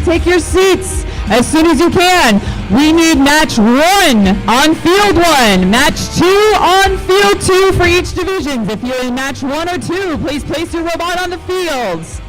take your seats as soon as you can. We need match 1 on field 1, match 2 on field 2 for each division. If you're in match 1 or 2, please place your robot on the fields.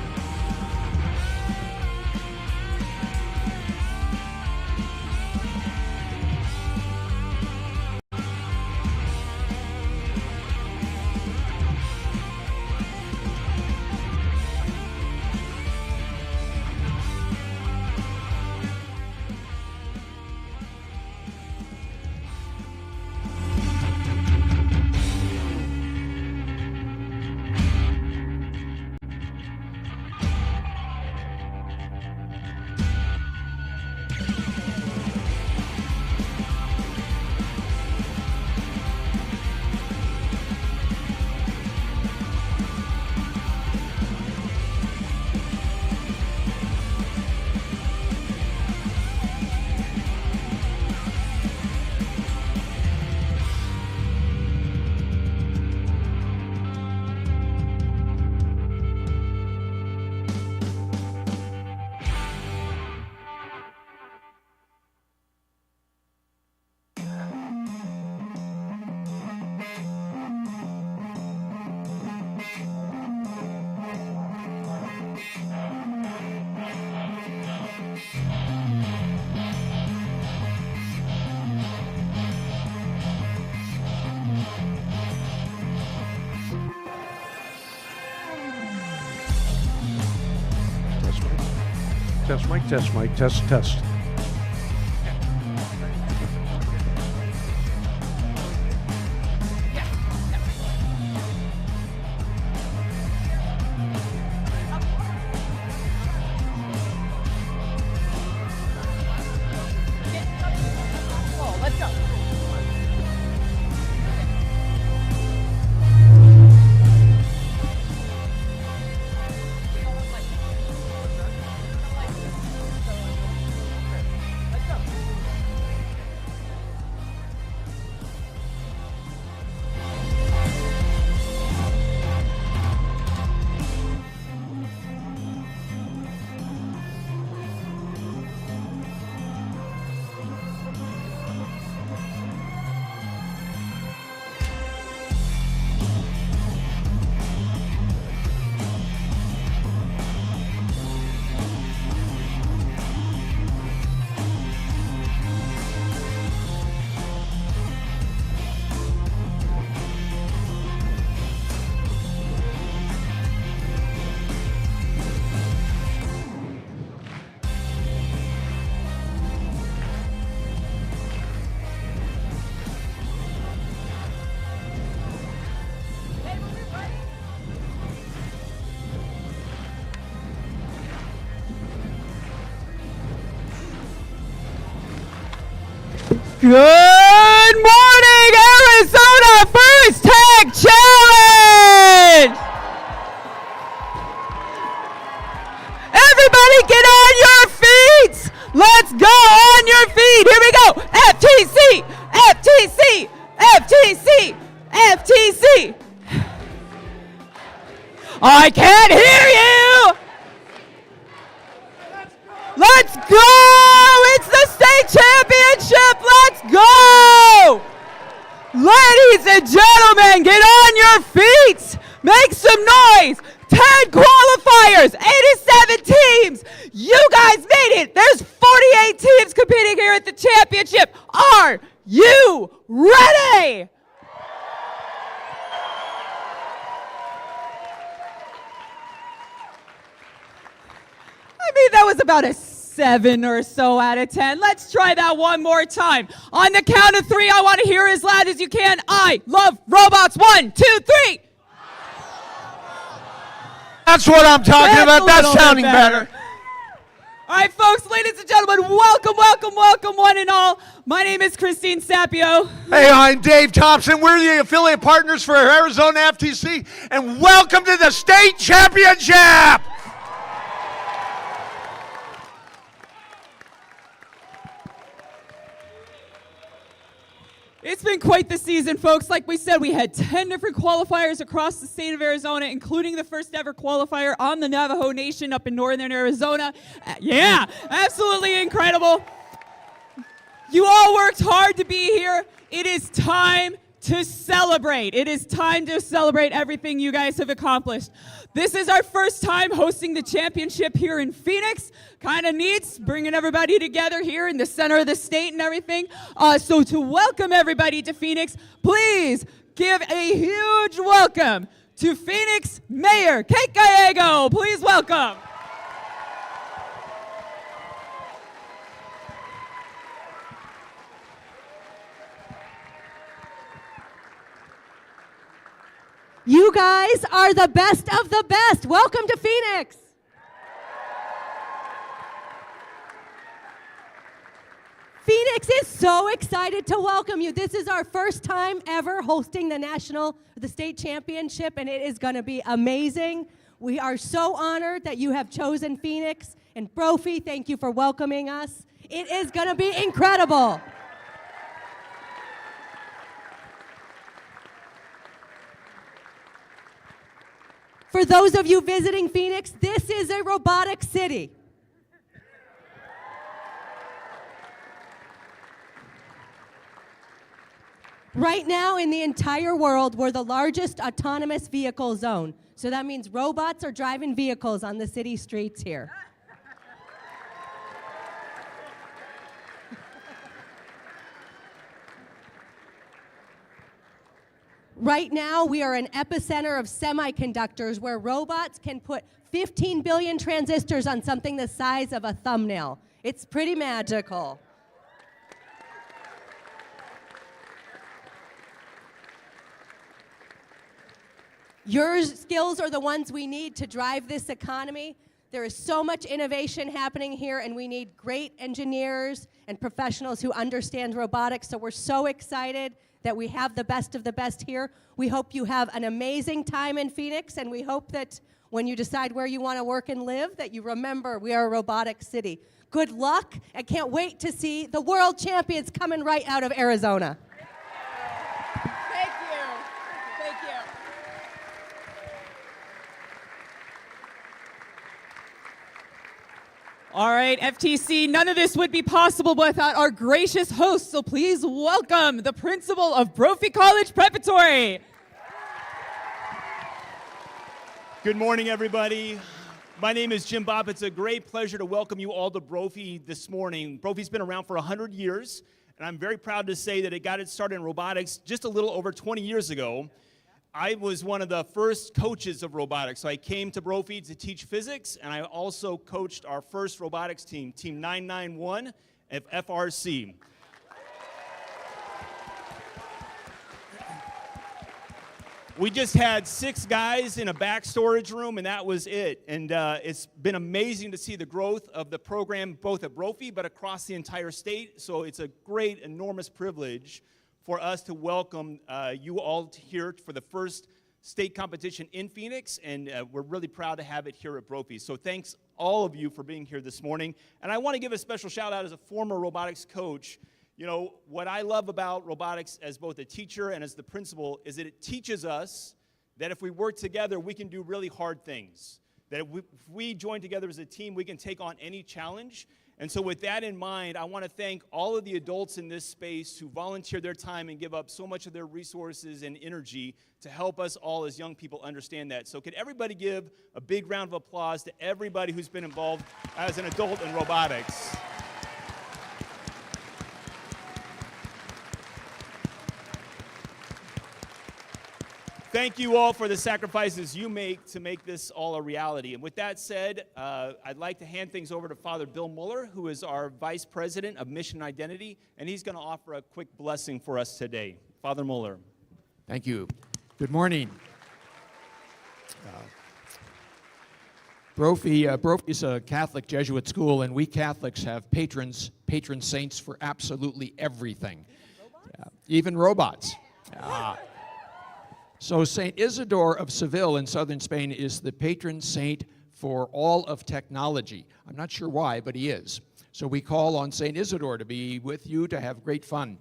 Test mic, test. Good morning, Arizona First Tag Challenge! Everybody get on your feet! Let's go on your feet! Here we go! FTC! FTC! FTC! FTC! I can't hear you! Let's go! It's the state championship! Let's go! Ladies and gentlemen, get on your feet! Make some noise! 10 qualifiers, 87 teams! You guys made it! There's 48 teams competing here at the championship! Are you ready? I mean, that was about a 7 or so out of 10. Let's try that one more time. On the count of 3, I want to hear as loud as you can. I love robots. 1, 2, 3. That's what I'm talking about. That's sounding better. All right, folks, ladies and gentlemen, welcome, one and all. My name is Christine Sapio. Hey, I'm Dave Thompson. We're the affiliate partners for Arizona FTC, and welcome to the state championship. It's been quite the season, folks. Like we said, we had 10 different qualifiers across the state of Arizona, including the first ever qualifier on the Navajo Nation up in northern Arizona. Yeah, absolutely incredible. You all worked hard to be here. It is time to celebrate. It is time to celebrate everything you guys have accomplished. This is our first time hosting the championship here in Phoenix. Kind of neat, bringing everybody together here in the center of the state and everything. So to welcome everybody to Phoenix, please give a huge welcome to Phoenix Mayor Kate Gallego. Please welcome. You guys are the best of the best. Welcome to Phoenix. Phoenix is so excited to welcome you. This is our first time ever hosting the state championship, and it is going to be amazing. We are so honored that you have chosen Phoenix. And Brophy, thank you for welcoming us. It is going to be incredible. For those of you visiting Phoenix, this is a robotic city. Right now in the entire world, we're the largest autonomous vehicle zone. So that means robots are driving vehicles on the city streets here. Right now, we are an epicenter of semiconductors where robots can put 15 billion transistors on something the size of a thumbnail. It's pretty magical. Your skills are the ones we need to drive this economy. There is so much innovation happening here, and we need great engineers and professionals who understand robotics, so we're so excited that we have the best of the best here. We hope you have an amazing time in Phoenix, and we hope that when you decide where you want to work and live, that you remember we are a robotic city. Good luck. I can't wait to see the world champions coming right out of Arizona. Thank you. Thank you. All right, FTC, none of this would be possible without our gracious hosts, so please welcome the principal of Brophy College Preparatory. Good morning, everybody. My name is Jim Bopp. It's a great pleasure to welcome you all to Brophy this morning. Brophy's been around for 100 years, and I'm very proud to say that it got its start in robotics just a little over 20 years ago. I was one of the first coaches of robotics. So I came to Brophy to teach physics, and I also coached our first robotics team, Team 991 of FRC. We just had 6 guys in a back storage room, and that was it. And it's been amazing to see the growth of the program, both at Brophy, but across the entire state. So it's a great, enormous privilege for us to welcome you all here for the first state competition in Phoenix, and we're really proud to have it here at Brophy. So thanks all of you for being here this morning. And I want to give a special shout out as a former robotics coach. You know, what I love about robotics as both a teacher and as the principal is that it teaches us that if we work together, we can do really hard things. That if we join together as a team, we can take on any challenge. And so with that in mind, I want to thank all of the adults in this space who volunteer their time and give up so much of their resources and energy to help us all as young people understand that. So could everybody give a big round of applause to everybody who's been involved as an adult in robotics? Thank you all for the sacrifices you make to make this all a reality. And with that said, I'd like to hand things over to Father Bill Muller, who is our Vice President of Mission Identity, and he's going to offer a quick blessing for us today. Father Muller. Thank you. Good morning. Brophy is a Catholic Jesuit school, and we Catholics have patron saints for absolutely everything, even robots. So St. Isidore of Seville in southern Spain is the patron saint for all of technology. I'm not sure why, but he is. So we call on St. Isidore to be with you to have great fun.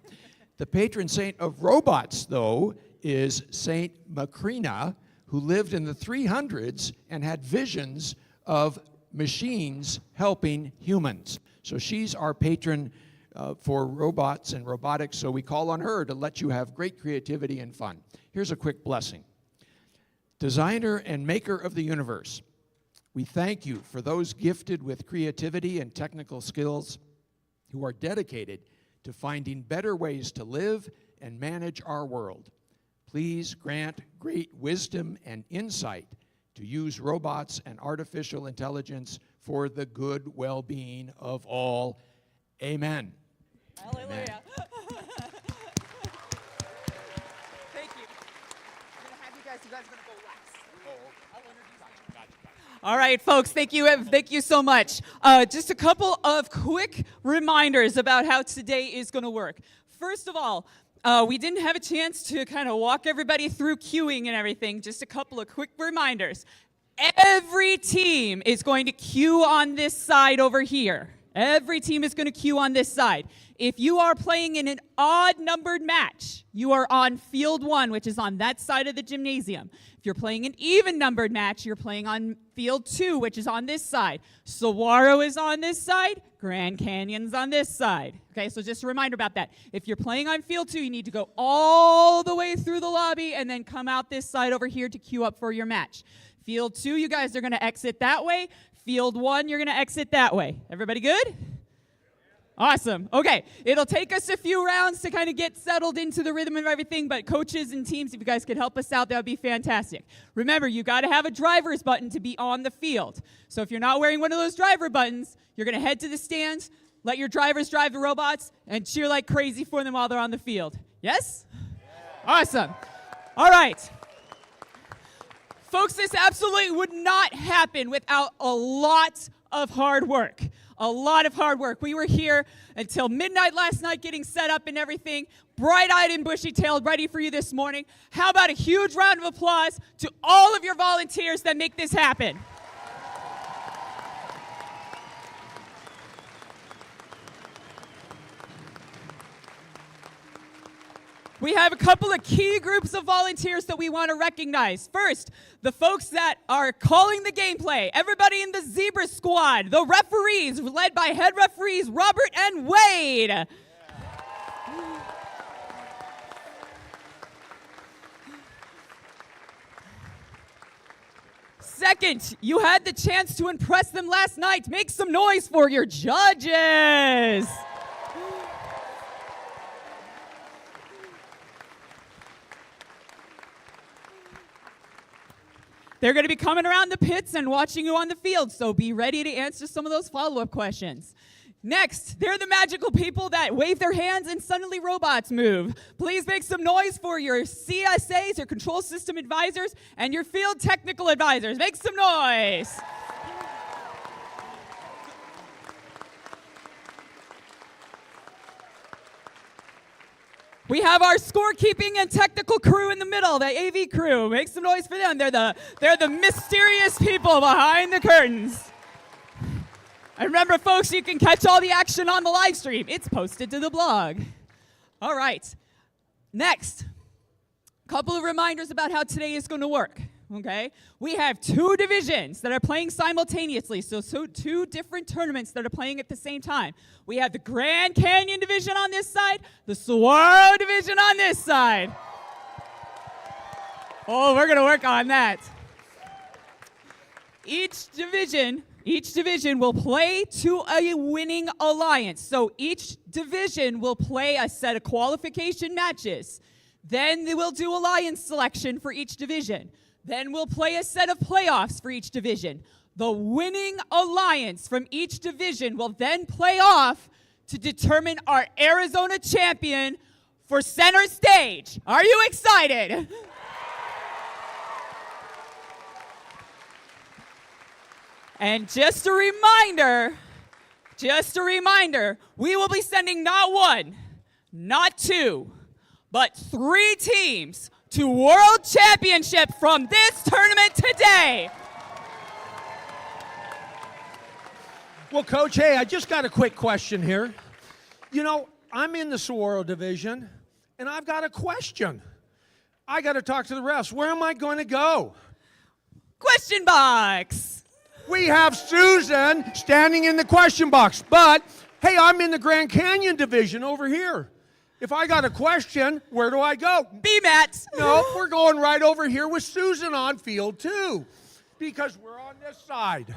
The patron saint of robots, though, is Saint Macrina, who lived in the 300s and had visions of machines helping humans. So she's our patron for robots and robotics, so we call on her to let you have great creativity and fun. Here's a quick blessing. Designer and maker of the universe, we thank you for those gifted with creativity and technical skills who are dedicated to finding better ways to live and manage our world. Please grant great wisdom and insight to use robots and artificial intelligence for the good well-being of all. Amen. Hallelujah. Amen. Thank you. I'm going to have you guys going to go last. I'll introduce you. All right, folks, thank you so much. Just a couple of quick reminders about how today is going to work. First of all, we didn't have a chance to kind of walk everybody through queuing and everything. Just a couple of quick reminders. Every team is going to queue on this side over here. Every team is going to queue on this side. If you are playing in an odd-numbered match, you are on field 1, which is on that side of the gymnasium. If you're playing an even-numbered match, you're playing on field 2, which is on this side. Saguaro is on this side. Grand Canyon's on this side. Okay, so just a reminder about that. If you're playing on field 2, you need to go all the way through the lobby and then come out this side over here to queue up for your match. Field 2, you guys are going to exit that way. Field 1, you're going to exit that way. Everybody good? Awesome. Okay, it'll take us a few rounds to kind of get settled into the rhythm of everything, but coaches and teams, if you guys could help us out, that would be fantastic. Remember, you got to have a driver's button to be on the field. So if you're not wearing one of those driver buttons, you're going to head to the stands, let your drivers drive the robots, and cheer like crazy for them while they're on the field. Yes? Yeah. Awesome. All right. Folks, this absolutely would not happen without a lot of hard work. A lot of hard work. We were here until midnight last night getting set up and everything, bright-eyed and bushy-tailed, ready for you this morning. How about a huge round of applause to all of your volunteers that make this happen? We have a couple of key groups of volunteers that we want to recognize. First, the folks that are calling the gameplay. Everybody in the Zebra Squad. The referees, led by head referees Robert and Wade. Yeah. Second, you had the chance to impress them last night. Make some noise for your judges. They're going to be coming around the pits and watching you on the field, so be ready to answer some of those follow-up questions. Next, they're the magical people that wave their hands and suddenly robots move. Please make some noise for your CSAs, your control system advisors, and your field technical advisors. Make some noise. We have our scorekeeping and technical crew in the middle, the AV crew. Make some noise for them. They're the mysterious people behind the curtains. And remember, folks, you can catch all the action on the live stream. It's posted to the blog. All right. Next, a couple of reminders about how today is going to work. Okay, we have 2 divisions that are playing simultaneously, so 2 different tournaments that are playing at the same time. We have the Grand Canyon division on this side, the Saguaro division on this side. Oh, we're going to work on that. Each division will play to a winning alliance. So each division will play a set of qualification matches. Then they will do alliance selection for each division. Then we'll play a set of playoffs for each division. The winning alliance from each division will then play off to determine our Arizona champion for center stage. Are you excited? And just a reminder, we will be sending not 1, not 2, but 3 teams to World Championship from this tournament today. Well, Coach, hey, I just got a quick question here. You know, I'm in the Saguaro division, and I've got a question. I got to talk to the refs. Where am I going to go? Question box. We have Susan standing in the question box, but hey, I'm in the Grand Canyon division over here. If I got a question, where do I go? BMAT. No, we're going right over here with Susan on field 2 because we're on this side.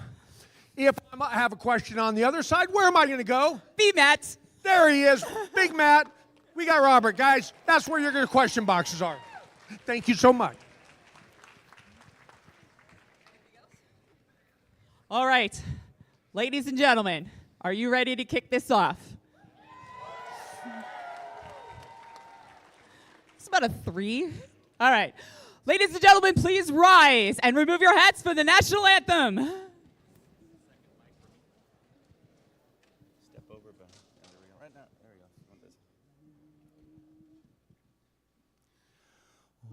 If I have a question on the other side, where am I going to go? BMAT. There he is, Big Matt. We got Robert, guys. That's where your question boxes are. Thank you so much. All right, ladies and gentlemen, are you ready to kick this off? It's about a 3. All right, ladies and gentlemen, please rise and remove your hats for the national anthem. Step over, Ben. There we go. Right now. There we go. Want this.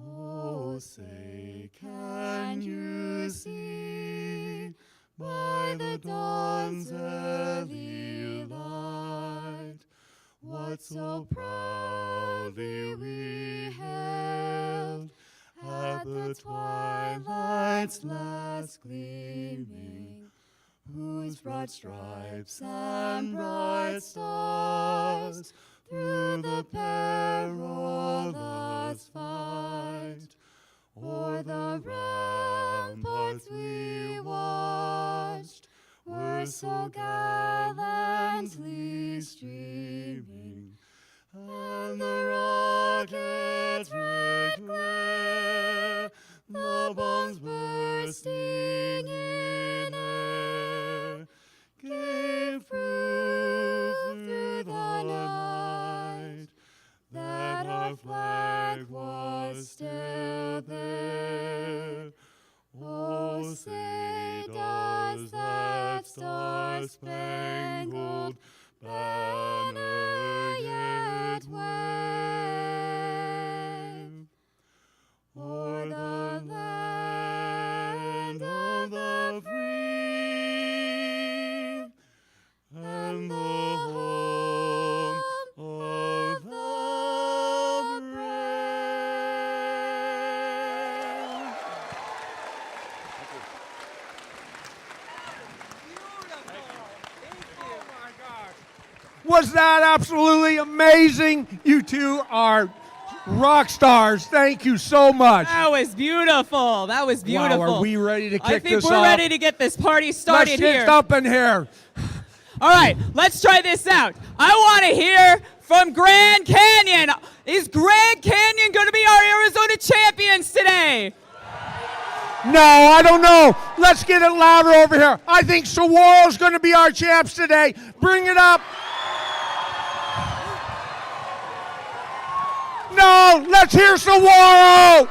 Oh, say, can you see by the dawn's early light what so proudly we hailed at the twilight's last gleaming, whose broad stripes and bright stars through the perilous fight o'er the ramparts we watched were so gallantly streaming, and the rocket's red glare, the bombs bursting in air, gave proof through the night that our flag was still there. Oh, say does that star-spangled banner yet wave o'er the land of the free and the home of the brave? Was that absolutely amazing? You two are rock stars. Thank you so much. That was beautiful. That was beautiful. Wow, are we ready to I kick think this we're off? ready to get this party Let's started get here. up in here. All right, let's try this out. I want to hear from Grand Canyon. Is Grand Canyon going to be our Arizona champions today? No, I don't know. Let's get it louder over here. I think Saguaro's going to be our champs today. Bring it up. No, let's hear Saguaro.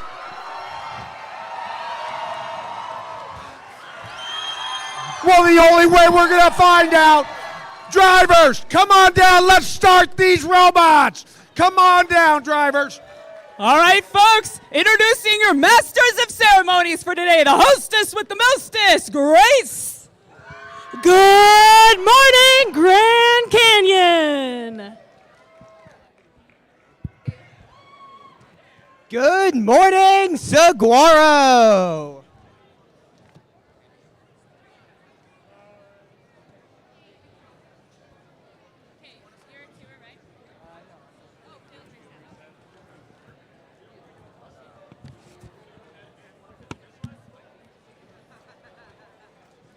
Well, the only way we're going to find out. Drivers, come on down. Let's start these robots. Come on down, drivers. All right, folks, introducing your masters of ceremonies for today, the hostess with the mostest, Grace. Good morning, Grand Canyon. Good morning, Saguaro.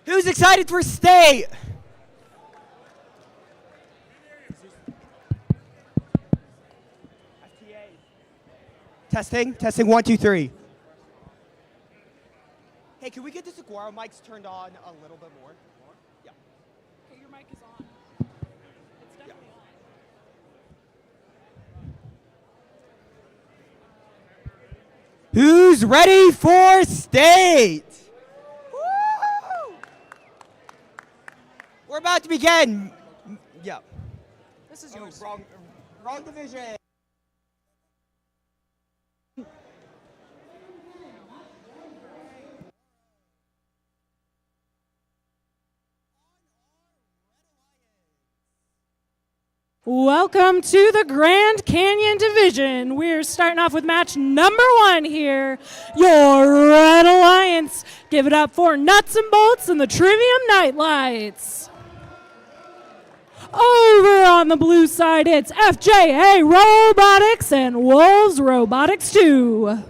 Who's excited for state? Testing, 1, 2, 3. Hey, can we get the Saguaro mics turned on a little bit more? Yeah. Okay, your mic is on. It's definitely on. Who's ready for state? Woo! We're about to begin. Yeah. This is yours. Wrong division. Welcome to the Grand Canyon Division. We're starting off with match number 1 here. Your Red Alliance. Give it up for Nuts and Bolts and the Trivium Nightlights. Over on the blue side, it's FJA Robotics and Wolves Robotics 2.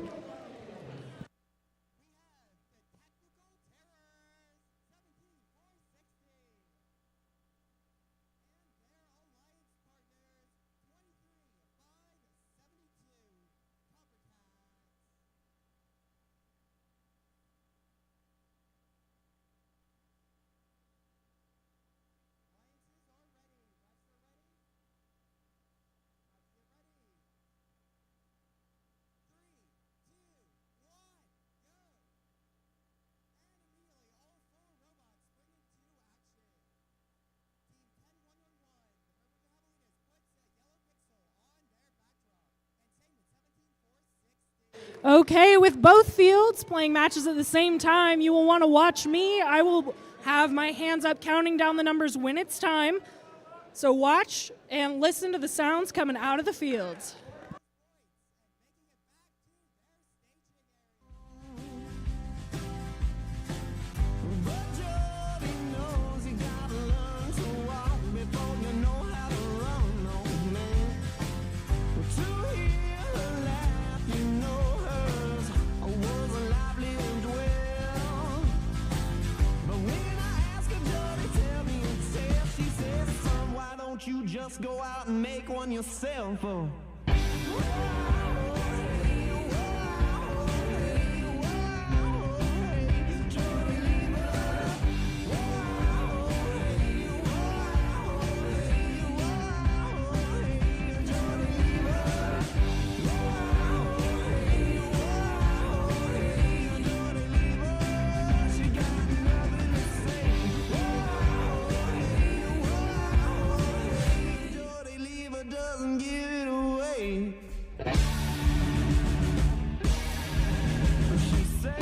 Okay, with both fields playing matches at the same time, you will want to watch me. I will have my hands up counting down the numbers when it's time. So watch and listen to the sounds coming out of the fields. You just go out and make one yourself. Oh. Doesn't give it away. She say,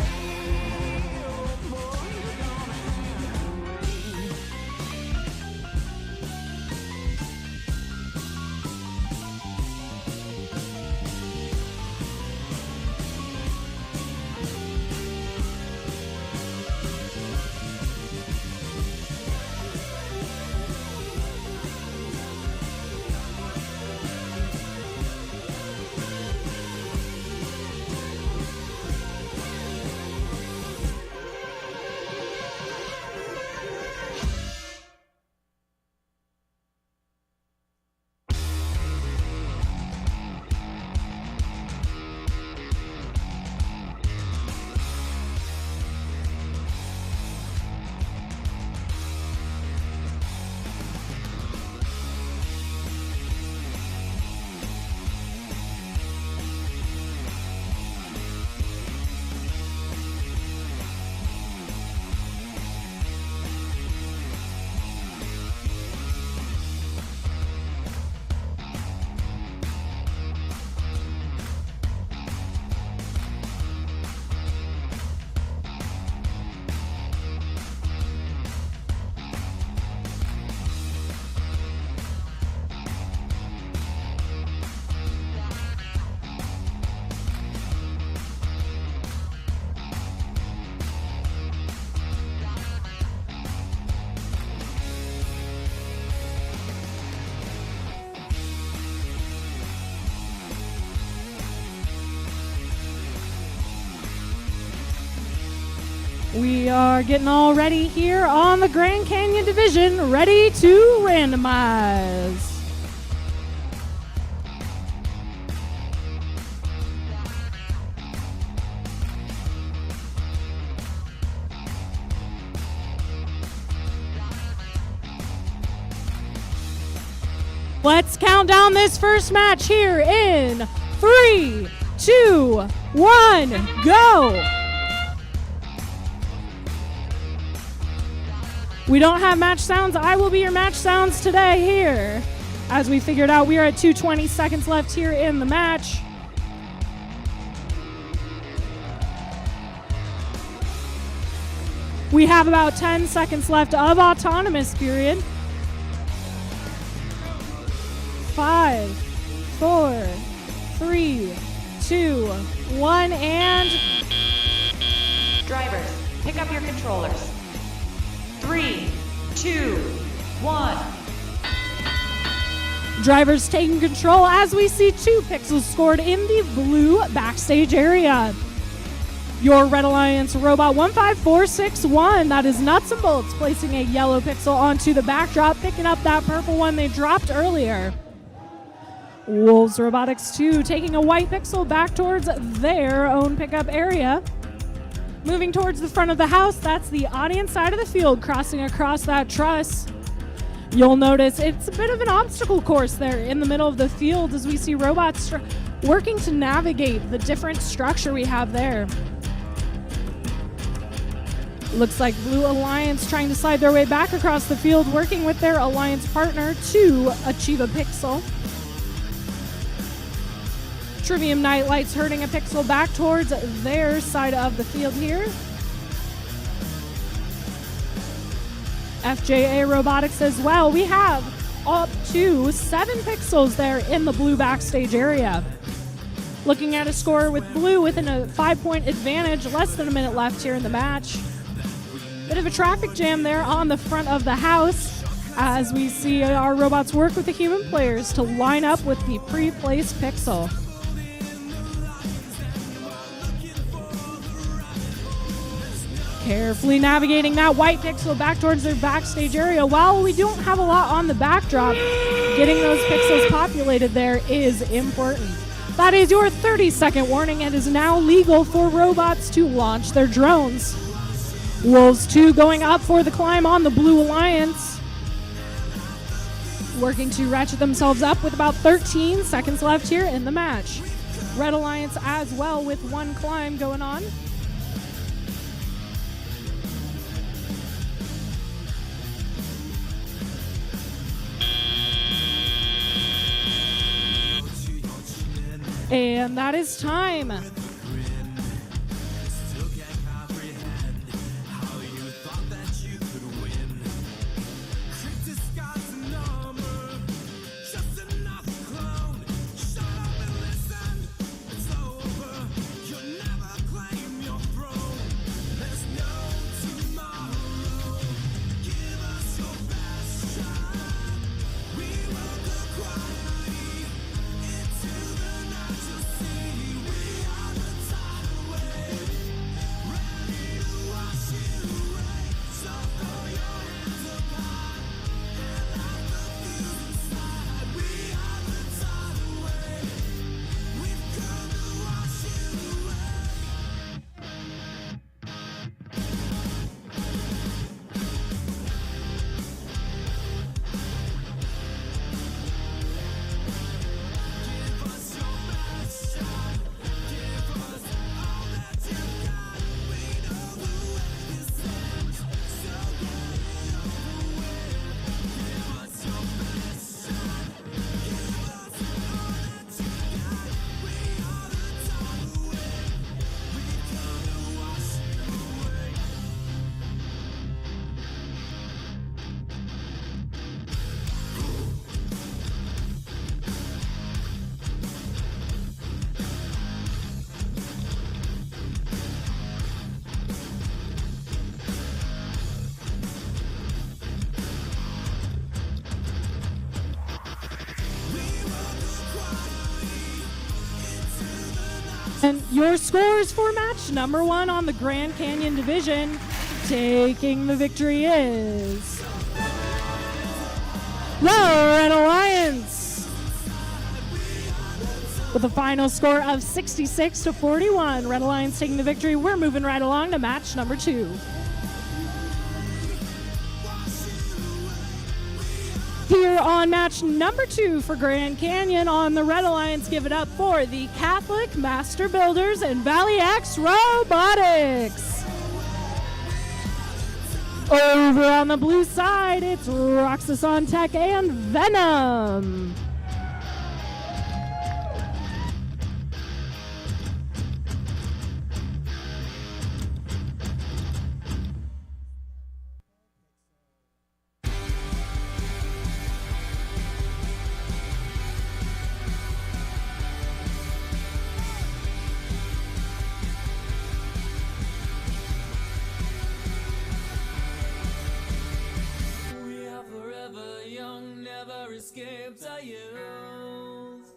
oh boy, you're gonna have We are getting all ready here on the Grand Canyon Division, ready to randomize. Let's count down this first match here in 3, 2, 1, go! We don't have match sounds. I will be your match sounds today here. As we figured out, we are at 2:20 seconds left here in the match. We have about 10 seconds left of autonomous period. 5, 4, 3, 2, 1, and Drivers, pick up your controllers. 3, 2, 1. drivers taking control as we see 2 pixels scored in the blue backstage area. Your Red Alliance robot 15461, that is Nuts and Bolts, placing a yellow pixel onto the backdrop, picking up that purple one they dropped earlier. Wolves Robotics 2 taking a white pixel back towards their own pickup area. Moving towards the front of the house, that's the audience side of the field, crossing across that truss. You'll notice it's a bit of an obstacle course there in the middle of the field as we see robots working to navigate the different structure we have there. Looks like Blue Alliance trying to slide their way back across the field, working with their alliance partner to achieve a pixel. Trivium Nightlights herding a pixel back towards their side of the field here. FJA Robotics as well. We have up to 7 pixels there in the blue backstage area. Looking at a score with Blue within a 5-point advantage, less than a minute left here in the match. Bit of a traffic jam there on the front of the house as we see our robots work with the human players to line up with the pre-placed pixel. Carefully navigating that white pixel back towards their backstage area. While we don't have a lot on the backdrop, getting those pixels populated there is important. That is your 30-second warning. It is now legal for robots to launch their drones. Wolves 2 going up for the climb on the Blue Alliance. Working to ratchet themselves up with about 13 seconds left here in the match. Red Alliance as well with 1 climb going on. And that is time. And your scores for match number 1 on the Grand Canyon Division, taking the victory is the Red Alliance. With a final score of 66-41, Red Alliance taking the victory. We're moving right along to match number 2. Here on match number 2 for Grand Canyon on the Red Alliance, give it up for the Catholic Master Builders and Valley X Robotics. Over on the blue side, it's Roxas on Tech and Venom. escaped I youth.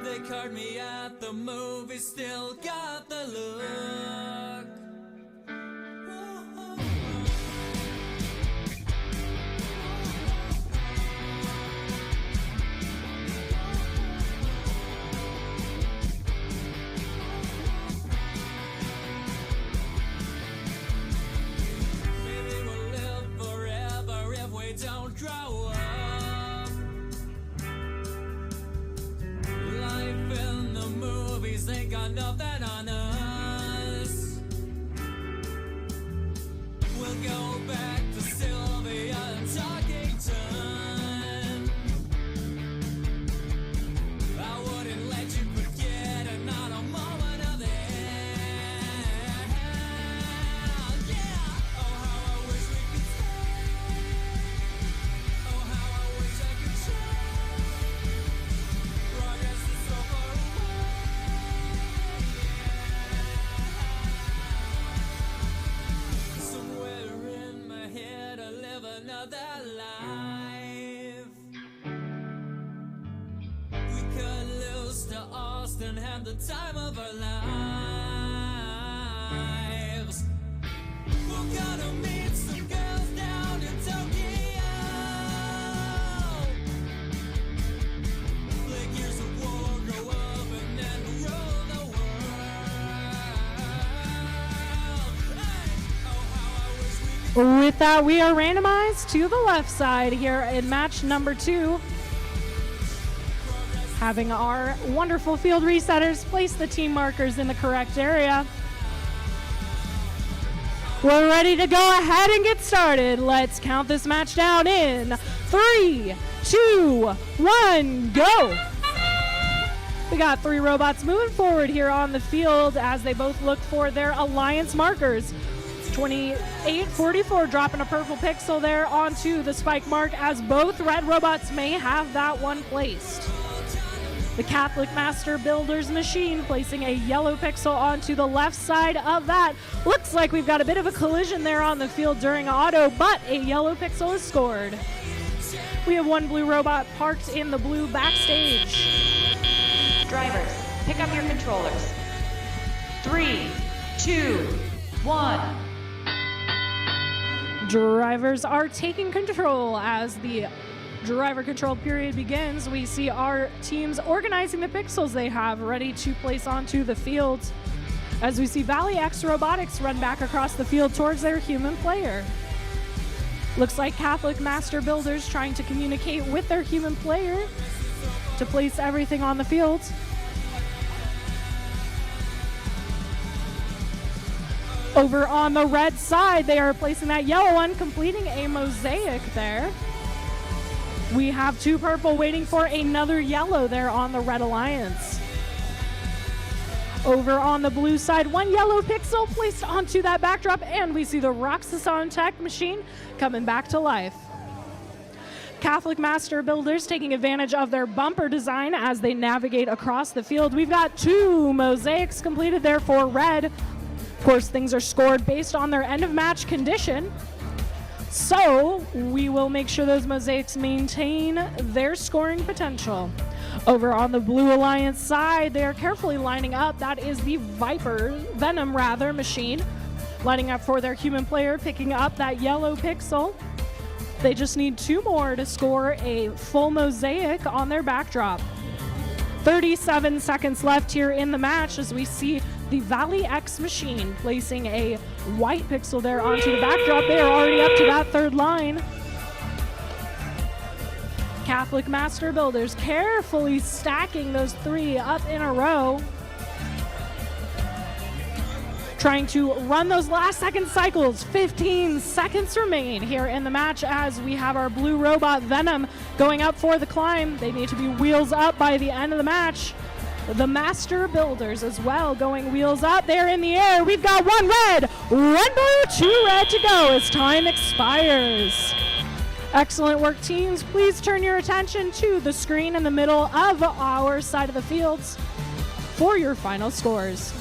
They caught me at the movie, still got the look. Maybe we'll live forever if we don't grow up. Life in the movies ain't got nothing on us. We'll go back to Sylvia and Talkington. I wouldn't let you forget it, not a moment of it. Yeah. Oh, how I wish we could stay. Oh, how I wish I could change. Progress is so far away. Somewhere in my head I live another life. We cut loose to Austin, had the time of our lives. We're gonna meet some girls down in Tokyo. Play Gears of War, grow up, and then rule the world. Hey, oh, how I wish we could. With that, we are randomized to the left side here in match number 2. Having our wonderful field resetters place the team markers in the correct area. We're ready to go ahead and get started. Let's count this match down in 3, 2, 1, go! We got 3 robots moving forward here on the field as they both look for their alliance markers. 2844 dropping a purple pixel there onto the spike mark as both red robots may have that one placed. The Catholic Master Builders machine placing a yellow pixel onto the left side of that. Looks like we've got a bit of a collision there on the field during auto, but a yellow pixel is scored. We have one blue robot parked in the blue backstage. Drivers, pick up your controllers. 3, 2, 1. Drivers are taking control as the driver control period begins. We see our teams organizing the pixels they have ready to place onto the field as we see Valley X Robotics run back across the field towards their human player. Looks like Catholic Master Builders trying to communicate with their human player to place everything on the field. Over on the red side, they are placing that yellow one, completing a mosaic there. We have 2 purple waiting for another yellow there on the Red Alliance. Over on the blue side, 1 yellow pixel placed onto that backdrop, and we see the Roxason Tech machine coming back to life. Catholic Master Builders taking advantage of their bumper design as they navigate across the field. We've got 2 mosaics completed there for red. Of course, things are scored based on their end of match condition. So we will make sure those mosaics maintain their scoring potential. Over on the Blue Alliance side, they are carefully lining up. That is the Venom machine, lining up for their human player, picking up that yellow pixel. They just need 2 more to score a full mosaic on their backdrop. 37 seconds left here in the match as we see the Valley X machine placing a white pixel there onto the backdrop. They are already up to that 3rd line. Catholic Master Builders carefully stacking those 3 up in a row. Trying to run those last second cycles. 15 seconds remain here in the match as we have our blue robot Venom going up for the climb. They need to be wheels up by the end of the match. The Master Builders as well going wheels up. They're in the air. We've got 1 red, 1 blue, 2 red to go as time expires. Excellent work, teams. Please turn your attention to the screen in the middle of our side of the fields for your final scores.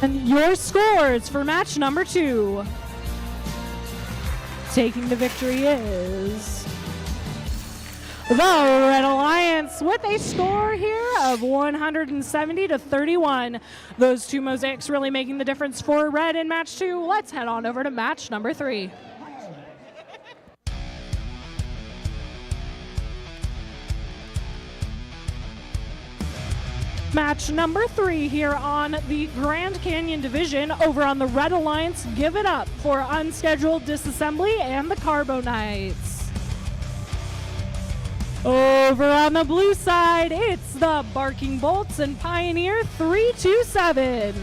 And your scores for match number 2. Taking the victory is the Red Alliance with a score here of 170-31. Those two mosaics really making the difference for Red in match 2. Let's head on over to match number 3. Match number 3 here on the Grand Canyon Division. Over on the Red Alliance, give it up for Unscheduled Disassembly and the Carbonites. Over on the blue side, it's the Barking Bolts and Pioneer 327.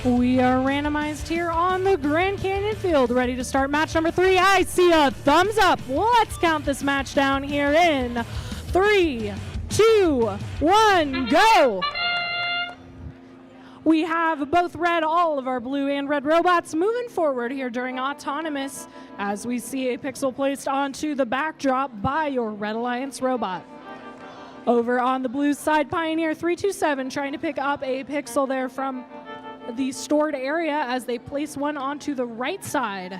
We are randomized here on the Grand Canyon field, ready to start match number 3. I see a thumbs up. Let's count this match down here in 3, 2, 1, go. We have both red, all of our blue and red robots moving forward here during autonomous as we see a pixel placed onto the backdrop by your Red Alliance robot. Over on the blue side, Pioneer 327 trying to pick up a pixel there from the stored area as they place one onto the right side.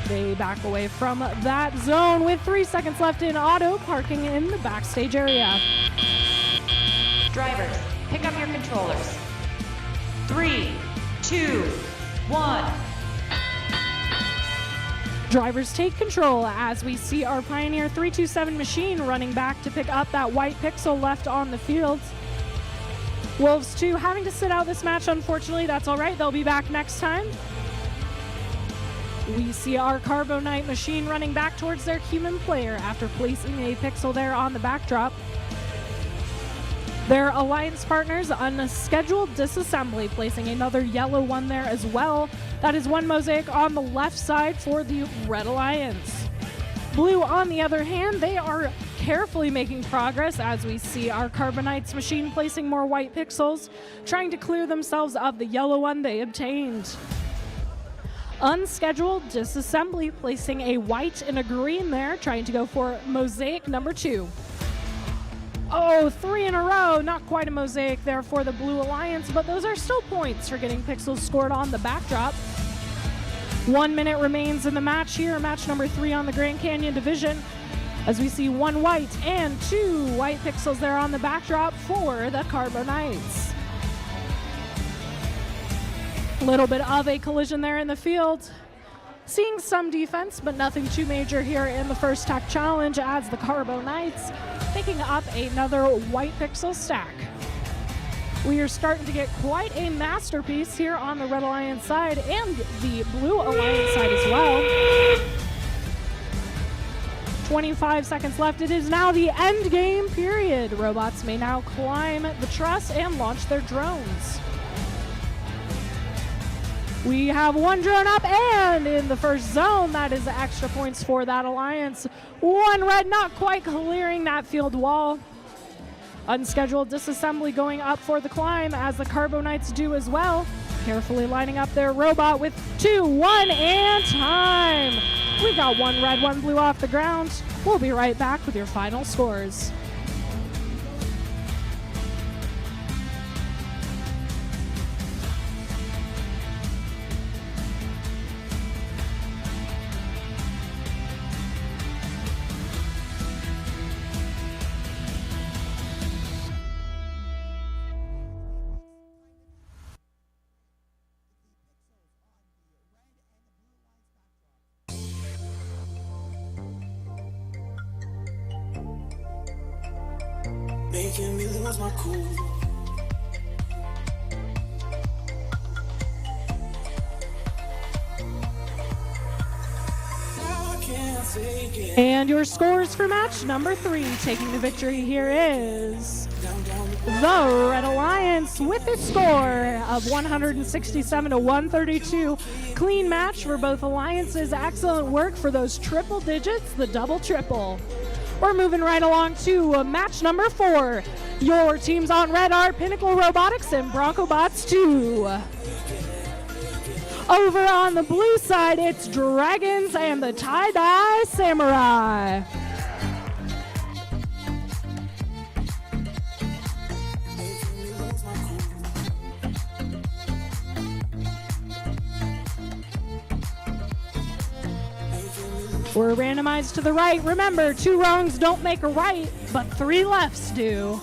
They back away from that zone with 3 seconds left in auto, parking in the backstage area. Drivers, pick up your controllers. 3, 2, 1. Drivers take control as we see our Pioneer 327 machine running back to pick up that white pixel left on the field. Wolves 2 having to sit out this match, unfortunately. That's all right. They'll be back next time. We see our Carbonite machine running back towards their human player after placing a pixel there on the backdrop. Their alliance partners on a scheduled disassembly, placing another yellow one there as well. That is one mosaic on the left side for the Red Alliance. Blue, on the other hand, they are carefully making progress as we see our Carbonite's machine placing more white pixels, trying to clear themselves of the yellow one they obtained. Unscheduled disassembly, placing a white and a green there, trying to go for mosaic number 2. Oh, 3 in a row, not quite a mosaic there for the Blue Alliance, but those are still points for getting pixels scored on the backdrop. 1 minute remains in the match here, match number 3 on the Grand Canyon division, as we see 1 white and 2 white pixels there on the backdrop for the Carbonites. A little bit of a collision there in the field. Seeing some defense, but nothing too major here in the first tech challenge as the Carbonites picking up another white pixel stack. We are starting to get quite a masterpiece here on the Red Alliance side and the Blue Alliance side as well. 25 seconds left. It is now the end game period. Robots may now climb the truss and launch their drones. We have 1 drone up and in the first zone. That is extra points for that alliance. 1 red not quite clearing that field wall. Unscheduled disassembly going up for the climb as the Carbonites do as well. Carefully lining up their robot with 2, 1, and time. We've got 1 red, 1 blue off the ground. We'll be right back with your final scores. Making me lose my cool. And your scores for match number 3, taking the victory here is the Red Alliance with a score of 167 to 132. Clean match for both alliances. Excellent work for those triple digits, the double triple. We're moving right along to match number 4. Your teams on red are Pinnacle Robotics and BroncoBots 2. Over on the blue side, it's Dragons and the Tie-Dye Samurai. We're randomized to the right. Remember, 2 wrongs don't make a right, but 3 lefts do.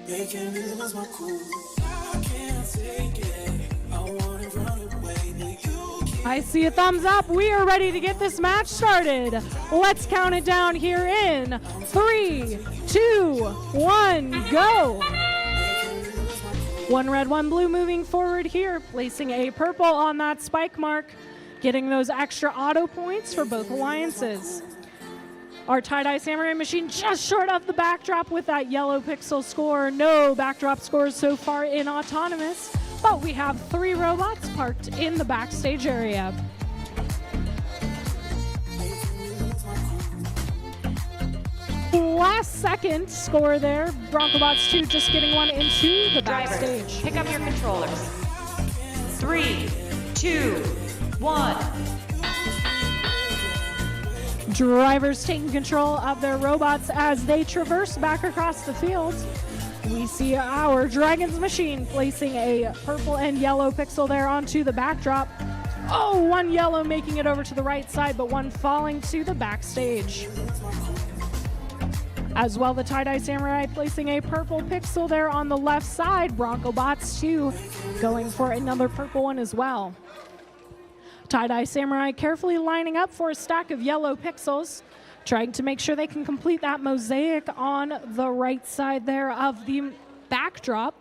Making me lose my cool. I can't take it. I wanna run away, but you keep I see a thumbs up. We are ready to get this match started. Let's count it down here in 3, 2, 1, go. One red, one blue moving forward here, placing a purple on that spike mark, getting those extra auto points for both alliances. Our tie-dye samurai machine just short of the backdrop with that yellow pixel score. No backdrop scores so far in autonomous, but we have 3 robots parked in the backstage area. Last second score there. Broncobots 2 just getting one into the Drivers, backstage. pick up your controllers. 3, 2, 1. Drivers taking control of their robots as they traverse back across the field. We see our Dragon's machine placing a purple and yellow pixel there onto the backdrop. Oh, one yellow making it over to the right side, but one falling to the backstage. As well, the tie-dye samurai placing a purple pixel there on the left side. Broncobots 2 going for another purple one as well. Tie-dye samurai carefully lining up for a stack of yellow pixels, trying to make sure they can complete that mosaic on the right side there of the backdrop.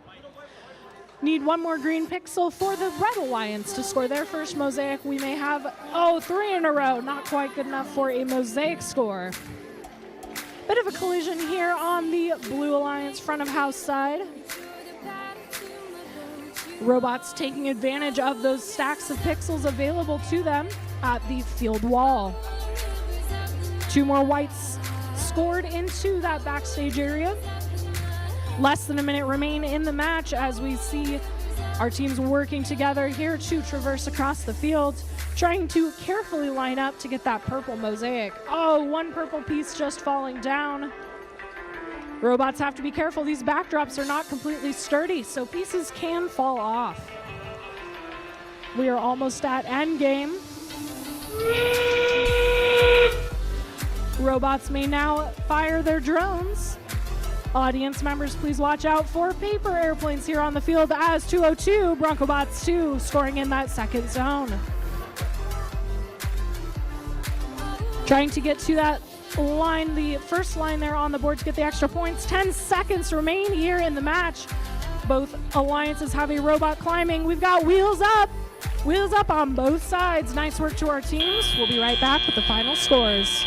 Need one more green pixel for the Red Alliance to score their first mosaic. We may have, 3 in a row. Not quite good enough for a mosaic score. Bit of a collision here on the Blue Alliance front of house side. Robots taking advantage of those stacks of pixels available to them at the field wall. 2 more whites scored into that backstage area. Less than a minute remain in the match as we see our teams working together here to traverse across the field, trying to carefully line up to get that purple mosaic. Oh, one purple piece just falling down. Robots have to be careful. These backdrops are not completely sturdy, so pieces can fall off. We are almost at end game. Robots may now fire their drones. Audience members, please watch out for paper airplanes here on the field as 202, Broncobots 2 scoring in that second zone. Trying to get to that line, the first line there on the board to get the extra points. 10 seconds remain here in the match. Both alliances have a robot climbing. We've got wheels up. Wheels up on both sides. Nice work to our teams. We'll be right back with the final scores.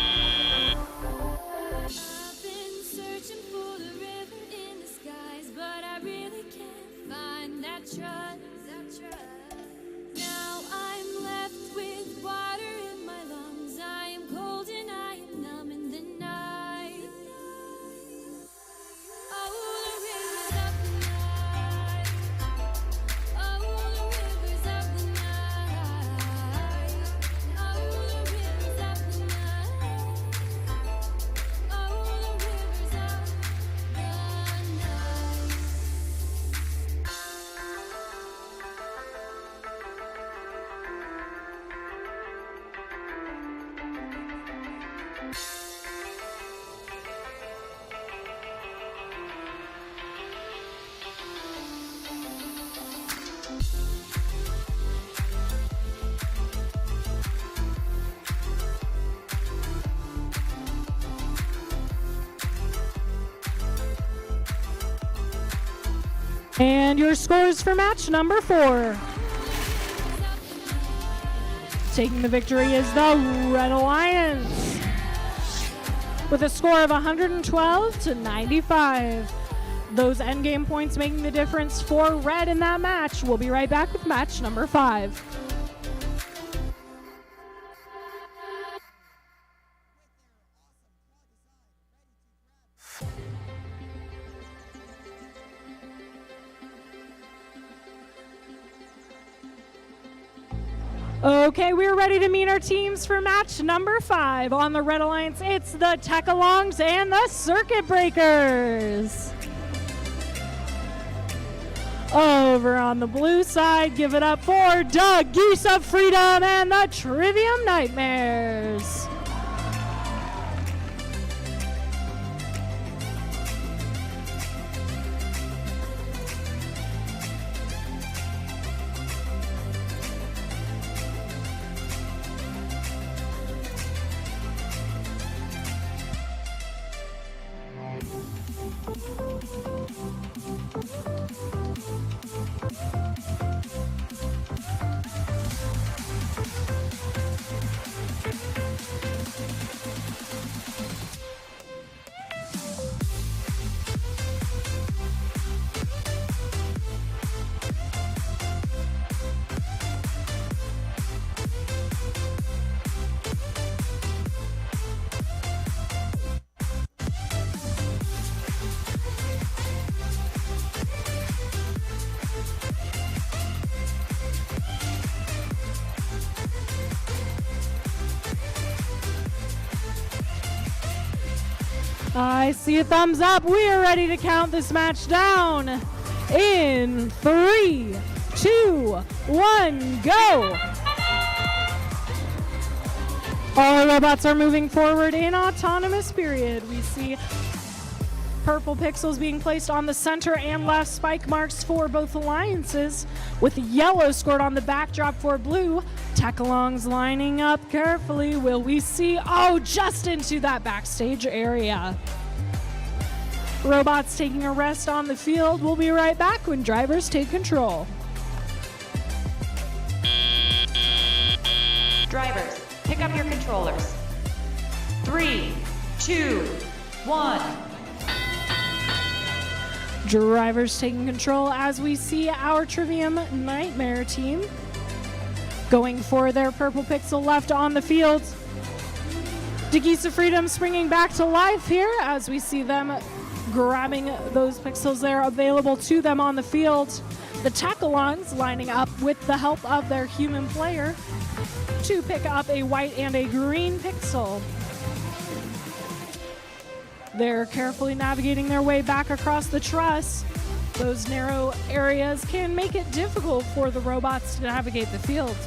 And your scores for match number 4. Taking the victory is the Red Alliance with a score of 112 to 95. Those endgame points making the difference for Red in that match. We'll be right back with match number 5. Okay, we're ready to meet our teams for match number 5. On the Red Alliance, it's the Tech-Alongs and the Circuit Breakers. Over on the blue side, give it up for Doug Geese of Freedom and the Trivium Nightmares. I see a thumbs up. We are ready to count this match down in 3, 2, 1, go. All robots are moving forward in autonomous period. We see purple pixels being placed on the center and left spike marks for both alliances, with yellow scored on the backdrop for blue. Tech-alongs lining up carefully. Will we see? Oh, just into that backstage area. Robots taking a rest on the field. We'll be right back when drivers take control. Drivers, pick up your controllers. 3, 2, 1. Drivers taking control as we see our Trivium Nightmare team going for their purple pixel left on the field. Degisa Freedom springing back to life here as we see them grabbing those pixels there available to them on the field. The Tech-alongs lining up with the help of their human player to pick up a white and a green pixel. They're carefully navigating their way back across the truss. Those narrow areas can make it difficult for the robots to navigate the field.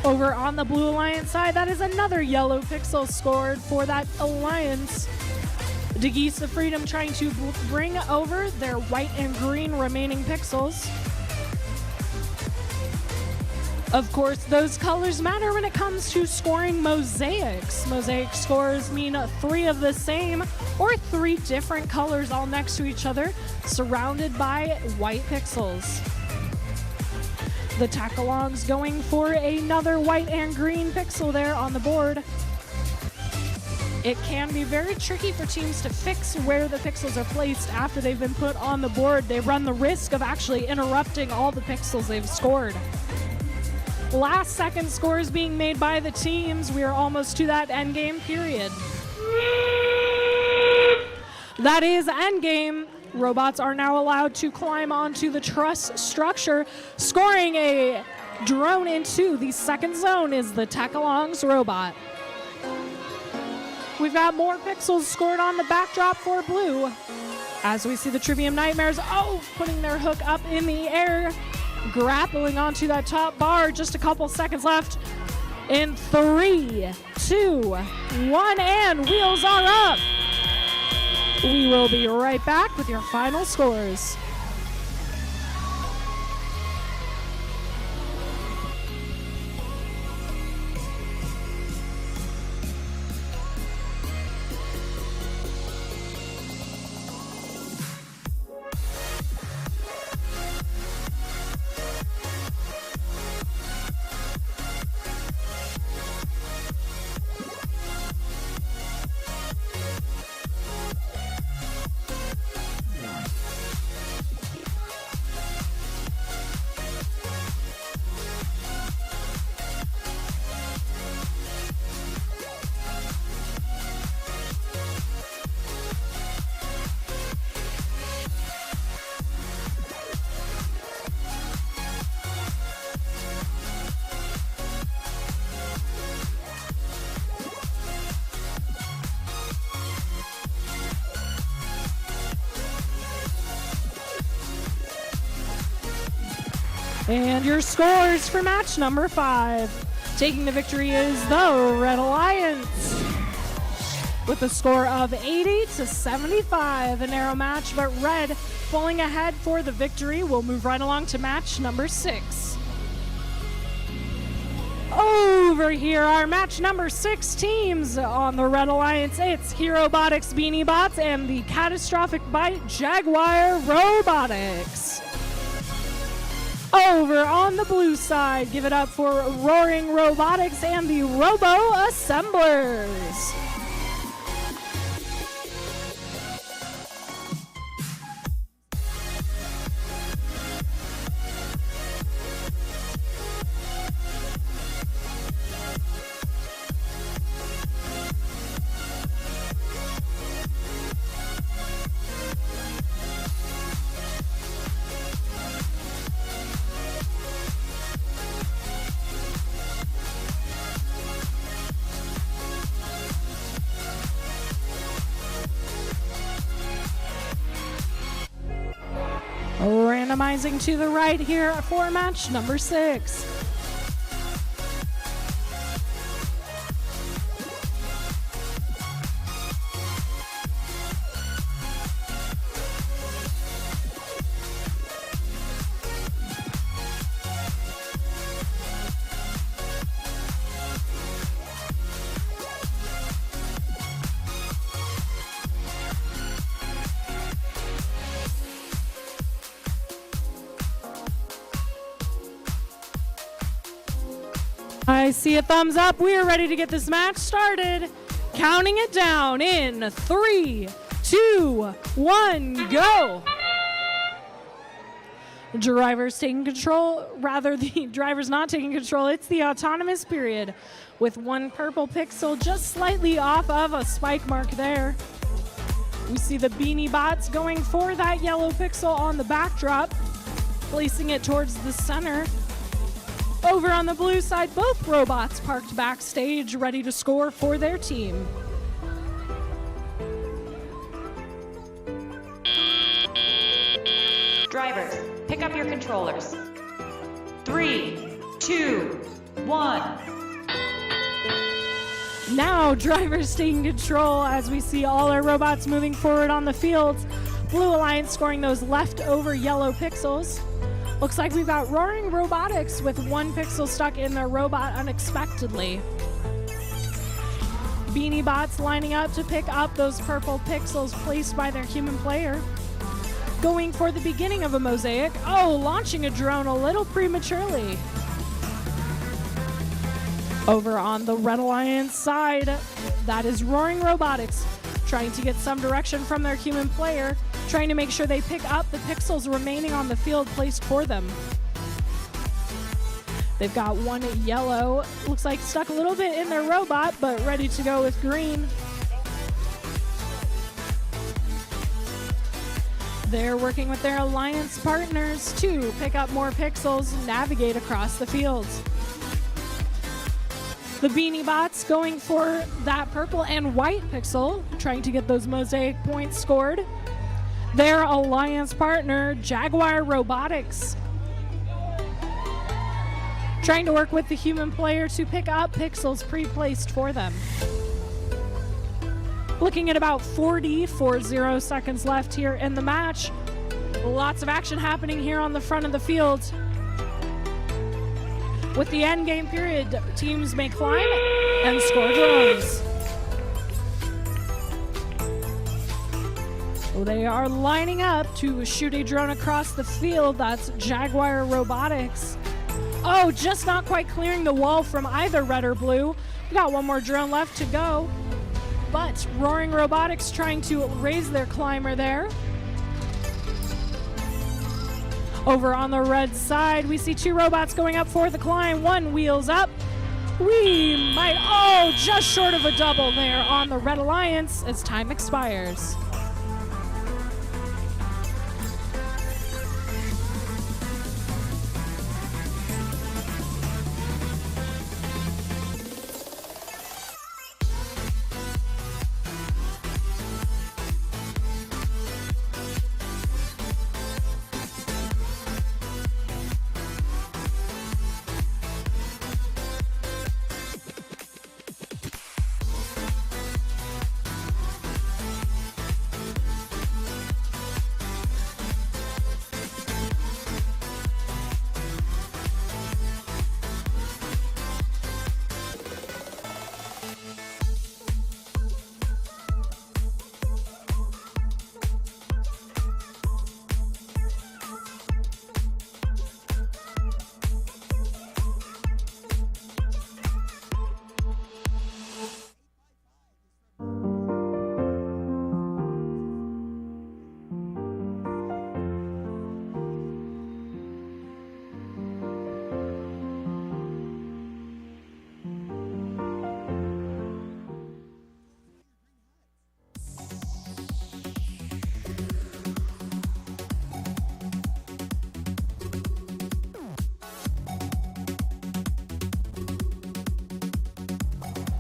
Over on the Blue Alliance side, that is another yellow pixel scored for that alliance. Degisa Freedom trying to bring over their white and green remaining pixels. Of course, those colors matter when it comes to scoring mosaics. Mosaic scores mean 3 of the same or 3 different colors all next to each other, surrounded by white pixels. The Tech-alongs going for another white and green pixel there on the board. It can be very tricky for teams to fix where the pixels are placed after they've been put on the board. They run the risk of actually interrupting all the pixels they've scored. Last second scores being made by the teams. We are almost to that endgame period. That is endgame. Robots are now allowed to climb onto the truss structure, scoring a drone into the second zone is the Tech-alongs robot. We've got more pixels scored on the backdrop for blue. As we see the Trivium Nightmares, putting their hook up in the air, grappling onto that top bar. Just a couple seconds left. In 3, 2, 1, and wheels are up. We will be right back with your final scores. And your scores for match number 5. Taking the victory is the Red Alliance with a score of 80-75. A narrow match, but Red pulling ahead for the victory. We'll move right along to match number 6. Over here are match number 6 teams on the Red Alliance. It's Herobotics Beanie Bots and the Catastrophic Bite Jaguar Robotics. Over on the blue side, give it up for Roaring Robotics and the Robo Assemblers. randomizing to the right here for match number 6. I see a thumbs up. We are ready to get this match started. Counting it down in 3, 2, 1, go. Driver's taking control. Rather, the driver's not taking control. It's the autonomous period with one purple pixel just slightly off of a spike mark there. We see the Beanie Bots going for that yellow pixel on the backdrop, placing it towards the center. Over on the blue side, both robots parked backstage, ready to score for their team. Drivers, pick up your controllers. 3, 2, 1. Now, drivers taking control as we see all our robots moving forward on the field. Blue Alliance scoring those leftover yellow pixels. Looks like we've got Roaring Robotics with one pixel stuck in their robot unexpectedly. Beanie Bots lining up to pick up those purple pixels placed by their human player. Going for the beginning of a mosaic. Oh, launching a drone a little prematurely. Over on the Red Alliance side, that is Roaring Robotics trying to get some direction from their human player, trying to make sure they pick up the pixels remaining on the field placed for them. They've got one yellow, looks like stuck a little bit in their robot, but ready to go with green. They're working with their alliance partners to pick up more pixels, navigate across the field. The Beanie Bots going for that purple and white pixel, trying to get those mosaic points scored. Their alliance partner, Jaguar Robotics, trying to work with the human player to pick up pixels pre-placed for them. Looking at about 40 seconds left here in the match. Lots of action happening here on the front of the field. With the end game period, teams may climb and score drones. They are lining up to shoot a drone across the field. That's Jaguar Robotics. Oh, just not quite clearing the wall from either red or blue. We got one more drone left to go. But Roaring Robotics trying to raise their climber there. Over on the red side, we see two robots going up for the climb. One wheels up. We might, just short of a double there on the Red Alliance as time expires.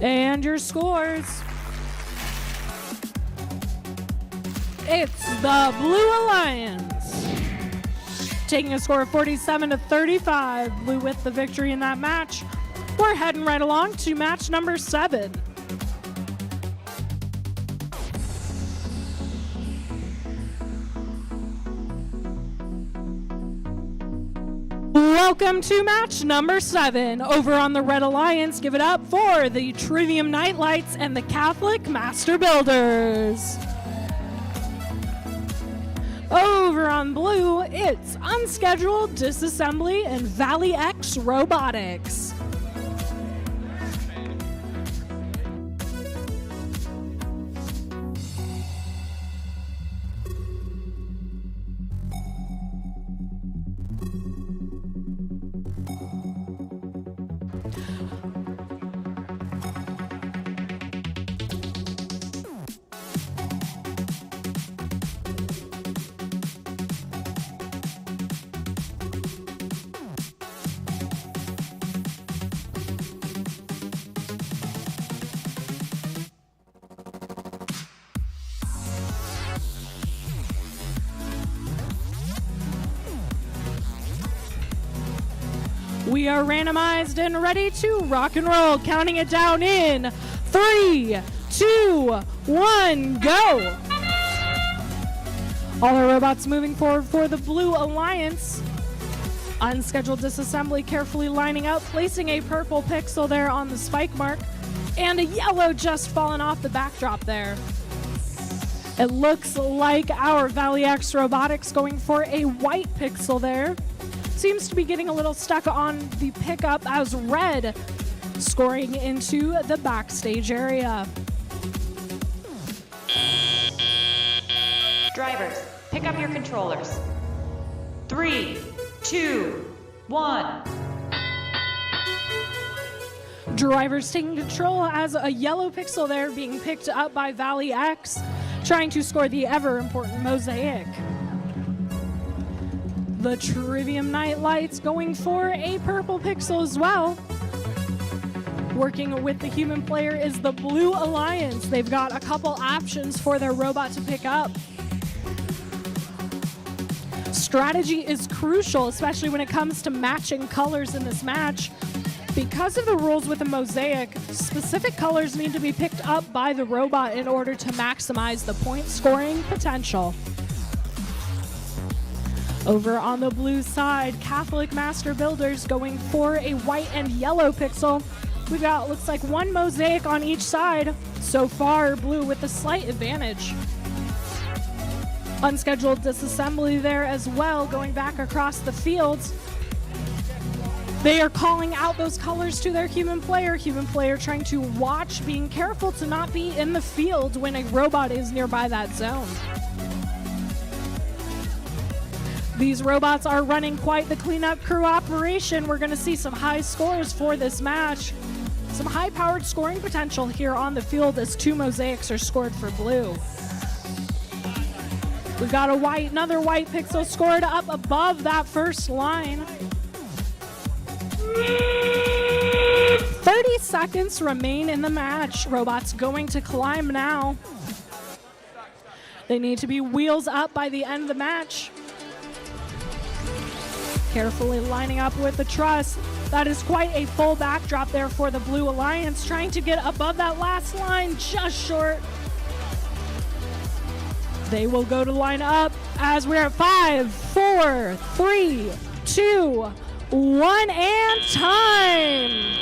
And your scores. It's the Blue Alliance taking a score of 47-35. Blue with the victory in that match. We're heading right along to match number 7. Welcome to match number 7. Over on the Red Alliance, give it up for the Trivium Nightlights and the Catholic Master Builders. Over on blue, it's Unscheduled Disassembly and Valley X Robotics. We are randomized and ready to rock and roll. Counting it down in 3, 2, 1, go. All our robots moving forward for the Blue Alliance. Unscheduled disassembly carefully lining up, placing a purple pixel there on the spike mark, and a yellow just falling off the backdrop there. It looks like our Valley X Robotics going for a white pixel there. Seems to be getting a little stuck on the pickup as red scoring into the backstage area. Drivers, pick up your controllers. 3, 2, 1. Drivers taking control as a yellow pixel there being picked up by Valley X, trying to score the ever important Mosaic. The Trivium Nightlights going for a purple pixel as well. Working with the human player is the Blue Alliance. They've got a couple options for their robot to pick up. Strategy is crucial, especially when it comes to matching colors in this match. Because of the rules with the Mosaic, specific colors need to be picked up by the robot in order to maximize the point scoring potential. Over on the blue side, Catholic Master Builders going for a white and yellow pixel. We've got, looks like, one Mosaic on each side. So far, blue with a slight advantage. Unscheduled disassembly there as well, going back across the fields. They are calling out those colors to their human player. Human player trying to watch, being careful to not be in the field when a robot is nearby that zone. These robots are running quite the cleanup crew operation. We're going to see some high scores for this match. Some high-powered scoring potential here on the field as 2 Mosaics are scored for blue. We've got another white pixel scored up above that first line. 30 seconds remain in the match. Robots going to climb now. They need to be wheels up by the end of the match. Carefully lining up with the truss. That is quite a full backdrop there for the Blue Alliance, trying to get above that last line, just short. They will go to line up as we're at 5, 4, 3, 2, 1, and time!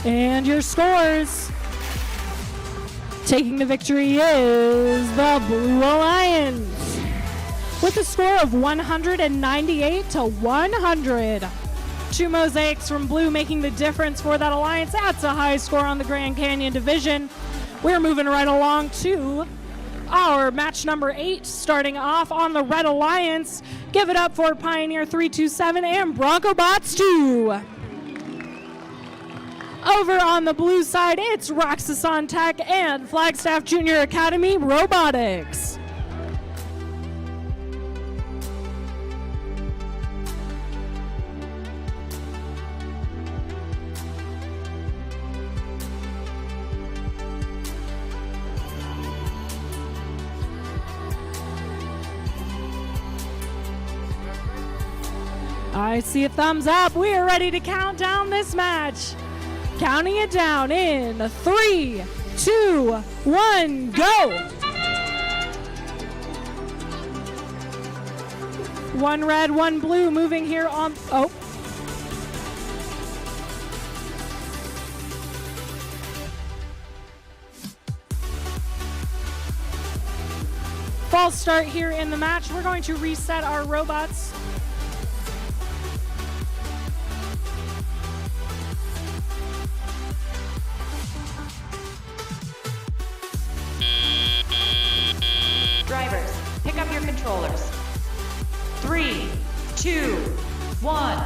And your scores. Taking the victory is the Blue Alliance with a score of 198 to 100. 2 mosaics from Blue making the difference for that alliance. That's a high score on the Grand Canyon division. We're moving right along to our match number 8, starting off on the Red Alliance. Give it up for Pioneer 327 and Bronco Bots 2. Over on the blue side, it's Roxason Tech and Flagstaff Junior Academy Robotics. I see a thumbs up. We are ready to count down this match. Counting it down in 3, 2, 1, go! 1 red, 1 blue moving here on, oh. False start here in the match. We're going to reset our robots. Drivers, pick up your controllers. 3, 2, 1.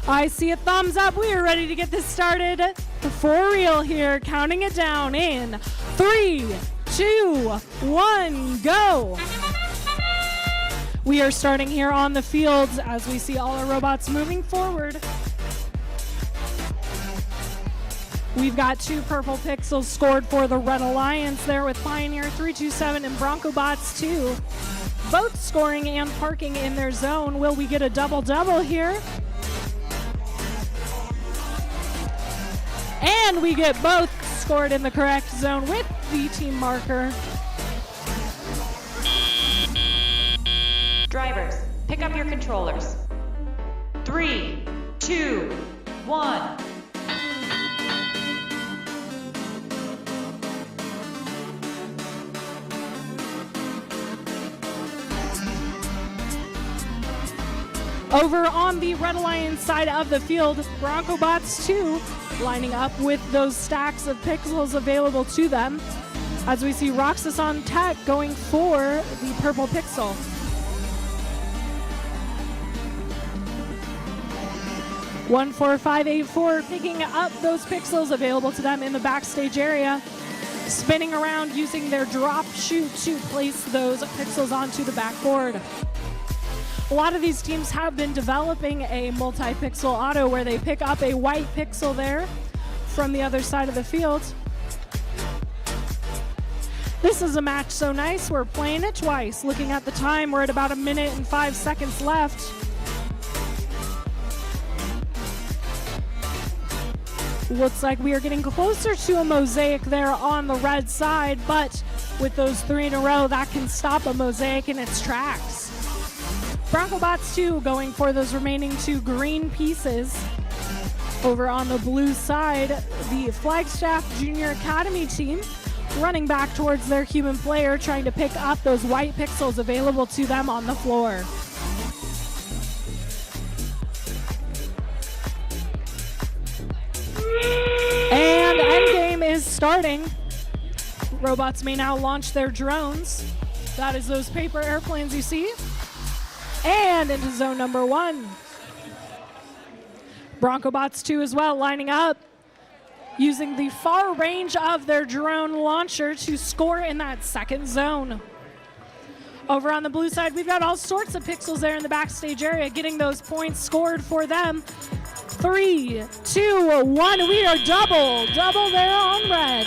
I see a thumbs up. We are ready to get this started for real here. Counting it down in 3, 2, 1, go. We are starting here on the fields as we see all our robots moving forward. We've got 2 purple pixels scored for the Red Alliance there with Pioneer 327 and Bronco Bots 2. Both scoring and parking in their zone. Will we get a double-double here? And we get both scored in the correct zone with the team marker. Drivers, pick up your controllers. 3, 2, 1. Over on the Red Alliance side of the field, Bronco Bots 2 lining up with those stacks of pixels available to them. As we see Roxason Tech going for the purple pixel. One, 4, 5, 8, 4, picking up those pixels available to them in the backstage area, spinning around using their drop chute to place those pixels onto the backboard. A lot of these teams have been developing a multi-pixel auto where they pick up a white pixel there from the other side of the field. This is a match so nice, we're playing it twice. Looking at the time, we're at about 1 minute and 5 seconds left. Looks like we are getting closer to a mosaic there on the red side, but with those 3 in a row, that can stop a mosaic in its tracks. BroncoBots 2 going for those remaining 2 green pieces. Over on the blue side, the Flagstaff Junior Academy team running back towards their human player, trying to pick up those white pixels available to them on the floor. And endgame is starting. Robots may now launch their drones. That is those paper airplanes you see. And into zone number 1. BroncoBots 2 as well, lining up, using the far range of their drone launcher to score in that second zone. Over on the blue side, we've got all sorts of pixels there in the backstage area, getting those points scored for them. 3, 2, 1, we are double there on red.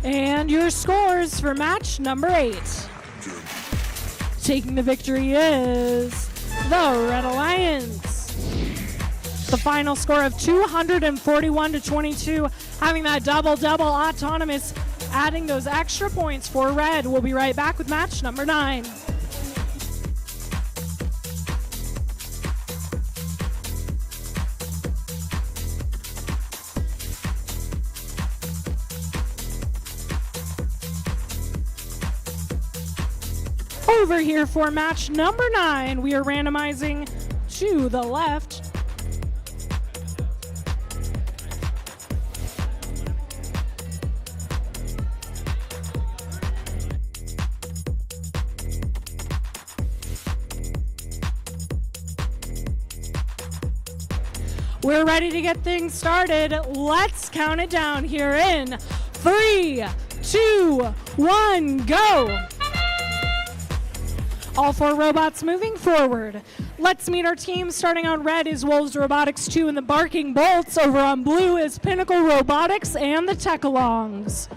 And your scores for match number 8. Taking the victory is the Red Alliance. The final score of 241-22, having that double-double autonomous, adding those extra points for Red. We'll be right back with match number 9. Over here for match number 9, we are randomizing to the left. We're ready to get things started. Let's count it down here in 3, 2, 1, go. All 4 robots moving forward. Let's meet our team. Starting on red is Wolves Robotics 2 and the Barking Bolts. Over on blue is Pinnacle Robotics and the Tech-Alongs.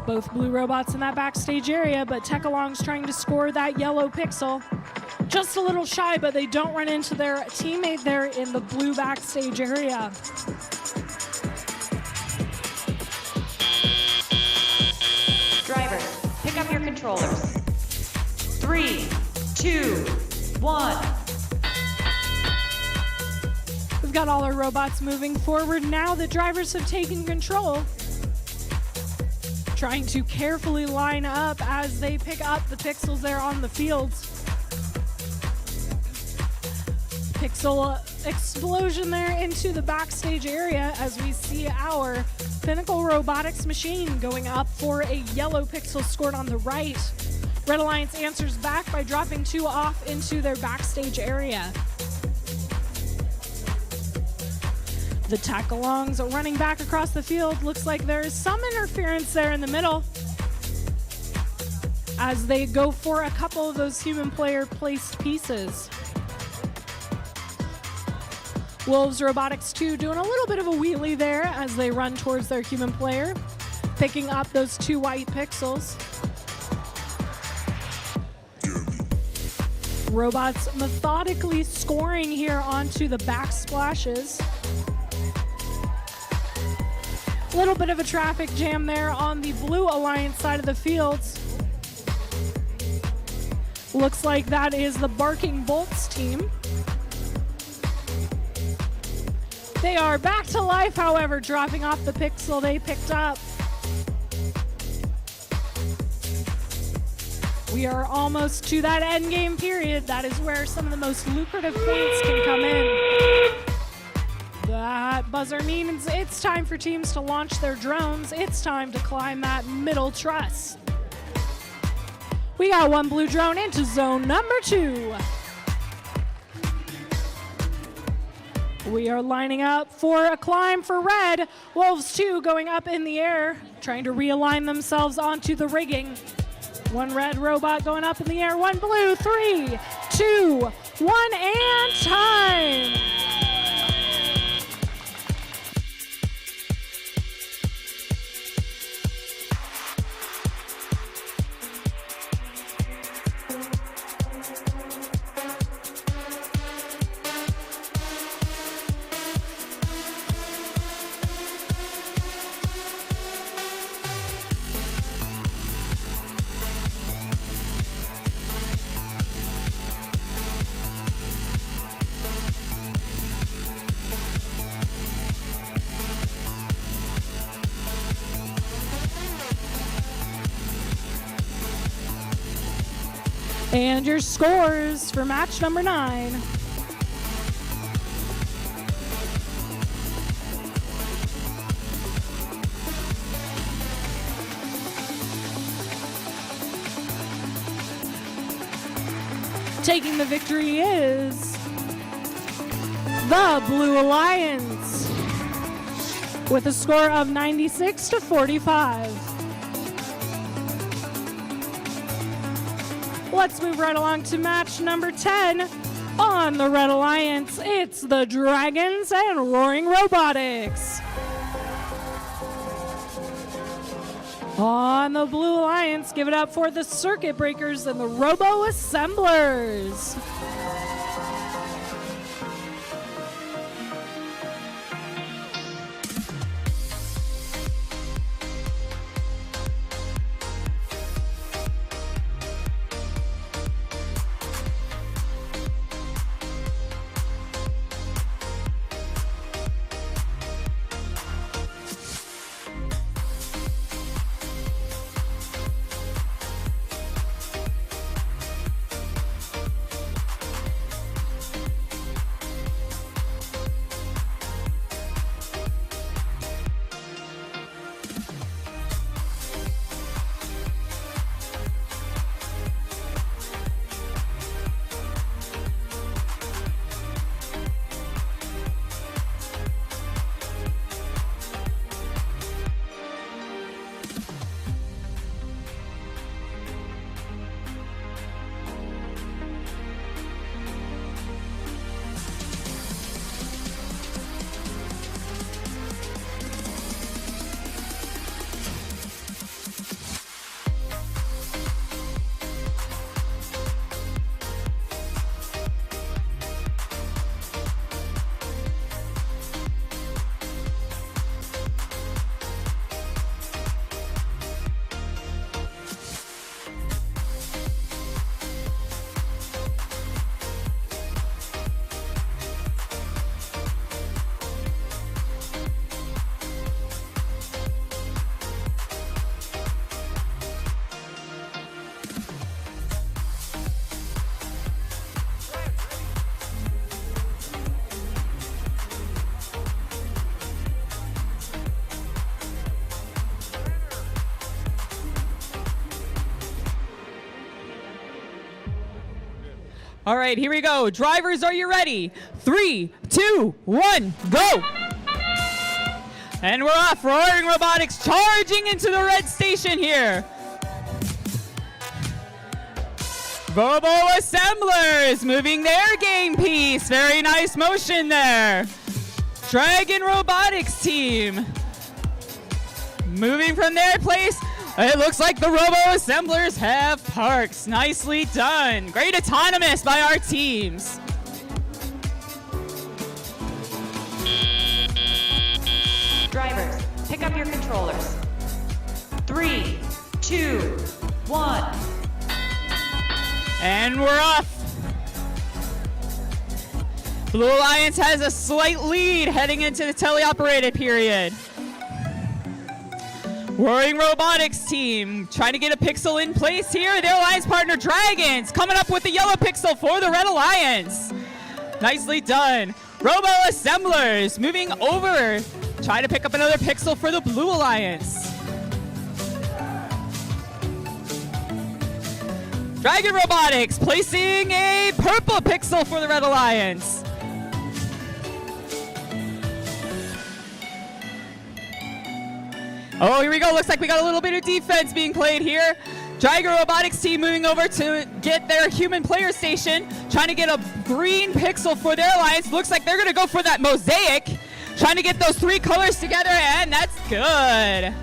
Both blue robots in that backstage area, but Tech-Alongs trying to score that yellow pixel. Just a little shy, but they don't run into their teammate there in the blue backstage area. Driver, pick up your controllers. 3, 2, 1. We've got all our robots moving forward now. The drivers have taken control, trying to carefully line up as they pick up the pixels there on the fields. Pixel explosion there into the backstage area as we see our Pinnacle Robotics machine going up for a yellow pixel scored on the right. Red Alliance answers back by dropping 2 off into their backstage area. The Tech-Alongs running back across the field. Looks like there is some interference there in the middle as they go for a couple of those human player placed pieces. Wolves Robotics 2 doing a little bit of a wheelie there as they run towards their human player, picking up those 2 white pixels. Robots methodically scoring here onto the backsplashes. A little bit of a traffic jam there on the Blue Alliance side of the fields. Looks like that is the Barking Bolts team. They are back to life, however, dropping off the pixel they picked up. We are almost to that end game period. That is where some of the most lucrative points can come in. That buzzer means it's time for teams to launch their drones. It's time to climb that middle truss. We got one blue drone into zone number 2. We are lining up for a climb for red. Wolves 2 going up in the air, trying to realign themselves onto the rigging. One red robot going up in the air, one blue. 3, 2, 1, and time. And your scores for match number 9. Taking the victory is the Blue Alliance with a score of 96-45. Let's move right along to match number 10 on the Red Alliance. It's the Dragons and Roaring Robotics. On the Blue Alliance, give it up for the Circuit Breakers and the Robo Assemblers. All right, here we go. Drivers, are you ready? 3, 2, 1, go! And we're off. Roaring Robotics charging into the red station here. Robo Assemblers moving their game piece. Very nice motion there. Dragon Robotics team moving from their place. It looks like the Robo Assemblers have parks. Nicely done. Great autonomous by our teams. Drivers, pick up your controllers. 3, 2, 1. And we're off. Blue Alliance has a slight lead heading into the teleoperated period. Roaring Robotics team trying to get a pixel in place here. Their alliance partner Dragons coming up with the yellow pixel for the Red Alliance. Nicely done. Robo Assemblers moving over, trying to pick up another pixel for the Blue Alliance. Dragon Robotics placing a purple pixel for the Red Alliance. Oh, here we go. Looks like we got a little bit of defense being played here. Dragon Robotics team moving over to get their human player station, trying to get a green pixel for their alliance. Looks like they're going to go for that mosaic, trying to get those three colors together, and that's good.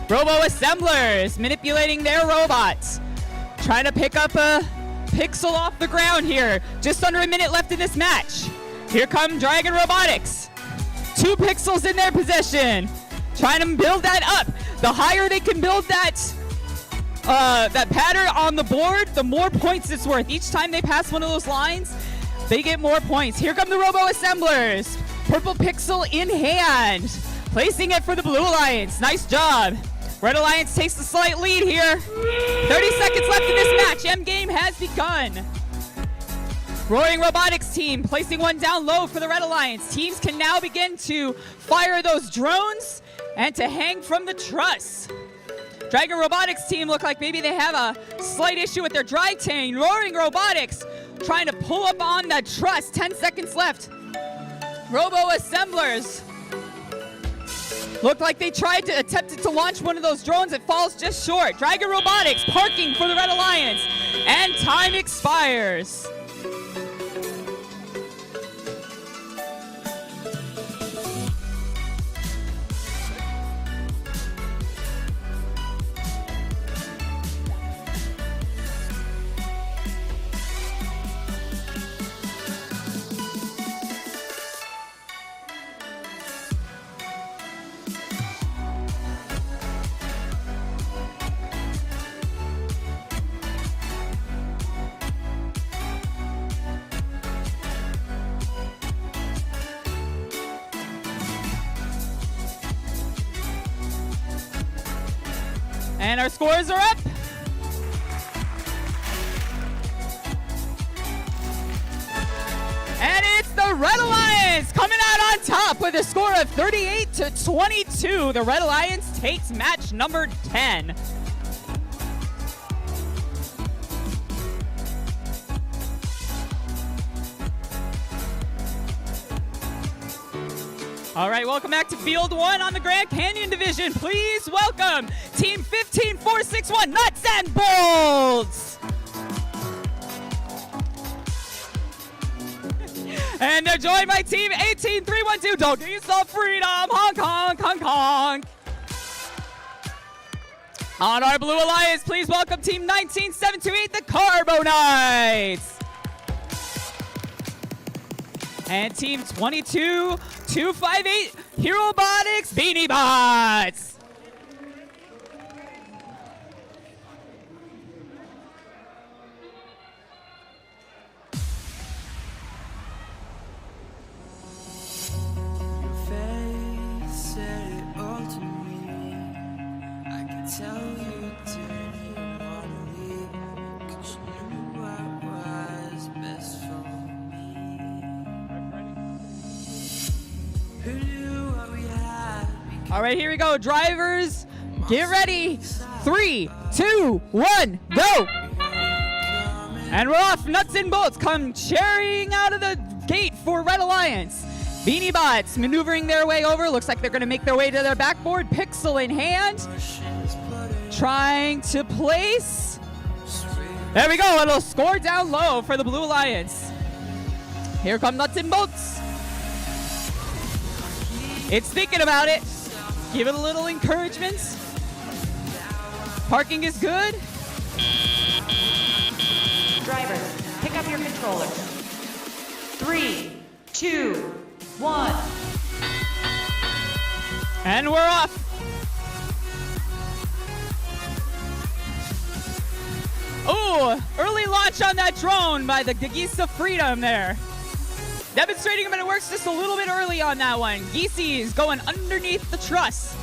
Robo Assemblers manipulating their robots, trying to pick up a pixel off the ground here. Just under a minute left in this match. Here come Dragon Robotics. 2 pixels in their possession, trying to build that up. The higher they can build that pattern on the board, the more points it's worth. Each time they pass one of those lines, they get more points. Here come the Robo Assemblers. Purple pixel in hand, placing it for the Blue Alliance. Nice job. Red Alliance takes the slight lead here. 30 seconds left in this match. Endgame has begun. Roaring Robotics team placing one down low for the Red Alliance. Teams can now begin to fire those drones and to hang from the truss. Dragon Robotics team look like maybe they have a slight issue with their dry tank. Roaring Robotics trying to pull up on that truss. 10 seconds left. Robo Assemblers look like they attempted to launch one of those drones. It falls just short. Dragon Robotics parking for the Red Alliance, and time expires. And our scores are up. And it's the Red Alliance coming out on top with a score of 38-22. The Red Alliance takes match number 10. All right, welcome back to Field 1 on the Grand Canyon Division. Please welcome Team 15461 Nuts and Bolts. And they're joined by Team 18312 Doggies of Freedom, Hong Kong, Hong Kong. On our Blue Alliance, please welcome Team 19728 the Carbonites. And Team 22258 Herobotics Beanie Bots. Your face said it all to me. I could tell you didn't wanna leave, 'cause you knew what was best for me. Who knew what we had? All right, here we go. Drivers, get ready. 3, 2, 1, go. And we're off. Nuts and Bolts come cherrying out of the gate for Red Alliance. Beanie Bots maneuvering their way over. Looks like they're going to make their way to their backboard. Pixel in hand. Trying to place. There we go. A little score down low for the Blue Alliance. Here come Nuts and Bolts. It's thinking about it. Give it a little encouragement. Parking is good. Drivers, pick up your controllers. 3, 2, 1. And we're off. Oh, early launch on that drone by the Geese of Freedom there. Demonstrating him, but it works just a little bit early on that one. Geese's going underneath the truss.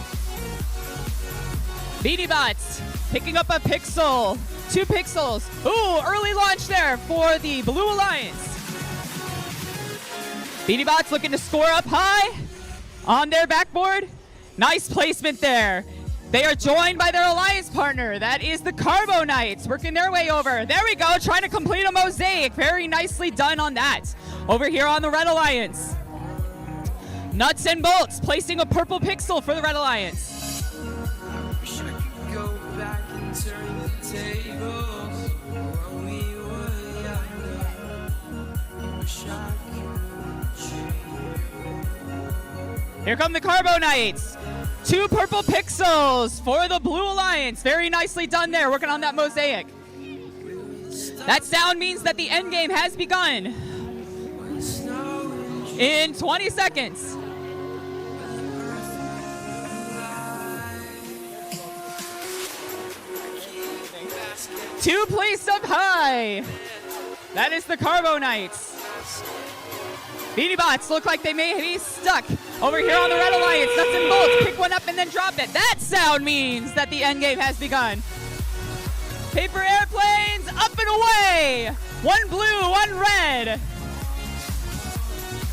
Beanie Bots picking up a pixel. 2 pixels. Ooh, early launch there for the Blue Alliance. BeanieBots looking to score up high on their backboard. Nice placement there. They are joined by their alliance partner. That is the Carbo Knights, working their way over. There we go, trying to complete a mosaic. Very nicely done on that. Over here on the Red Alliance. Nuts and Bolts placing a purple pixel for the Red Alliance. Wish I could go back and turn the tables when we were younger. Wish I could. Here come the Carbo Knights. 2 purple pixels for the Blue Alliance. Very nicely done there, working on that mosaic. That sound means that the end game has begun in 20 seconds. Two placed up high. That is the Carbo Knights. BeanieBots look like they may be stuck over here on the Red Alliance. Nuts and Bolts pick one up and then drop it. That sound means that the end game has begun. Paper airplanes up and away. 1 blue, 1 red.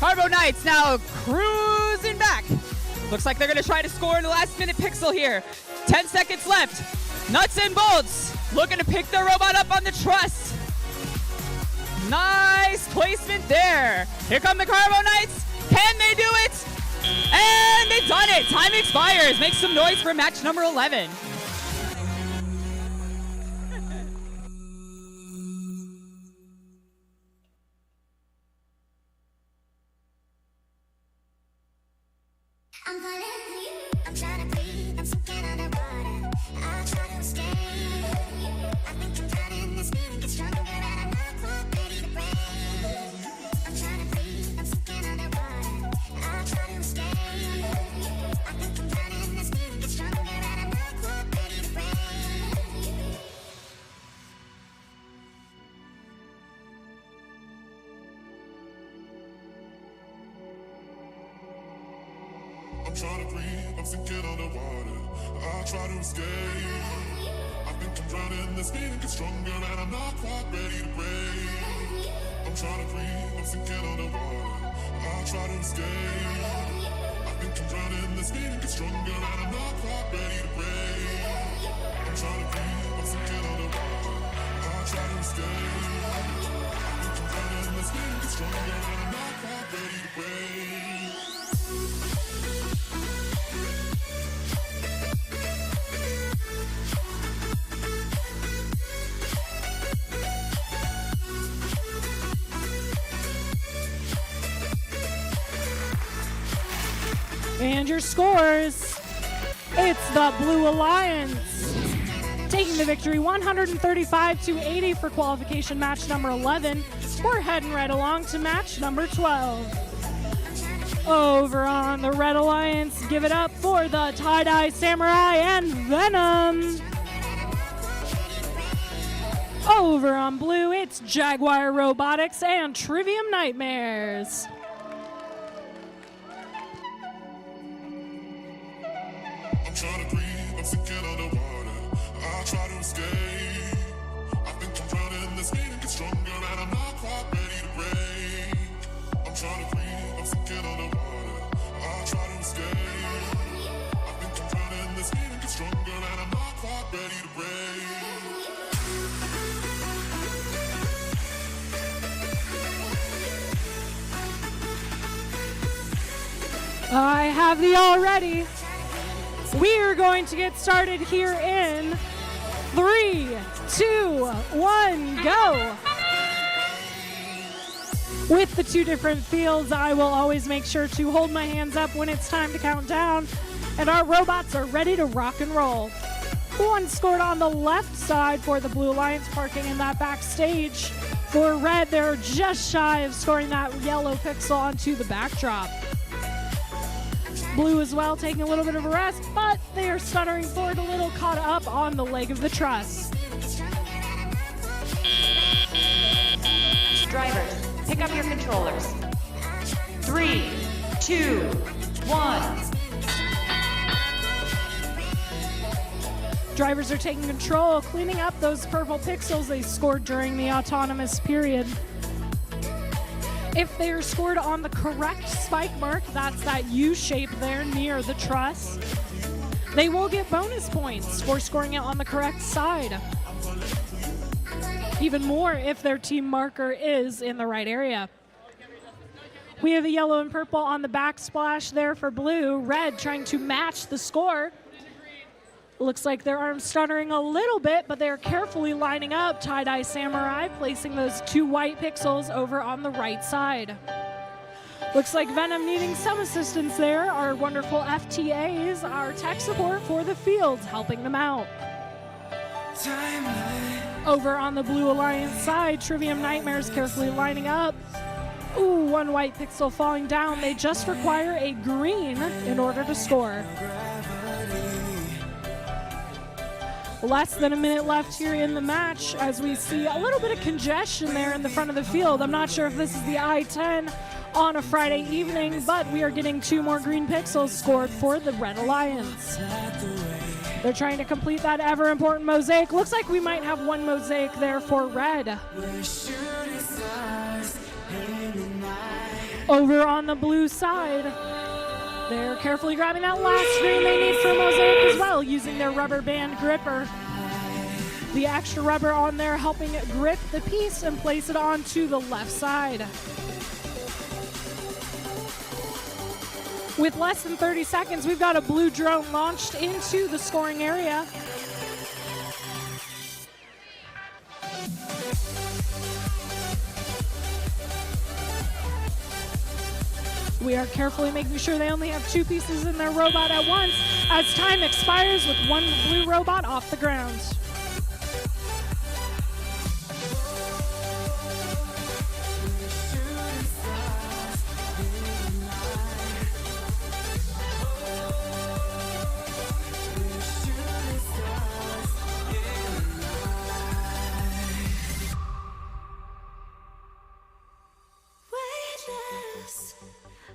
Carbo Knights now cruising back. Looks like they're going to try to score in the last minute pixel here. 10 seconds left. Nuts and Bolts looking to pick their robot up on the truss. Nice placement there. Here come the Carbo Knights. Can they do it? And they've done it. Time expires. Make some noise for match number 11. I'm falling for you. I'm trying to breathe. I'm sinking underwater. I try to escape. I think I'm drowning. This feeling gets stronger and I'm not quite ready to break. I'm trying to breathe. I'm sinking underwater. I try to escape. I think I'm drowning. This feeling gets stronger and I'm not quite ready to break. I'm trying to breathe, I'm sinking underwater. I try to escape. I think I'm drowning, this feeling gets stronger and I'm not quite ready to break. I'm trying to breathe, I'm sinking underwater. I try to escape. I think I'm drowning, this feeling gets stronger and I'm not quite ready to break. I'm trying to breathe, I'm sinking underwater. I try to escape. I think I'm drowning, this feeling gets stronger and I'm not quite ready to break. And your scores, it's the Blue Alliance taking the victory 135-80 for qualification match number 11. We're heading right along to match number 12. Over on the Red Alliance, give it up for the Tie-Dye Samurai and Venom. Over on Blue, it's Jaguar Robotics and Trivium Nightmares. I'm trying to breathe, I'm sinking underwater. I try to escape. I think I'm drowning, this feeling gets stronger and I'm not quite ready to break. I'm trying to breathe, I'm sinking underwater. I try to escape. I think I'm drowning, this feeling gets stronger and I'm not quite ready to break. I have the all ready. We are going to get started here in 3, 2, 1, go. With the 2 different fields, I will always make sure to hold my hands up when it's time to count down, and our robots are ready to rock and roll. 1 scored on the left side for the Blue Alliance, parking in that backstage. For Red, they're just shy of scoring that yellow pixel onto the backdrop. Blue as well, taking a little bit of a rest, but they are stuttering forward a little, caught up on the leg of the truss. Drivers, pick up your controllers. 3, 2, 1. Drivers are taking control, cleaning up those purple pixels they scored during the autonomous period. If they're scored on the correct spike mark, that's that U shape there near the truss, they will get bonus points for scoring it on the correct side. Even more if their team marker is in the right area. We have a yellow and purple on the backsplash there for blue. Red trying to match the score. Looks like their arms stuttering a little bit, but they're carefully lining up. Tie-dye samurai placing those 2 white pixels over on the right side. Looks like Venom needing some assistance there. Our wonderful FTAs, our tech support for the field, helping them out. Over on the Blue Alliance side, Trivium Nightmares carefully lining up. Ooh, 1 white pixel falling down. They just require a green in order to score. Less than a minute left here in the match as we see a little bit of congestion there in the front of the field. I'm not sure if this is the I-10 on a Friday evening, but we are getting 2 more green pixels scored for the Red Alliance. They're trying to complete that ever important mosaic. Looks like we might have 1 mosaic there for Red. Over on the blue side, they're carefully grabbing that last screen they need for mosaic as well, using their rubber band gripper. The extra rubber on there helping grip the piece and place it onto the left side. With less than 30 seconds, we've got a blue drone launched into the scoring area. We are carefully making sure they only have 2 pieces in their robot at once as time expires with 1 blue robot off the ground.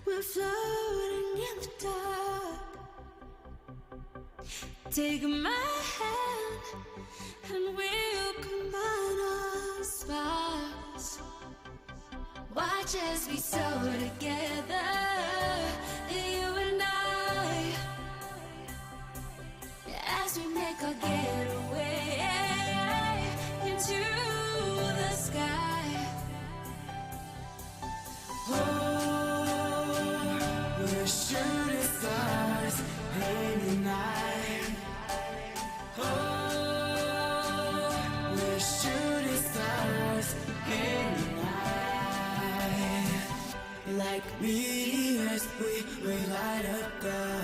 We're floating in the dark. Take my hand and we'll combine our sparks. Watch as we soar together, you and I, as we make our getaway into the sky. We're shooting stars in the night. Oh, we're shooting stars in the night. Like meteors, we light up the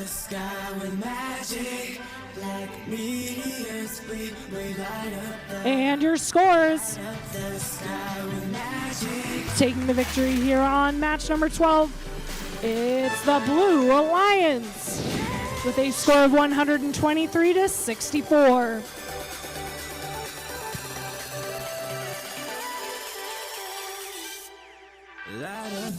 sky with magic. Like meteors, we light up And your scores. the sky with magic. Taking the victory here on match number 12, it's the Blue Alliance with a score of 123 to 64. Light up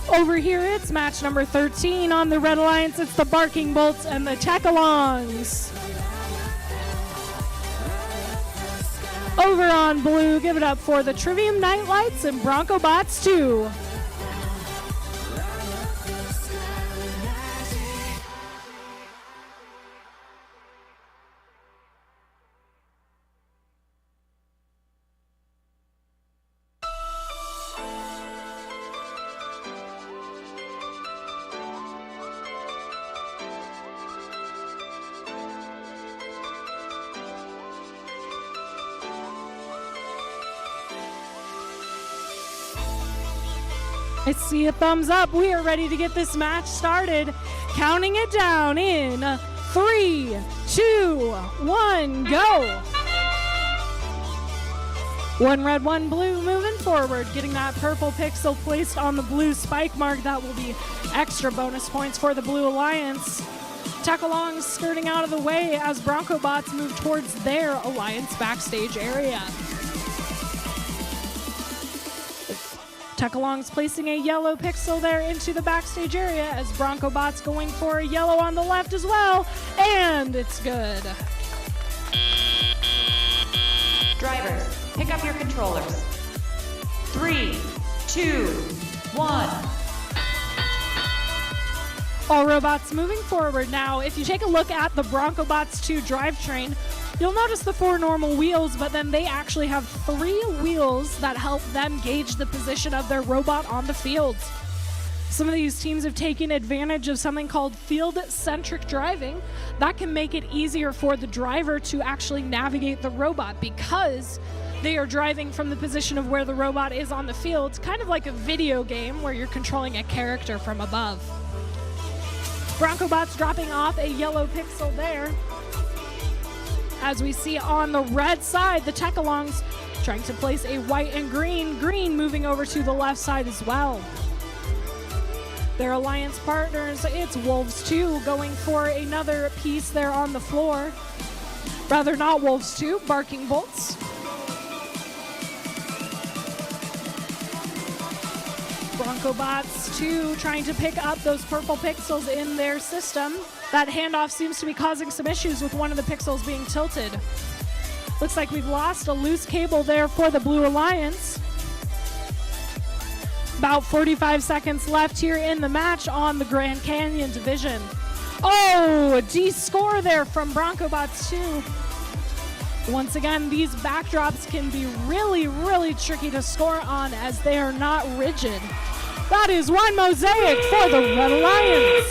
Over here, it's match number 13 on the Red Alliance. It's the Barking Bolts and the Tech-Alongs. Over on blue, give it up for the Trivium Nightlights and Bronco Bots 2. I see a thumbs up. We are ready to get this match started. Counting it down in 3, 2, 1, go. 1 red, 1 blue, moving forward, getting that purple pixel placed on the blue spike mark. That will be extra bonus points for the Blue Alliance. Tech-Alongs skirting out of the way as Bronco Bots move towards their Alliance backstage area. Tech-Along's placing a yellow pixel there into the backstage area as BroncoBot's going for a yellow on the left as well, and it's good. Drivers, pick up your controllers. 3, 2, 1. All robots moving forward now. If you take a look at the BroncoBots 2 drivetrain, you'll notice the 4 normal wheels, but then they actually have 3 wheels that help them gauge the position of their robot on the field. Some of these teams have taken advantage of something called field-centric driving. That can make it easier for the driver to actually navigate the robot because they are driving from the position of where the robot is on the field, kind of like a video game where you're controlling a character from above. BroncoBot's dropping off a yellow pixel there. As we see on the red side, the Tech-Alongs trying to place a white and green. Green moving over to the left side as well. Their alliance partners, it's Wolves 2 going for another piece there on the floor. Rather not Wolves 2, Barking Bolts. BroncoBots 2 trying to pick up those purple pixels in their system. That handoff seems to be causing some issues with one of the pixels being tilted. Looks like we've lost a loose cable there for the Blue Alliance. About 45 seconds left here in the match on the Grand Canyon division. Oh, a D score there from BroncoBots 2. Once again, these backdrops can be really, really tricky to score on as they are not rigid. That is one mosaic for the Red Alliance.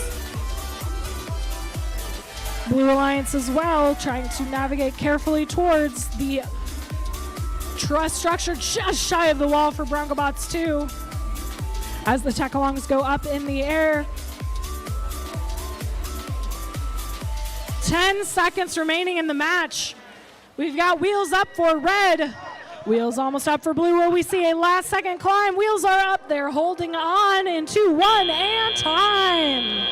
Blue Alliance as well, trying to navigate carefully towards the truss structure just shy of the wall for BroncoBots 2. As the Tech-Alongs go up in the air. 10 seconds remaining in the match. We've got wheels up for red. Wheels almost up for blue. Will we see a last second climb? Wheels are up. They're holding on in 2, 1, and time.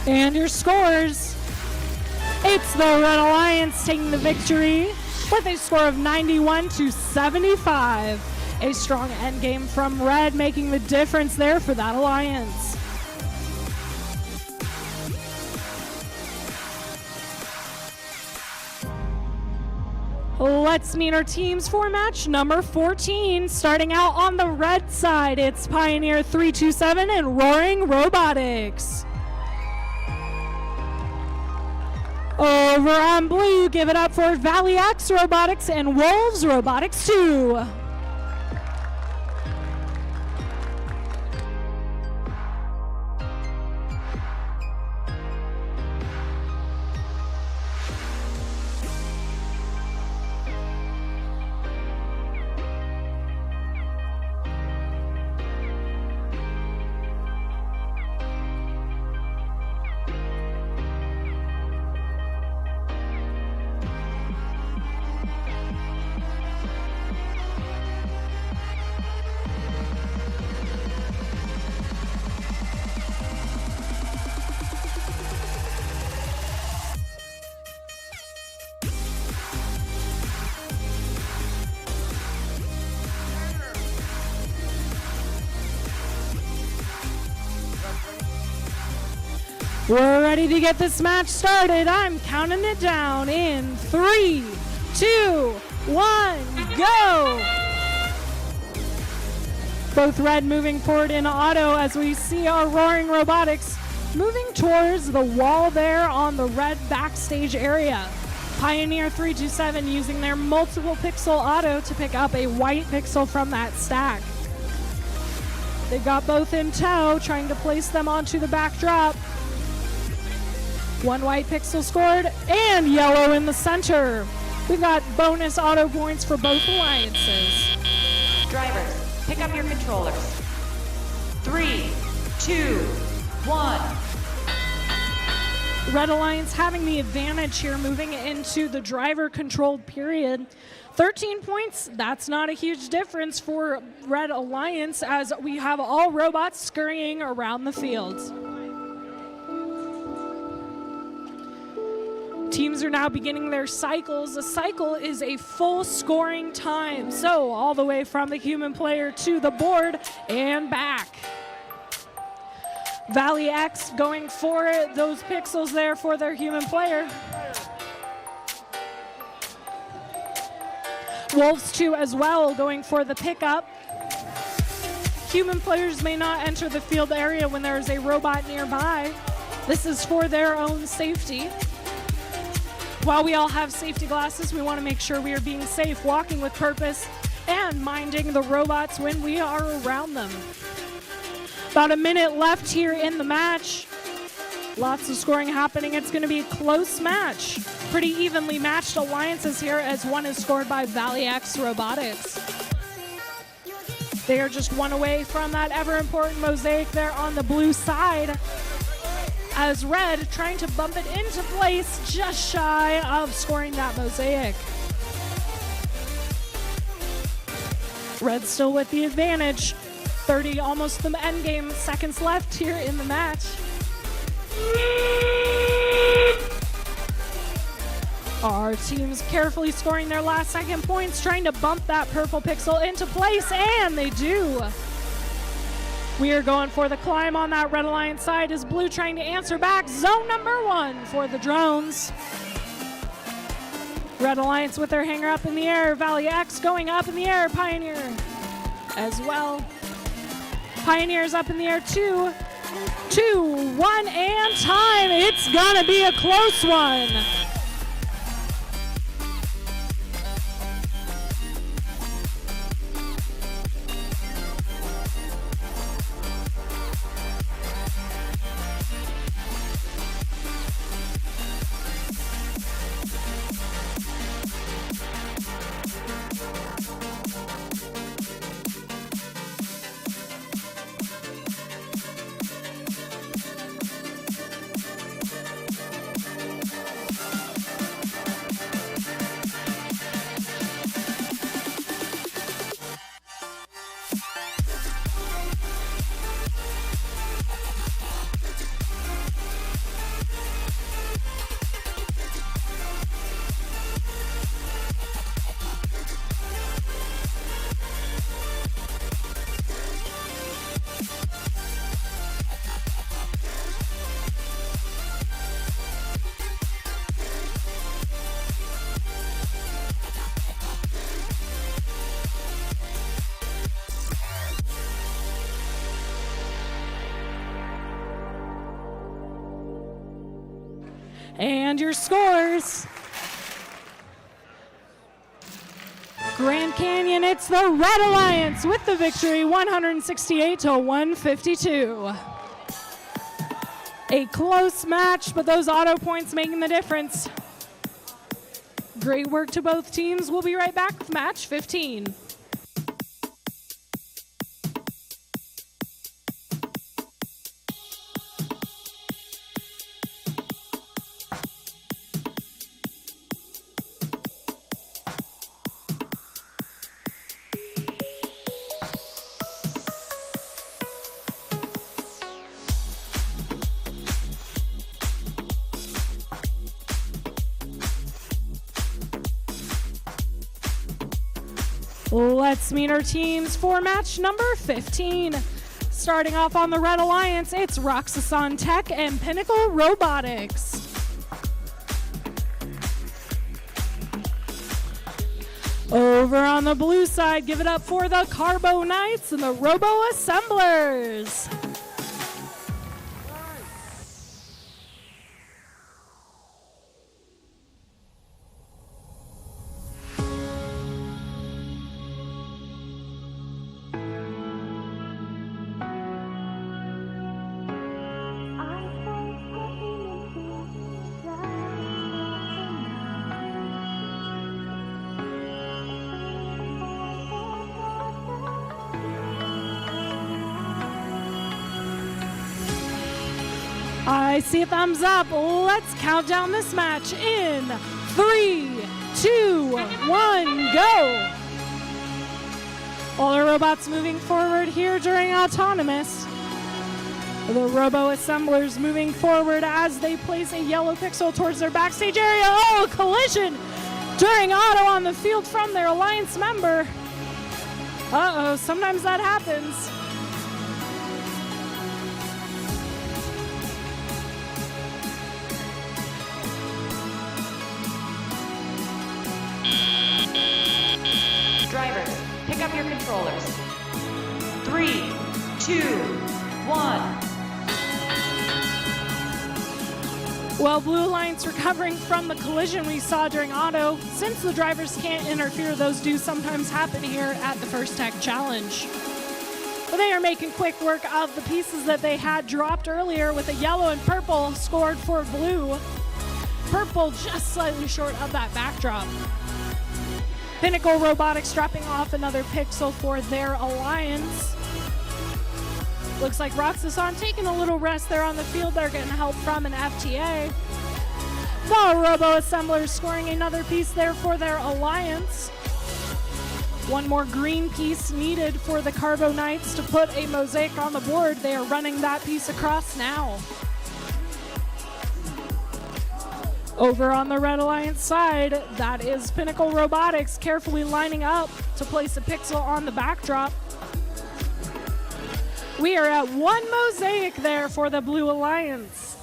And your scores. It's the Red Alliance taking the victory with a score of 91-75. A strong endgame from Red making the difference there for that alliance. Let's meet our teams for match number 14. Starting out on the red side, it's Pioneer 327 and Roaring Robotics. Over on blue, give it up for Valley X Robotics and Wolves Robotics 2. We're ready to get this match started. I'm counting it down in 3, 2, 1, go! Both red moving forward in auto as we see our Roaring Robotics moving towards the wall there on the red backstage area. Pioneer 327 using their multiple pixel auto to pick up a white pixel from that stack. They've got both in tow, trying to place them onto the backdrop. One white pixel scored, and yellow in the center. We've got bonus auto points for both alliances. Drivers, pick up your controllers. 3, 2, 1. Red Alliance having the advantage here moving into the driver-controlled period. 13 points, that's not a huge difference for Red Alliance as we have all robots scurrying around the field. Teams are now beginning their cycles. A cycle is a full scoring time, so all the way from the human player to the board and back. Valley X going for those pixels there for their human player. Wolves 2 as well going for the pickup. Human players may not enter the field area when there is a robot nearby. This is for their own safety. While we all have safety glasses, we want to make sure we are being safe, walking with purpose, and minding the robots when we are around them. About a minute left here in the match. Lots of scoring happening. It's going to be a close match. Pretty evenly matched alliances here as one is scored by Valley X Robotics. They are just one away from that ever-important mosaic there on the blue side. As Red trying to bump it into place just shy of scoring that mosaic. Red still with the advantage. 30, almost the end game, seconds left here in the match. Our teams carefully scoring their last second points, trying to bump that purple pixel into place, and they do. We are going for the climb on that Red Alliance side as Blue trying to answer back. Zone number 1 for the drones. Red Alliance with their hanger up in the air. Valley X going up in the air. Pioneer as well. Pioneer's up in the air. 2, 2, 1, and time. It's gonna be a close one. And your scores. Grand Canyon, it's the Red Alliance with the victory, 168-152. A close match, but those auto points making the difference. Great work to both teams. We'll be right back with match 15. Let's meet our teams for match number 15. Starting off on the Red Alliance, it's Roxason Tech and Pinnacle Robotics. Over on the blue side, give it up for the Carbo Knights and the Robo Assemblers. I see a thumbs up. Let's count down this match in 3, 2, 1, go. All the robots moving forward here during Autonomous. The Robo Assemblers moving forward as they place a yellow pixel towards their backstage area. Oh, a collision during Auto on the field from their Alliance member. Uh-oh, sometimes that happens. Drivers, pick up your controllers. 3, 2, 1. Well, Blue Alliance recovering from the collision we saw during Auto. Since the drivers can't interfere, those do sometimes happen here at the First Tech Challenge. But they are making quick work of the pieces that they had dropped earlier with a yellow and purple scored for Blue. Purple just slightly short of that backdrop. Pinnacle Robotics dropping off another pixel for their Alliance. Looks like Roxason taking a little rest there on the field. They're getting help from an FTA. The Robo Assemblers scoring another piece there for their Alliance. One more green piece needed for the Carbo Knights to put a mosaic on the board. They are running that piece across now. Over on the Red Alliance side, that is Pinnacle Robotics carefully lining up to place a pixel on the backdrop. We are at one mosaic there for the Blue Alliance.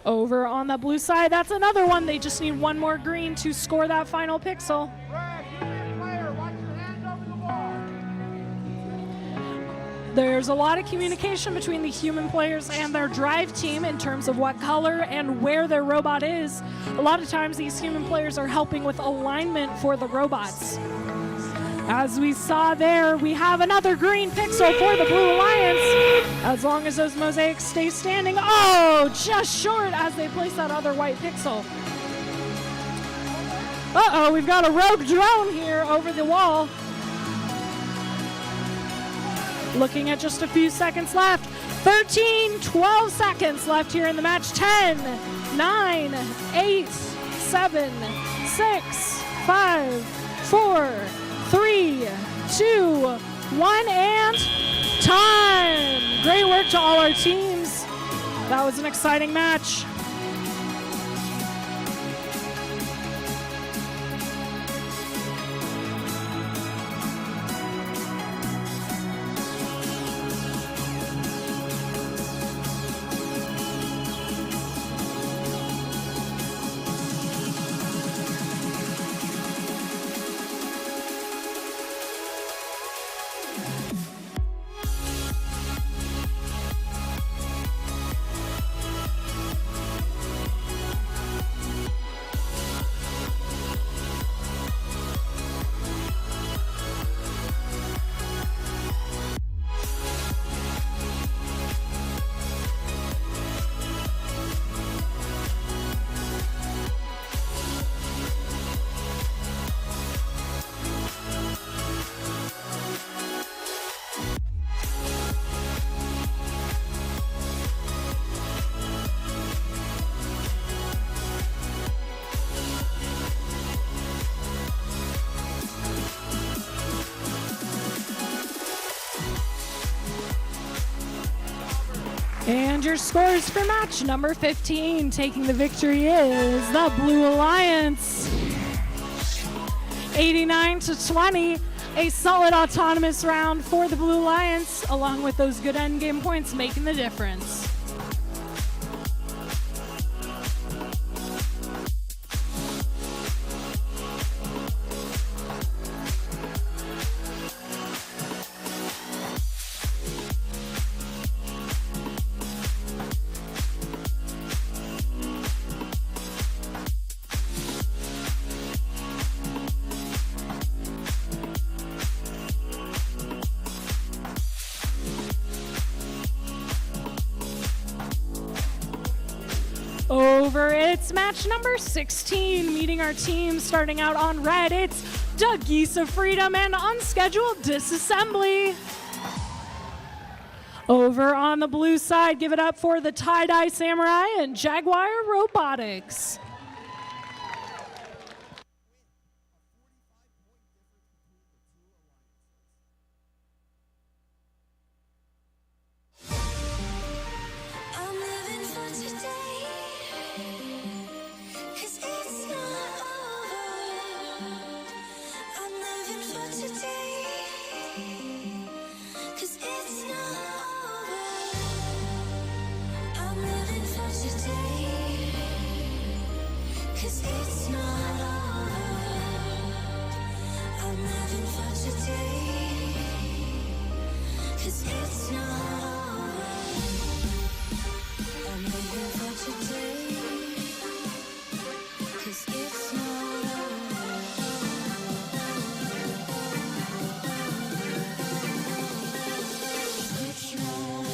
Over on the blue side, that's another one. They just need one more green to score that final pixel. There's a lot of communication between the human players and their drive team in terms of what color and where their robot is. A lot of times these human players are helping with alignment for the robots. As we saw there, we have another green pixel for the Blue Alliance. As long as those mosaics stay standing. Oh, just short as they place that other white pixel. Uh-oh, we've got a rogue drone here over the wall. Looking at just a few seconds left. 13, 12 seconds left here in the match. 10, 9, 8, 7, 6, 5, 4, 3, 2, 1, and time. Great work to all our teams. That was an exciting match. And your scores for match number 15. Taking the victory is the Blue Alliance. 89-20. A solid autonomous round for the Blue Lions, along with those good end game points making the difference. Over, it's match number 16, meeting our team starting out on red. It's Doug Geese of Freedom and Unscheduled Disassembly. Over on the blue side, give it up for the Tie-Dye Samurai and Jaguar Robotics. I'm living for today, 'cause it's not over. I'm living for today, 'cause it's not over. I'm living for today, 'cause it's not over. I'm living for today, 'cause it's not over. I'm living for today, 'cause it's not over. It's not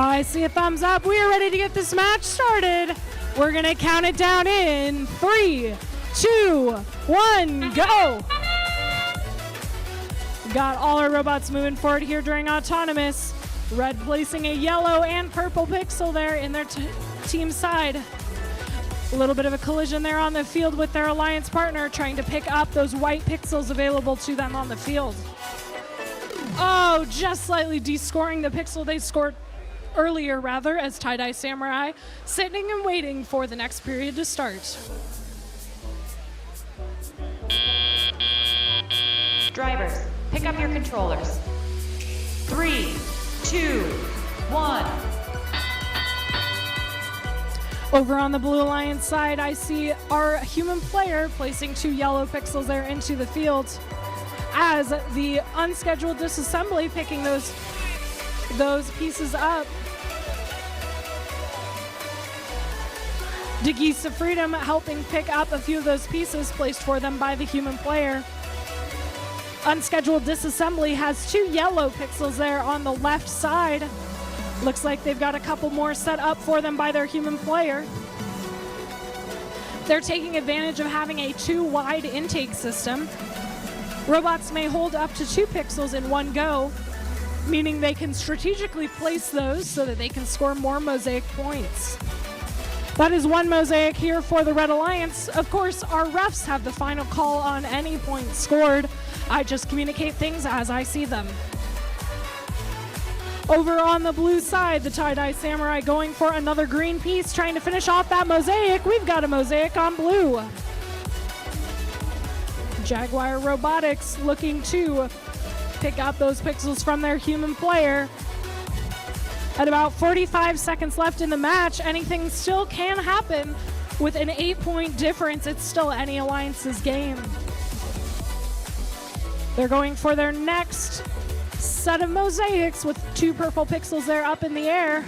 I see a thumbs up. We are ready to get this match started. We're going to count it down in 3, 2, 1, go. Got all our robots moving forward here during autonomous. Red placing a yellow and purple pixel there in their team side. A little bit of a collision there on the field with their alliance partner, trying to pick up those white pixels available to them on the field. Oh, just slightly descoring the pixel they scored earlier, rather, as Tie-Dye Samurai sitting and waiting for the next period to start. Drivers, pick up your controllers. 3, 2, 1. Over on the Blue Alliance side, I see our human player placing 2 yellow pixels there into the field as the unscheduled disassembly picking those pieces up. DeGeese of Freedom helping pick up a few of those pieces placed for them by the human player. Unscheduled disassembly has 2 yellow pixels there on the left side. Looks like they've got a couple more set up for them by their human player. They're taking advantage of having a 2-wide intake system. Robots may hold up to 2 pixels in one go, meaning they can strategically place those so that they can score more mosaic points. That is 1 mosaic here for the Red Alliance. Of course, our refs have the final call on any points scored. I just communicate things as I see them. Over on the blue side, the Tie-Dye Samurai going for another green piece, trying to finish off that mosaic. We've got a mosaic on blue. Jaguar Robotics looking to pick up those pixels from their human player. At about 45 seconds left in the match, anything still can happen. With an 8-point difference, it's still any alliance's game. They're going for their next set of mosaics with 2 purple pixels there up in the air.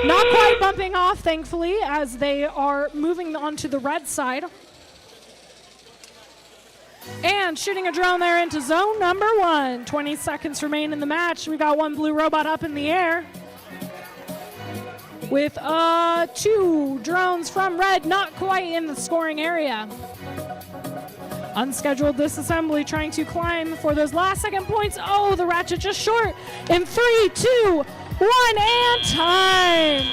Not quite bumping off, thankfully, as they are moving on to the red side. And shooting a drone there into zone number 1. 20 seconds remain in the match. We got 1 blue robot up in the air. With 2 drones from red, not quite in the scoring area. Unscheduled disassembly trying to climb for those last second points. Oh, the ratchet just short. In 3, 2, 1, and time.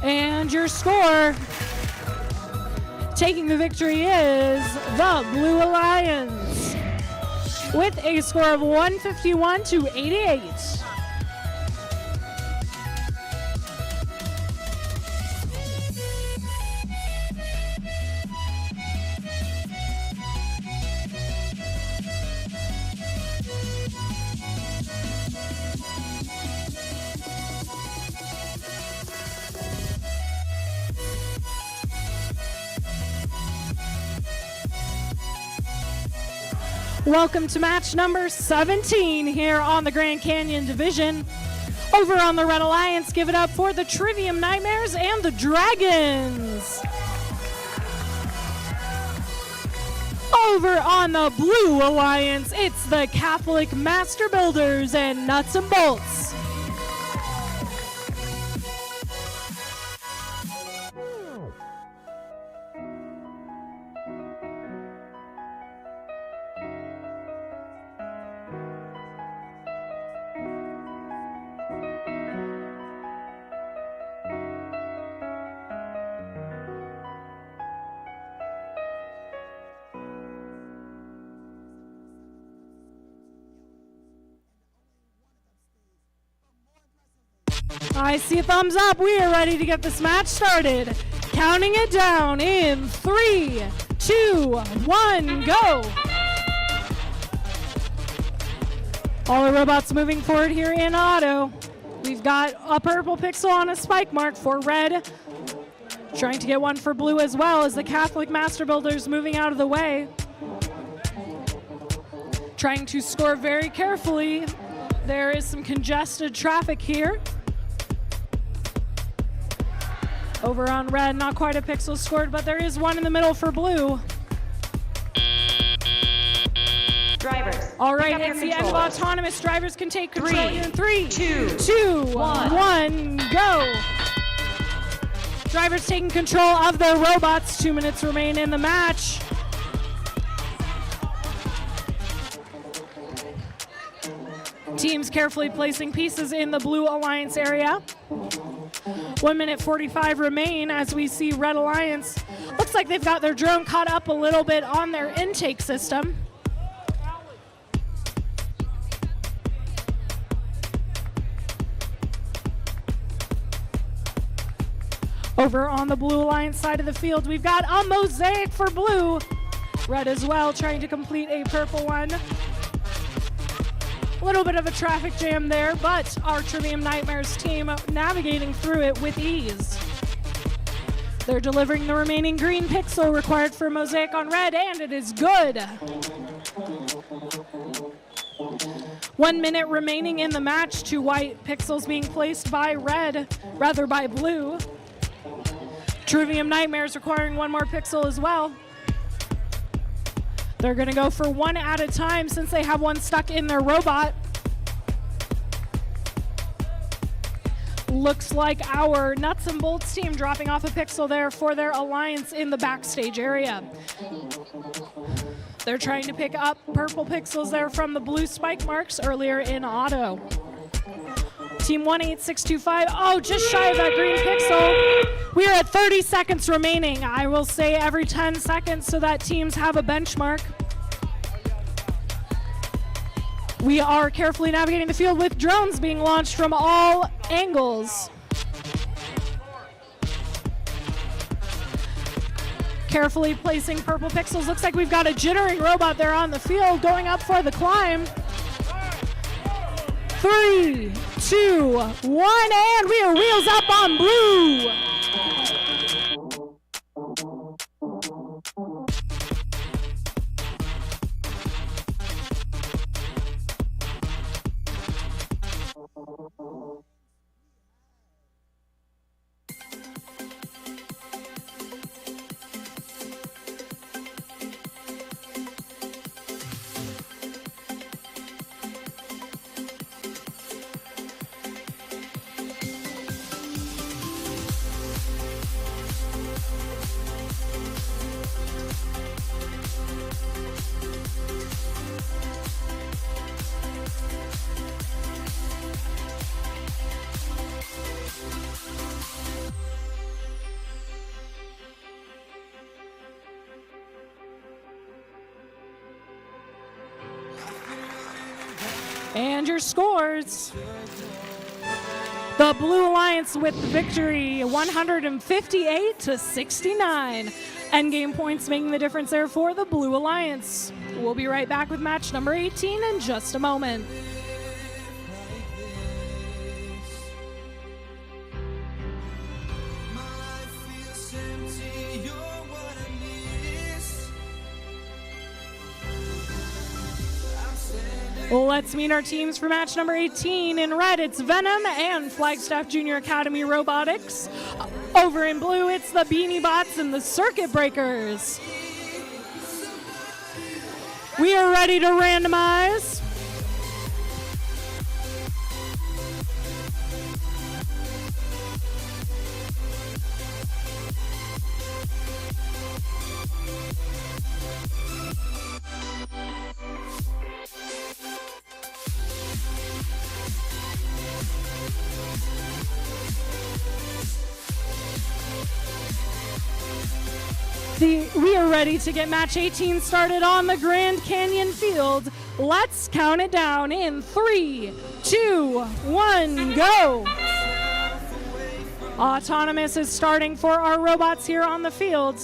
And your score, taking the victory, is the Blue Alliance with a score of 151 to 88. Welcome to match number 17 here on the Grand Canyon Division. Over on the Red Alliance, give it up for the Trivium Nightmares and the Dragons. Oh, Over on the Blue Alliance, it's the Catholic Master Builders and Nuts and Bolts. I see a thumbs up. We are ready to get this match started. Counting it down in 3, 2, 1, go. All the robots moving forward here in auto. We've got a purple pixel on a spike mark for red. Trying to get one for blue as well as the Catholic Master Builders moving out of the way. Trying to score very carefully. There is some congested traffic here. Over on red, not quite a pixel scored, but there is one in the middle for blue. Drivers. All right, pick up it's your the end of controllers. autonomous. Drivers can take control in 3, 2, 2, 1. 1, go. Drivers taking control of their robots. 2 minutes remain in the match. Teams carefully placing pieces in the Blue Alliance area. 1 minute 45 remain as we see Red Alliance. Looks like they've got their drone caught up a little bit on their intake system. Over on the Blue Alliance side of the field, we've got a mosaic for blue. Red as well, trying to complete a purple one. A little bit of a traffic jam there, but our Trivium Nightmares team navigating through it with ease. They're delivering the remaining green pixel required for mosaic on red, and it is good. 1 minute remaining in the match, 2 white pixels being placed by by blue. Trivium Nightmares requiring 1 more pixel as well. They're gonna go for 1 at a time since they have 1 stuck in their robot. Looks like our Nuts and Bolts team dropping off a pixel there for their alliance in the backstage area. They're trying to pick up purple pixels there from the blue spike marks earlier in auto. Team 18625, oh, just shy of that green pixel. We are at 30 seconds remaining. I will say every 10 seconds so that teams have a benchmark. We are carefully navigating the field with drones being launched from all angles. Carefully placing purple pixels. Looks like we've got a jittering robot there on the field going up for the climb. 3, 2, 1, and we are wheels up on blue. And your scores. The Blue Alliance with the victory, 158-69. Endgame points making the difference there for the Blue Alliance. We'll be right back with match number 18 in just a moment. Let's meet our teams for match number 18. In red, it's Venom and Flagstaff Junior Academy Robotics. Over in blue, it's the Beanie Bots and the Circuit Breakers. We are ready to randomize. We are ready to get match 18 started on the Grand Canyon field. Let's count it down in 3, 2, 1, go. Autonomous is starting for our robots here on the field.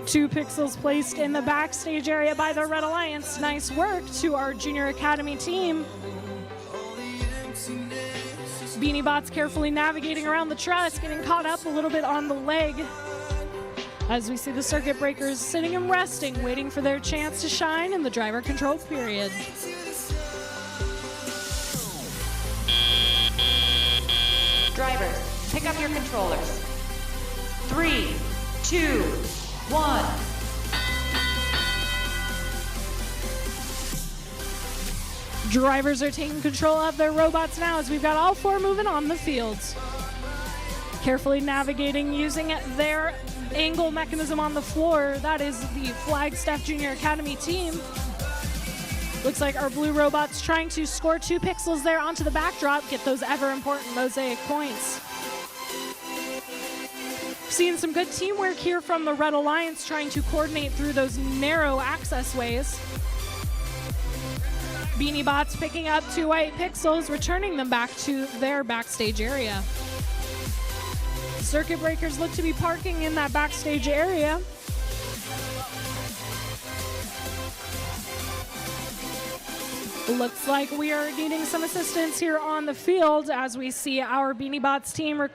2 pixels placed in the backstage area by the Red Alliance. Nice work to our Junior Academy team. Beanie Bots carefully navigating around the truss, getting caught up a little bit on the leg. As we see the circuit breakers sitting and resting, waiting for their chance to shine in the driver controlled period. Drivers, pick up your controllers. 3, 2, 1. Drivers are taking control of their robots now as we've got all 4 moving on the field. Carefully navigating using their angle mechanism on the floor. That is the Flagstaff Junior Academy team. Looks like our blue robot's trying to score 2 pixels there onto the backdrop, get those ever important mosaic points. Seeing some good teamwork here from the Red Alliance trying to coordinate through those narrow access ways. Beanie Bots picking up 2 white pixels, returning them back to their backstage area. Circuit breakers look to be parking in that backstage area. Looks like we are needing some assistance here on the field as we see our Beanie Bots team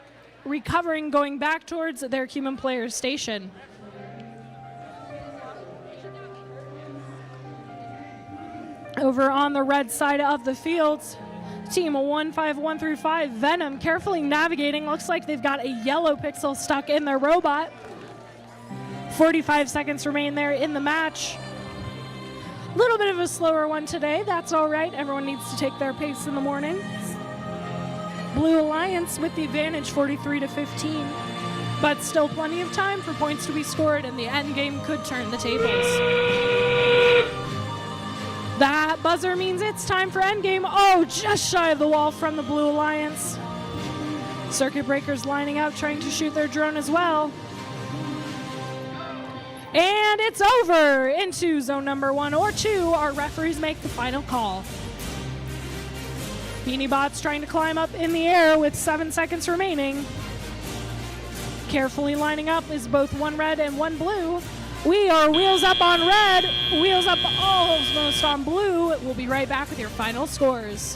recovering, going back towards their human player station. Over on the red side of the field, Team 151 through 5, Venom, carefully navigating. Looks like they've got a yellow pixel stuck in their robot. 45 seconds remain there in the match. A little bit of a slower one today. That's all right. Everyone needs to take their pace in the morning. Blue Alliance with the advantage, 43-15. But still plenty of time for points to be scored, and the end game could turn the tables. That buzzer means it's time for endgame. Oh, just shy of the wall from the Blue Alliance. Circuit breakers lining up, trying to shoot their drone as well. And it's over into zone number 1 or 2. Our referees make the final call. Beanie Bots trying to climb up in the air with 7 seconds remaining. Carefully lining up is both 1 red and 1 blue. We are wheels up on red, wheels up almost on blue. We'll be right back with your final scores.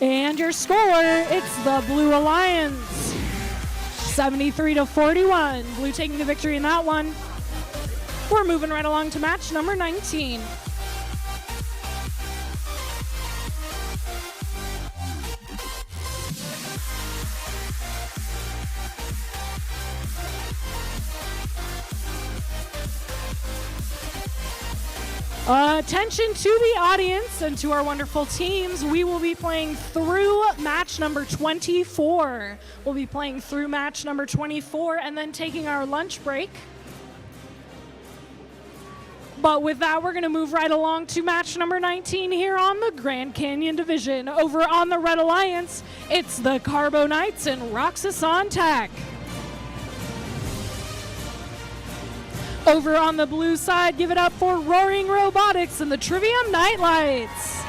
And your score, it's the Blue Alliance, 73-41. Blue taking the victory in that one. We're moving right along to match number 19. Attention to the audience and to our wonderful teams. We will be playing through match number 24. We'll be playing through match number 24 and then taking our lunch break. But with that, we're going to move right along to match number 19 here on the Grand Canyon Division. Over on the Red Alliance, it's the Carbo Knights and Roxas on Tech. Over on the blue side, give it up for Roaring Robotics and the Trivium Nightlights.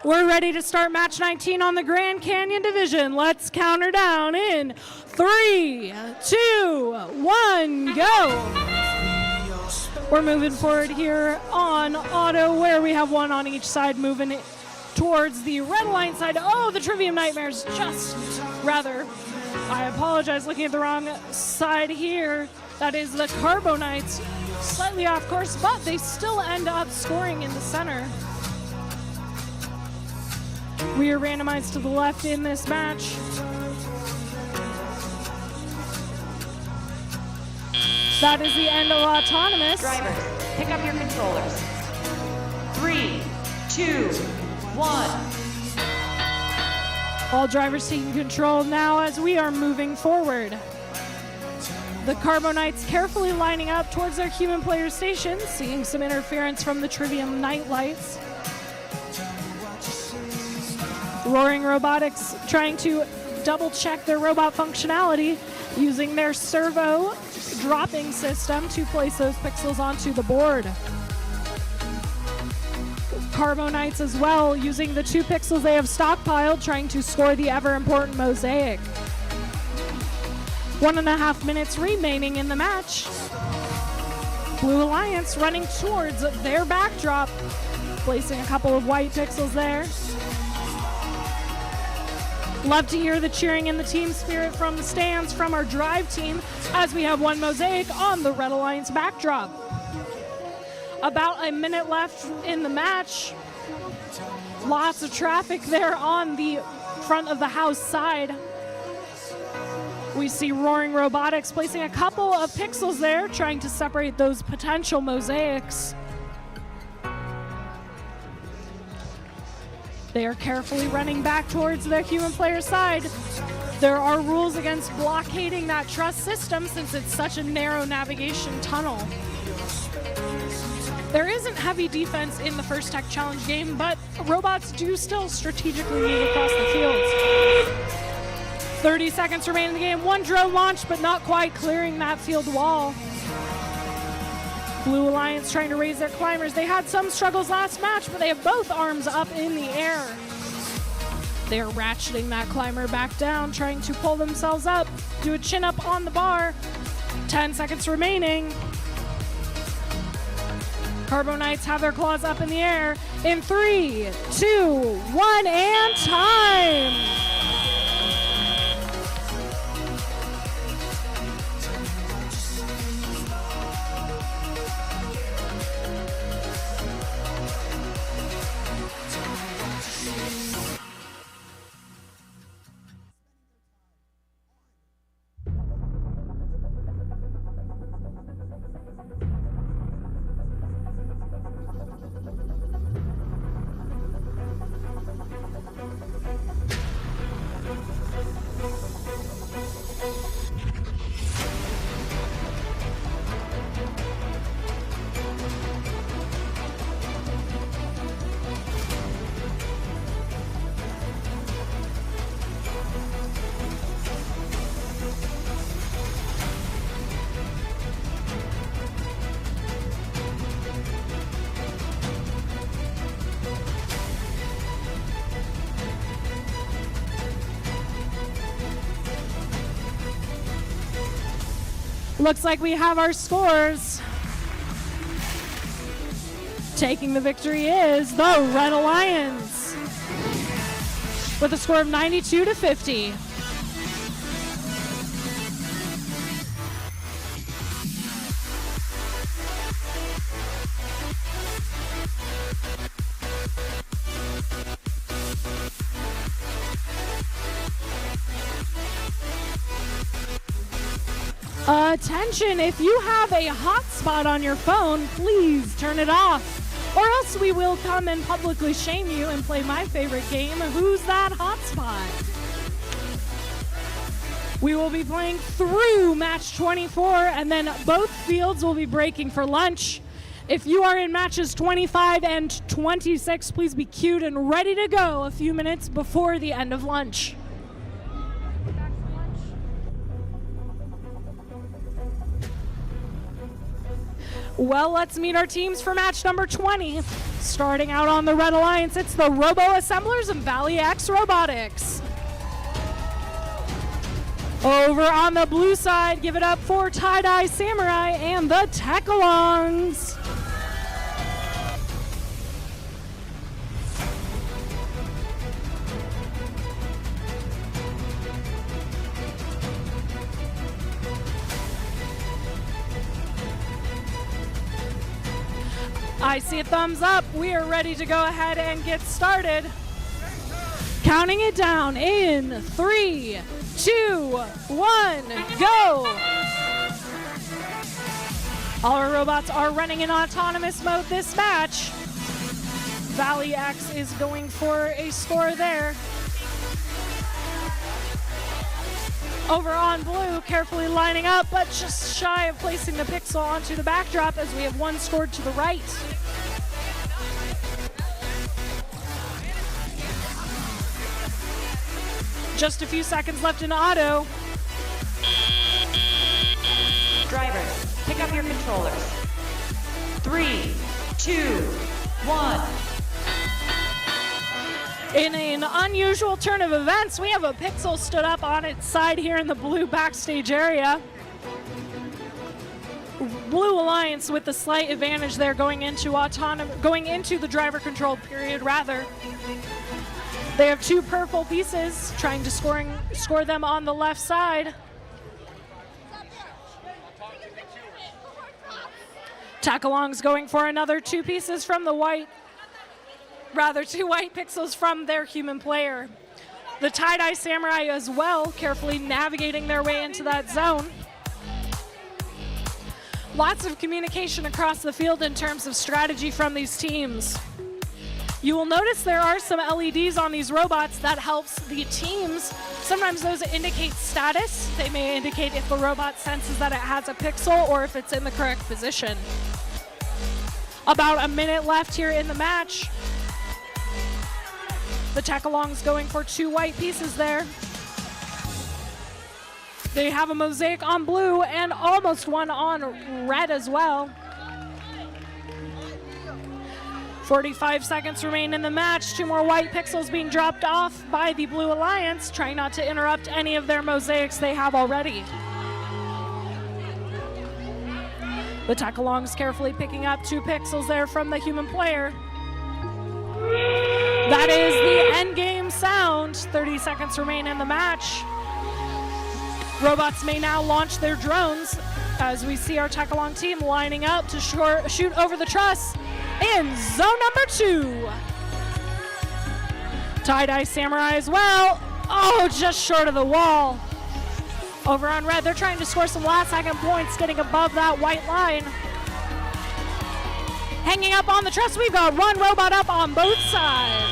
We're ready to start match 19 on the Grand Canyon division. Let's count her down in 3, 2, 1, go. We're moving forward here on auto, where we have one on each side moving towards the red line side. Oh, the Trivium Nightmares I apologize, looking at the wrong side here. That is the Carbo Knights, slightly off course, but they still end up scoring in the center. We are randomized to the left in this match. That is the end of Autonomous. Drivers, pick up your controllers. 3, 2, 1. All drivers taking control now as we are moving forward. The Carbo Knights carefully lining up towards their human player stations, seeing some interference from the Trivium Night Lights. Roaring Robotics trying to double check their robot functionality using their servo dropping system to place those pixels onto the board. Carbo Knights as well, using the 2 pixels they have stockpiled, trying to score the ever-important Mosaic. 1.5 minutes remaining in the match. Blue Alliance running towards their backdrop, placing a couple of white pixels there. Love to hear the cheering and the team spirit from the stands from our drive team as we have one Mosaic on the Red Alliance backdrop. About a minute left in the match. Lots of traffic there on the front of the house side. We see Roaring Robotics placing a couple of pixels there, trying to separate those potential Mosaics. They are carefully running back towards the human player side. There are rules against blockading that truss system since it's such a narrow navigation tunnel. There isn't heavy defense in the First Tech Challenge game, but robots do still strategically move across the fields. 30 seconds remain in the game. One drone launched, but not quite clearing that field wall. Blue Alliance trying to raise their climbers. They had some struggles last match, but they have both arms up in the air. They're ratcheting that climber back down, trying to pull themselves up, do a chin up on the bar. 10 seconds remaining. Carbo Knights have their claws up in the air in 3, 2, 1, and time! Looks like we have our scores. Taking the victory is the Red Alliance with a score of 92-50. Attention, if you have a hotspot on your phone, please turn it off, or else we will come and publicly shame you and play my favorite game, Who's That Hotspot? We will be playing through match 24, and then both fields will be breaking for lunch. If you are in matches 25 and 26, please be queued and ready to go a few minutes before the end of lunch. Well, let's meet our teams for match number 20. Starting out on the Red Alliance, it's the Robo Assemblers and Valley X Robotics. Over on the blue side, give it up for Tie-Dye Samurai and the Tech-Alongs. I see a thumbs up. We are ready to go ahead and get started. Counting it down in 3, 2, 1, go! All our robots are running in autonomous mode this match. Valley X is going for a score there. Over on blue, carefully lining up, but just shy of placing the pixel onto the backdrop as we have one scored to the right. Just a few seconds left in auto. Drivers, pick up your controllers. 3, 2, 1. In an unusual turn of events, we have a pixel stood up on its side here in the blue backstage area. Blue Alliance with the slight advantage there going into the driver controlled period rather. They have two purple pieces, trying to score them on the left side. Tech-Alongs going for another two pieces from the white. Rather, two white pixels from their human player. The Tie-Dye Samurai as well, carefully navigating their way into that zone. Lots of communication across the field in terms of strategy from these teams. You will notice there are some LEDs on these robots that helps the teams. Sometimes those indicate status. They may indicate if the robot senses that it has a pixel or if it's in the correct position. About a minute left here in the match. The Tech-Alongs going for two white pieces there. They have a mosaic on blue and almost one on red as well. 45 seconds remain in the match. Two more white pixels being dropped off by the Blue Alliance, trying not to interrupt any of their mosaics they have already. The Tech-Alongs carefully picking up two pixels there from the human player. That is the end game sound. 30 seconds remain in the match. Robots may now launch their drones as we see our Tech-Along team lining up to shoot over the truss in zone number 2. Tie-Dye Samurai as well. Oh, just short of the wall. Over on red, they're trying to score some last-second points, getting above that white line. Hanging up on the truss, we've got one robot up on both sides.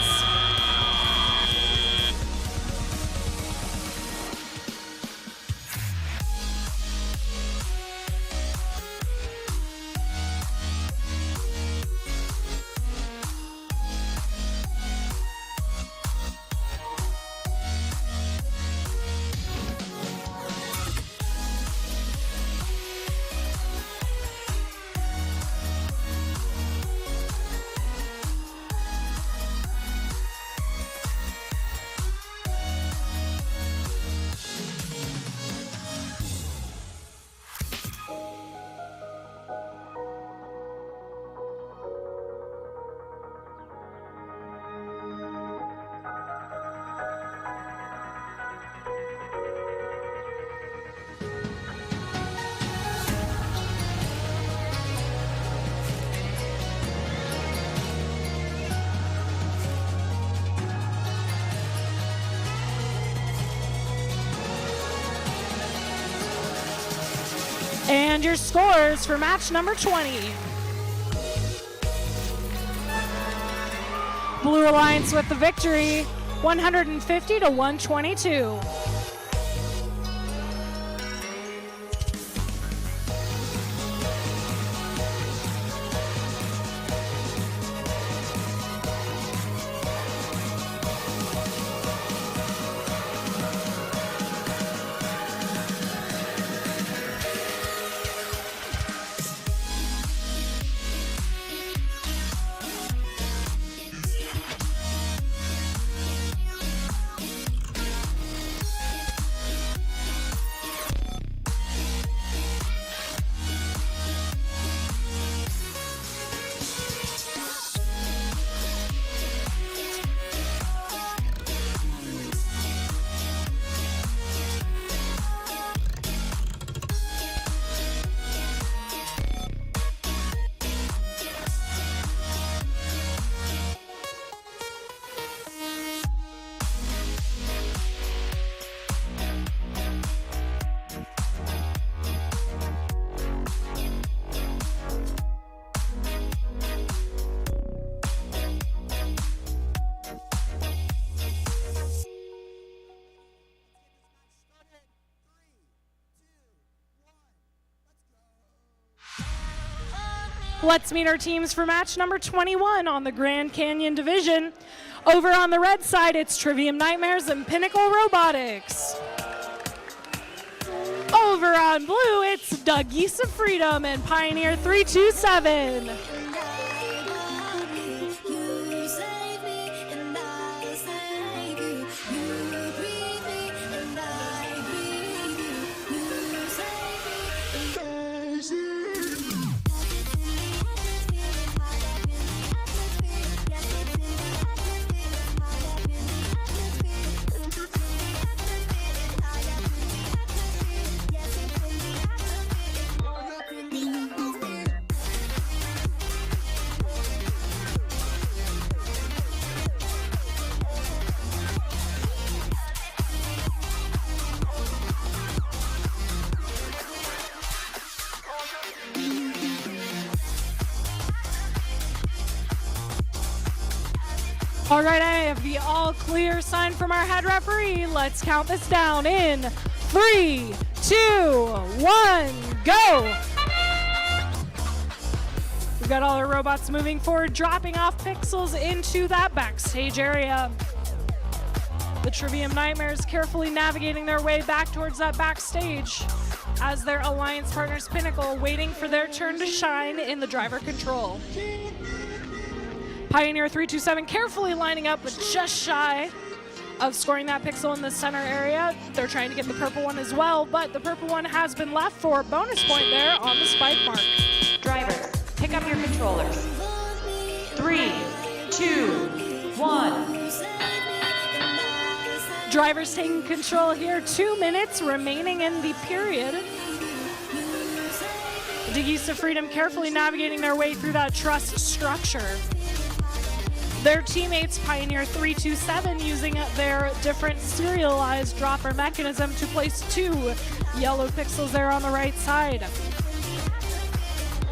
And your scores for match number 20. Blue Alliance with the victory, 150 to 122. Let's meet our teams for match number 21 on the Grand Canyon division. Over on the red side, it's Trivium Nightmares and Pinnacle Robotics. Over on blue, it's Dougies of Freedom and Pioneer 327. You save me and I save you. You breathe me and I breathe you. You save me and I save you. All right, I have the all clear sign from our head referee. Let's count this down in 3, 2, 1, go. We've got all our robots moving forward, dropping off pixels into that backstage area. The Trivium Nightmares carefully navigating their way back towards that backstage as their alliance partners Pinnacle waiting for their turn to shine in the driver control. Pioneer 327 carefully lining up, but just shy of scoring that pixel in the center area. They're trying to get the purple one as well, but the purple one has been left for a bonus point there on the spike mark. Drivers, pick up your controllers. 3, 2, 1. Drivers taking control here. 2 minutes remaining in the period. Dougies of Freedom carefully navigating their way through that truss structure. Their teammates, Pioneer 327, using their different serialized dropper mechanism to place 2 yellow pixels there on the right side.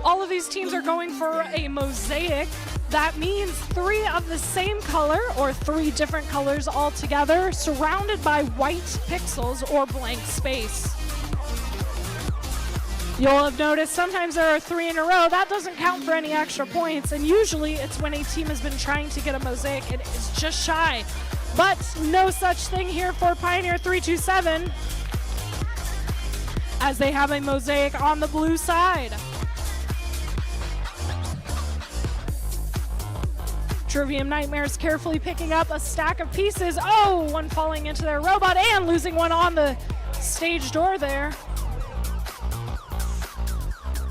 All of these teams are going for a mosaic. That means 3 of the same color or 3 different colors altogether, surrounded by white pixels or blank space. You'll have noticed sometimes there are 3 in a row. That doesn't count for any extra points, and usually it's when a team has been trying to get a mosaic and is just shy. But no such thing here for Pioneer 327, as they have a mosaic on the blue side. Trivium Nightmares carefully picking up a stack of pieces. Oh, one falling into their robot and losing one on the stage door there.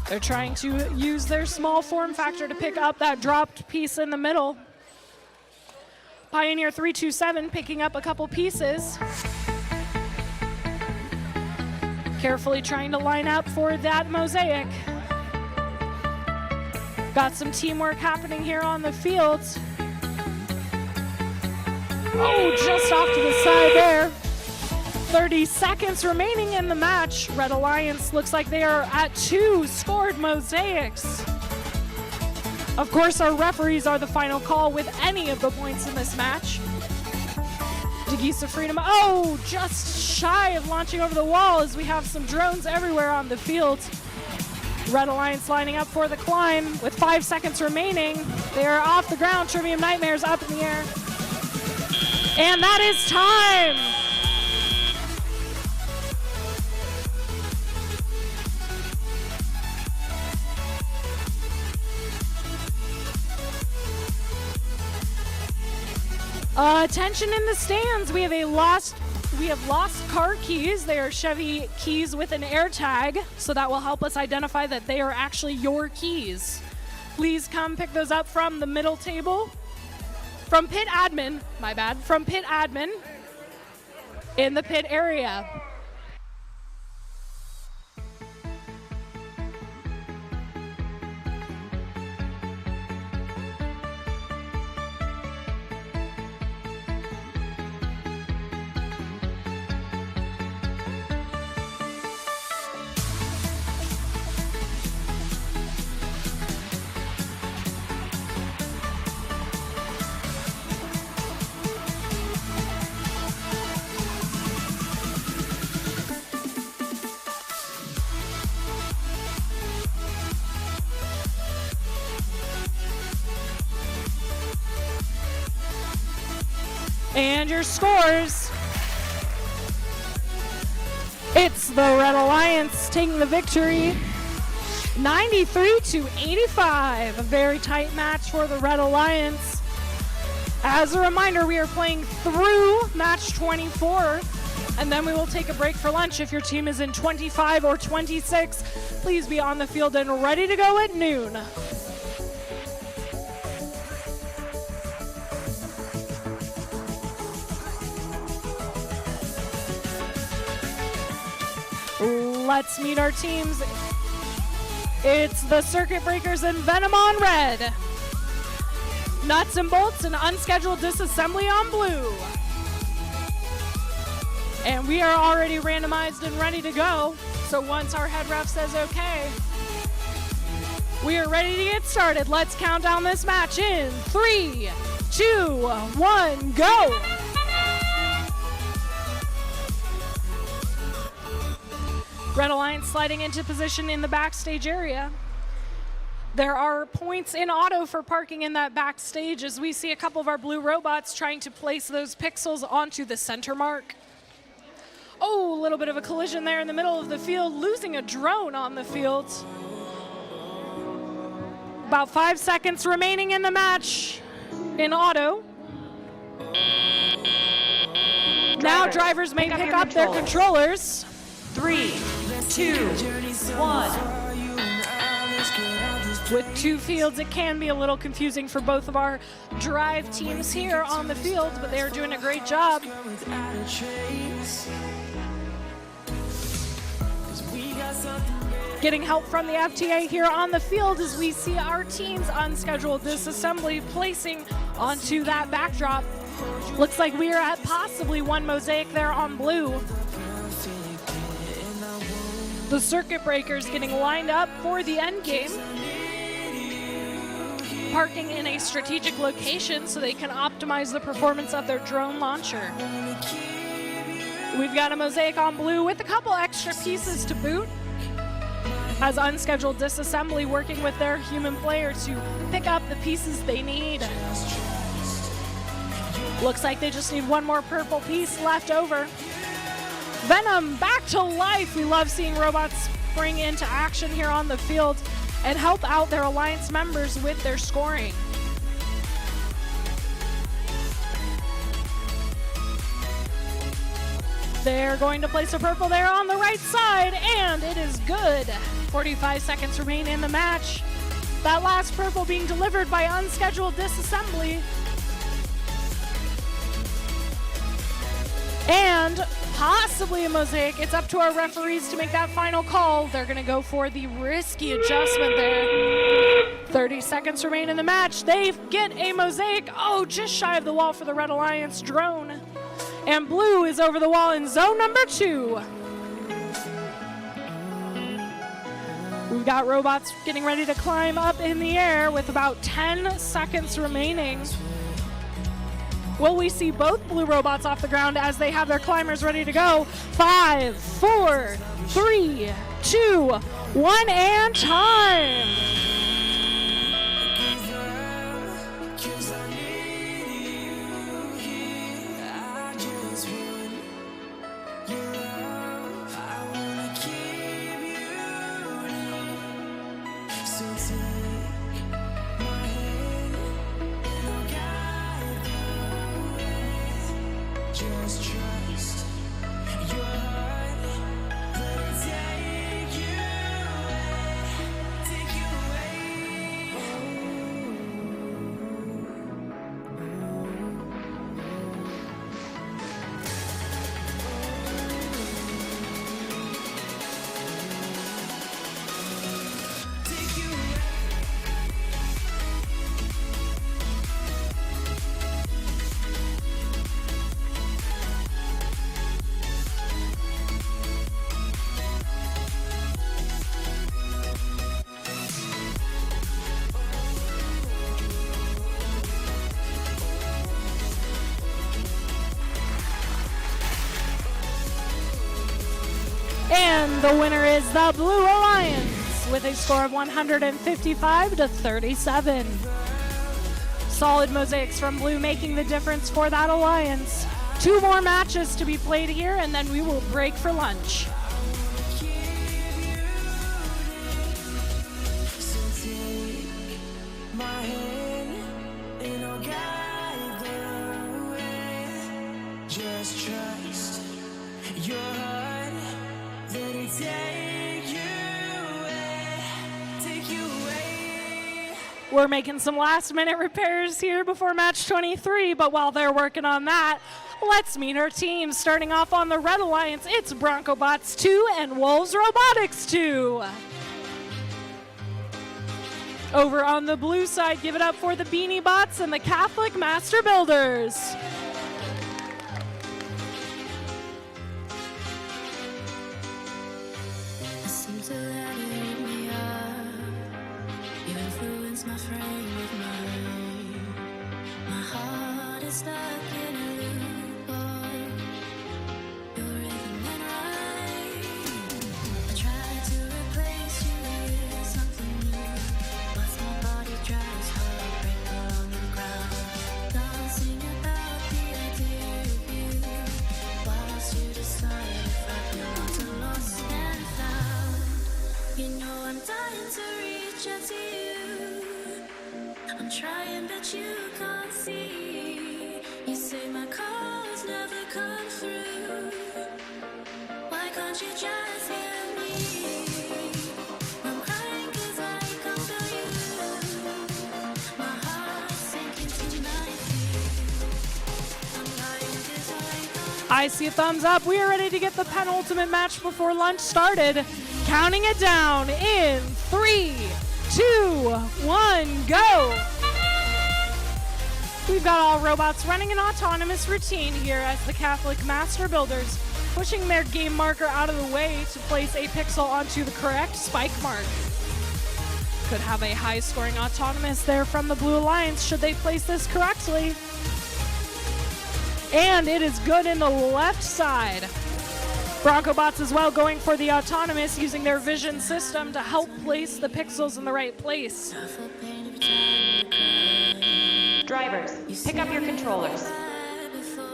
They're trying to use their small form factor to pick up that dropped piece in the middle. Pioneer 327 picking up a couple pieces. Carefully trying to line up for that mosaic. Got some teamwork happening here on the field. Oh, just off to the side there. 30 seconds remaining in the match. Red Alliance looks like they are at 2 scored mosaics. Of course, our referees are the final call with any of the points in this match. Dougies of Freedom, oh, just shy of launching over the wall as we have some drones everywhere on the field. Red Alliance lining up for the climb with 5 seconds remaining. They are off the ground. Trivium Nightmares up in the air. And that is time. Attention in the stands. We have lost car keys. They are Chevy keys with an air tag, so that will help us identify that they are actually your keys. Please come pick those up from the middle table. From pit admin, from pit admin in the pit area. And your scores. It's the Red Alliance taking the victory, 93-85. A very tight match for the Red Alliance. As a reminder, we are playing through match 24, and then we will take a break for lunch. If your team is in 25 or 26, please be on the field and ready to go at noon. Let's meet our teams. It's the Circuit Breakers and Venom on red. Nuts and Bolts and Unscheduled Disassembly on blue. And we are already randomized and ready to go. So once our head ref says okay, we are ready to get started. Let's count down this match in 3, 2, 1, go. Red Alliance sliding into position in the backstage area. There are points in auto for parking in that backstage as we see a couple of our blue robots trying to place those pixels onto the center mark. Oh, a little bit of a collision there in the middle of the field, losing a drone on the field. About 5 seconds remaining in the match in auto. Now drivers may pick up their controllers. 3, 2, 1. With two fields, it can be a little confusing for both of our drive teams here on the field, but they are doing a great job. Getting help from the FTA here on the field as we see our team's unscheduled disassembly placing onto that backdrop. Looks like we are at possibly one mosaic there on blue. The Circuit Breakers getting lined up for the end game. Parking in a strategic location so they can optimize the performance of their drone launcher. We've got a mosaic on blue with a couple extra pieces to boot. As Unscheduled Disassembly working with their human player to pick up the pieces they need. Looks like they just need one more purple piece left over. Venom back to life. We love seeing robots spring into action here on the field and help out their Alliance members with their scoring. They're going to place a purple there on the right side, and it is good. 45 seconds remain in the match. That last purple being delivered by Unscheduled Disassembly. And possibly a mosaic. It's up to our referees to make that final call. They're going to go for the risky adjustment there. 30 seconds remain in the match. They get a mosaic. Oh, just shy of the wall for the Red Alliance drone. And blue is over the wall in zone number 2. We've got robots getting ready to climb up in the air with about 10 seconds remaining. Will we see both blue robots off the ground as they have their climbers ready to go? 5, 4, 3, 2, 1, and time! And the winner is the Blue Alliance with a score of 155-37. Solid mosaics from blue making the difference for that alliance. 2 more matches to be played here, and then we will break for lunch. Just trust your heart, let it take you away. We're making some last-minute repairs here before match 23, but while they're working on that, let's meet our teams. Starting off on the Red Alliance, it's BroncoBots 2 and Wolves Robotics 2. Over on the blue side, give it up for the Beanie Bots and the Catholic Master Builders. I seem to let it eat me up. You influence my frame with mine. My heart is stuck in a loop of your rhythm and rhyme. I try to replace you with something new, but my body tries heartbreak on the ground. Dancing about the idea of you, whilst you decide if I belong to lost and found. You know I'm dying to reach out to you. I'm trying, but you can't see. You say my calls never come through. Why can't you just hear me? I'm crying 'cause I can't feel you. My heart's sinking to my feet. I'm lying 'cause I can't. I see a thumbs up. We are ready to get the penultimate match before lunch started. Counting it down in 3, 2, 1, go. We've got all robots running an autonomous routine here as the Catholic Master Builders pushing their game marker out of the way to place a pixel onto the correct spike mark. Could have a high-scoring autonomous there from the Blue Alliance should they place this correctly. And it is good in the left side. BroncoBots as well going for the autonomous, using their vision system to help place the pixels in the right place. Drivers, pick up your controllers.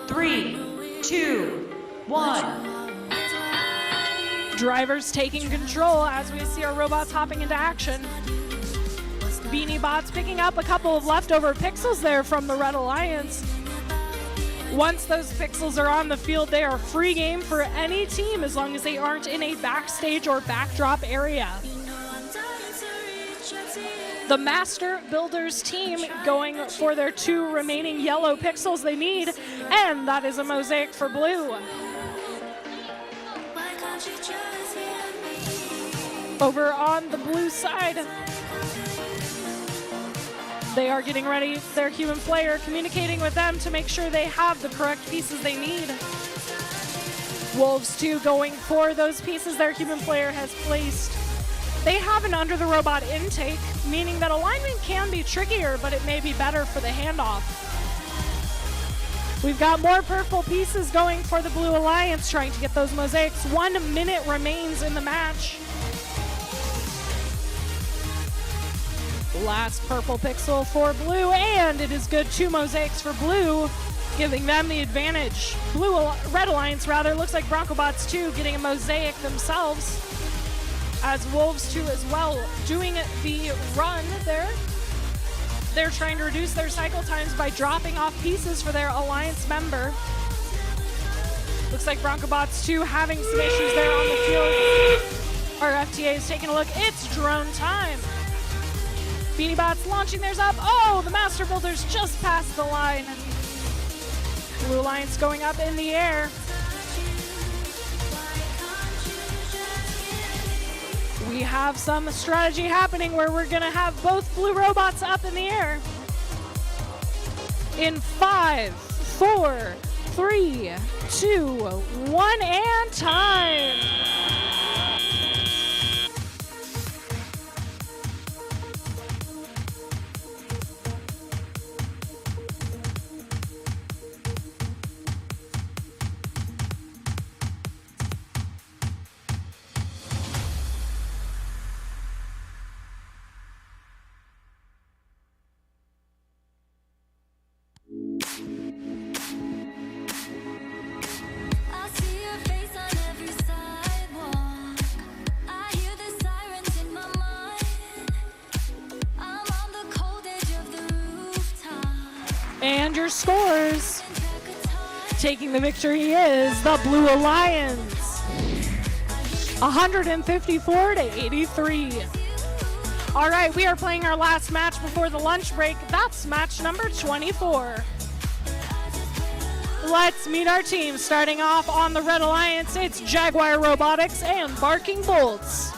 3, 2, 1. Drivers taking control as we see our robots hopping into action. Beanie Bots picking up a couple of leftover pixels there from the Red Alliance. Once those pixels are on the field, they are free game for any team as long as they aren't in a backstage or backdrop area. The Master Builders team going for their 2 remaining yellow pixels they need, and that is a mosaic for blue. Over on the blue side, they are getting ready, their human player communicating with them to make sure they have the correct pieces they need. Wolves 2 going for those pieces their human player has placed. They have an under the robot intake, meaning that alignment can be trickier, but it may be better for the handoff. We've got more purple pieces going for the Blue Alliance, trying to get those mosaics. 1 minute remains in the match. Last purple pixel for blue, and it is good. 2 mosaics for blue, giving them the advantage. Red Alliance rather, looks like BroncoBots 2 getting a mosaic themselves, as Wolves 2 as well doing the run there. They're trying to reduce their cycle times by dropping off pieces for their Alliance member. Looks like BroncoBots 2 having some issues there on the field. Our FTA is taking a look. It's drone time. Beanie Bots launching theirs up. Oh, the Master Builders just passed the line. Blue Alliance going up in the air. We have some strategy happening where we're gonna have both blue robots up in the air. In 5, 4, 3, 2, 1, and time. And your scores. Taking the victory is the Blue Alliance. 154 to 83. All right, we are playing our last match before the lunch break. That's match number 24. Let's meet our team. Starting off on the Red Alliance, it's Jaguar Robotics and Barking Bolts.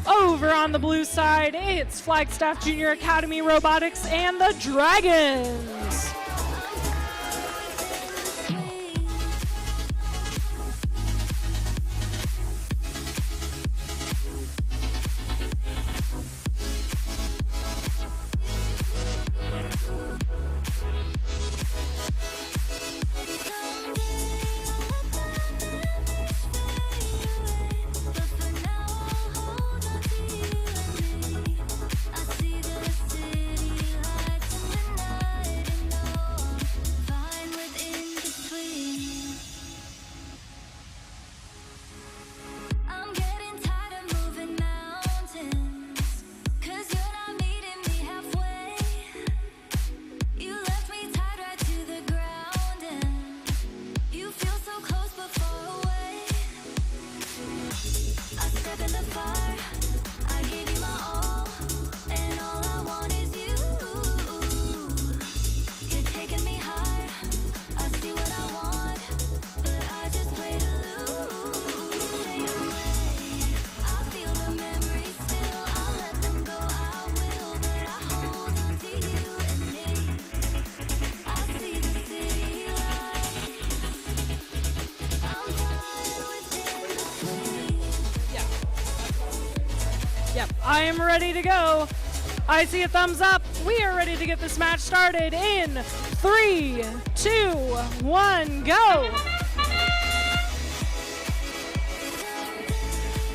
Over on the blue side, it's Flagstaff Junior Academy Robotics and the Dragons. I am ready to go. I see a thumbs up. We are ready to get this match started in 3, 2, 1, go.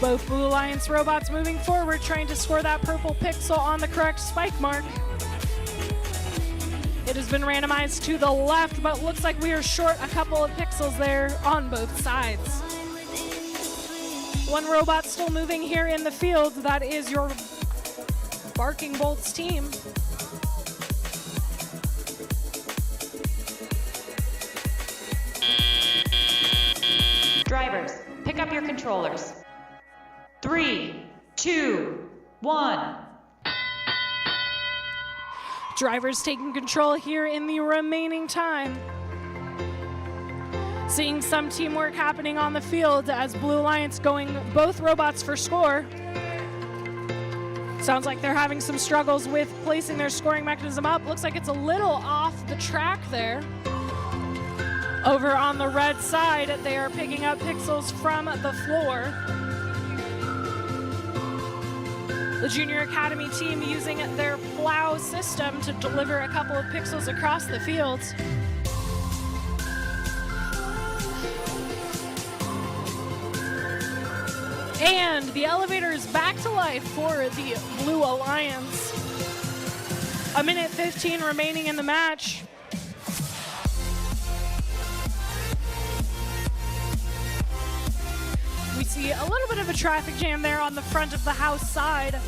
Both Blue Alliance robots moving forward, trying to score that purple pixel on the correct spike mark. It has been randomized to the left, but looks like we are short a couple of pixels there on both sides. One robot still moving here in the field. That is your Barking Bolts team. Drivers, pick up your controllers. 3, 2, 1. Drivers taking control here in the remaining time. Seeing some teamwork happening on the field as Blue Alliance going both robots for score. Sounds like they're having some struggles with placing their scoring mechanism up. Looks like it's a little off the track there. Over on the red side, they are picking up pixels from the floor. The Junior Academy team using their plow system to deliver a couple of pixels across the field. And the elevator is back to life for the Blue Alliance. 1:15 remaining in the match. We see a little bit of a traffic jam there on the front of the house side.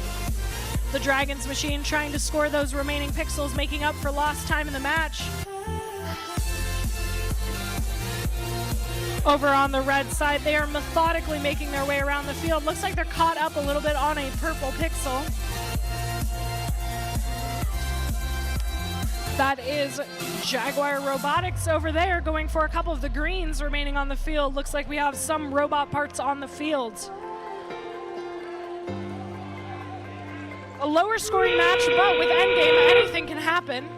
The Dragons machine trying to score those remaining pixels, making up for lost time in the match. Over on the red side, they are methodically making their way around the field. Looks like they're caught up a little bit on a purple pixel. That is Jaguar Robotics over there going for a couple of the greens remaining on the field. Looks like we have some robot parts on the field. A lower scoring match, but with endgame, anything can happen.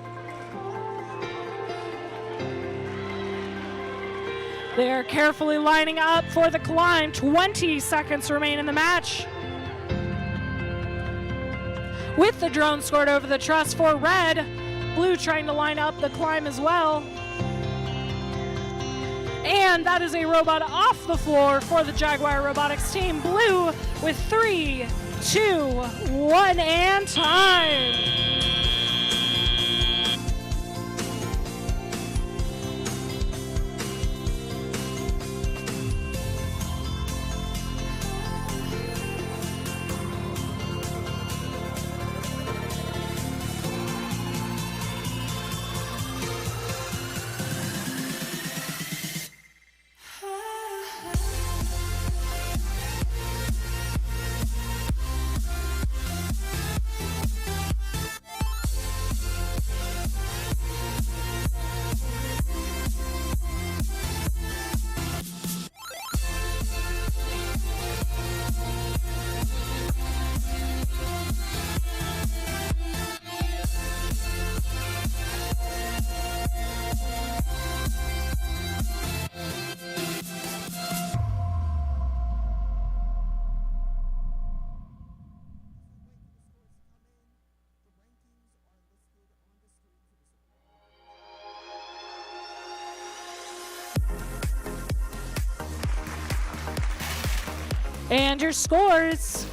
They're carefully lining up for the climb. 20 seconds remain in the match. With the drone scored over the truss for red, blue trying to line up the climb as well. And that is a robot off the floor for the Jaguar Robotics team. Blue with 3, 2, 1, and time. And your scores.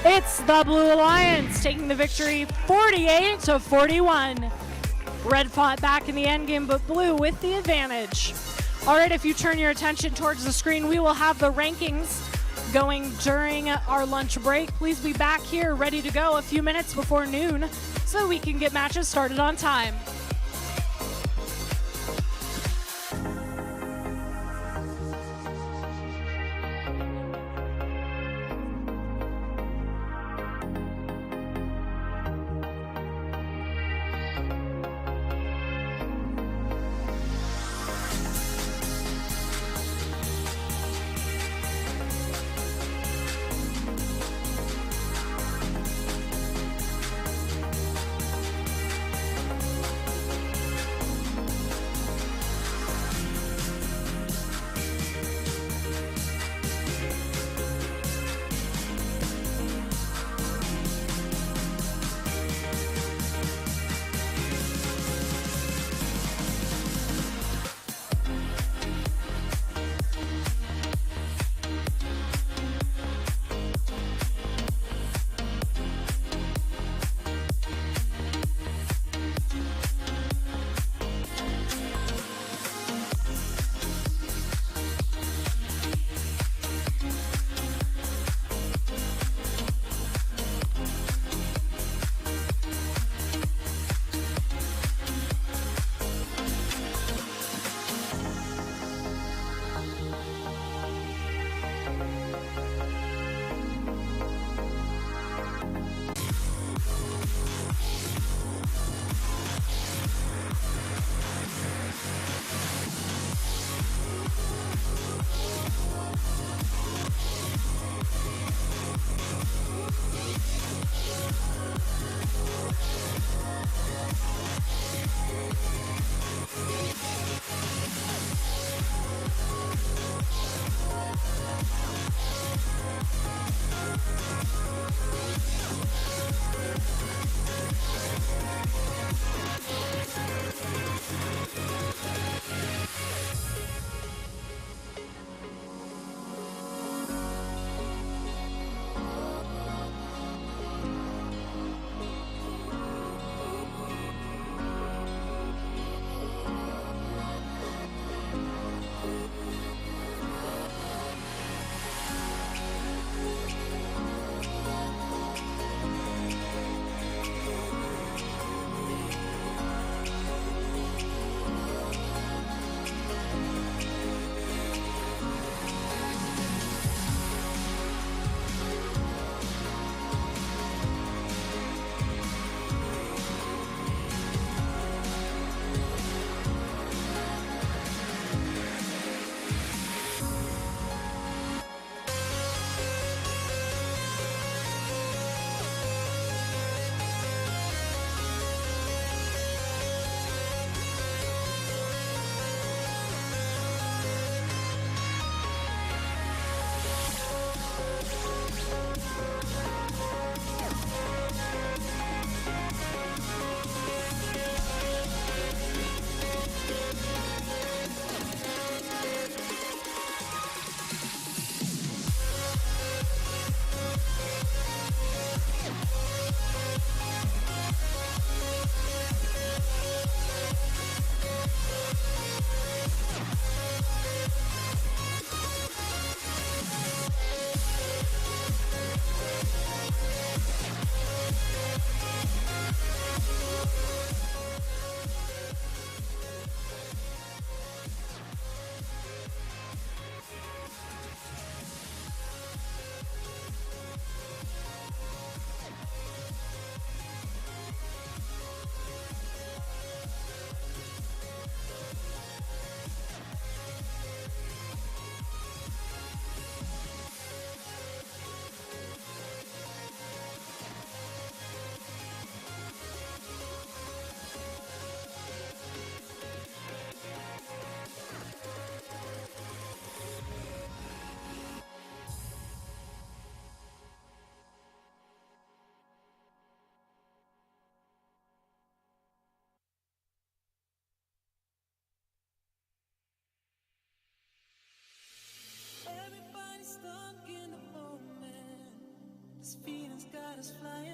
It's the Blue Alliance taking the victory 48-41. Red fought back in the endgame, but Blue with the advantage. All right, if you turn your attention towards the screen, we will have the rankings going during our lunch break. Please be back here ready to go a few minutes before noon so we can get matches started on time.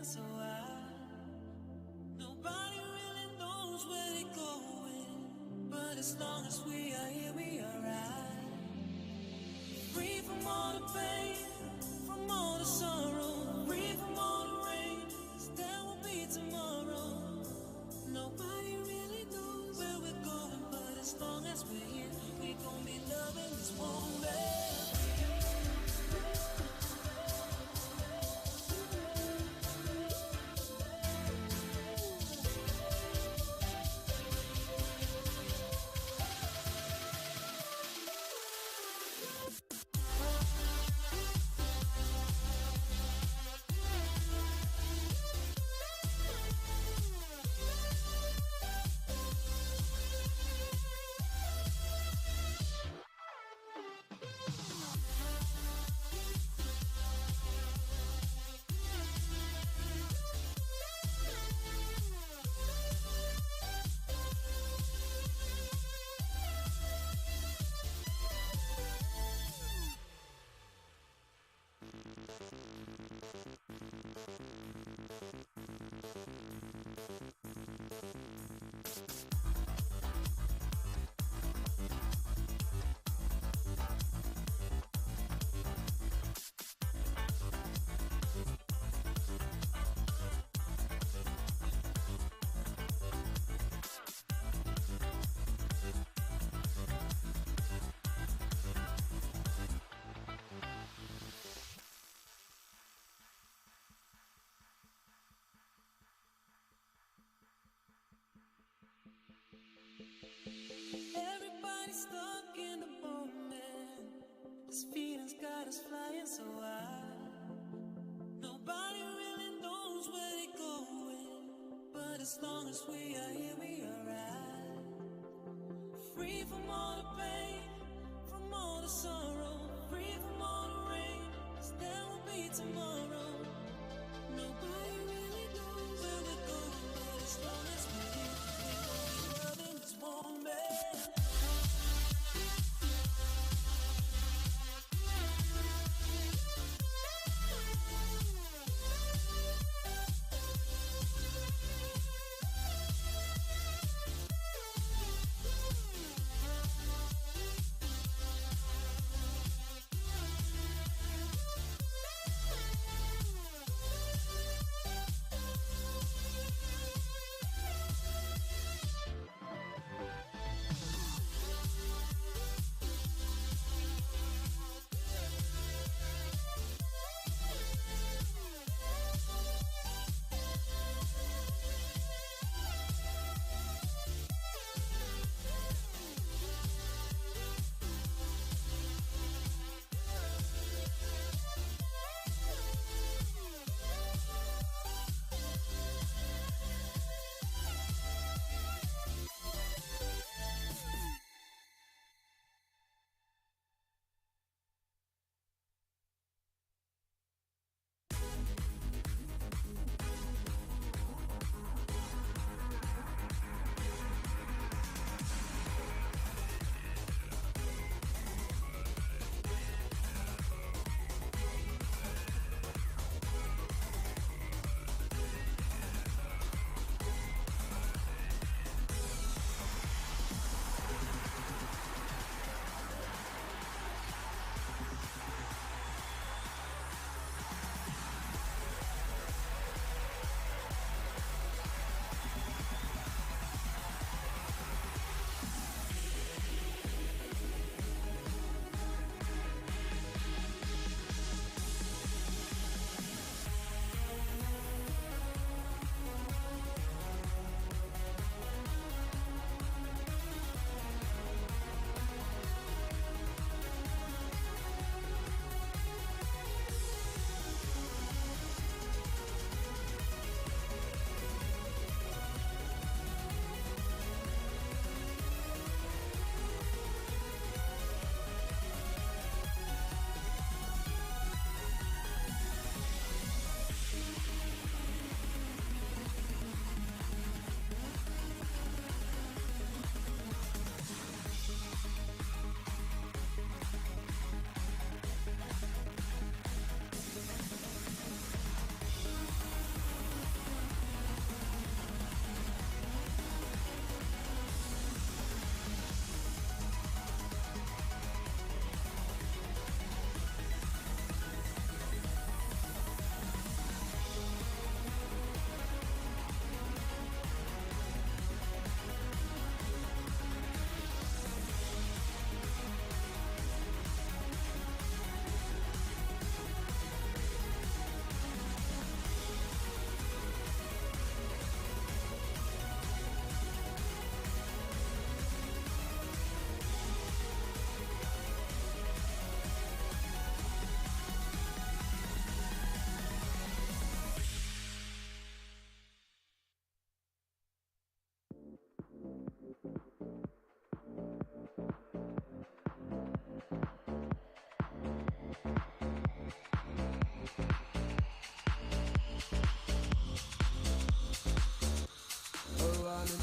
flying so high. Nobody really knows where they're going, but as long as we are here, we are right. Free from all the pain, from all the sorrow, free from all the rain, 'cause there will be tomorrow. Nobody really knows where we're going, but as long as we're here, we gon' be loving this moment. Everybody's stuck in the moment. This feeling's got us flying so high. Nobody really knows where they're going, but as long as we are here, we are right. Free from all the pain, from all the sorrow, free from all the rain, 'cause there will be tomorrow. Nobody really knows where we're going, but as long as we're here, we gon' be loving this moment.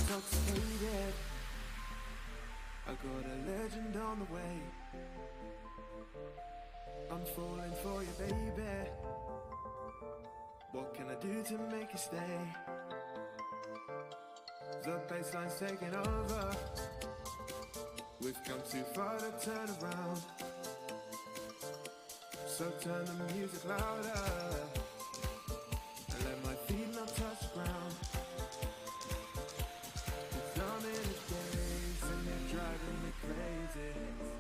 intoxicated. I got a legend on the way. I'm falling for you, baby. What can I do to make you stay? The bassline's taking over. We've come too far to turn around. So turn the music louder and let my feet not touch the ground. Cause I'm in a daze and you're driving me crazy.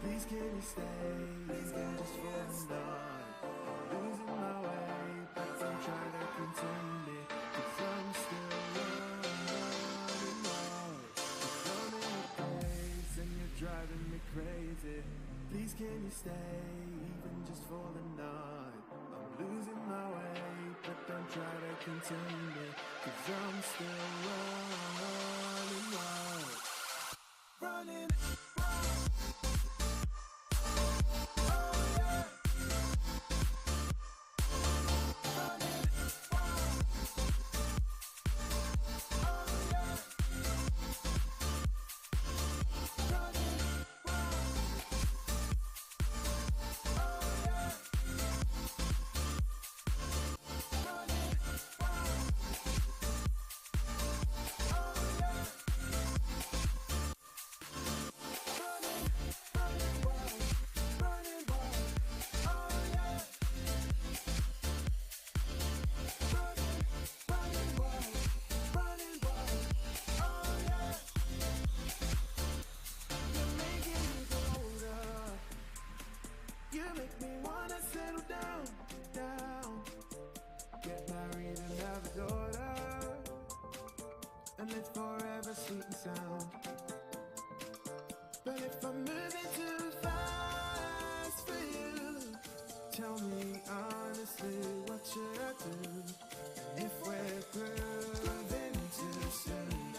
Please can you stay? Please can just for the night. I'm losing my way, but I'm trying to contain it. Cause I'm still running wild. Cause I'm in a daze and you're driving me crazy. Please can you stay, even just for the night? I'm losing my way, but don't try to contain me. Cause I'm still running wild. Running wild. Oh yeah. Running wild. Oh yeah. Running wild. You make me wanna settle down, down. Get married and have a daughter, and live forever sweet and sound. But if I'm moving too fast for you, tell me honestly, what should I do? And if we're grooving too soon,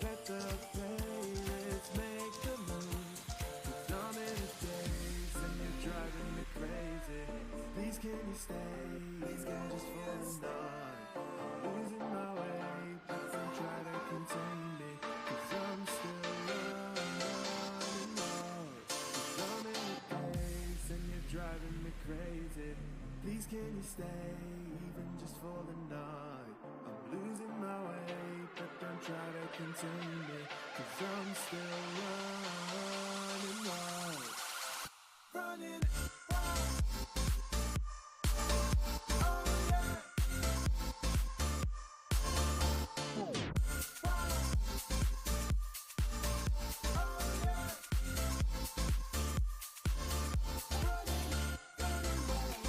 let the playlist make the move. Cause I'm in a daze and you're driving me crazy. Please can you stay? Please can just for the night. I'm losing my way, but don't try to contain me. Cause I'm still running wild. Cause I'm in a daze and you're driving me crazy. Please can you stay, even just for the night? I'm losing my way, but don't try to contain me. Cause I'm still running wild. Running wild. Oh yeah. Wild. Oh yeah. Running wild.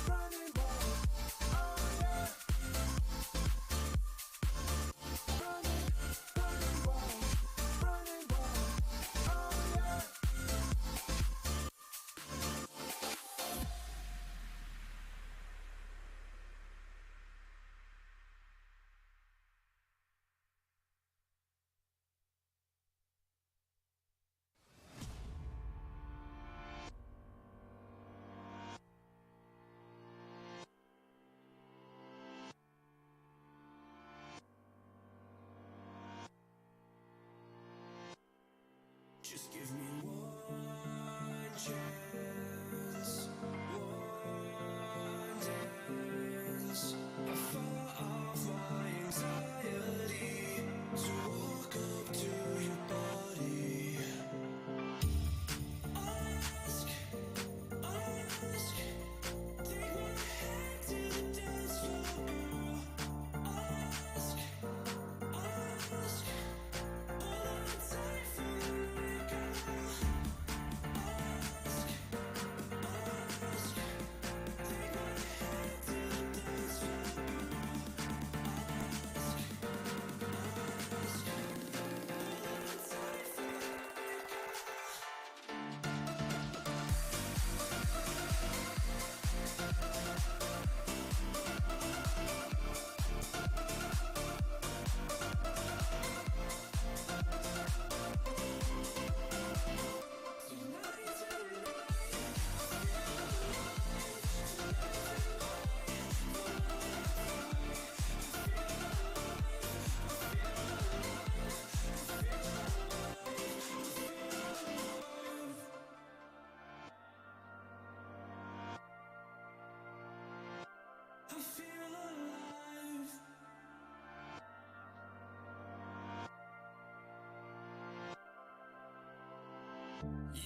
Running wild. Oh yeah. Running wild. Running wild. Oh yeah.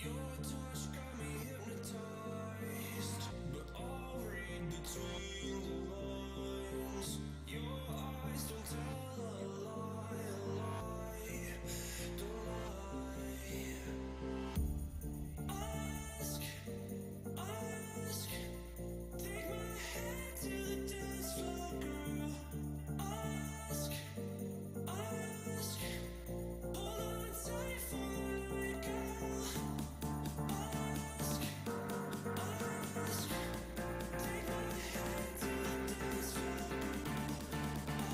Your touch got me hypnotized, but I'll read between the lines. Your eyes don't tell a lie, don't lie. Ask, take my hand to the dance floor, girl. Ask, hold on tight for the night, girl. Ask, take my hand to the dance floor, girl.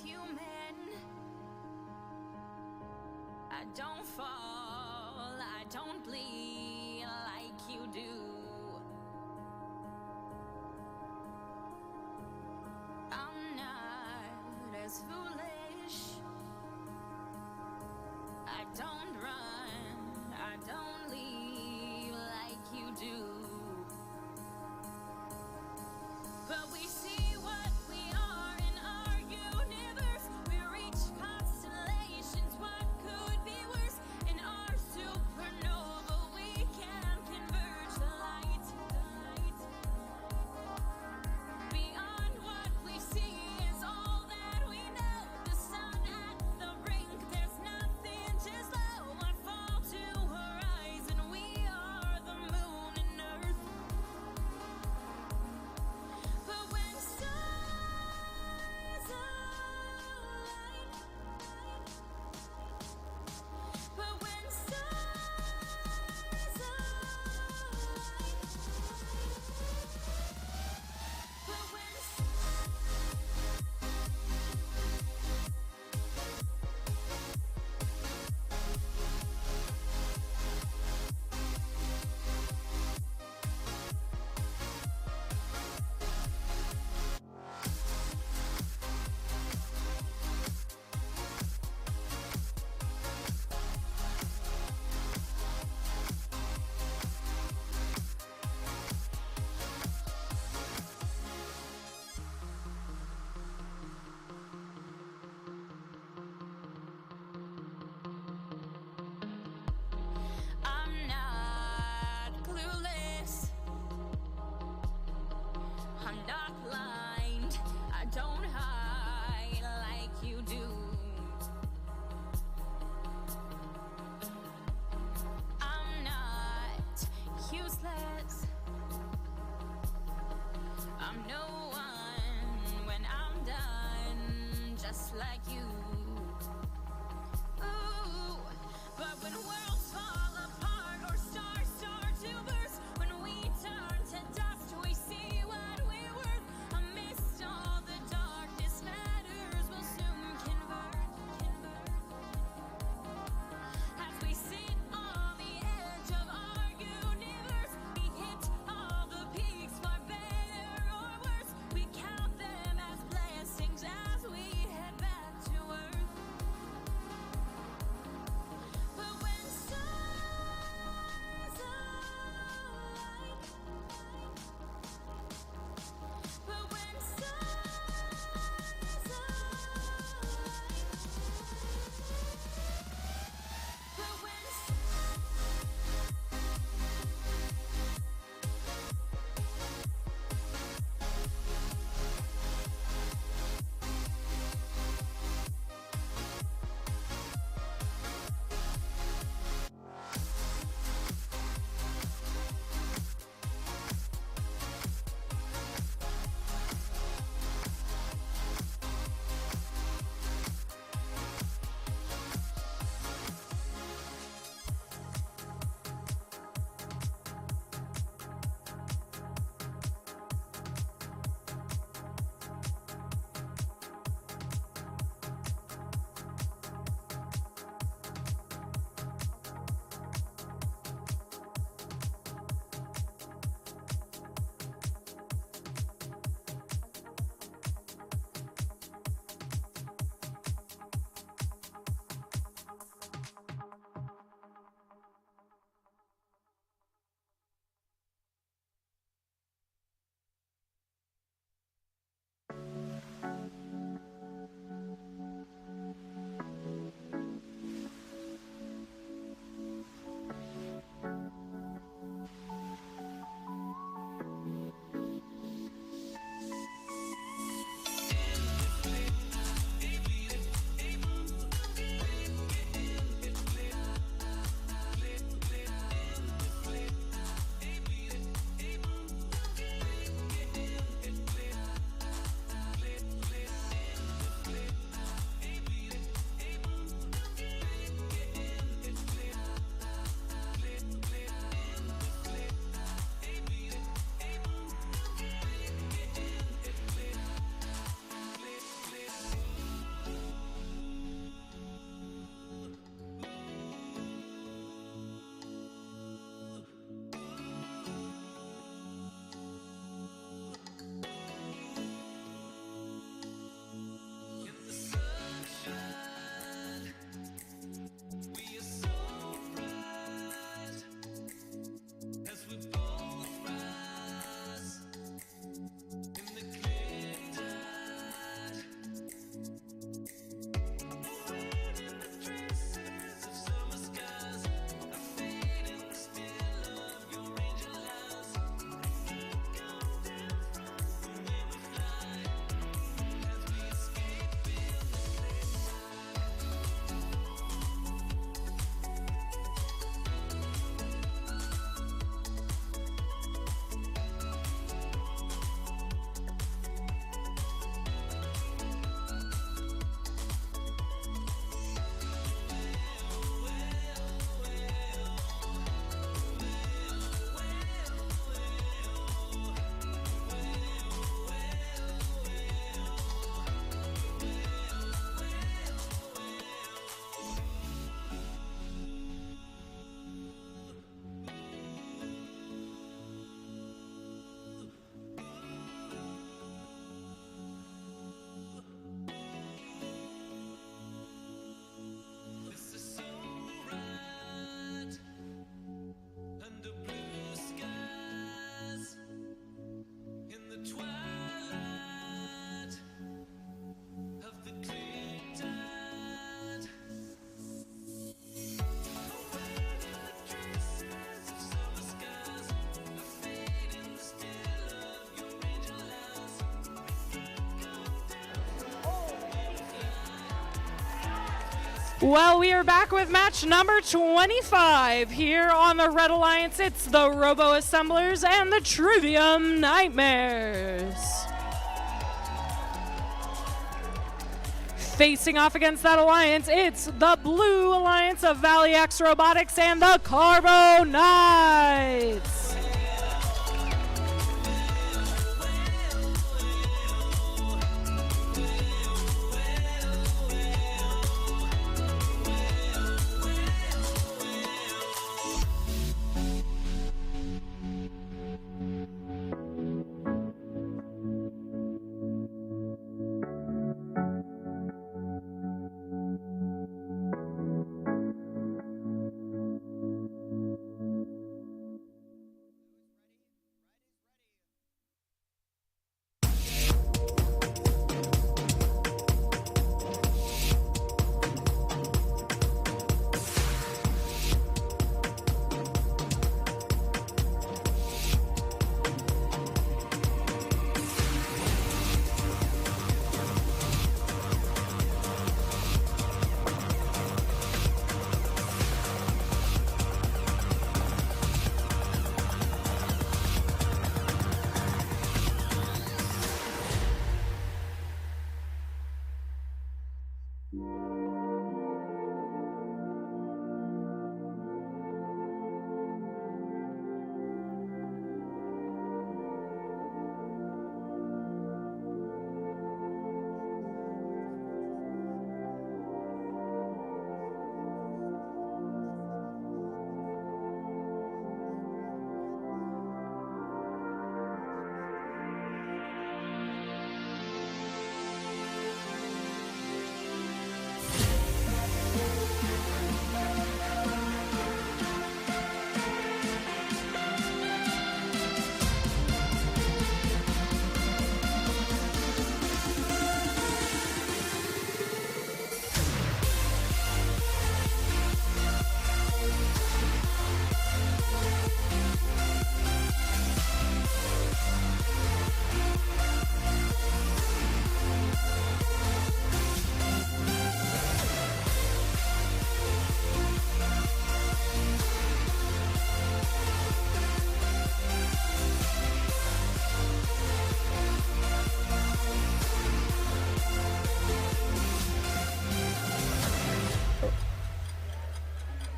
human. I don't fall, I don't bleed like you do. I'm not as foolish. I don't run, I don't leave like you do. But we see what we are in our universe. We reach constellations, what could be worse? In our supernova we can converge. The light Well, we are back with match number 25 here on the Red Alliance. It's the Robo Assemblers and the Trivium Nightmares. Facing off against that alliance, it's the Blue Alliance of Valley X Robotics and the Carbo Knights.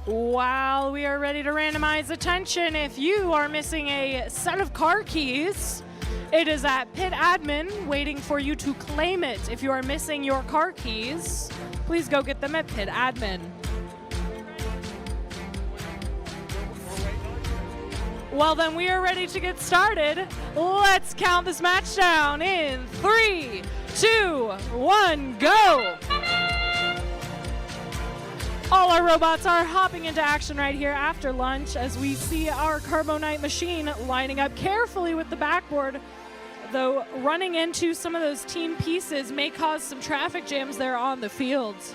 While we are ready to randomize attention, if you are missing a set of car keys, it is at Pit Admin waiting for you to claim it. If you are missing your car keys, please go get them at Pit Admin. Well, then we are ready to get started. Let's count this match down in 3, 2, 1, go! All our robots are hopping into action right here after lunch as we see our Carbo Knight machine lining up carefully with the backboard, though running into some of those team pieces may cause some traffic jams there on the fields.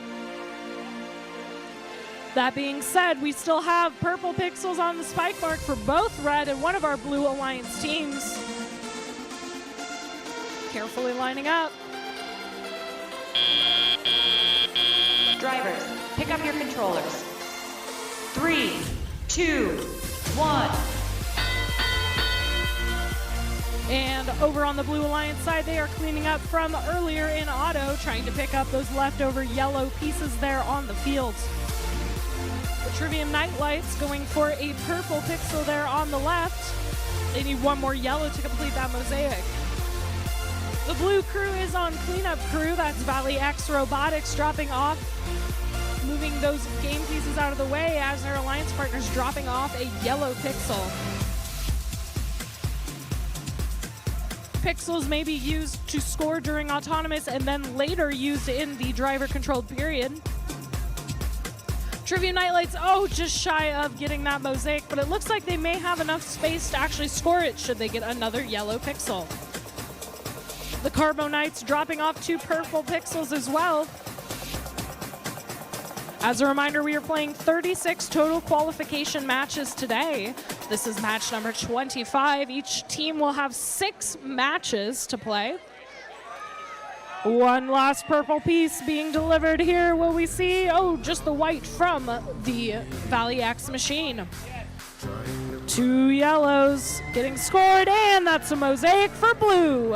That being said, we still have purple pixels on the spike mark for both red and one of our Blue Alliance teams. Carefully lining up. Drivers, pick up your controllers. 3, 2, 1. And over on the Blue Alliance side, they are cleaning up from earlier in auto, trying to pick up those leftover yellow pieces there on the field. The Trivium Nightlights going for a purple pixel there on the left. They need one more yellow to complete that mosaic. The blue crew is on cleanup crew. That's Valley X Robotics dropping off, moving those game pieces out of the way as their alliance partners dropping off a yellow pixel. Pixels may be used to score during autonomous and then later used in the driver-controlled period. Trivium Nightlights, just shy of getting that mosaic, but it looks like they may have enough space to actually score it should they get another yellow pixel. The Carbo Knights dropping off 2 purple pixels as well. As a reminder, we are playing 36 total qualification matches today. This is match number 25. Each team will have 6 matches to play. One last purple piece being delivered here. Will we see? Oh, just the white from the Valley X machine. 2 yellows getting scored, and that's a mosaic for blue.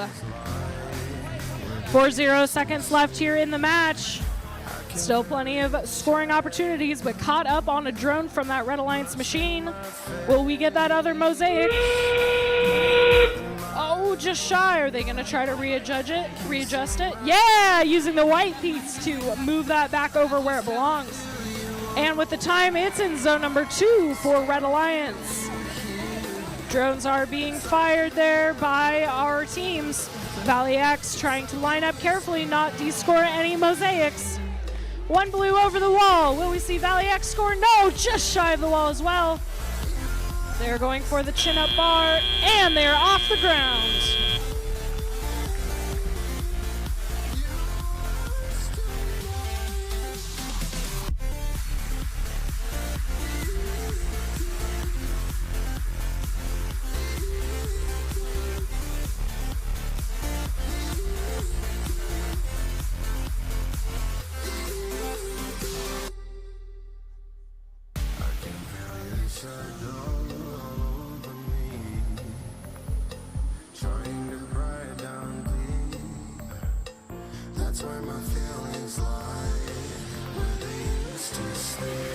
4-0 seconds left here in the match. Still plenty of scoring opportunities, but caught up on a drone from that Red Alliance machine. Will we get that other mosaic? Oh, just shy. Are they going to try to readjust it? Yeah, using the white piece to move that back over where it belongs. And with the time, it's in zone number 2 for Red Alliance. Drones are being fired there by our teams. Valley X trying to line up carefully, not descore any mosaics. One blue over the wall. Will we see Valley X score? No, just shy of the wall as well. They're going for the chin-up bar, and they're off the ground. That's where my feelings lie, where they used to stay.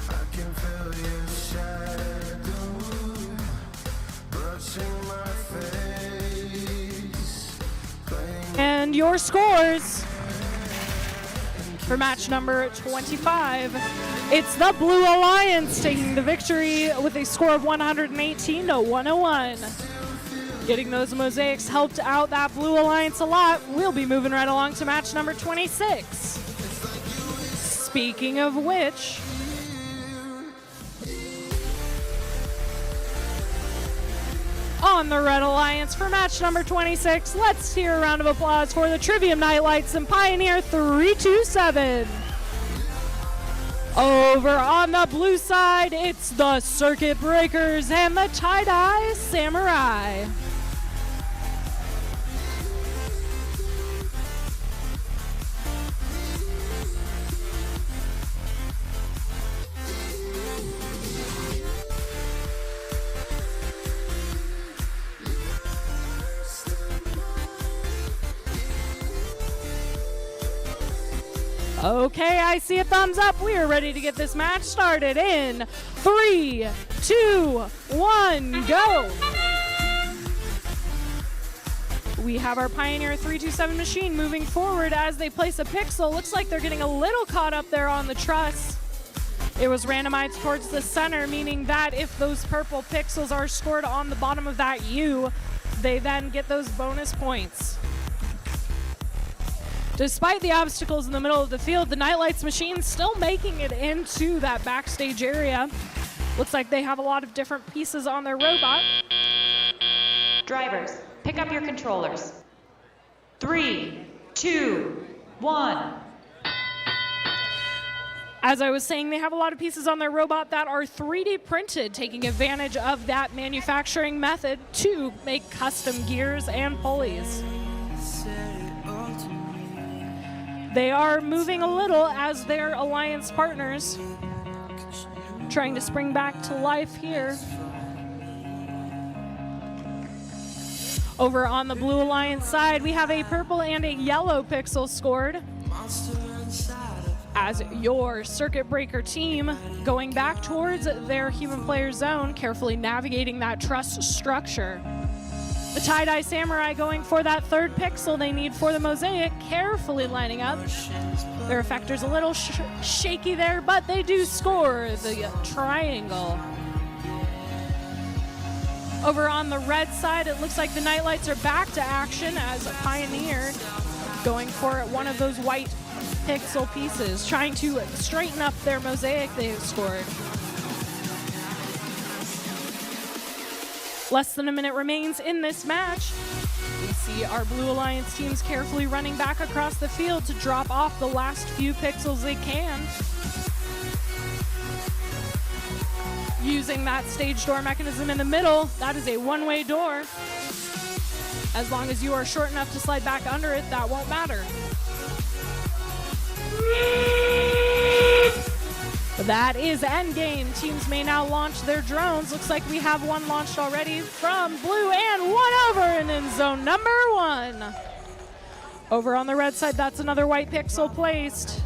I can feel your shadow brushing my face. And your scores for match number 25. It's the Blue Alliance taking the victory with a score of 118 to 101. Getting those mosaics helped out that Blue Alliance a lot. We'll be moving right along to match number 26. Speaking of which, on the Red Alliance for match number 26, let's hear a round of applause for the Trivium Nightlights and Pioneer 327. Over on the blue side, it's the Circuit Breakers and the Tie-Dye Samurai. Okay, I see a thumbs up. We are ready to get this match started in 3, 2, 1, go. We have our Pioneer 327 machine moving forward as they place a pixel. Looks like they're getting a little caught up there on the truss. It was randomized towards the center, meaning that if those purple pixels are scored on the bottom of that U, they then get those bonus points. Despite the obstacles in the middle of the field, the Nightlights machine still making it into that backstage area. Looks like they have a lot of different pieces on their robot. Drivers, pick up your controllers. 3, 2, 1. As I was saying, they have a lot of pieces on their robot that are 3D printed, taking advantage of that manufacturing method to make custom gears and pulleys. They are moving a little as their alliance partners, trying to spring back to life here. Over on the Blue Alliance side, we have a purple and a yellow pixel scored as your Circuit Breaker team going back towards their human player zone, carefully navigating that truss structure. The Tie-Dye Samurai going for that third pixel they need for the mosaic, carefully lining up. Their effector's a little shaky there, but they do score the triangle. Over on the red side, it looks like the Nightlights are back to action as Pioneer going for one of those white pixel pieces, trying to straighten up their mosaic they have scored. Less than a minute remains in this match. We see our Blue Alliance teams carefully running back across the field to drop off the last few pixels they can. Using that stage door mechanism in the middle, that is a one-way door. As long as you are short enough to slide back under it, that won't matter. That is endgame. Teams may now launch their drones. Looks like we have one launched already from blue and one over and in zone number 1. Over on the red side, that's another white pixel placed.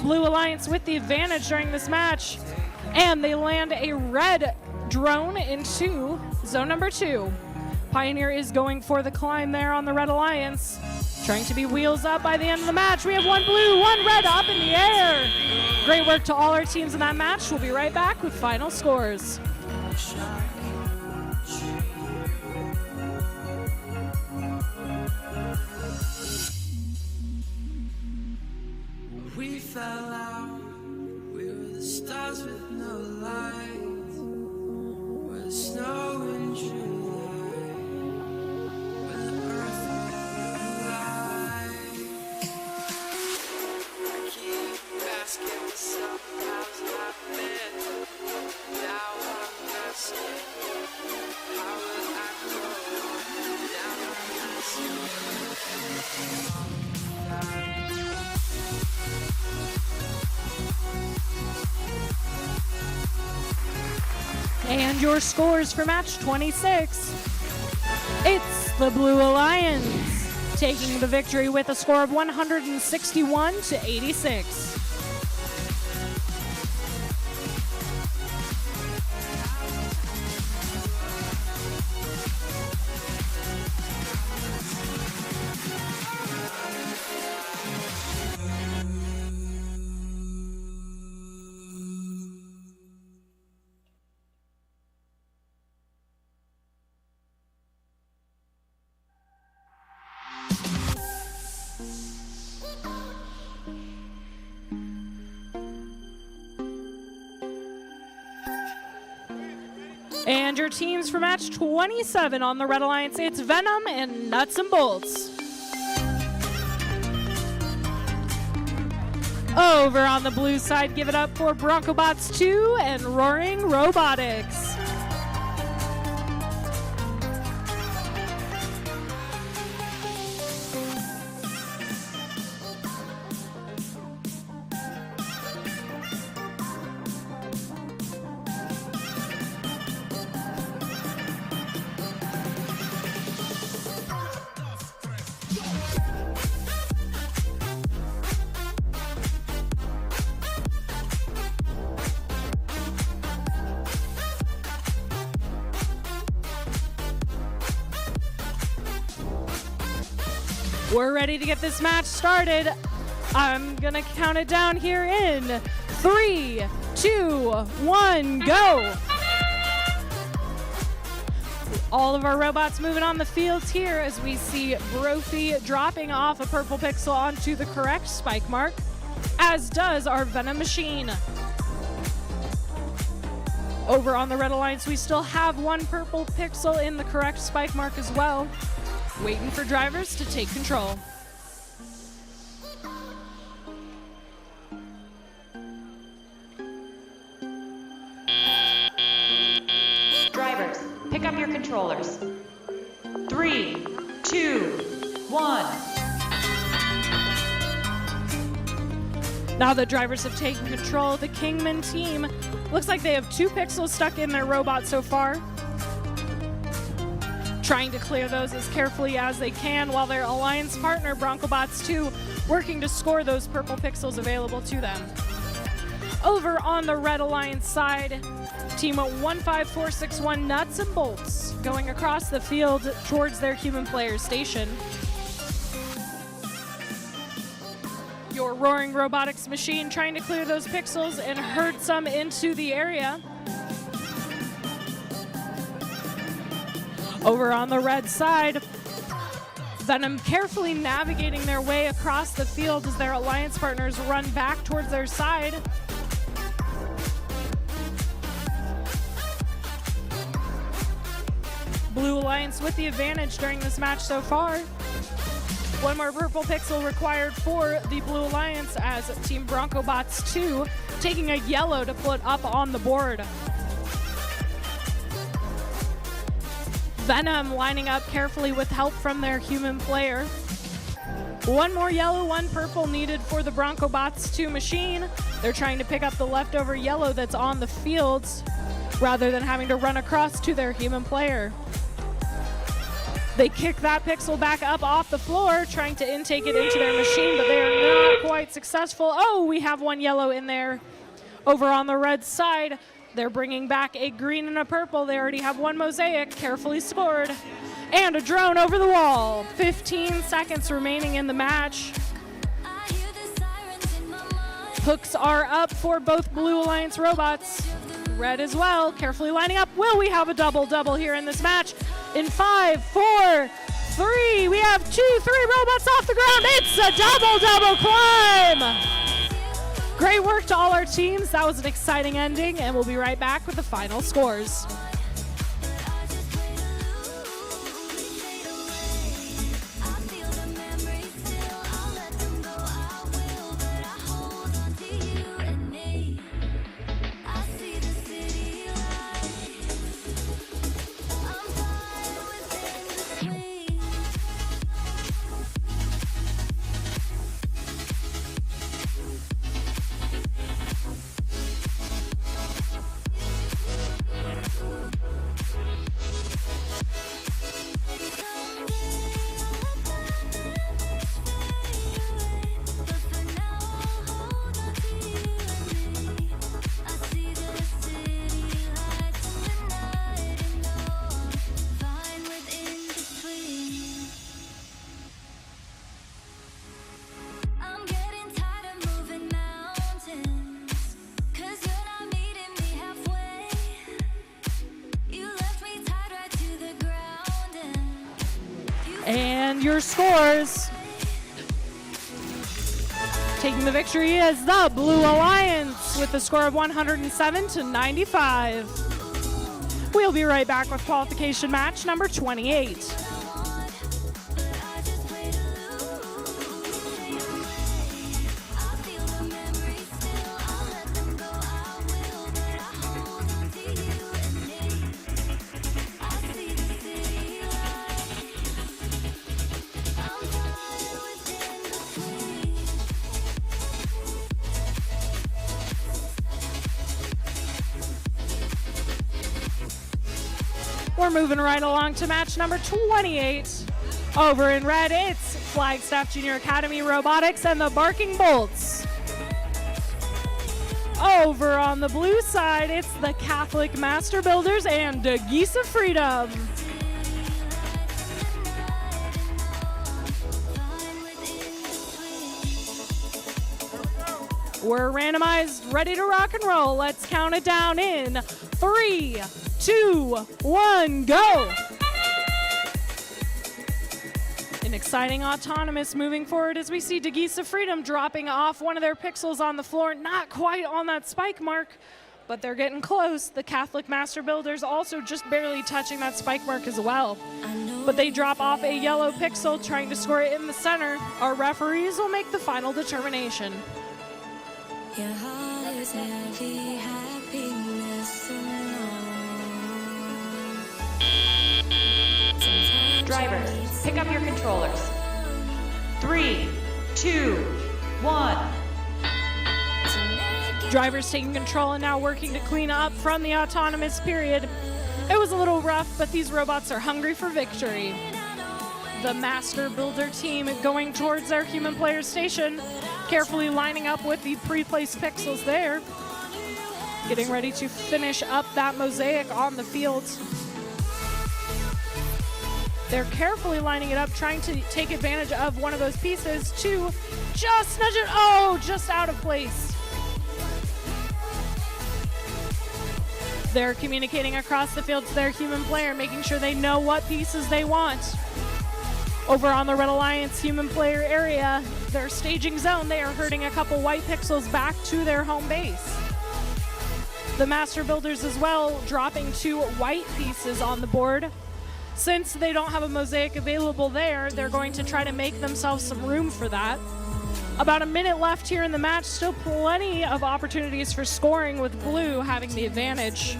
Blue Alliance with the advantage during this match. And they land a red drone into zone number 2. Pioneer is going for the climb there on the Red Alliance. Trying to be wheels up by the end of the match. We have one blue, one red up in the air. Great work to all our teams in that match. We'll be right back with final scores. We fell out, we were the stars with no light. We're the snow in July, when the earth alive. I keep asking myself, how's my bed? Now I'm asking, how will I go? Now I'm asking. And your scores for match 26. It's the Blue Alliance taking the victory with a score of 161 to 86. And your teams for match 27 on the Red Alliance, it's Venom and Nuts and Bolts. Over on the blue side, give it up for BroncoBots 2 and Roaring Robotics. We're ready to get this match started. I'm gonna count it down here in 3, 2, 1, go. All of our robots moving on the fields here as we see Brophy dropping off a purple pixel onto the correct spike mark, as does our Venom machine. Over on the Red Alliance, we still have one purple pixel in the correct spike mark as well, waiting for drivers to take control. Drivers, pick up your controllers. 3, 2, 1. Now that drivers have taken control, the Kingman team looks like they have 2 pixels stuck in their robot so far, trying to clear those as carefully as they can, while their alliance partner, BroncoBots 2, working to score those purple pixels available to them. Over on the Red Alliance side, Team 15461 Nuts and Bolts going across the field towards their human player station. Your Roaring Robotics machine trying to clear those pixels and herd some into the area. Over on the red side, Venom carefully navigating their way across the field as their alliance partners run back towards their side. Blue Alliance with the advantage during this match so far. One more purple pixel required for the Blue Alliance as Team BroncoBots 2 taking a yellow to put up on the board. Venom lining up carefully with help from their human player. One more yellow, one purple needed for the Bronco Bots to machine. They're trying to pick up the leftover yellow that's on the fields rather than having to run across to their human player. They kick that pixel back up off the floor, trying to intake it into their machine, but they are not quite successful. Oh, we have one yellow in there. Over on the red side, they're bringing back a green and a purple. They already have one mosaic, carefully scored. And a drone over the wall. 15 seconds remaining in the match. Hooks are up for both Blue Alliance robots. Red as well, carefully lining up. Will we have a double-double here in this match? In 5, 4, 3, we have 2, 3 robots off the ground. It's a double-double climb. Great work to all our teams. That was an exciting ending, and we'll be right back with the final scores. And your scores. Taking the victory is the Blue Alliance with a score of 107 to 95. We'll be right back with qualification match number 28. We're moving right along to match number 28. Over in red, it's Flagstaff Junior Academy Robotics and the Barking Bolts. Over on the blue side, it's the Catholic Master Builders and the Geese of Freedom. We're randomized, ready to rock and roll. Let's count it down in 3, 2, 1, go! An exciting autonomous moving forward as we see the Geese of Freedom dropping off one of their pixels on the floor, not quite on that spike mark, but they're getting close. The Catholic Master Builders also just barely touching that spike mark as well. But they drop off a yellow pixel, trying to score it in the center. Our referees will make the final determination. Your heart is heavy, happiness alone. Drivers, pick up your controllers. 3, 2, 1. Drivers taking control and now working to clean up from the autonomous period. It was a little rough, but these robots are hungry for victory. The Master Builder team going towards their human player station, carefully lining up with the pre-placed pixels there. Getting ready to finish up that mosaic on the field. They're carefully lining it up, trying to take advantage of one of those pieces to just nudge it. Oh, just out of place. They're communicating across the field to their human player, making sure they know what pieces they want. Over on the Red Alliance human player area, their staging zone, they are herding a couple white pixels back to their home base. The Master Builders as well, dropping 2 white pieces on the board. Since they don't have a mosaic available there, they're going to try to make themselves some room for that. About a minute left here in the match, still plenty of opportunities for scoring with Blue having the advantage.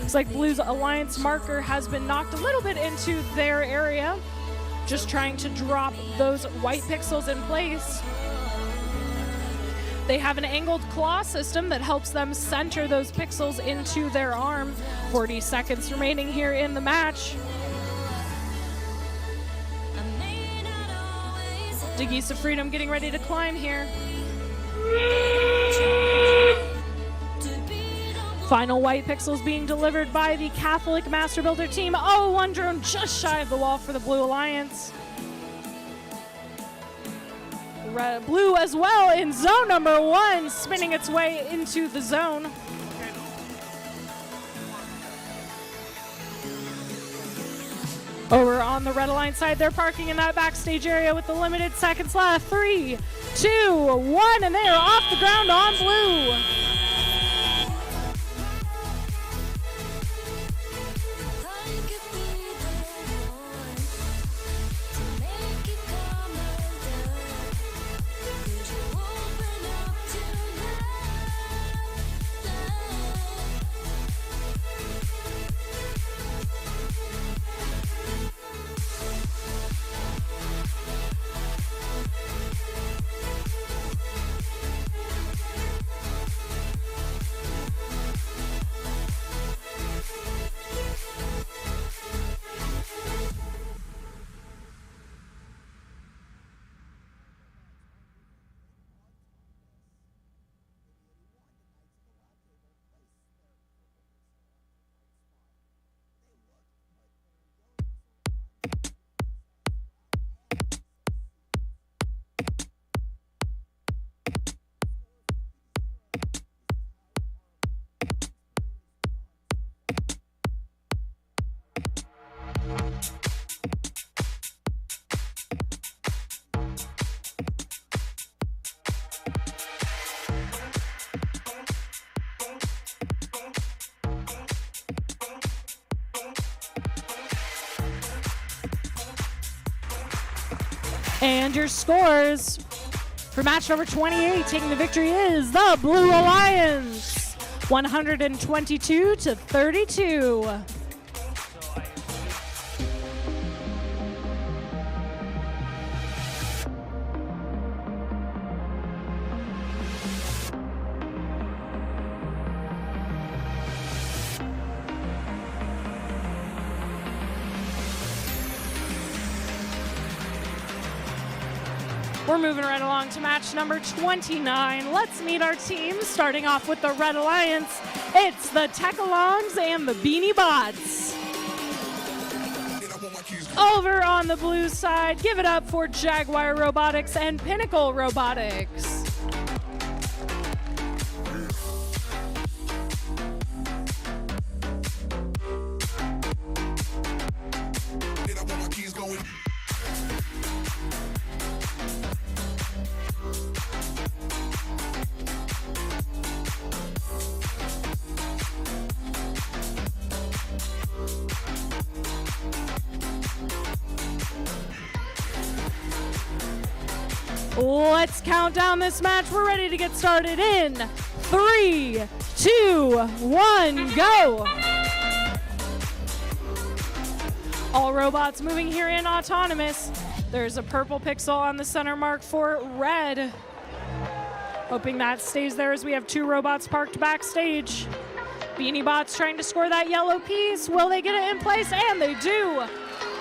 Looks like Blue's alliance marker has been knocked a little bit into their area, just trying to drop those white pixels in place. They have an angled claw system that helps them center those pixels into their arm. 40 seconds remaining here in the match. The Geese of Freedom getting ready to climb here. Final white pixels being delivered by the Catholic Master Builder team. Oh, one drone just shy of the wall for the Blue Alliance. Blue as well in zone number 1, spinning its way into the zone. Over on the Red Alliance side, they're parking in that backstage area with the limited seconds left. 3, 2, 1, and they are off the ground on Blue. And your scores for match number 28, taking the victory is the Blue Alliance, 122-32. We're moving right along to match number 29. Let's meet our teams, starting off with the Red Alliance. It's the Tech-Alongs and the Beanie Bots. Over on the blue side, give it up for Jaguar Robotics and Pinnacle Robotics. Let's count down this match. We're ready to get started in 3, 2, 1, go. All robots moving here in autonomous. There's a purple pixel on the center mark for red. Hoping that stays there as we have 2 robots parked backstage. Beanie Bots trying to score that yellow piece. Will they get it in place? And they do.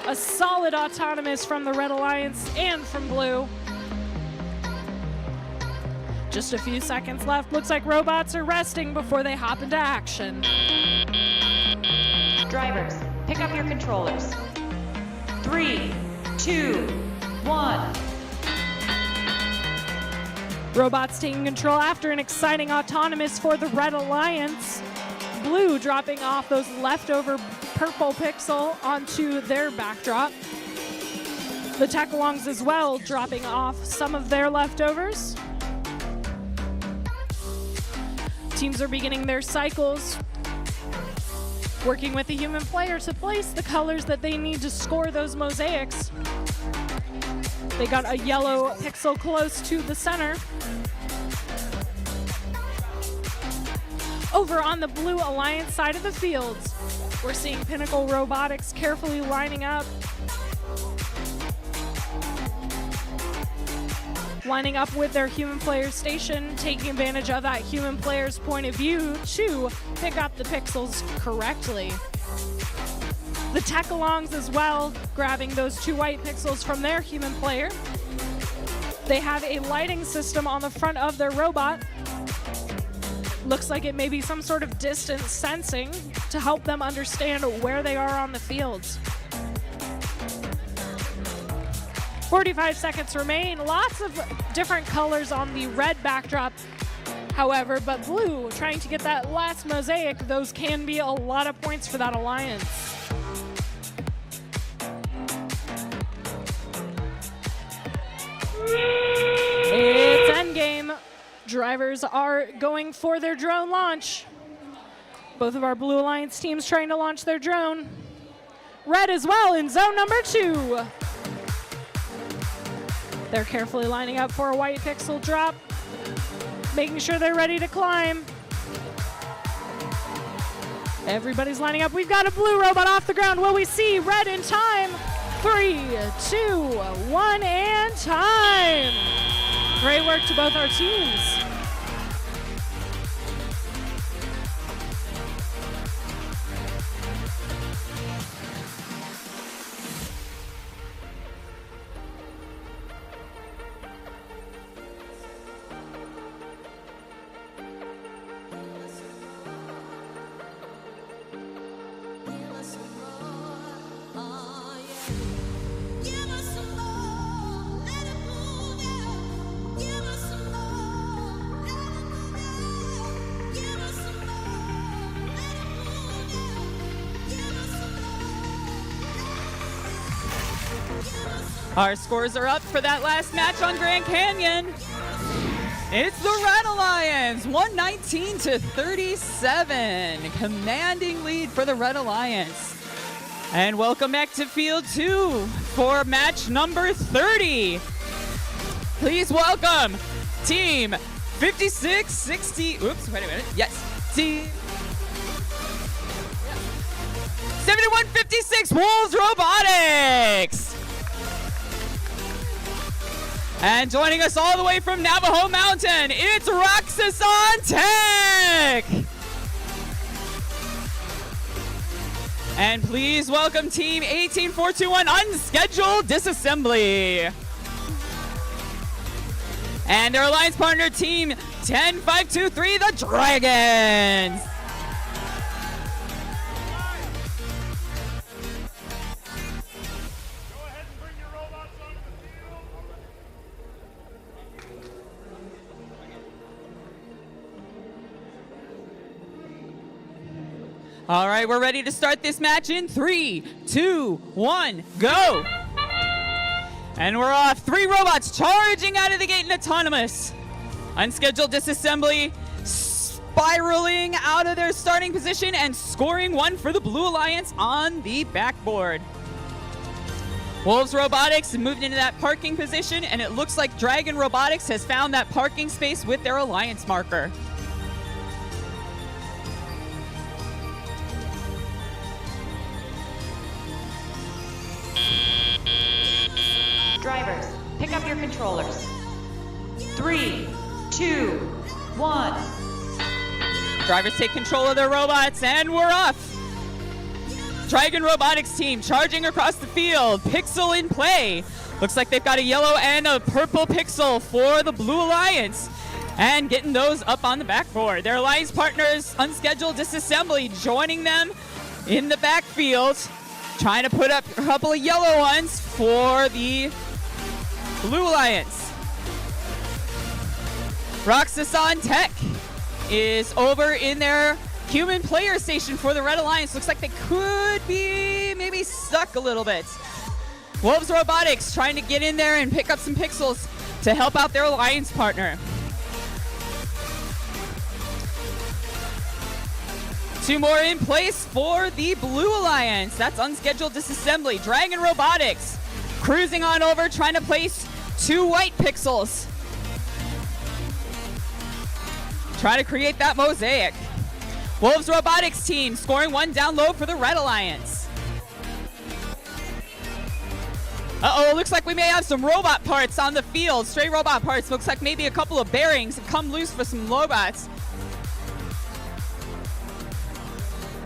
A solid autonomous from the Red Alliance and from Blue. Just a few seconds left. Looks like robots are resting before they hop into action. Drivers, pick up your controllers. 3, 2, 1. Robots taking control after an exciting autonomous for the Red Alliance. Blue dropping off those leftover purple pixel onto their backdrop. The Tech-Alongs as well dropping off some of their leftovers. Teams are beginning their cycles, working with the human player to place the colors that they need to score those mosaics. They got a yellow pixel close to the center. Over on the Blue Alliance side of the fields, We're seeing Pinnacle Robotics carefully lining up. Lining up with their human player station, taking advantage of that human player's point of view to pick up the pixels correctly. The tech-alongs as well, grabbing those 2 white pixels from their human player. They have a lighting system on the front of their robot. Looks like it may be some sort of distance sensing to help them understand where they are on the field. 45 seconds remain. Lots of different colors on the red backdrop, however, but blue trying to get that last mosaic. Those can be a lot of points for that alliance. It's endgame. Drivers are going for their drone launch. Both of our Blue Alliance teams trying to launch their drone. Red as well in zone number 2. They're carefully lining up for a white pixel drop, making sure they're ready to climb. Everybody's lining up. We've got a blue robot off the ground. Will we see red in time? 3, 2, 1, and time. Great work to both our teams. Our scores are up for that last match on Grand Canyon. It's the Red Alliance, 119 to 37. Commanding lead for the Red Alliance. And welcome back to Field 2 for match number 30. Please welcome Team 5660. Oops, wait a minute. Yes. Team 7156 Wolves Robotics. And joining us all the way from Navajo Mountain, it's Roxas on Tech. And please welcome Team 18421 Unscheduled Disassembly. And their alliance partner, Team 10523, the Dragons. All right, we're ready to start this match in 3, 2, 1, go. And we're off. 3 robots charging out of the gate in autonomous. Unscheduled disassembly, spiraling out of their starting position and scoring 1 for the Blue Alliance on the backboard. Wolves Robotics moved into that parking position, and it looks like Dragon Robotics has found that parking space with their alliance marker. Drivers, pick up your controllers. 3, 2, 1. Drivers take control of their robots, and we're off. Dragon Robotics team charging across the field. Pixel in play. Looks like they've got a yellow and a purple pixel for the Blue Alliance. And getting those up on the backboard. Their alliance partners, Unscheduled Disassembly, joining them in the backfield. Trying to put up a couple of yellow ones for the Blue Alliance. Roxas on Tech is over in their human player station for the Red Alliance. Looks like they could be maybe stuck a little bit. Wolves Robotics trying to get in there and pick up some pixels to help out their alliance partner. 2 more in place for the Blue Alliance. That's Unscheduled Disassembly. Dragon Robotics cruising on over, trying to place 2 white pixels. Try to create that mosaic. Wolves Robotics team scoring one down low for the Red Alliance. Uh-oh, looks like we may have some robot parts on the field. Stray robot parts. Looks like maybe a couple of bearings have come loose for some robots.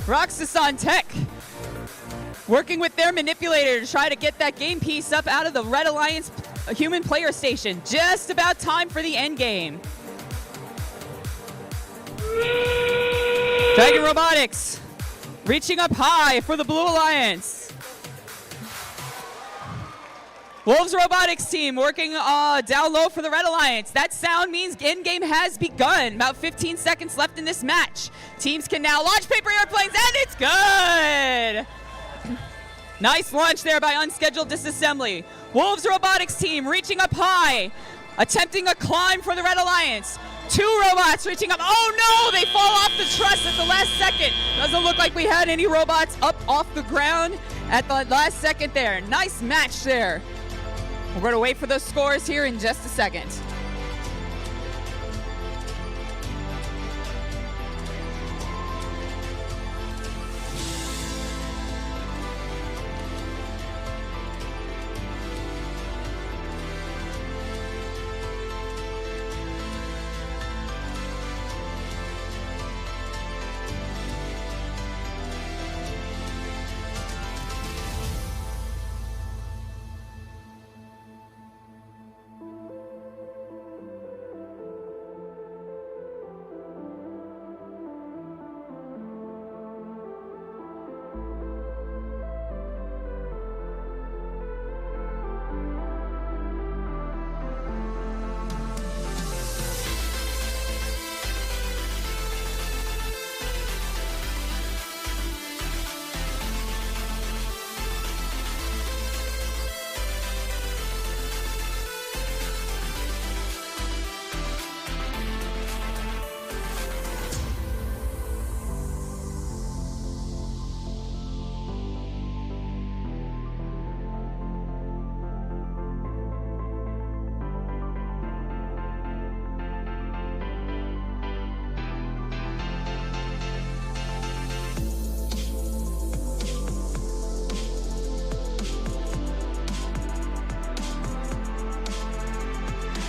Roxas on Tech working with their manipulator to try to get that game piece up out of the Red Alliance human player station. Just about time for the end game. Dragon Robotics reaching up high for the Blue Alliance. Wolves Robotics team working down low for the Red Alliance. That sound means end game has begun. About 15 seconds left in this match. Teams can now launch paper airplanes, and it's good! Nice launch there by Unscheduled Disassembly. Wolves Robotics team reaching up high, attempting a climb for the Red Alliance. Two robots reaching up. Oh no, they fall off the truss at the last second. Doesn't look like we had any robots up off the ground at the last second there. Nice match there. We're going to wait for those scores here in just a second.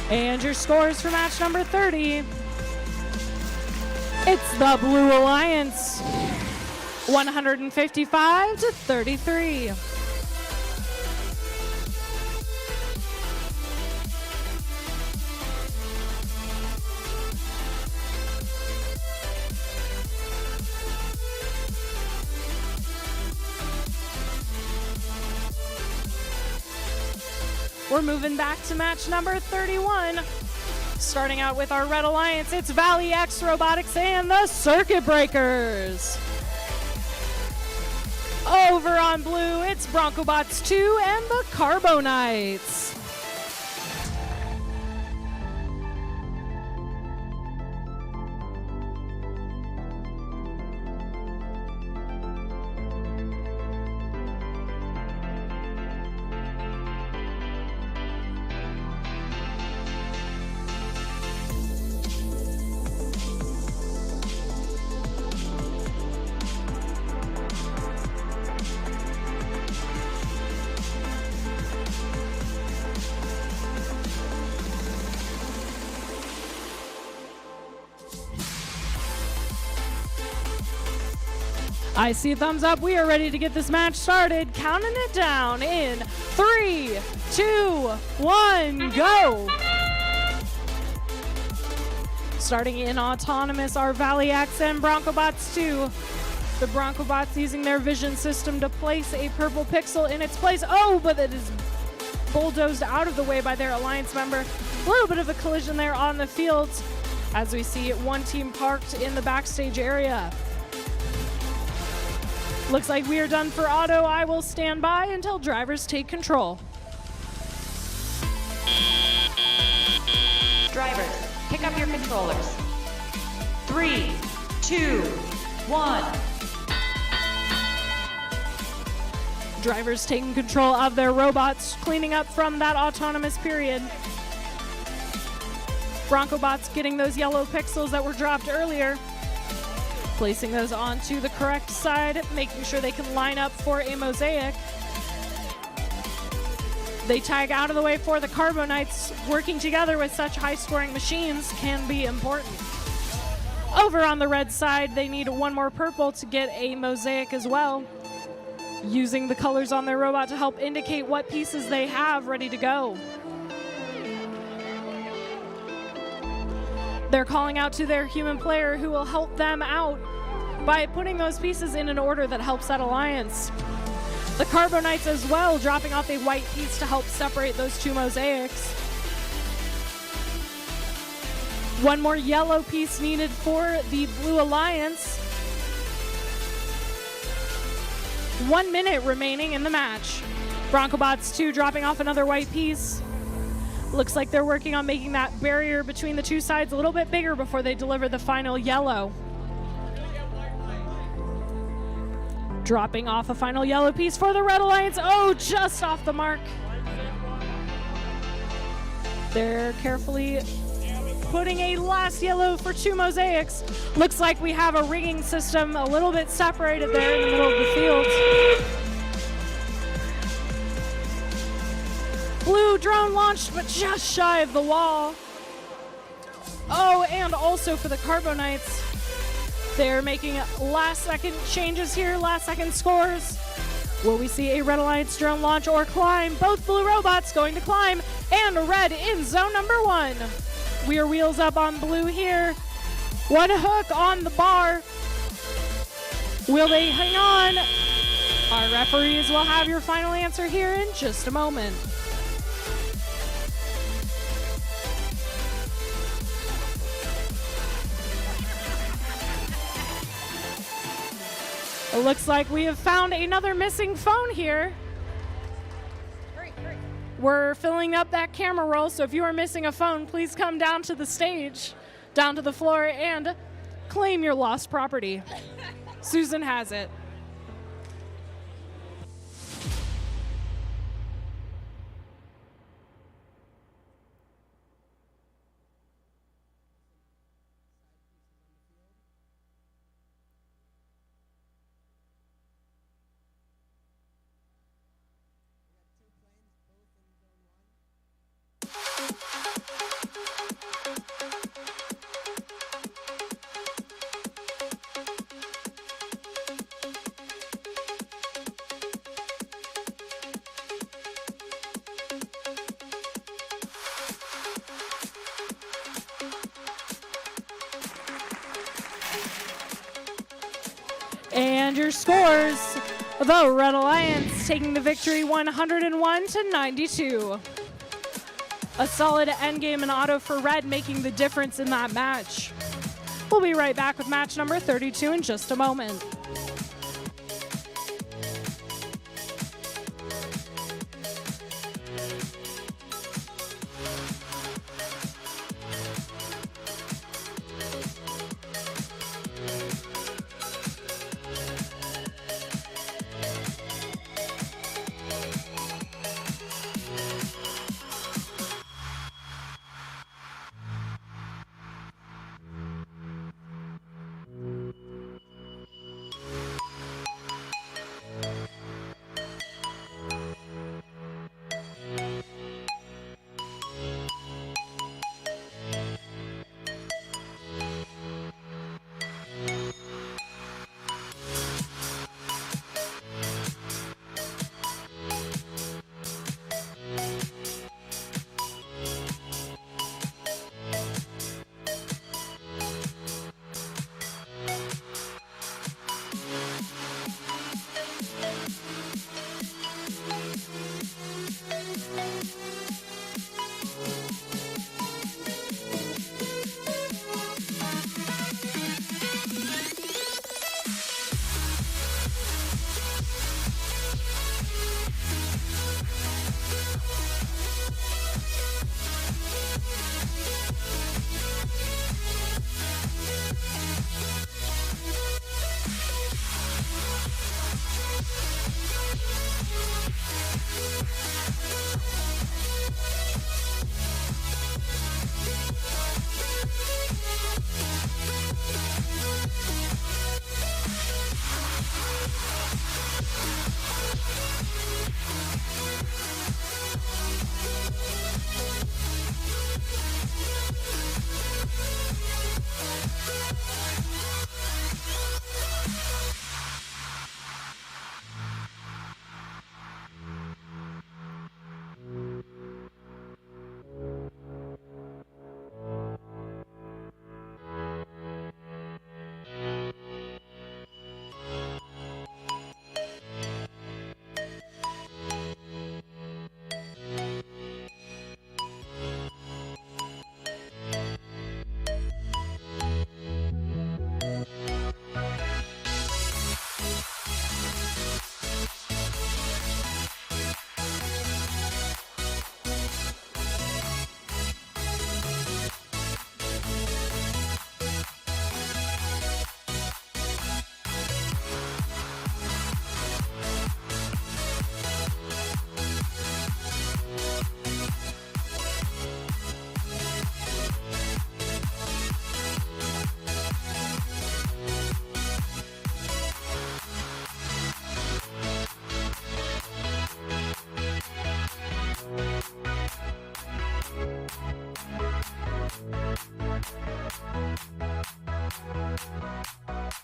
And your scores for match number 30. It's the Blue Alliance, 155 to 33. We're moving back to match number 31. Starting out with our Red Alliance, it's Valley X Robotics and the Circuit Breakers. Over on blue, it's BroncoBots 2 and the Carbonites. I see a thumbs up. We are ready to get this match started. Counting it down in 3, 2, 1, go. Starting in autonomous are Valley X and BroncoBots 2. The BroncoBots using their vision system to place a purple pixel in its place. Oh, but it is bulldozed out of the way by their alliance member. A little bit of a collision there on the field as we see one team parked in the backstage area. Looks like we are done for auto. I will stand by until drivers take control. Drivers, pick up your controllers. 3, 2, 1. Drivers taking control of their robots, cleaning up from that autonomous period. BroncoBots getting those yellow pixels that were dropped earlier. Placing those onto the correct side, making sure they can line up for a mosaic. They tag out of the way for the Carbonites. Working together with such high-scoring machines can be important. Over on the red side, they need one more purple to get a mosaic as well, using the colors on their robot to help indicate what pieces they have ready to go. They're calling out to their human player who will help them out by putting those pieces in an order that helps that alliance. The Carbonites as well, dropping off a white piece to help separate those two mosaics. One more yellow piece needed for the Blue Alliance. 1 minute remaining in the match. Broncobots 2 dropping off another white piece. Looks like they're working on making that barrier between the two sides a little bit bigger before they deliver the final yellow. Dropping off a final yellow piece for the Red Alliance. Oh, just off the mark. They're carefully putting a last yellow for two mosaics. Looks like we have a rigging system a little bit separated there in the middle of the field. Blue drone launched, but just shy of the wall. Oh, and also for the Carbonites, they're making last-second changes here, last-second scores. Will we see a Red Alliance drone launch or climb? Both blue robots going to climb, and red in zone number 1. We are wheels up on blue here. One hook on the bar. Will they hang on? Our referees will have your final answer here in just a moment. It looks like we have found another missing phone here. We're filling up that camera roll, so if you are missing a phone, please come down to the stage, down to the floor, and claim your lost property. Susan has it. And your scores, the Red Alliance taking the victory 101-92. A solid endgame and auto for red, making the difference in that match. We'll be right back with match number 32 in just a moment.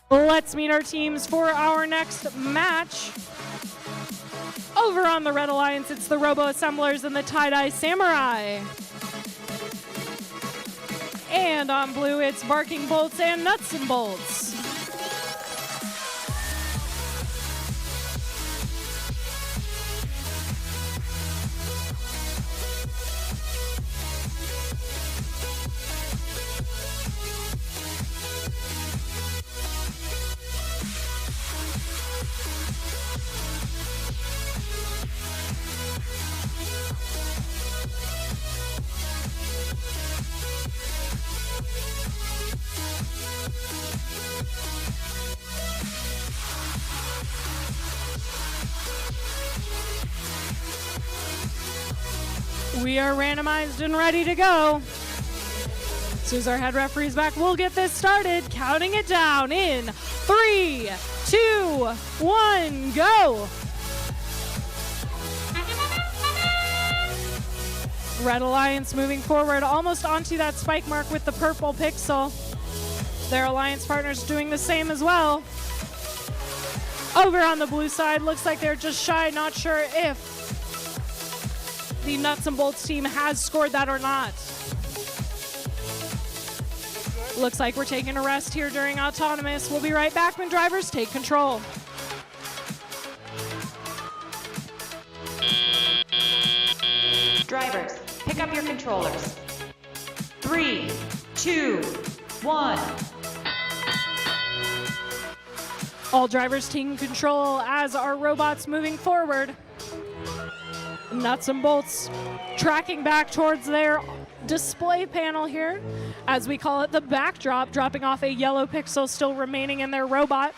Let's meet our teams for our next match. Over on the Red Alliance, it's the Robo Assemblers and the Tie-Dye Samurai. And on blue, it's Barking Bolts and Nuts and Bolts. We are randomized and ready to go. As soon as our head referee's back, we'll get this started. Counting it down in 3, 2, 1, go. Red Alliance moving forward, almost onto that spike mark with the purple pixel. Their alliance partners doing the same as well. Over on the blue side, looks like they're just shy, not sure if the Nuts and Bolts team has scored that or not. Looks like we're taking a rest here during Autonomous. We'll be right back when drivers take control. Drivers, pick up your controllers. 3, 2, 1. All drivers taking control as our robots moving forward. Nuts and Bolts tracking back towards their display panel here, as we call it the backdrop, dropping off a yellow pixel still remaining in their robot.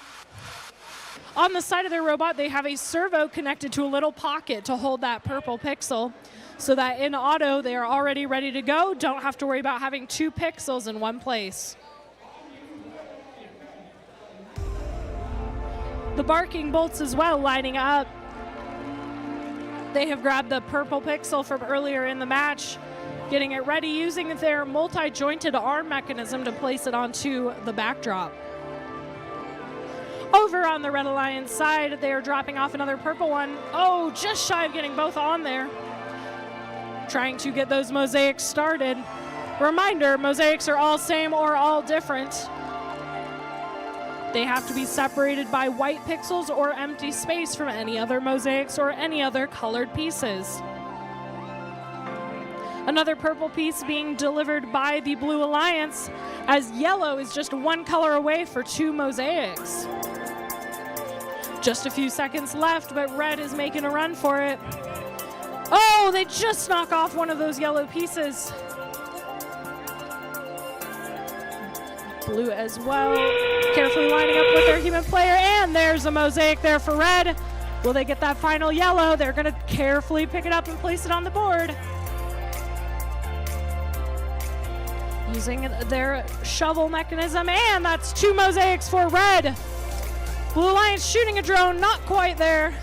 On the side of their robot, they have a servo connected to a little pocket to hold that purple pixel, so that in auto, they are already ready to go. Don't have to worry about having 2 pixels in one place. The Barking Bolts as well lining up. They have grabbed the purple pixel from earlier in the match, getting it ready using their multi-jointed arm mechanism to place it onto the backdrop. Over on the Red Alliance side, they are dropping off another purple one. Oh, just shy of getting both on there. Trying to get those mosaics started. Reminder, mosaics are all same or all different. They have to be separated by white pixels or empty space from any other mosaics or any other colored pieces. Another purple piece being delivered by the Blue Alliance, as yellow is just 1 color away for 2 mosaics. Just a few seconds left, but red is making a run for it. Oh, they just knock off one of those yellow pieces. Blue as well, carefully lining up with their human player, and there's a mosaic there for red. Will they get that final yellow? They're gonna carefully pick it up and place it on the board. Using their shovel mechanism, and that's 2 mosaics for red. Blue Alliance shooting a drone, not quite there.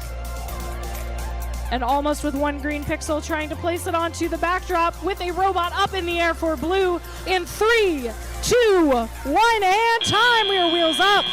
And almost with 1 green pixel, trying to place it onto the backdrop with a robot up in the air for blue in 3, 2, 1, and time. We are wheels up.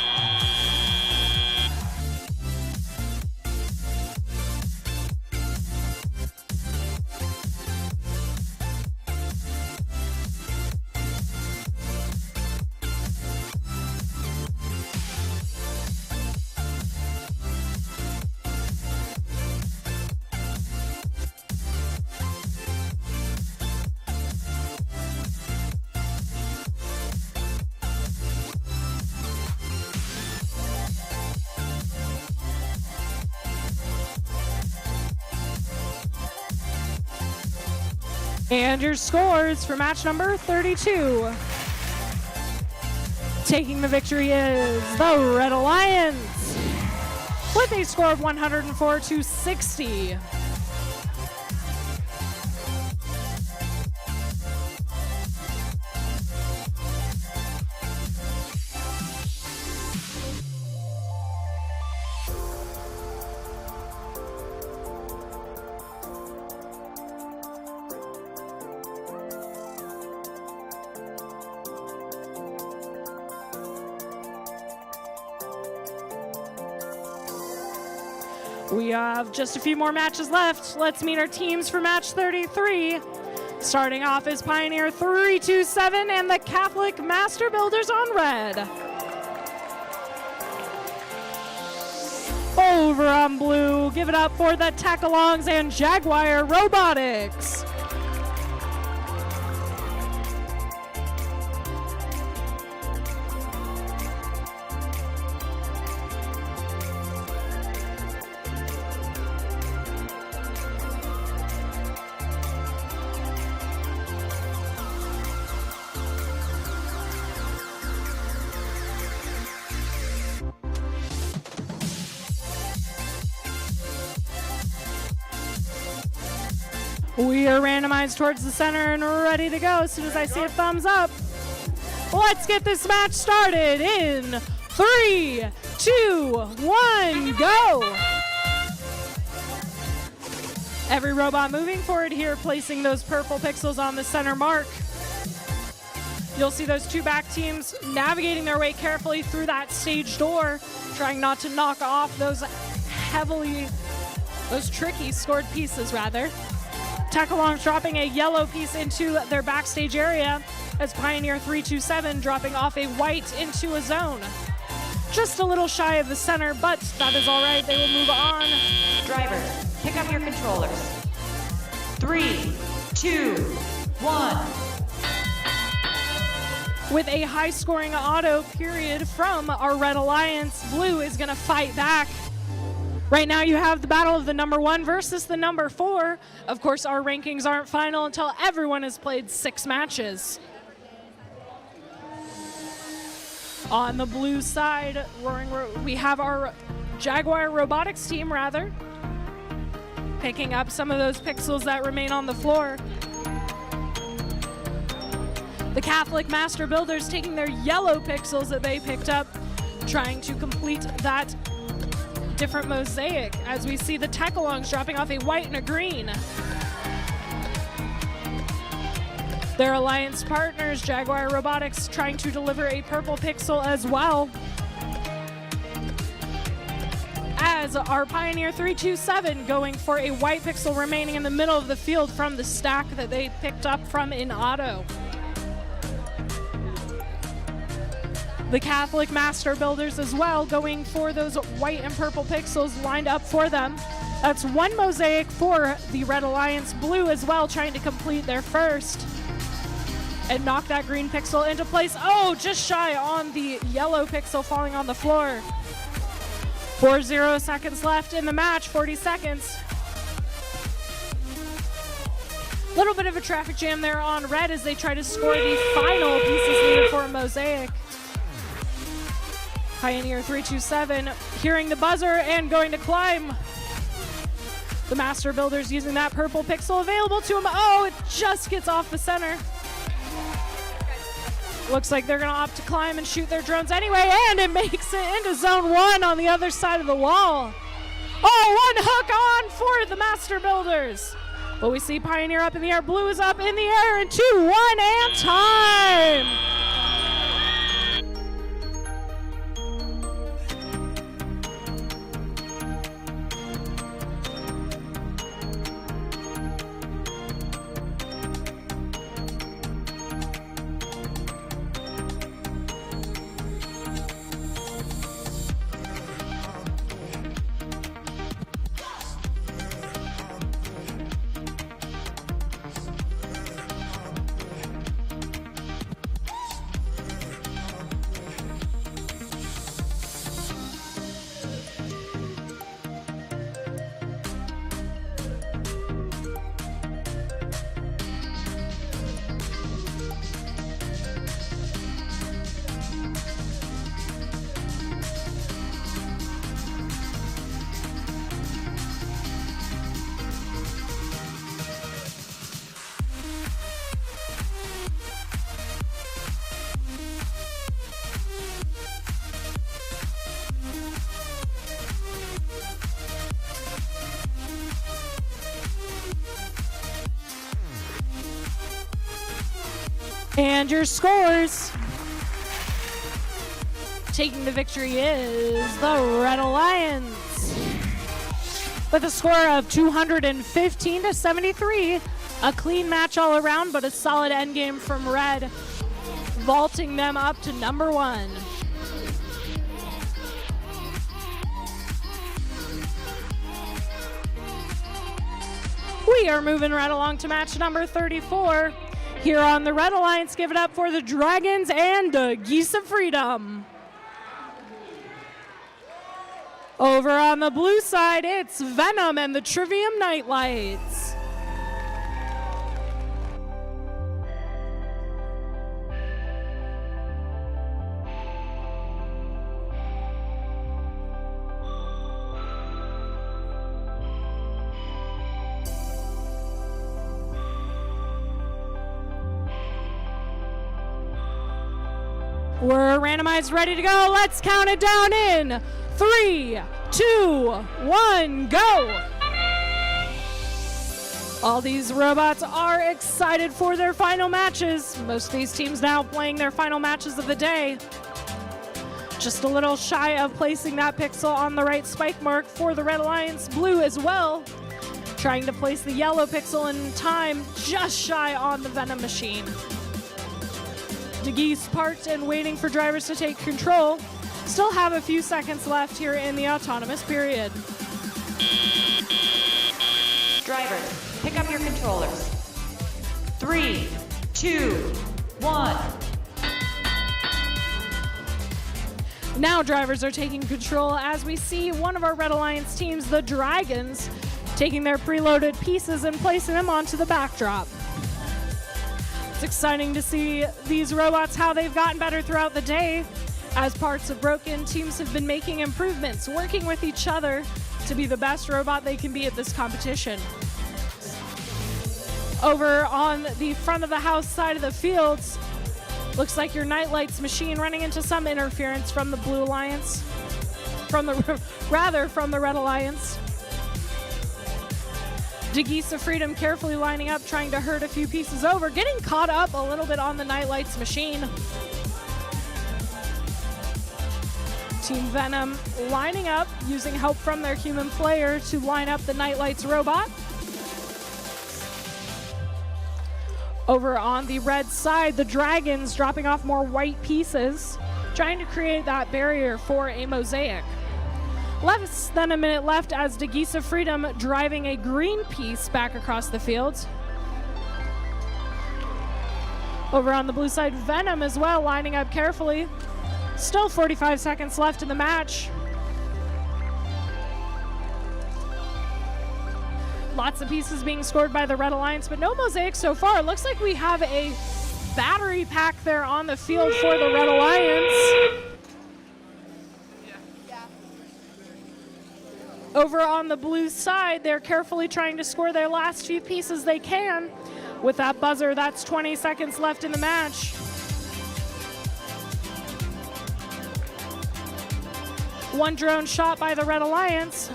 And your scores for match number 32. Taking the victory is the Red Alliance with a score of 104 to 60. We have just a few more matches left. Let's meet our teams for match 33. Starting off is Pioneer 327 and the Catholic Master Builders on red. Over on blue, give it up for the Tackalongs and Jaguar Robotics. We are randomized towards the center and ready to go as soon as I see a thumbs up. Let's get this match started in 3, 2, 1, go! Every robot moving forward here, placing those purple pixels on the center mark. You'll see those two back teams navigating their way carefully through that stage door, trying not to knock off those tricky scored pieces rather. Tackalongs dropping a yellow piece into their backstage area as Pioneer 327 dropping off a white into a zone. Just a little shy of the center, but that is all right. They will move on. Drivers, pick up your controllers. 3, 2, 1. With a high-scoring auto period from our Red Alliance, blue is going to fight back. Right now you have the battle of the number 1 versus the number 4. Of course, our rankings aren't final until everyone has played 6 matches. On the blue side, we have our Jaguar Robotics team, picking up some of those pixels that remain on the floor. The Catholic Master Builders taking their yellow pixels that they picked up, trying to complete that different mosaic as we see the Tackalongs dropping off a white and a green. Their alliance partners, Jaguar Robotics, trying to deliver a purple pixel as well. As our Pioneer 327 going for a white pixel remaining in the middle of the field from the stack that they picked up from in auto. The Catholic Master Builders as well going for those white and purple pixels lined up for them. That's one mosaic for the Red Alliance. Blue as well trying to complete their first and knock that green pixel into place. Oh, just shy on the yellow pixel falling on the floor. 40 seconds left in the match, 40 seconds. Little bit of a traffic jam there on red as they try to score the final pieces needed for a mosaic. Pioneer 327 hearing the buzzer and going to climb. The Master Builders using that purple pixel available to him. Oh, it just gets off the center. Looks like they're gonna opt to climb and shoot their drones anyway, and it makes it into zone 1 on the other side of the wall. Oh, one hook on for the Master Builders. But we see Pioneer up in the air, blue is up in the air, and 2, 1, and time. And your scores. Taking the victory is the Red Alliance. with a score of 215-73. A clean match all around, but a solid endgame from Red, vaulting them up to number 1. We are moving right along to match number 34. Here on the Red Alliance, give it up for the Dragons and Geese of Freedom. Over on the blue side, it's Venom and the Trivium Nightlights. We're randomized, ready to go. Let's count it down in 3, 2, 1, go. All these robots are excited for their final matches. Most of these teams now playing their final matches of the day. Just a little shy of placing that pixel on the right spike mark for the Red Alliance. Blue as well, trying to place the yellow pixel in time, just shy on the Venom machine. DeGeese parked and waiting for drivers to take control. Still have a few seconds left here in the autonomous period. Drivers, pick up your controllers. 3, 2, 1. Now drivers are taking control as we see one of our Red Alliance teams, the Dragons, taking their preloaded pieces and placing them onto the backdrop. It's exciting to see these robots, how they've gotten better throughout the day. As parts have broken, teams have been making improvements, working with each other to be the best robot they can be at this competition. Over on the front of the house side of the fields, looks like your Nightlights machine running into some interference from the Blue Alliance, from the Red Alliance. DeGeese of Freedom carefully lining up, trying to herd a few pieces over, getting caught up a little bit on the Nightlights machine. Team Venom lining up, using help from their human player to line up the Nightlights robot. Over on the red side, the Dragons dropping off more white pieces, trying to create that barrier for a mosaic. Less than a minute left as DeGeese of Freedom driving a green piece back across the field. Over on the blue side, Venom as well, lining up carefully. Still 45 seconds left in the match. Lots of pieces being scored by the Red Alliance, but no mosaic so far. Looks like we have a battery pack there on the field for the Red Alliance. Over on the blue side, they're carefully trying to score their last few pieces they can. With that buzzer, that's 20 seconds left in the match. One drone shot by the Red Alliance.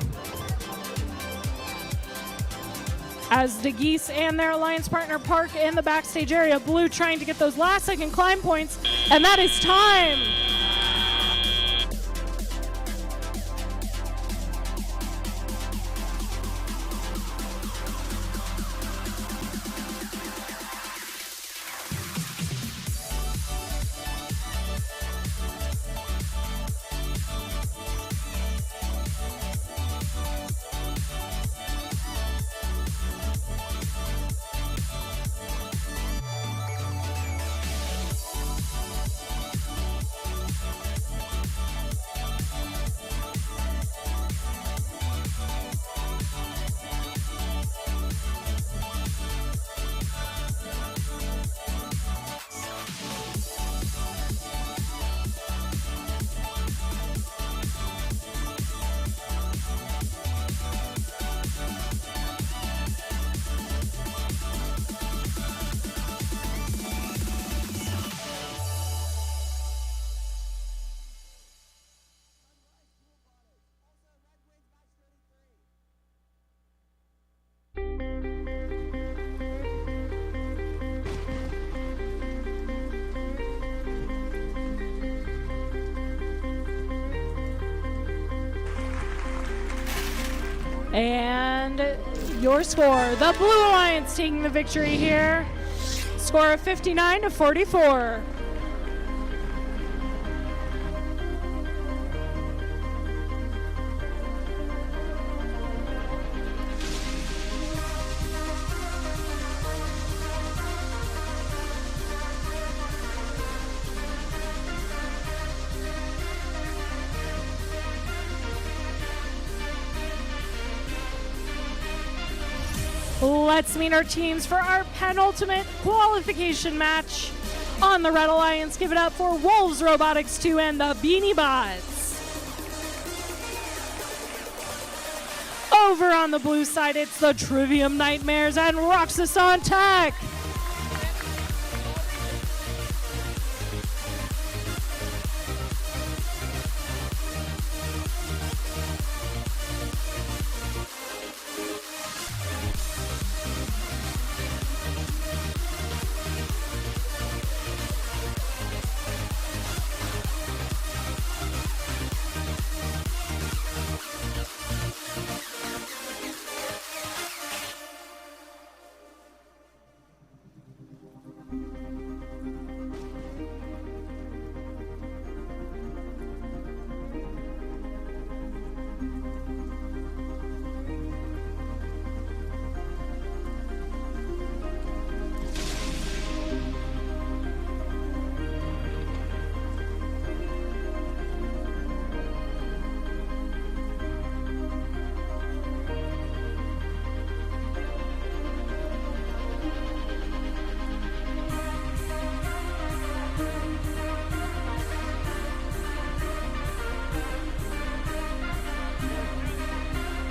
As DeGeese and their alliance partner park in the backstage area. Blue trying to get those last second climb points, and that is time. And your score, the Blue Alliance taking the victory here. Score of 59-44. Let's meet our teams for our penultimate qualification match. On the Red Alliance, give it up for Wolves Robotics 2 and the Beanie Bots. Over on the blue side, it's the Trivium Nightmares and Roxas on Tech.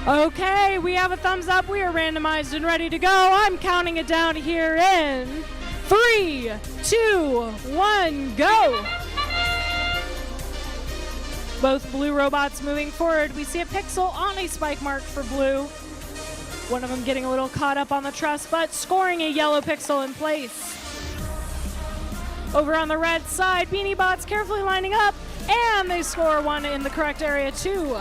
Okay, we have a thumbs up. We are randomized and ready to go. I'm counting it down here in 3, 2, 1, go. Both blue robots moving forward. We see a pixel on a spike mark for blue. One of them getting a little caught up on the truss, but scoring a yellow pixel in place. Over on the red side, Beanie Bots carefully lining up, and they score one in the correct area too.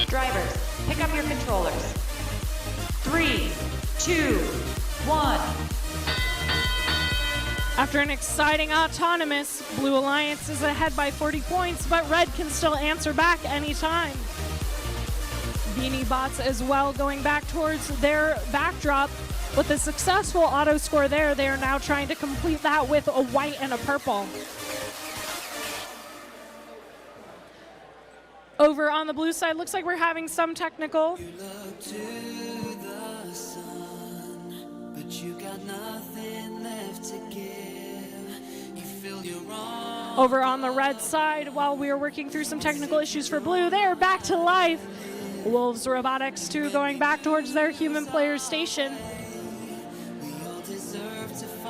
Drivers, pick up your controllers. 3, 2, 1. After an exciting autonomous, Blue Alliance is ahead by 40 points, but Red can still answer back anytime. Beanie Bots as well going back towards their backdrop. With a successful auto score there, they are now trying to complete that with a white and a purple. Over on the blue side, looks like we're having some technical. You look to the sun, but you got nothing left to give. You feel you're wrong. Over on the red side, while we are working through some technical issues for blue, they are back to life. Wolves Robotics 2 going back towards their human player station.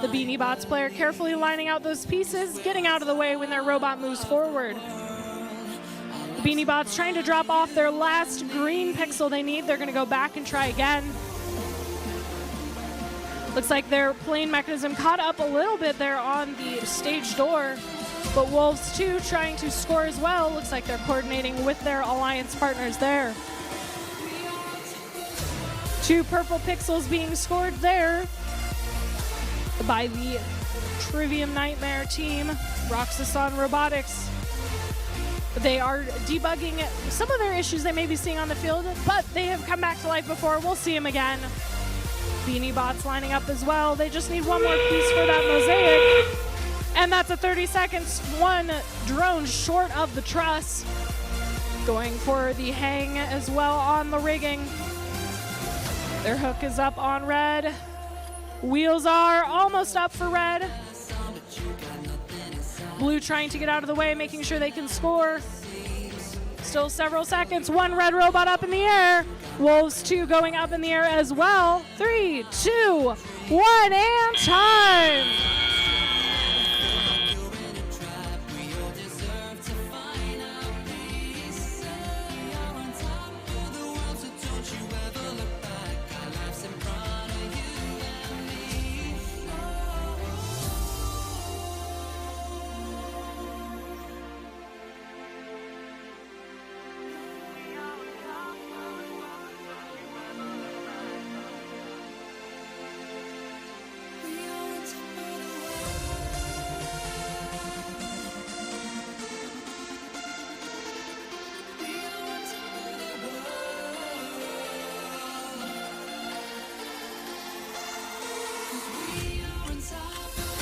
The Beanie Bots player carefully lining out those pieces, getting out of the way when their robot moves forward. Beanie Bots trying to drop off their last green pixel they need. They're going to go back and try again. Looks like their plane mechanism caught up a little bit there on the stage door. But Wolves 2 trying to score as well. Looks like they're coordinating with their alliance partners there. 2 purple pixels being scored there by the Trivium Nightmare team, Roxas on Robotics. They are debugging some of their issues they may be seeing on the field, but they have come back to life before. We'll see them again. Beanie Bots lining up as well. They just need one more piece for that mosaic. And that's a 30 seconds. One drone short of the truss. Going for the hang as well on the rigging. Their hook is up on red. Wheels are almost up for red. Blue trying to get out of the way, making sure they can score. Still several seconds. One red robot up in the air. Wolves 2 going up in the air as well. 3, 2, 1, and time.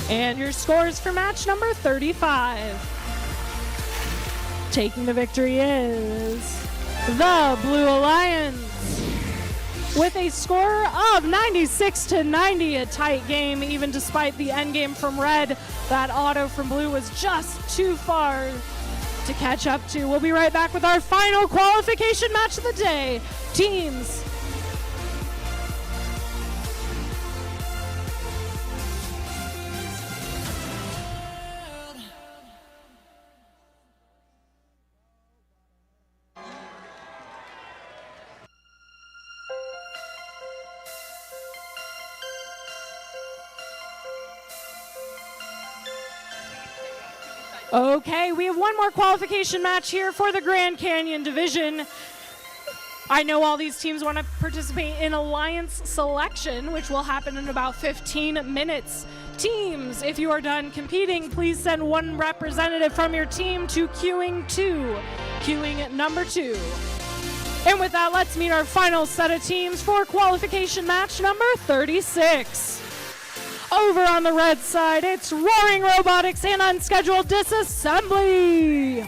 And your scores for match number 35. Taking the victory is the Blue Alliance with a score of 96-90, a tight game even despite the end game from Red. That auto from Blue was just too far to catch up to. We'll be right back with our final qualification match of the day. Teams. Okay, we have one more qualification match here for the Grand Canyon division. I know all these teams want to participate in Alliance selection, which will happen in about 15 minutes. Teams, if you are done competing, please send one representative from your team to queuing 2, queuing number 2. And with that, let's meet our final set of teams for qualification match number 36. Over on the red side, it's Roaring Robotics and Unscheduled Disassembly.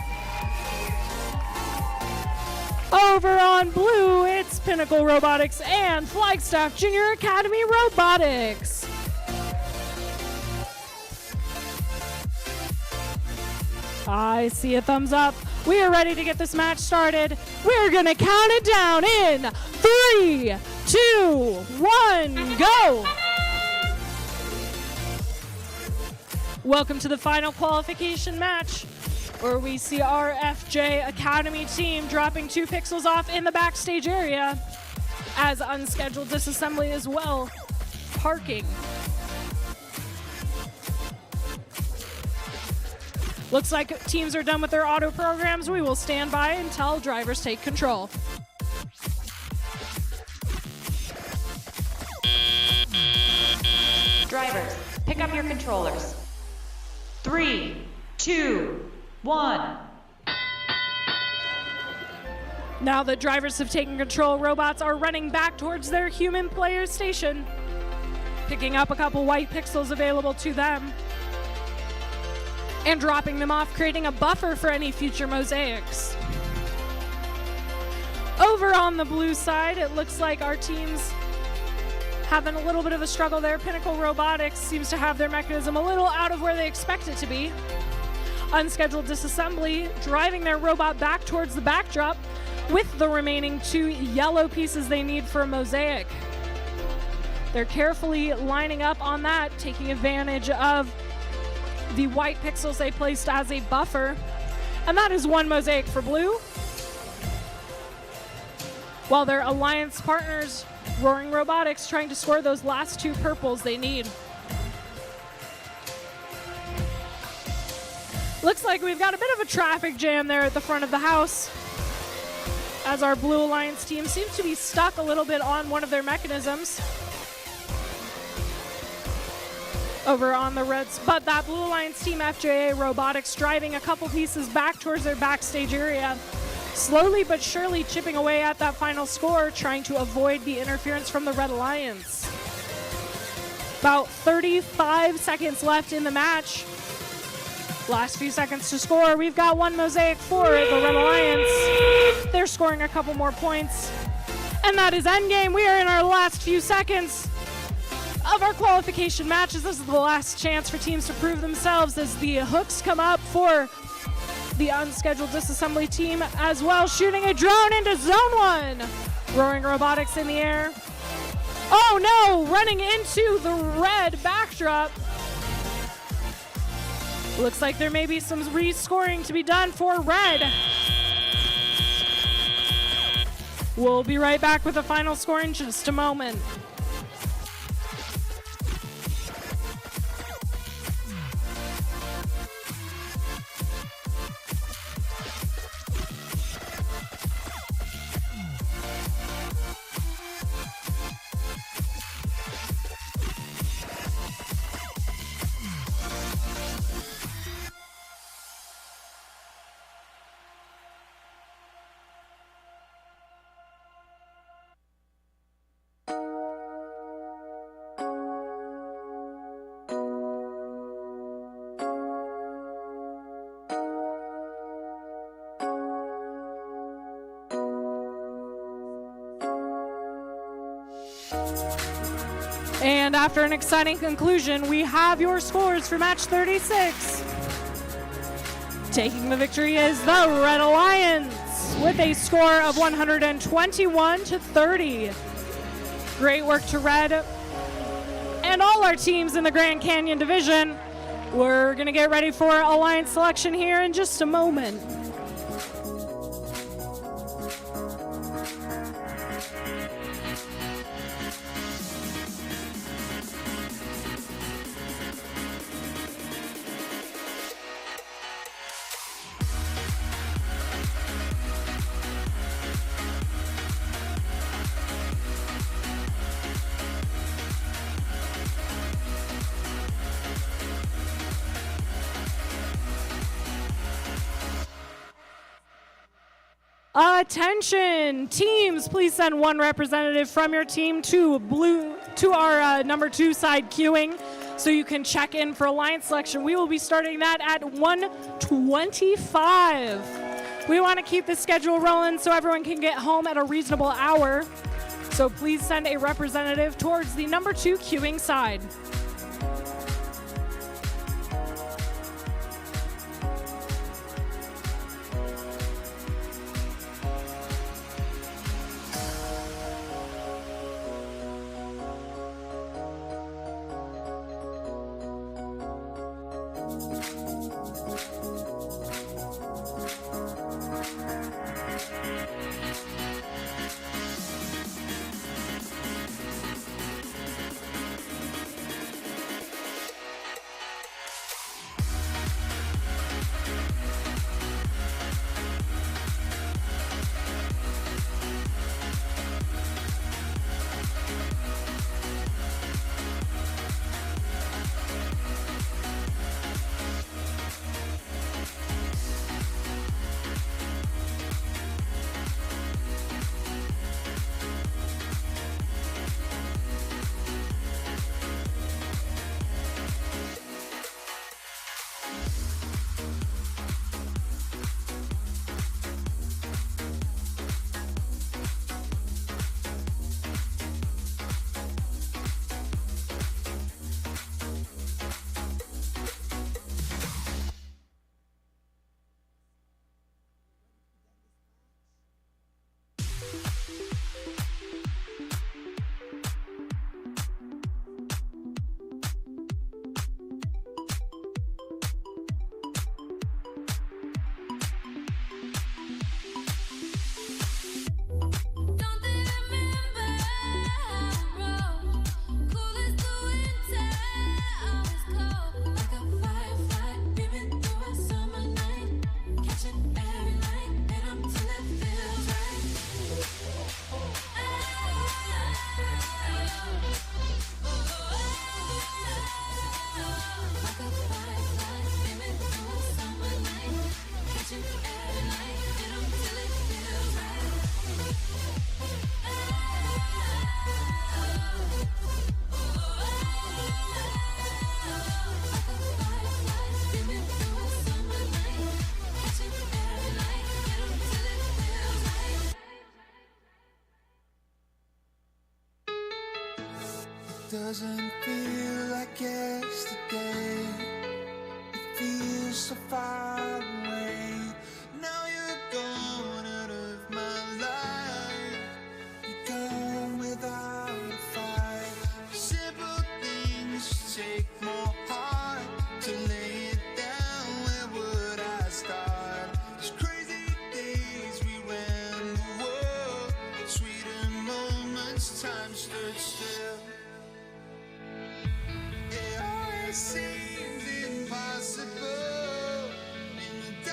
Over on blue, it's Pinnacle Robotics and Flagstaff Junior Academy Robotics. I see a thumbs up. We are ready to get this match started. We're gonna count it down in 3, 2, 1, go! Welcome to the final qualification match, where we see our FJ Academy team dropping 2 pixels off in the backstage area, as Unscheduled Disassembly as well, parking. Looks like teams are done with their auto programs. We will stand by until drivers take control. Drivers, pick up your controllers. 3, 2, 1. Now that drivers have taken control, robots are running back towards their human player station, picking up a couple white pixels available to them and dropping them off, creating a buffer for any future mosaics. Over on the blue side, it looks like our teams having a little bit of a struggle there. Pinnacle Robotics seems to have their mechanism a little out of where they expect it to be. Unscheduled Disassembly driving their robot back towards the backdrop with the remaining 2 yellow pieces they need for a mosaic. They're carefully lining up on that, taking advantage of the white pixels they placed as a buffer. And that is 1 mosaic for blue. While their alliance partners, Roaring Robotics, trying to score those last 2 purples they need. Looks like we've got a bit of a traffic jam there at the front of the house, as our Blue Alliance team seems to be stuck a little bit on one of their mechanisms. Over on the reds, but that Blue Alliance team, FJA Robotics, driving a couple pieces back towards their backstage area, slowly but surely chipping away at that final score, trying to avoid the interference from the Red Alliance. About 35 seconds left in the match. Last few seconds to score. We've got 1 mosaic for the Red Alliance. They're scoring a couple more points. And that is endgame. We are in our last few seconds of our qualification matches. This is the last chance for teams to prove themselves as the hooks come up for the Unscheduled Disassembly team as well, shooting a drone into Zone 1. Roaring Robotics in the air. Oh no, running into the red backdrop. Looks like there may be some rescoring to be done for red. We'll be right back with the final score in just a moment. And after an exciting conclusion, we have your scores for match 36. Taking the victory is the Red Alliance with a score of 121-30. Great work to Red and all our teams in the Grand Canyon Division. We're going to get ready for Alliance selection here in just a moment. Attention, teams, please send one representative from your team to our number 2 side queuing so you can check in for Alliance selection. We will be starting that at 1:25. We want to keep the schedule rolling so everyone can get home at a reasonable hour. So please send a representative towards the number 2 queuing side. Doesn't feel like yesterday. It feels so far away. Now you're gone out of my life. You're gone without a fight. Simple things take more heart to lay it down. Where would I start? These crazy days we went to war. Sweeter moments, time stood still. It always seems impossible in the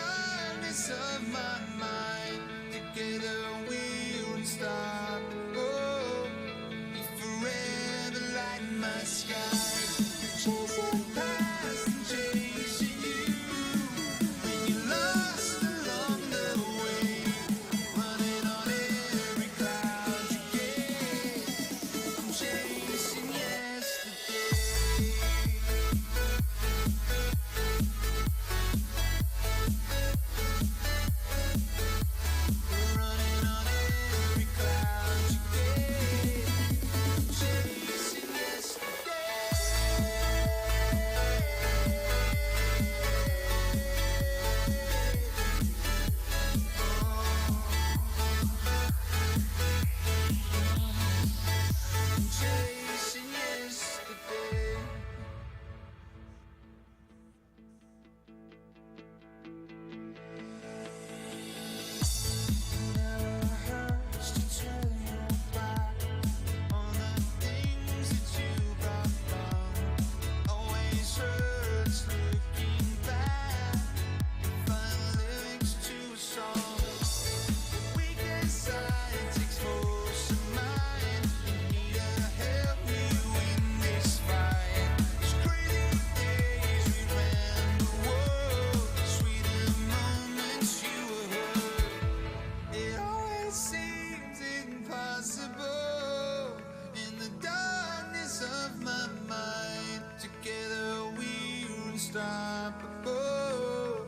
unstoppable,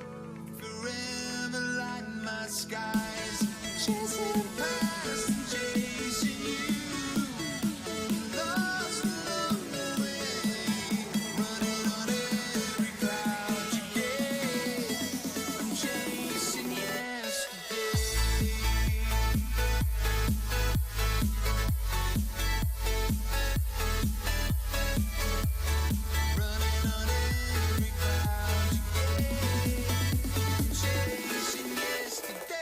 forever light my skies, chasing past and chasing you, lost along the way, running on every cloud you gave. I'm chasing yesterday. Running on every cloud you gave. Chasing yesterday.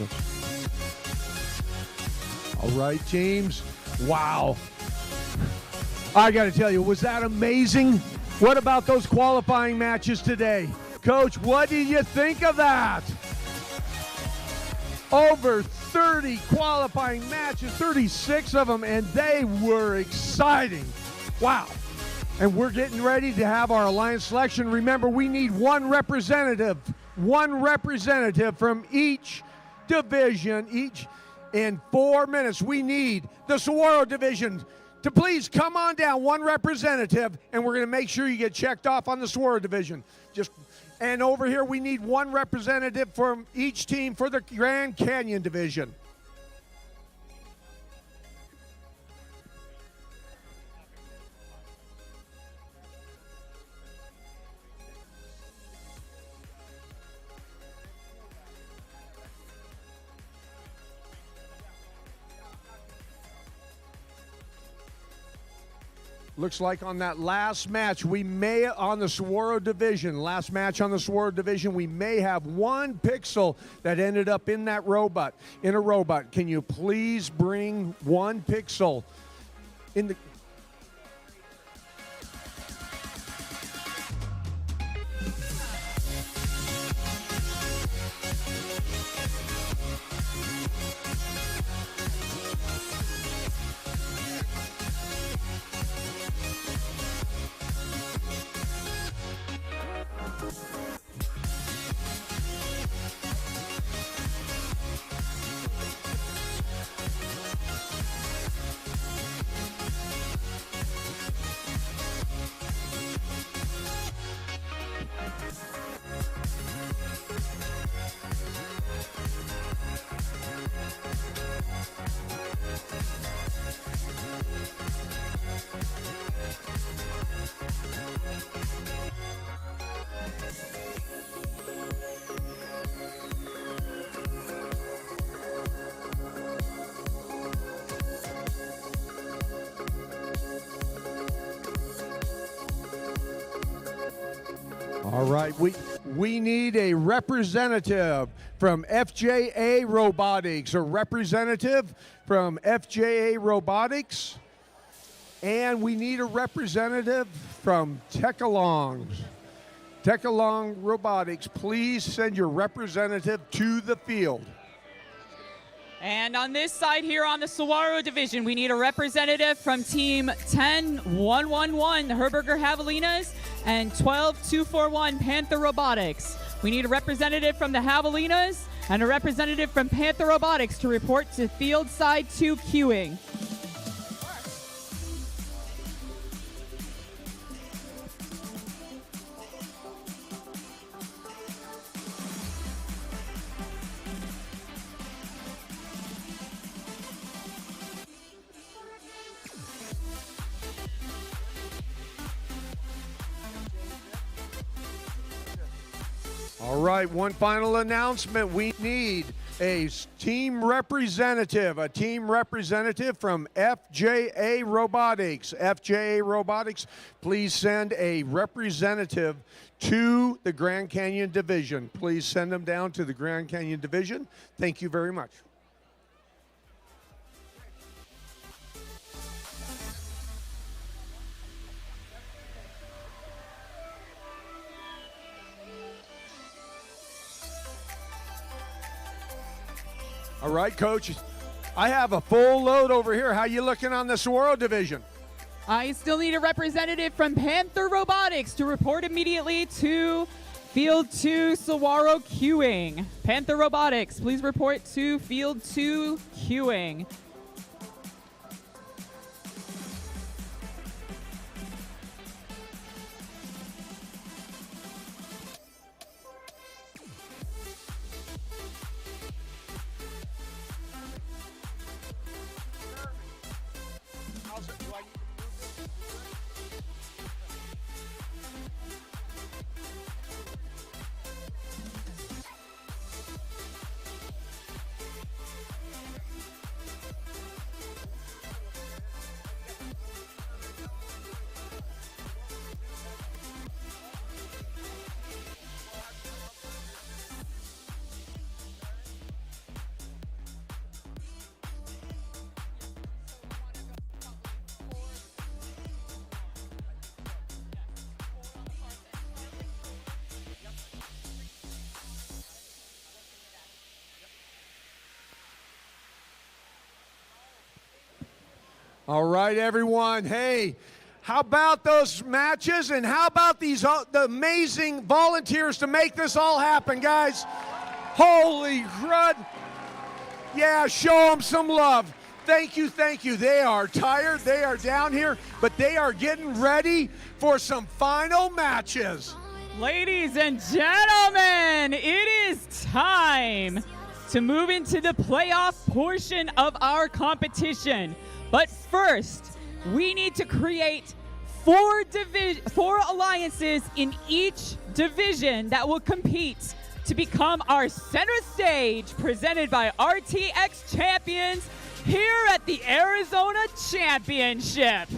Coach. All right, teams. Wow. I got to tell you, was that amazing? What about those qualifying matches today? Coach, what do you think of that? Over 30 qualifying matches, 36 of them, and they were exciting. Wow. And we're getting ready to have our alliance selection. Remember, we need one representative from each division, each in 4 minutes. We need the Saguaro division to please come on down, one representative, and we're going to make sure you get checked off on the Saguaro division. And over here, we need one representative from each team for the Grand Canyon division. Looks like on that last match, we may, on the Saguaro division, last match on the Saguaro division, we may have one pixel that ended up in that robot, in a robot. Can you please bring one pixel in the... All right, we need a representative from FJA Robotics, a representative from FJA Robotics, and we need a representative from Techalong. Techalong Robotics, please send your representative to the field. And on this side here on the Saguaro division, we need a representative from team 10111, the Herberger Javelinas, and 12241, Panther Robotics. We need a representative from the Javelinas and a representative from Panther Robotics to report to field side 2 queuing. All right, one final announcement. We need a team representative from FJA Robotics. FJA Robotics, please send a representative to the Grand Canyon Division. Please send them down to the Grand Canyon Division. Thank you very much. All right, Coach, I have a full load over here. How you looking on the Saguaro division? I still need a representative from Panther Robotics to report immediately to Field 2 Saguaro queuing. Panther Robotics, please report to Field 2 queuing. All right, everyone. Hey, how about those matches, and how about these the amazing volunteers to make this all happen, guys? Holy crud. Yeah, show them some love. Thank you, thank you. They are tired, they are down here, but they are getting ready for some final matches. Ladies and gentlemen, it is time to move into the playoff portion of our competition. But first, we need to create four alliances in each division that will compete to become our center stage, presented by RTX Champions here at the Arizona Championship.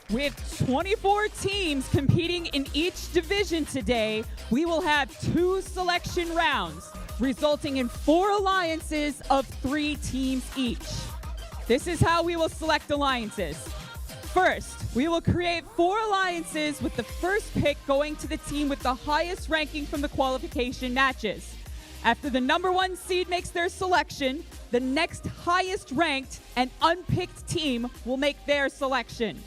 With 24 teams competing in each division today, we will have 2 selection rounds, resulting in 4 alliances of 3 teams each. This is how we will select alliances. First, we will create 4 alliances with the first pick going to the team with the highest ranking from the qualification matches. After the number 1 seed makes their selection, the next highest ranked and unpicked team will make their selection.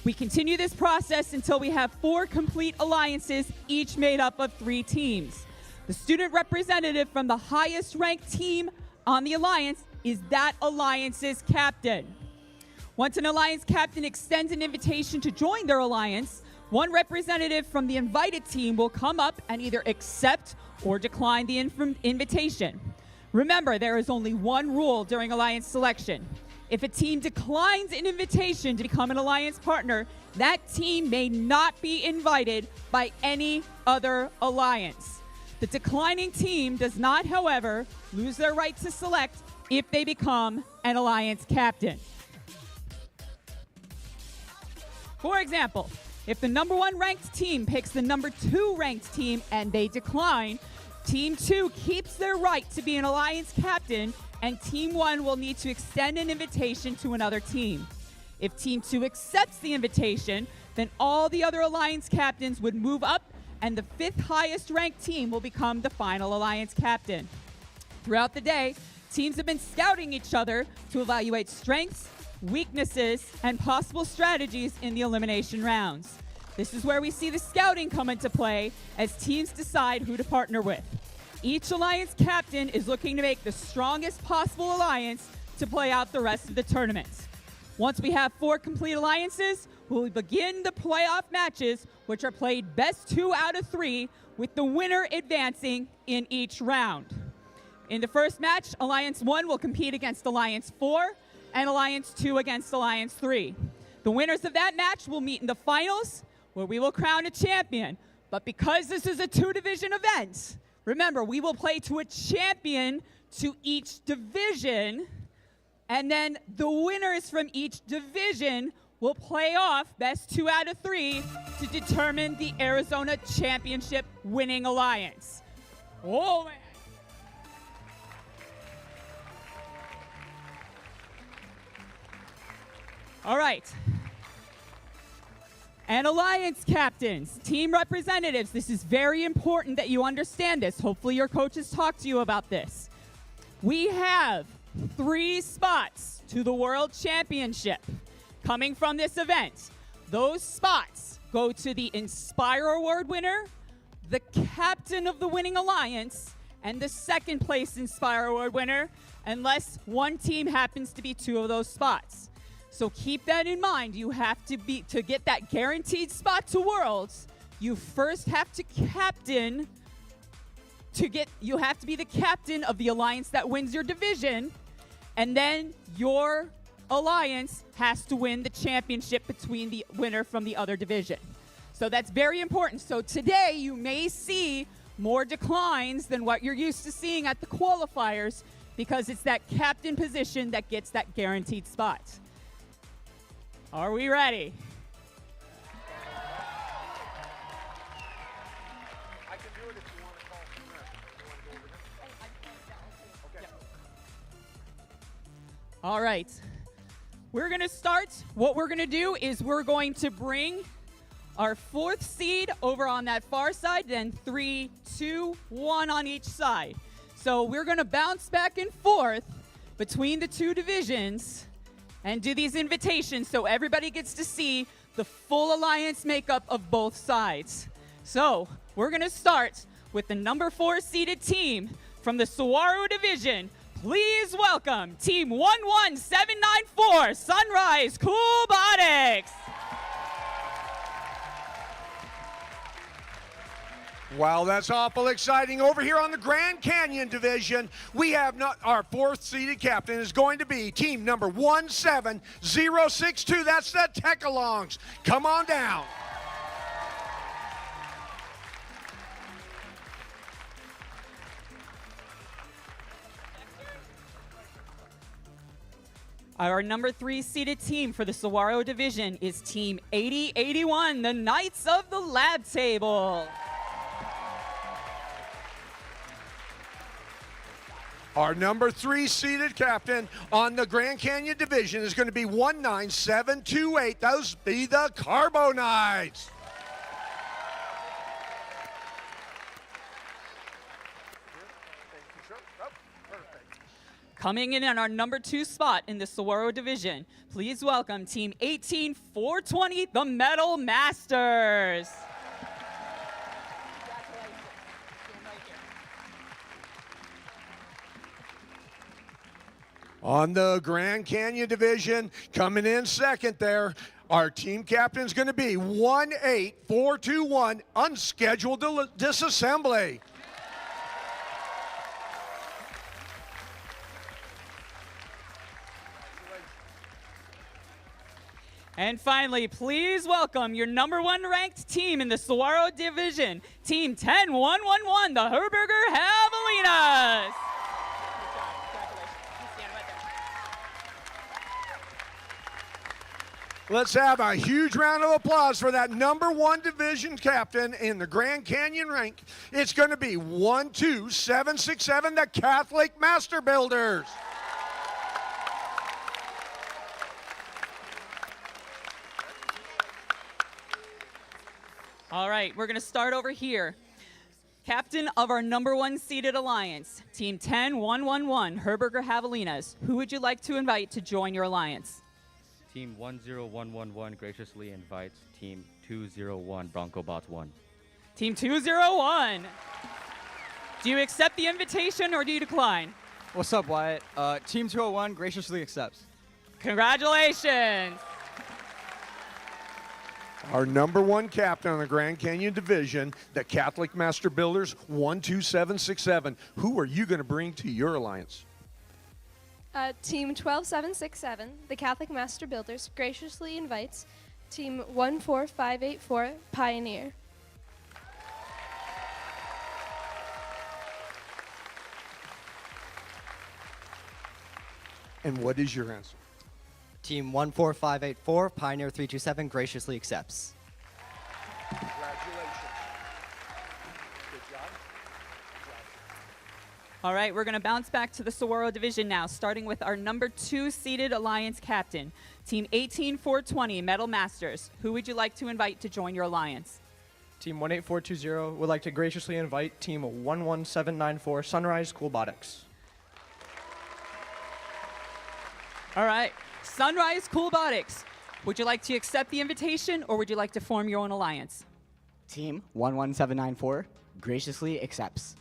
We continue this process until we have 4 complete alliances, each made up of 3 teams. The student representative from the highest ranked team on the alliance is that alliance's captain. Once an alliance captain extends an invitation to join their alliance, one representative from the invited team will come up and either accept or decline the invitation. Remember, there is only one rule during alliance selection. If a team declines an invitation to become an alliance partner, that team may not be invited by any other alliance. The declining team does not, however, lose their right to select if they become an alliance captain. For example, if the number 1 ranked team picks the number 2 ranked team and they decline, Team 2 keeps their right to be an alliance captain, and Team 1 will need to extend an invitation to another team. If Team 2 accepts the invitation, then all the other alliance captains would move up, and the 5th highest ranked team will become the final alliance captain. Throughout the day, teams have been scouting each other to evaluate strengths, weaknesses, and possible strategies in the elimination rounds. This is where we see the scouting come into play as teams decide who to partner with. Each alliance captain is looking to make the strongest possible alliance to play out the rest of the tournament. Once we have 4 complete alliances, we'll begin the playoff matches, which are played best 2 out of 3, with the winner advancing in each round. In the first match, Alliance 1 will compete against Alliance 4, and Alliance 2 against Alliance 3. The winners of that match will meet in the finals, where we will crown a champion. But because this is a 2-division event, remember, we will play to a champion to each division, and then the winners from each division will play off best 2 out of 3 to determine the Arizona Championship winning alliance. Oh, man. All right. And alliance captains, team representatives, this is very important that you understand this. Hopefully your coaches talk to you about this. We have 3 spots to the World Championship coming from this event. Those spots go to the Inspire Award winner, the captain of the winning alliance, and the 2nd place Inspire Award winner, unless one team happens to be 2 of those spots. So keep that in mind. You have to get that guaranteed spot to Worlds, you first have to you have to be the captain of the alliance that wins your division, and then your alliance has to win the championship between the winner from the other division. So that's very important. So today you may see more declines than what you're used to seeing at the qualifiers, because it's that captain position that gets that guaranteed spot. Are we ready? I can do it if you want to call from there. You want to go over there? Okay. All right. We're going to start. What we're going to do is we're going to bring our 4th seed over on that far side, then 3, 2, 1 on each side. So we're going to bounce back and forth between the two divisions and do these invitations so everybody gets to see the full alliance makeup of both sides. So we're going to start with the number 4 seeded team from the Saguaro division. Please welcome Team 11794 Sunrise Coolbotics. Wow, that's awful exciting. Over here on the Grand Canyon division, we have our 4th seeded captain is going to be team number 17062. That's the Tech-alongs. Come on down. Our number 3 seeded team for the Saguaro division is Team 8081, the Knights of the Lab Table. Our number 3 seeded captain on the Grand Canyon division is going to be 19728. Those be the Carbo Knights. Coming in on our number 2 spot in the Saguaro division, please welcome Team 18420, the Metal Masters. On the Grand Canyon division, coming in second there, our team captain is going to be 18421, Unscheduled Disassembly. And finally, please welcome your number 1 ranked team in the Saguaro division, Team 10111, the Herberger Javelinas. Let's have a huge round of applause for that number 1 division captain in the Grand Canyon rank. It's going to be 12767, the Catholic Master Builders. All right, we're going to start over here. Captain of our number 1 seeded alliance, Team 10111, Herberger Javelinas. Who would you like to invite to join your alliance? Team 10111 graciously invites Team 201 Bronco Bots 1. Team 201. Do you accept the invitation or do you decline? What's up, Wyatt? Team 201 graciously accepts. Congratulations. Our number 1 captain on the Grand Canyon division, the Catholic Master Builders 12767. Who are you going to bring to your alliance? Team 12767, the Catholic Master Builders, graciously invites Team 14584, Pioneer. And what is your answer? Team 14584, Pioneer 327, graciously accepts. Congratulations. Good job. All right, we're going to bounce back to the Saguaro division now, starting with our number 2 seeded alliance captain, Team 18420, Metal Masters. Who would you like to invite to join your alliance? Team 18420 would like to graciously invite Team 11794, Sunrise Coolbotics. All right, Sunrise Coolbotics. Would you like to accept the invitation or would you like to form your own alliance? Team 11794 graciously accepts.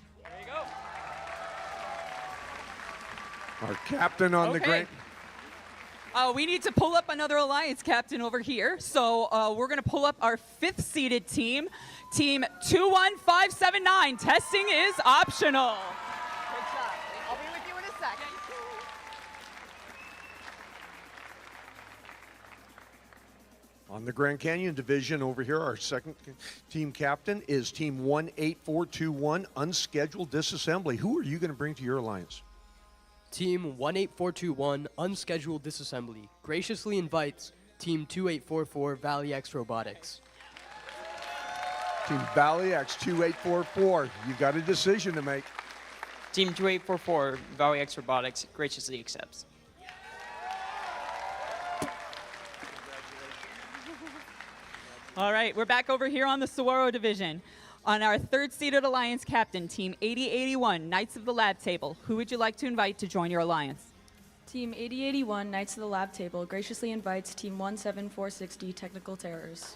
Our captain on the Grand... We need to pull up another alliance captain over here. So we're going to pull up our 5th seeded team, Team 21579. Testing is optional. Good job. I'll be with you in a second. On the Grand Canyon division over here, our 2nd team captain is Team 18421, Unscheduled Disassembly. Who are you going to bring to your alliance? Team 18421, Unscheduled Disassembly, graciously invites Team 2844, Valley X Robotics. Team Valley X 2844, you've got a decision to make. Team 2844, Valley X Robotics, graciously accepts. All right, we're back over here on the Saguaro division. On our third-seeded alliance captain, Team 8081, Knights of the Lab Table, who would you like to invite to join your alliance? Team 8081, Knights of the Lab Table, graciously invites Team 17460, Technical Terrors.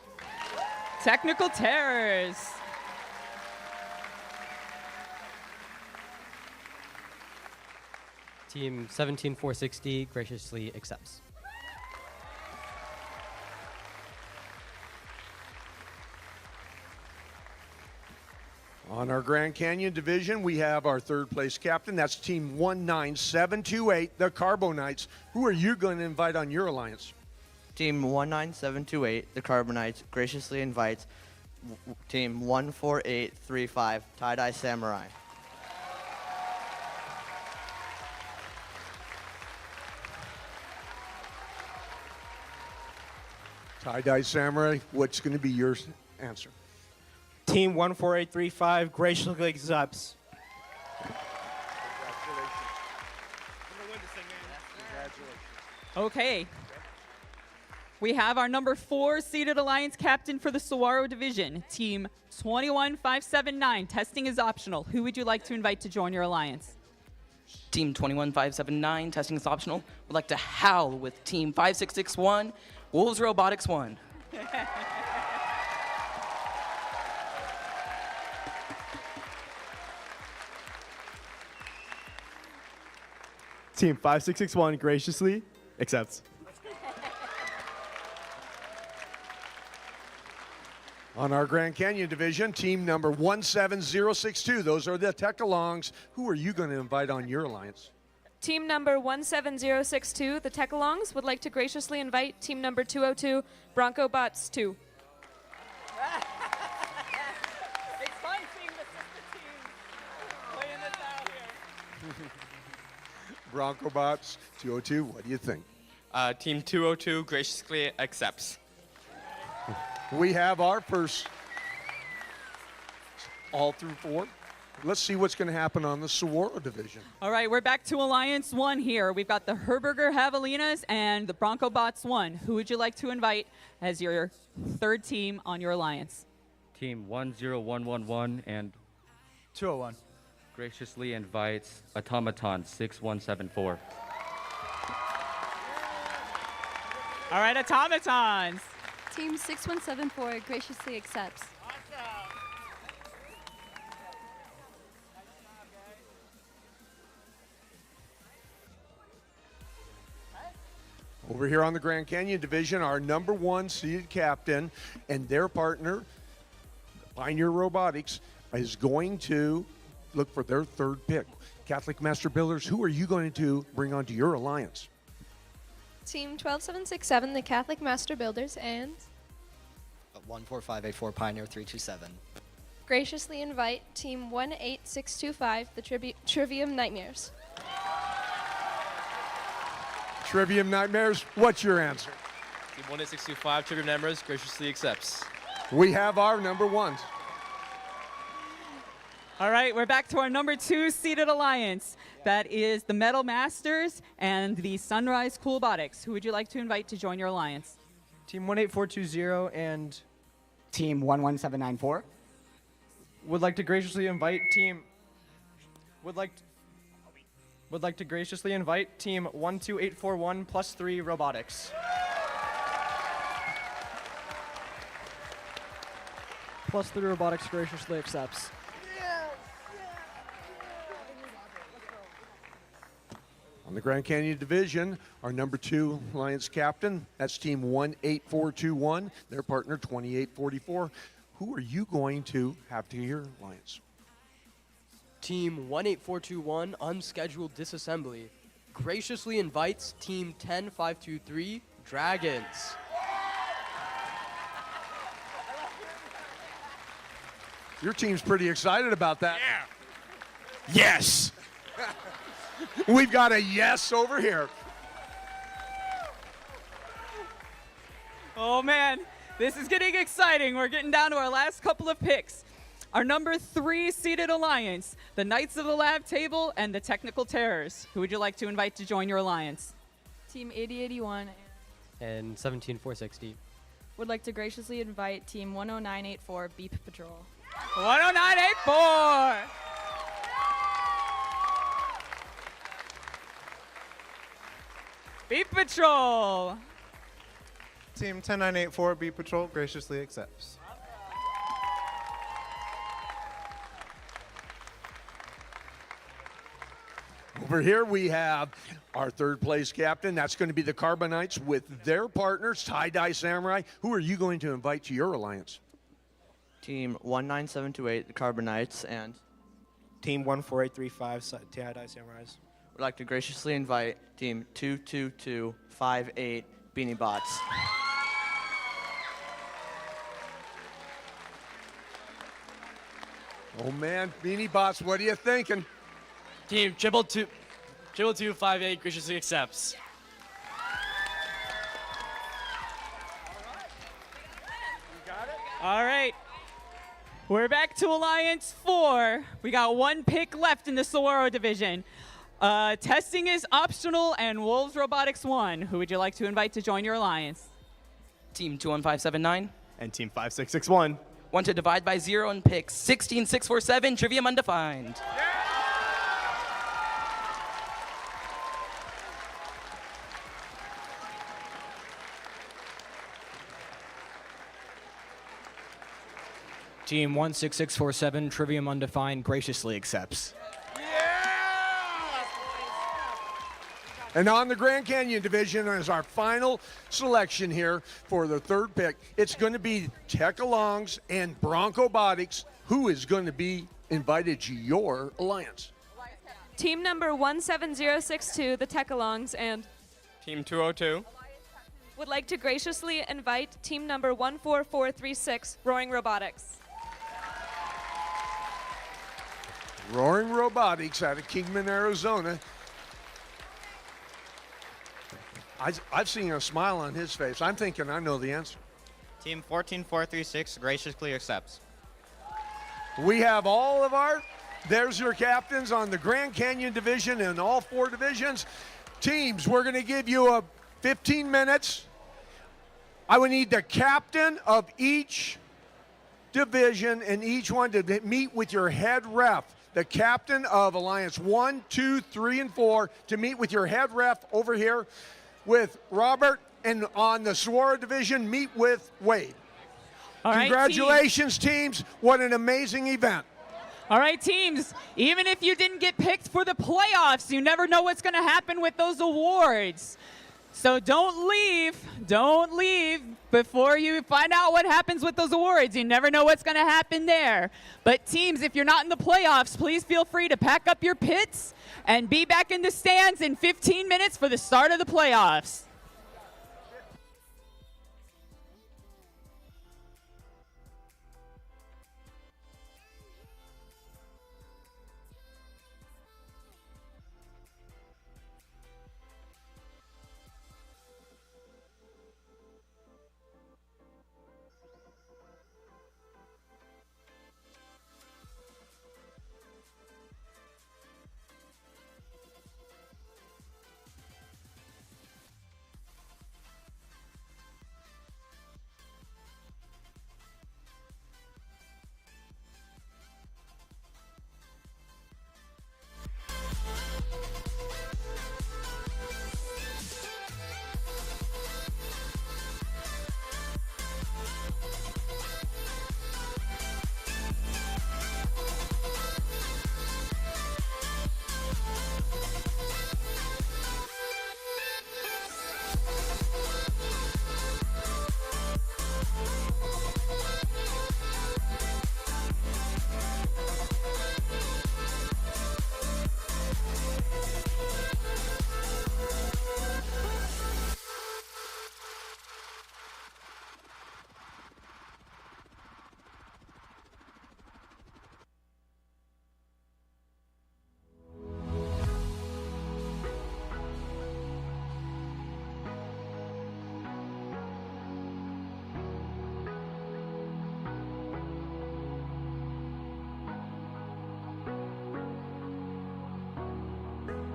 Technical Terrors. Team 17460 graciously accepts. On our Grand Canyon division, we have our third place captain. That's Team 19728, the Carbonites. Who are you going to invite on your alliance? Team 19728, the Carbonites, graciously invites Team 14835, Tie-Dye Samurai. Tie-Dye Samurai, what's going to be your answer? Team 14835 graciously accepts. Okay. We have our number 4 seeded alliance captain for the Saguaro division, Team 21579. Testing is optional. Who would you like to invite to join your alliance? Team 21579, testing is optional. Would like to howl with Team 5661, Wolves Robotics 1. Team 5661 graciously accepts. On our Grand Canyon division, team number 17062. Those are the Tech-alongs. Who are you going to invite on your alliance? Team number 17062, the Tech-alongs, would like to graciously invite team number 202, Bronco Bots 2. It's fun seeing the sister teams playing this out here. Bronco Bots 202, what do you think? Team 202 graciously accepts. We have our first all through 4. Let's see what's going to happen on the Saguaro division. All right, we're back to Alliance 1 here. We've got the Herberger Javelinas and the Bronco Bots 1. Who would you like to invite as your third team on your alliance? Team 10111 and 201 graciously invites Automaton 6174. All right, Automatons. Team 6174 graciously accepts. Over here on the Grand Canyon division, our number 1 seeded captain and their partner, Pioneer Robotics, is going to look for their third pick. Catholic Master Builders, who are you going to bring onto your alliance? Team 12767, the Catholic Master Builders, and 14584 Pioneer 327. graciously invite team 18625, the Trivium Nightmares. Trivium Nightmares, what's your answer? Team 18625, Trivium Nightmares, graciously accepts. We have our number 1s. All right, we're back to our number 2 seeded alliance. That is the Metal Masters and the Sunrise Coolbotics. Who would you like to invite to join your alliance? Team 18420 and Team 11794. Would like to graciously invite team would like to graciously invite team 12841 plus 3 Robotics. Plus 3 Robotics graciously accepts. On the Grand Canyon division, our number 2 alliance captain, that's team 18421, their partner 2844. Who are you going to have to your alliance? Team 18421 Unscheduled Disassembly graciously invites Team 10523 Dragons. Your team's pretty excited about that. Yeah. Yes. We've got a yes over here. Oh man, this is getting exciting. We're getting down to our last couple of picks. Our number 3 seeded alliance, the Knights of the Lab Table and the Technical Terrors. Who would you like to invite to join your alliance? Team 8081 and 17460. would like to graciously invite Team 10984 Beep Patrol. 109.84. Beat Patrol. Team 10984 Beat Patrol graciously accepts. Over here we have our third place captain. That's going to be the Carbonites with their partners, Tie-Dye Samurai. Who are you going to invite to your alliance? Team 19728, the Carbonites, and Team 14835, Tie-Dye Samurais. would like to graciously invite Team 22258, Beanie Bots. Oh man, Beanie Bots, what are you thinking? Team 22258 graciously accepts. All right. We're back to Alliance 4. We got one pick left in the Saguaro division. Testing is optional, and Wolves Robotics 1. Who would you like to invite to join your alliance? Team 21579. And Team 5661. Want to divide by 0 and pick 16647, Trivium Undefined. Team 16647, Trivium Undefined, graciously accepts. And on the Grand Canyon division is our final selection here for the third pick. It's going to be Tech-Alongs and Broncobotics. Who is going to be invited to your alliance? Team number 17062, the Tech-Alongs, and Team 202. would like to graciously invite team number 14436, Roaring Robotics. Roaring Robotics out of Kingman, Arizona. I've seen a smile on his face. I'm thinking I know the answer. Team 14436 graciously accepts. We have all of there's your captains on the Grand Canyon division and all 4 divisions. Teams, we're going to give you 15 minutes. I would need the captain of each division and each one to meet with your head ref. The captain of Alliance 1, 2, 3, and 4 to meet with your head ref over here with Robert, and on the Saguaro division, meet with Wade. All right, congratulations, teams. What an amazing event. All right, teams, even if you didn't get picked for the playoffs, you never know what's going to happen with those awards. So don't leave before you find out what happens with those awards. You never know what's going to happen there. But teams, if you're not in the playoffs, please feel free to pack up your pits and be back in the stands in 15 minutes for the start of the playoffs.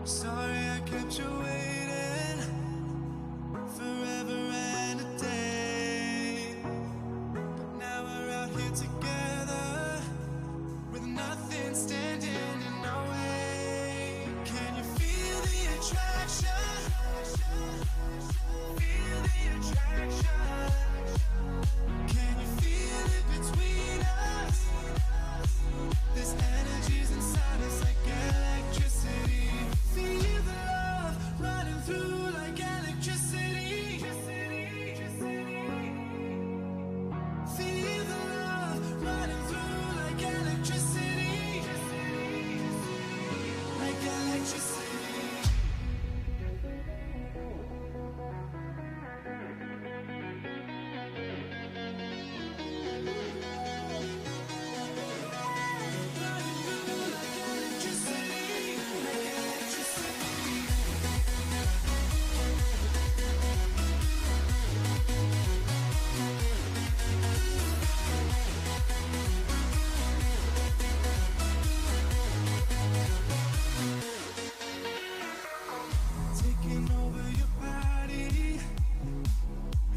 Sorry I kept you waiting forever and a day. But now we're out here together.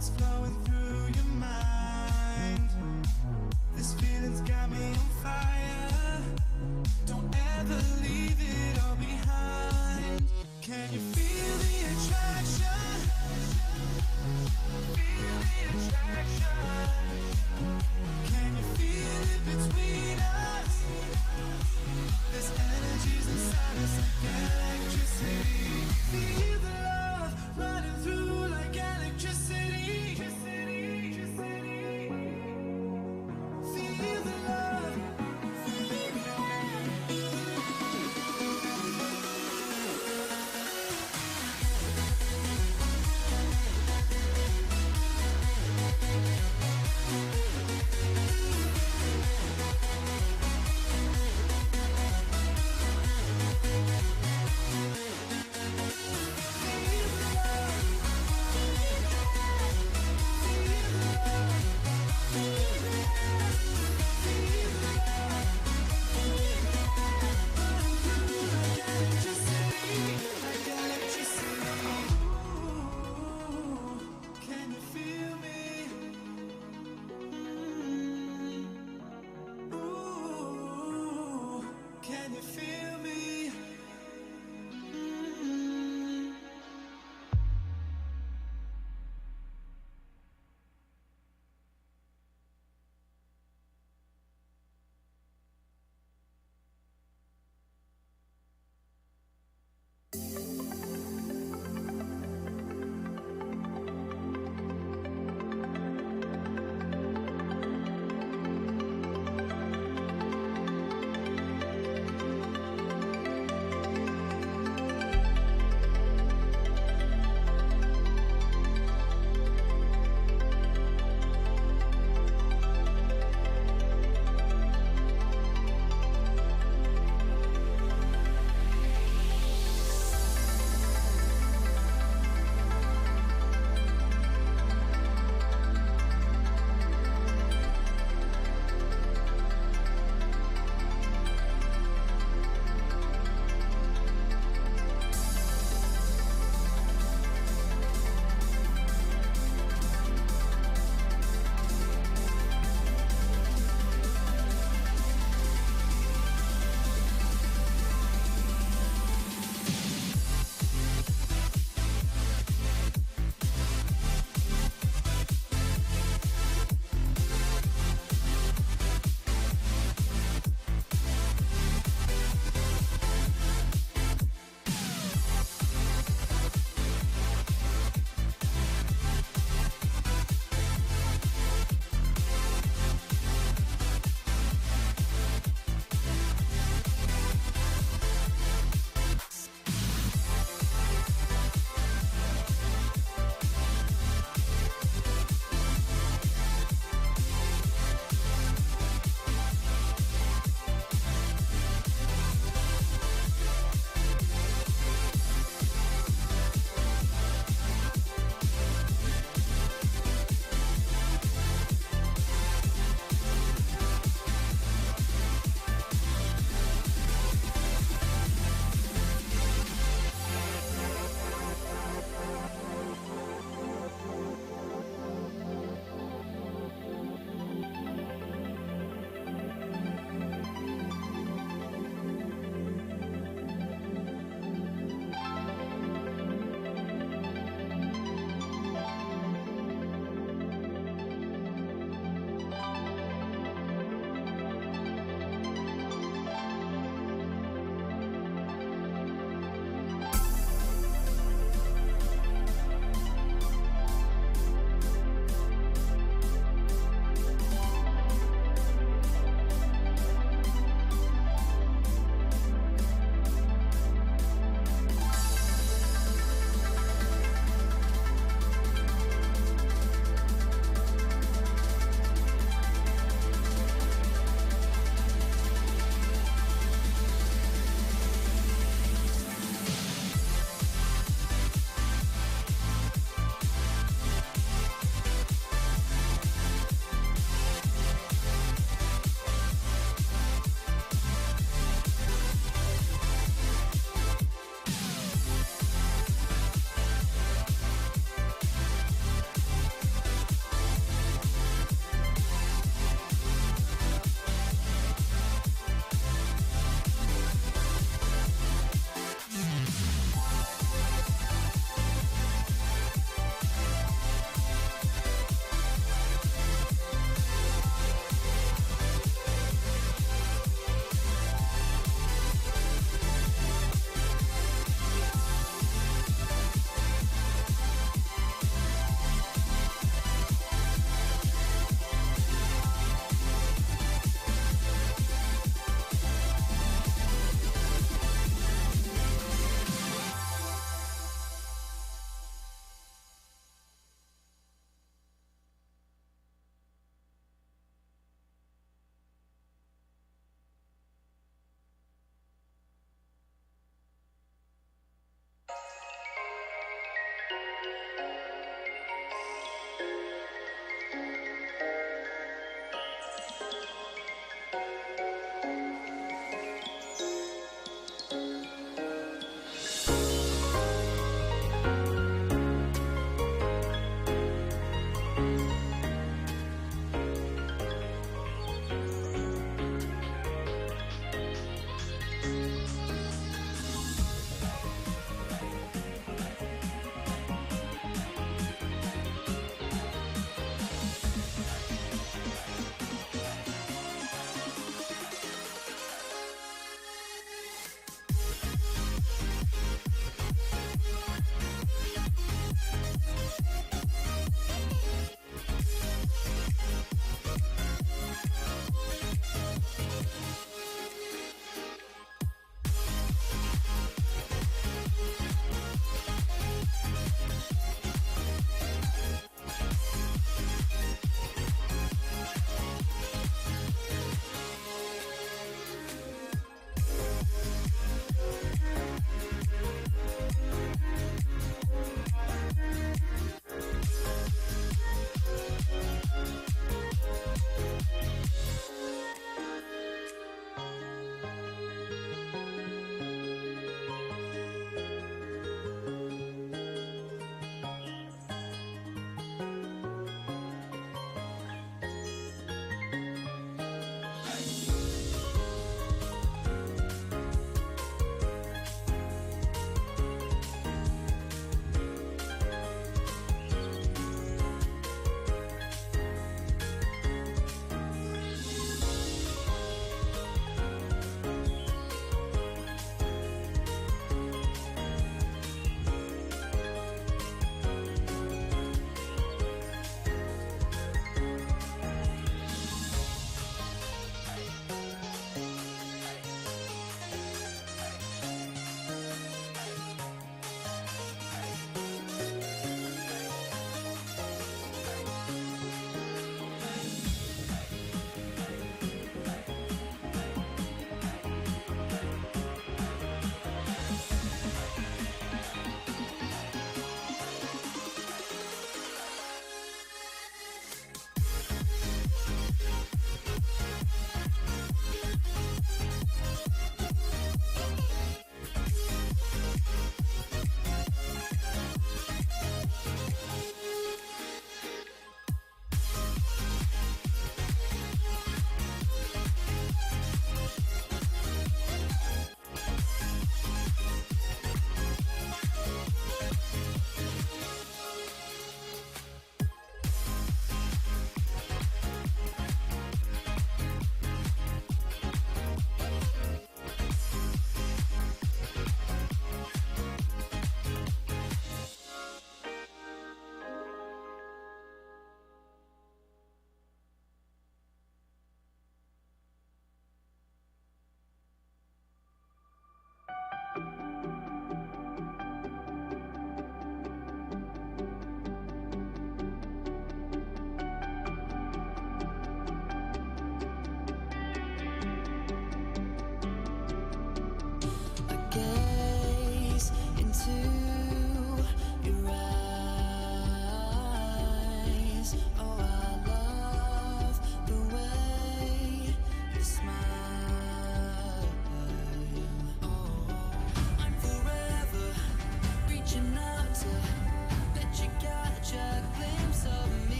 It's flowing through your mind. This feeling's got me on fire. Don't ever leave it all behind. Can you feel the attraction? Feel the attraction. Can you feel it between us? There's energies inside us like electricity. Feel the love running through like electricity.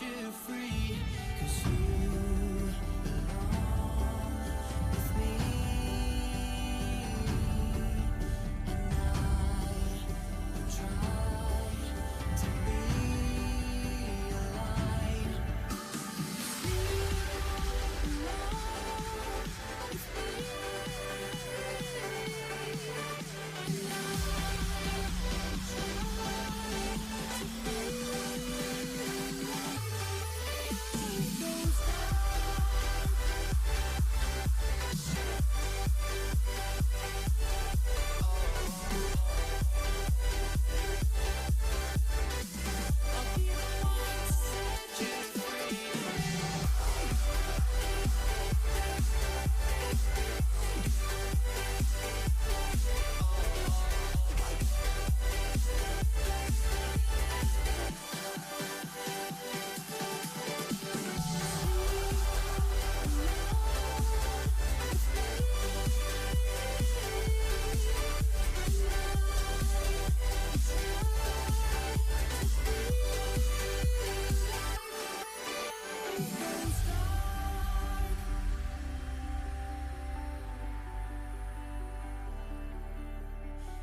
you free. 'Cause you belong with me. And I will try to be alive. You belong with me.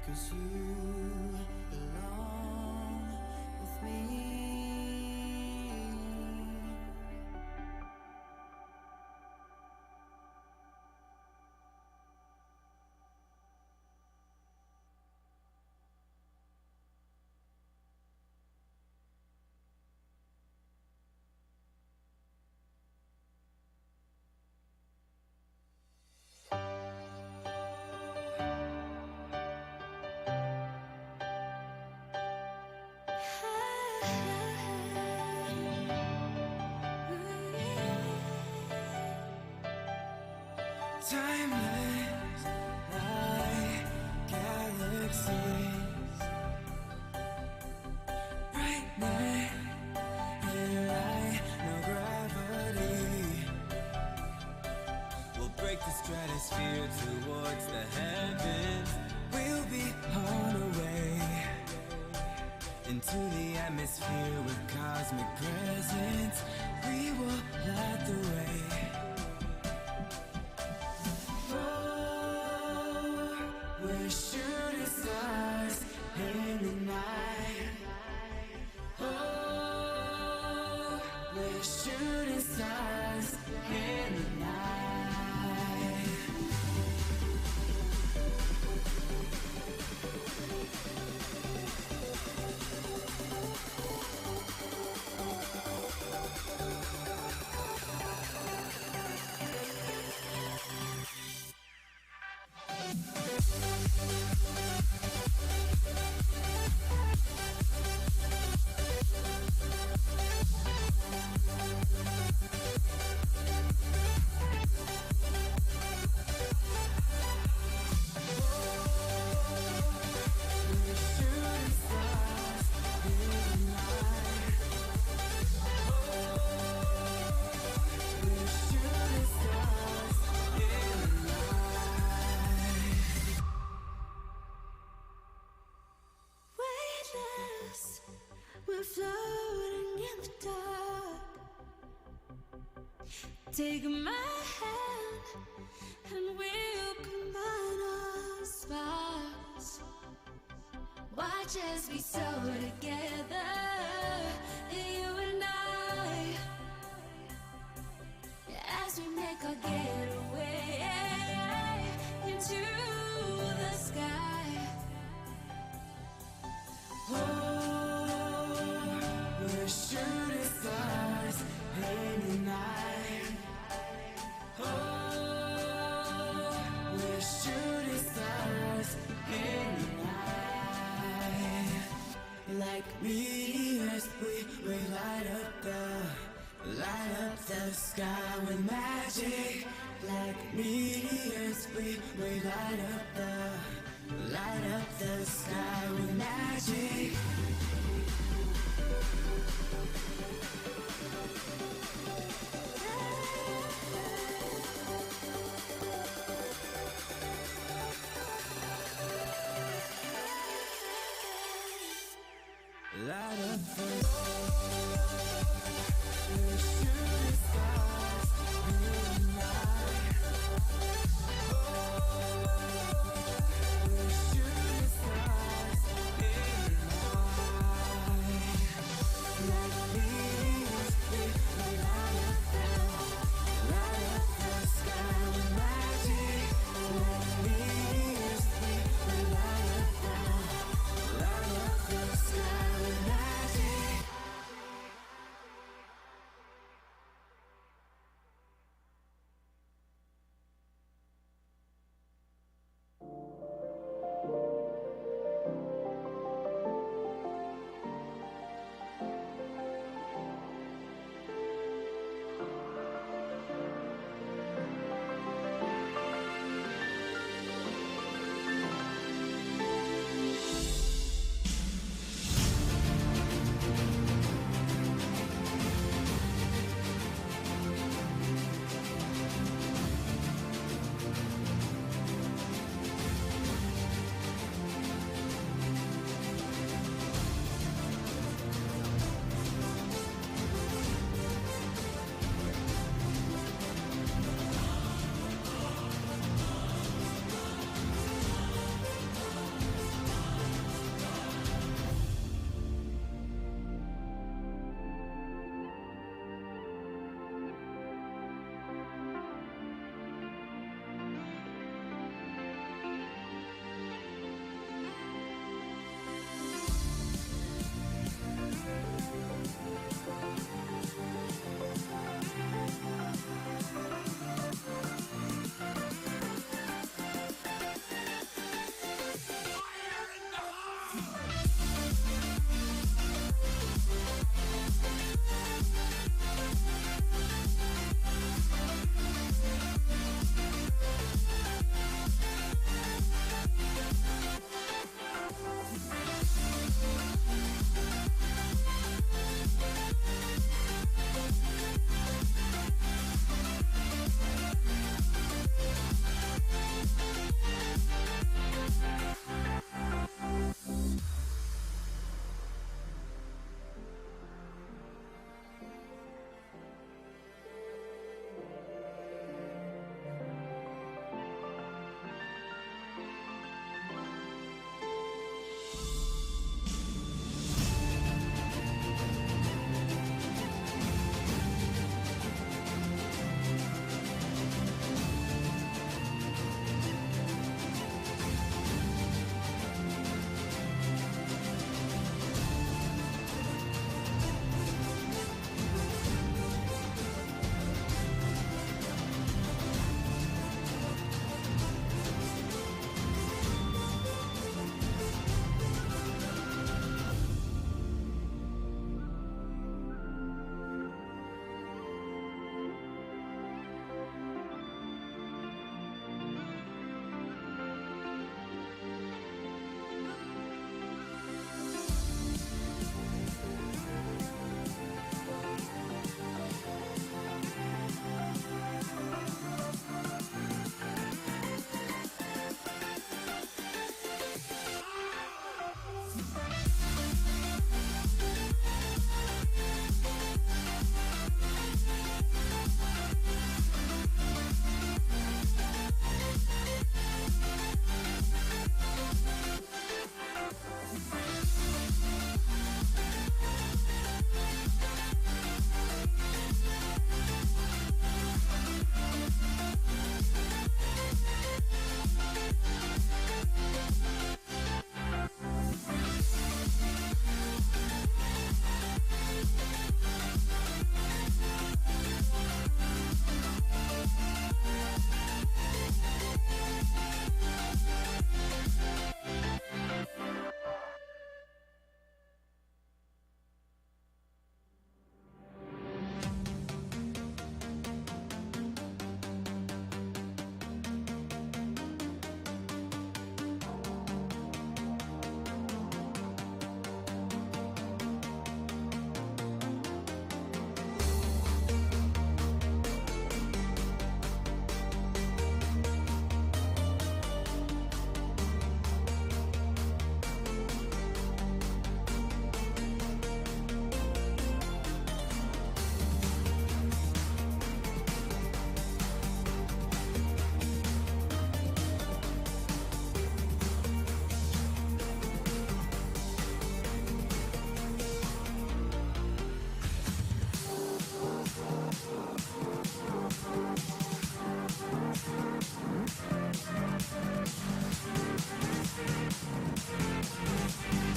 Cause you belong with me. Timeless like galaxies, brightness and light, no gravity. We'll break the stratosphere towards the heavens. We'll be on our way into the atmosphere with cosmic presence. We will light the way. We're shooting stars in the night. Oh, we're shooting stars in the night. We're floating in the dark. Take my hand and we'll combine our sparks. Watch as we soar together, you and I, as we make our getaway into the sky. We're shooting stars in the night. Oh, we're shooting stars in the night. Like meteors, we light up the sky with magic. Like meteors, we light up the sky with magic. Light up the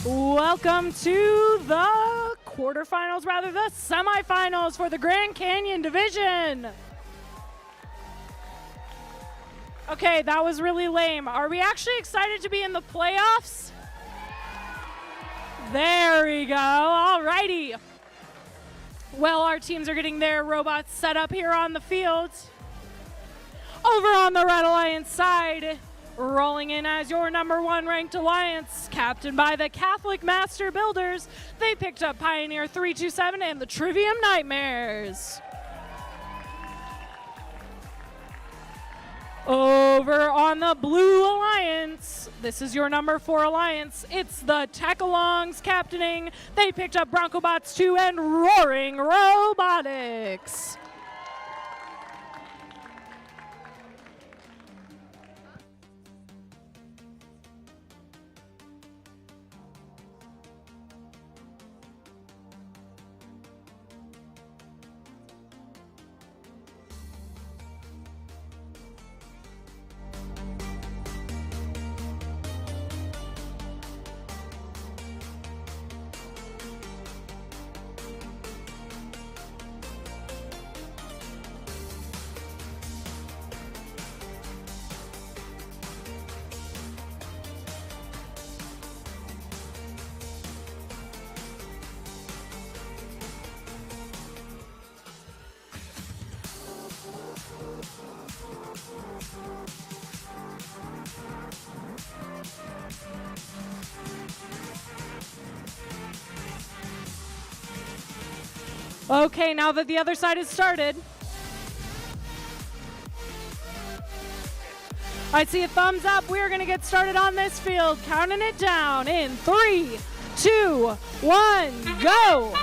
Welcome to the quarterfinals, rather the semifinals for the Grand Canyon Division. Okay, that was really lame. Are we actually excited to be in the playoffs? There we go. All righty. Well, our teams are getting their robots set up here on the field. Over on the Red Alliance side, rolling in as your #1 ranked alliance, captained by the Catholic Master Builders. They picked up Pioneer 327 and the Trivium Nightmares. Over on the Blue Alliance, this is your #4 alliance. It's the Tech-Alongs captaining. They picked up BroncoBots 2 and Roaring Robotics. Okay, now that the other side has started, I see a thumbs up. We are going to get started on this field. Counting it down in 3, 2, 1, go!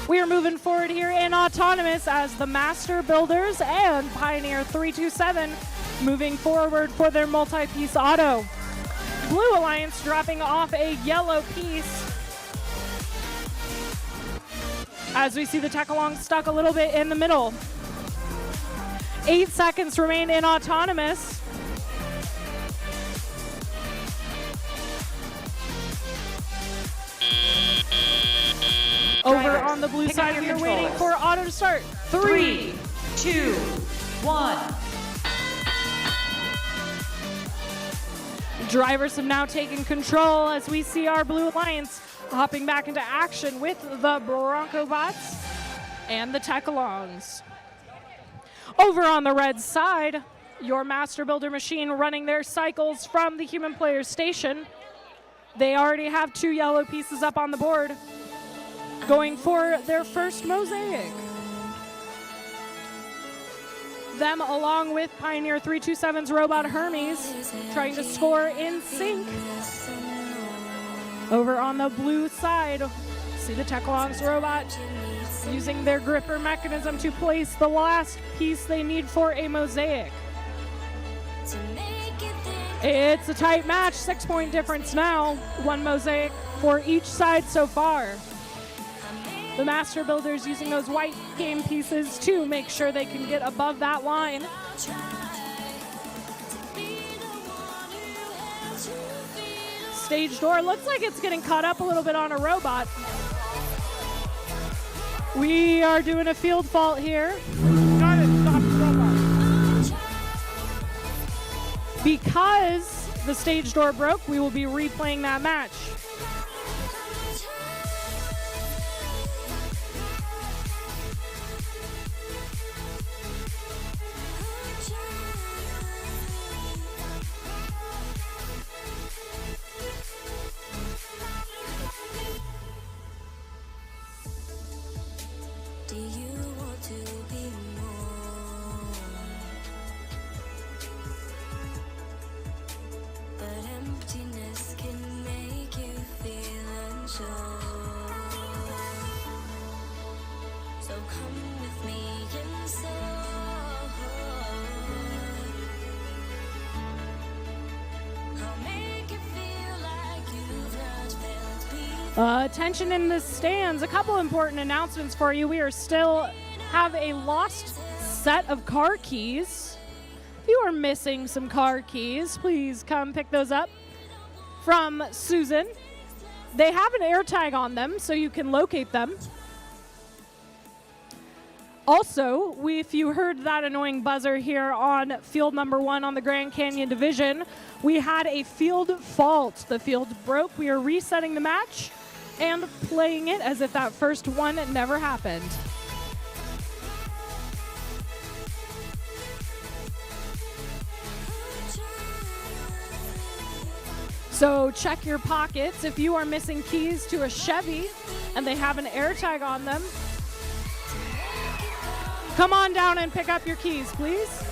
We are moving forward here in Autonomous as the Master Builders and Pioneer 327 moving forward for their multi-piece auto. Blue Alliance dropping off a yellow piece as we see the Tech-Alongs stuck a little bit in the middle. 8 seconds remain in Autonomous. Over on the blue side, we are waiting for auto to start. 3, 2, 1. Drivers have now taken control as we see our Blue Alliance hopping back into action with the BroncoBots and the Tech-Alongs. Over on the red side, your Master Builder machine running their cycles from the Human Player Station. They already have 2 yellow pieces up on the board, going for their first mosaic. Them along with Pioneer 327's Robot Hermes trying to score in sync. Over on the blue side, see the Tech-Alongs robot using their gripper mechanism to place the last piece they need for a mosaic. It's a tight match, 6-point difference now, 1 mosaic for each side so far. The Master Builders using those white game pieces to make sure they can get above that line. Stage door looks like it's getting caught up a little bit on a robot. We are doing a field fault here. Got it, stop the robot. Because the stage door broke, we will be replaying that match. Attention in the stands. A couple important announcements for you. We are still have a lost set of car keys. If you are missing some car keys, please come pick those up. from Susan. They have an air tag on them, so you can locate them. Also, if you heard that annoying buzzer here on field number 1 on the Grand Canyon Division, we had a field fault. The field broke. We are resetting the match and playing it as if that first one never happened. So check your pockets. If you are missing keys to a Chevy and they have an air tag on them, come on down and pick up your keys, please.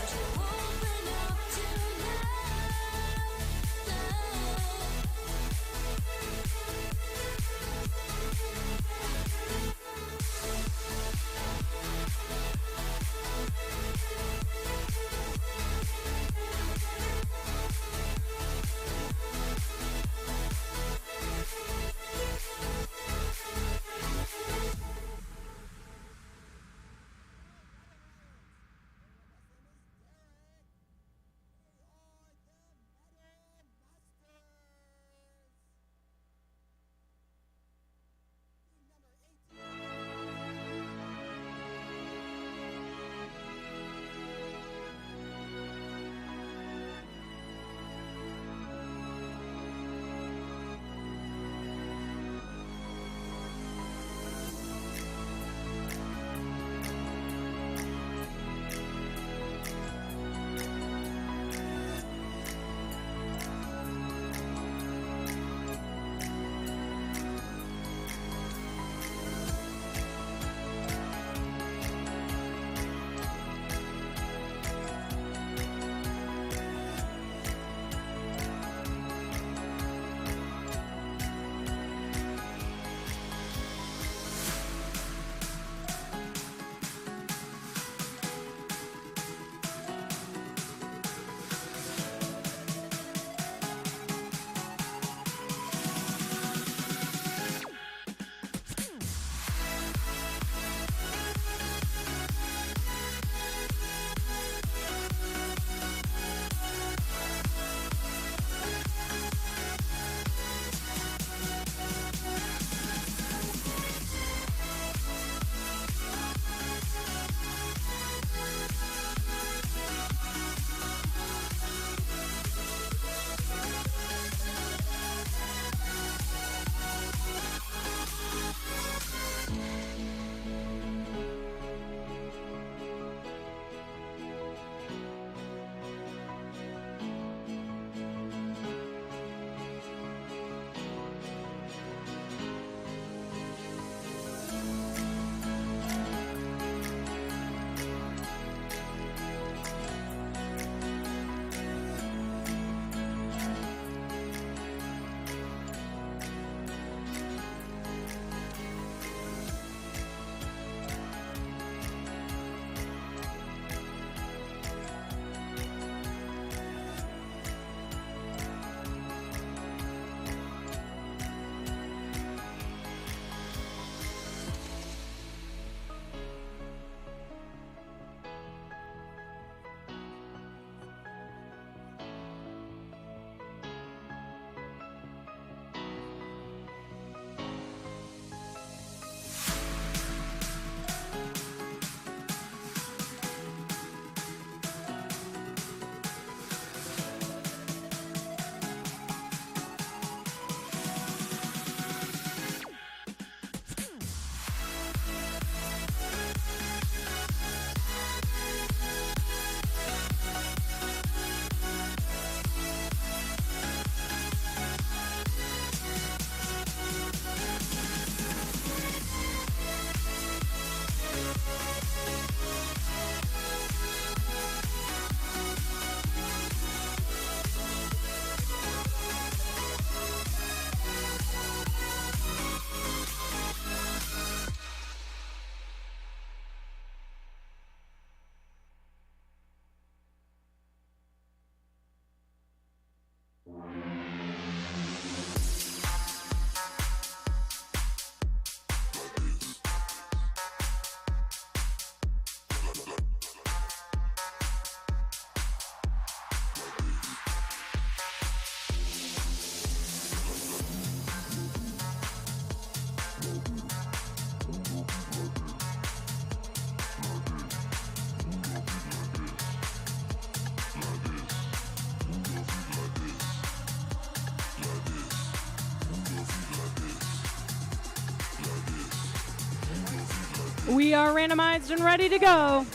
We are randomized and ready to go.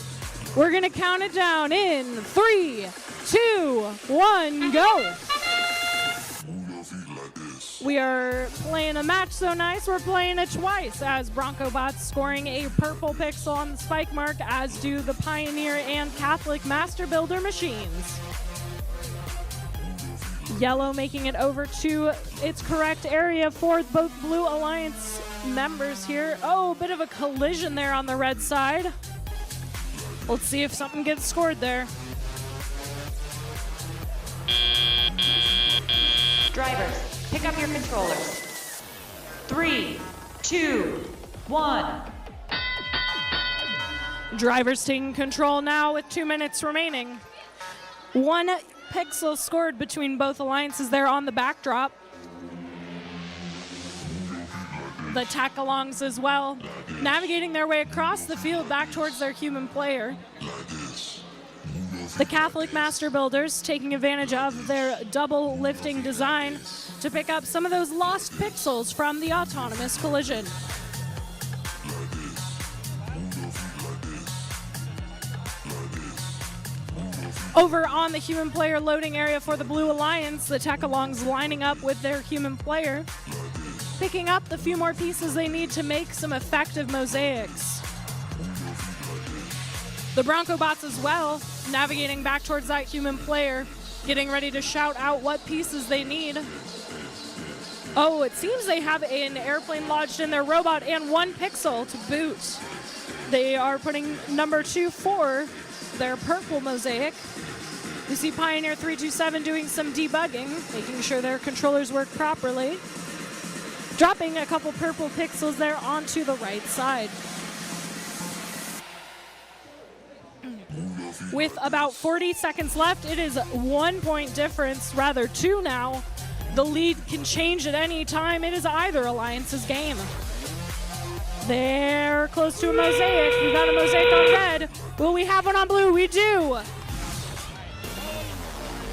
We're going to count it down in 3, 2, 1, go. We are playing a match so nice, we're playing it twice as Bronco Bots scoring a purple pixel on the spike mark, as do the Pioneer and Catholic Master Builder machines. Yellow making it over to its correct area for both Blue Alliance members here. Oh, a bit of a collision there on the red side. Let's see if something gets scored there. Drivers, pick up your controllers. 3, 2, 1. Drivers taking control now with 2 minutes remaining. 1 pixel scored between both alliances there on the backdrop. The tag-alongs as well, navigating their way across the field back towards their human player. The Catholic Master Builders taking advantage of their double lifting design to pick up some of those lost pixels from the autonomous collision. Over on the human player loading area for the Blue Alliance, the tag-alongs lining up with their human player, picking up the few more pieces they need to make some effective mosaics. The Bronco Bots as well, navigating back towards that human player, getting ready to shout out what pieces they need. Oh, it seems they have an airplane lodged in their robot and 1 pixel to boot. They are putting number 2 for their purple mosaic. We see Pioneer 327 doing some debugging, making sure their controllers work properly. Dropping a couple purple pixels there onto the right side. With about 40 seconds left, it is 1 point difference, rather 2 now. The lead can change at any time. It is either alliance's game. They're close to a mosaic. We've got a mosaic on red. Will we have one on blue? We do.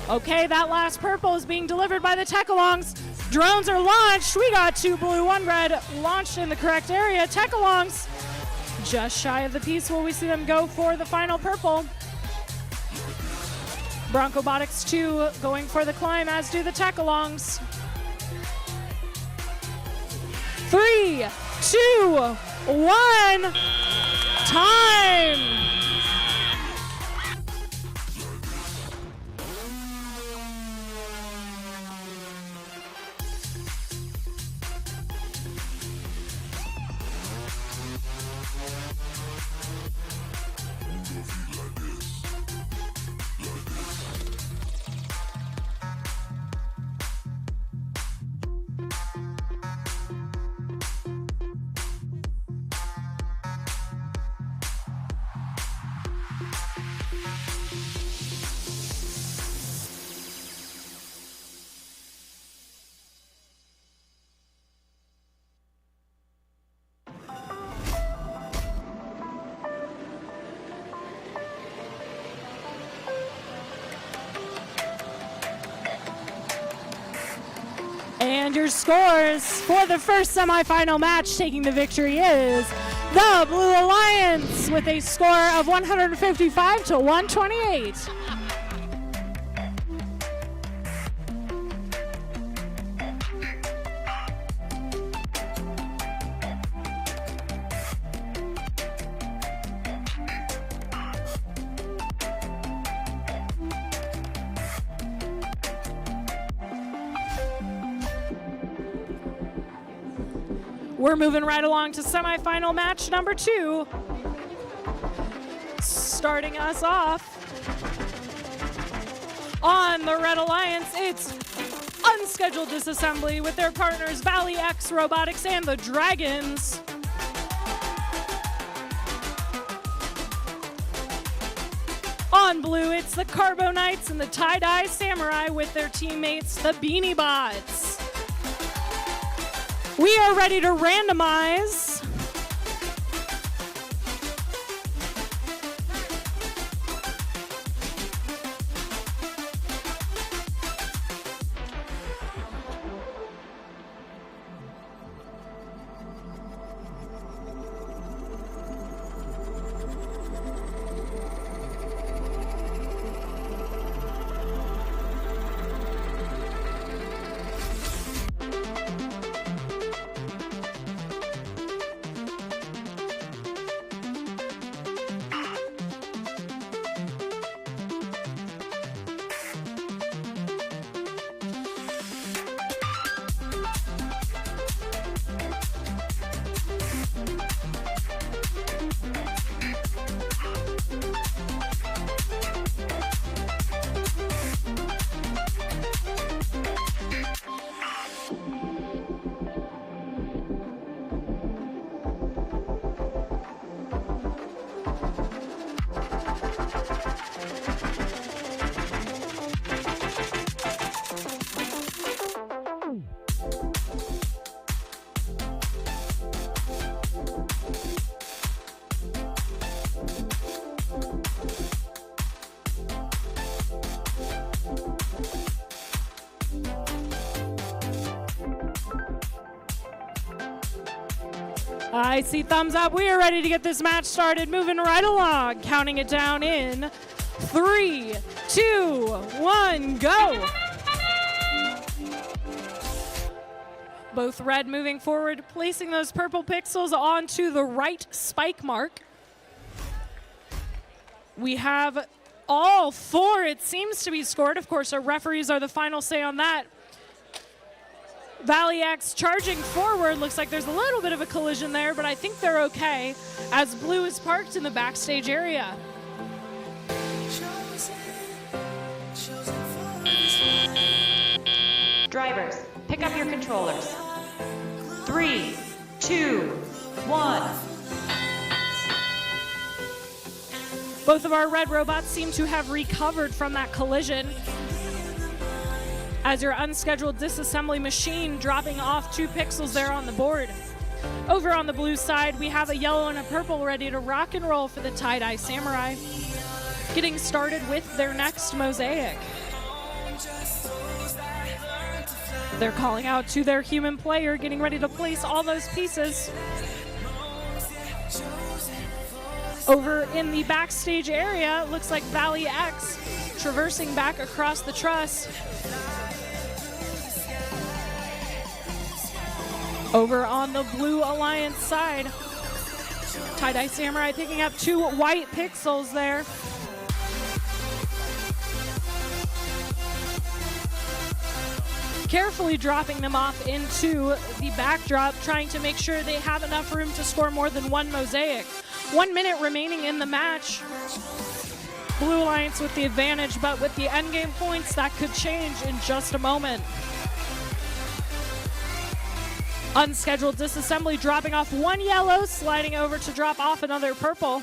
Okay, that last purple is being delivered by the tag-alongs. Drones are launched. We got 2 blue, 1 red launched in the correct area. Tag-alongs just shy of the piece. Will we see them go for the final purple? Bronco Botics 2 going for the climb, as do the tag-alongs. 3, 2, 1, time! And your scores for the first semifinal match taking the victory is the Blue Alliance with a score of 155 to 128. We're moving right along to semifinal match number 2. Starting us off on the Red Alliance, it's Unscheduled Disassembly with their partners Valley X Robotics and the Dragons. On blue, it's the Carbo Knights and the Tie-Dye Samurai with their teammates, the Beanie Bots. We are ready to randomize. I see thumbs up. We are ready to get this match started. Moving right along. Counting it down in 3, 2, 1, go. Both red moving forward, placing those purple pixels onto the right spike mark. We have all 4, it seems to be scored. Of course, our referees are the final say on that. Valley X charging forward. Looks like there's a little bit of a collision there, but I think they're okay as blue is parked in the backstage area. Drivers, pick up your controllers. 3, 2, 1. Both of our red robots seem to have recovered from that collision, as your unscheduled disassembly machine dropping off 2 pixels there on the board. Over on the blue side, we have a yellow and a purple ready to rock and roll for the Tie-Dye Samurai, getting started with their next mosaic. They're calling out to their human player, getting ready to place all those pieces. Over in the backstage area, looks like Valley X traversing back across the truss. Over on the Blue Alliance side, Tie-Dye Samurai picking up 2 white pixels there. Carefully dropping them off into the backdrop, trying to make sure they have enough room to score more than 1 mosaic. 1 minute remaining in the match. Blue Alliance with the advantage, but with the endgame points, that could change in just a moment. Unscheduled disassembly dropping off 1 yellow, sliding over to drop off another purple.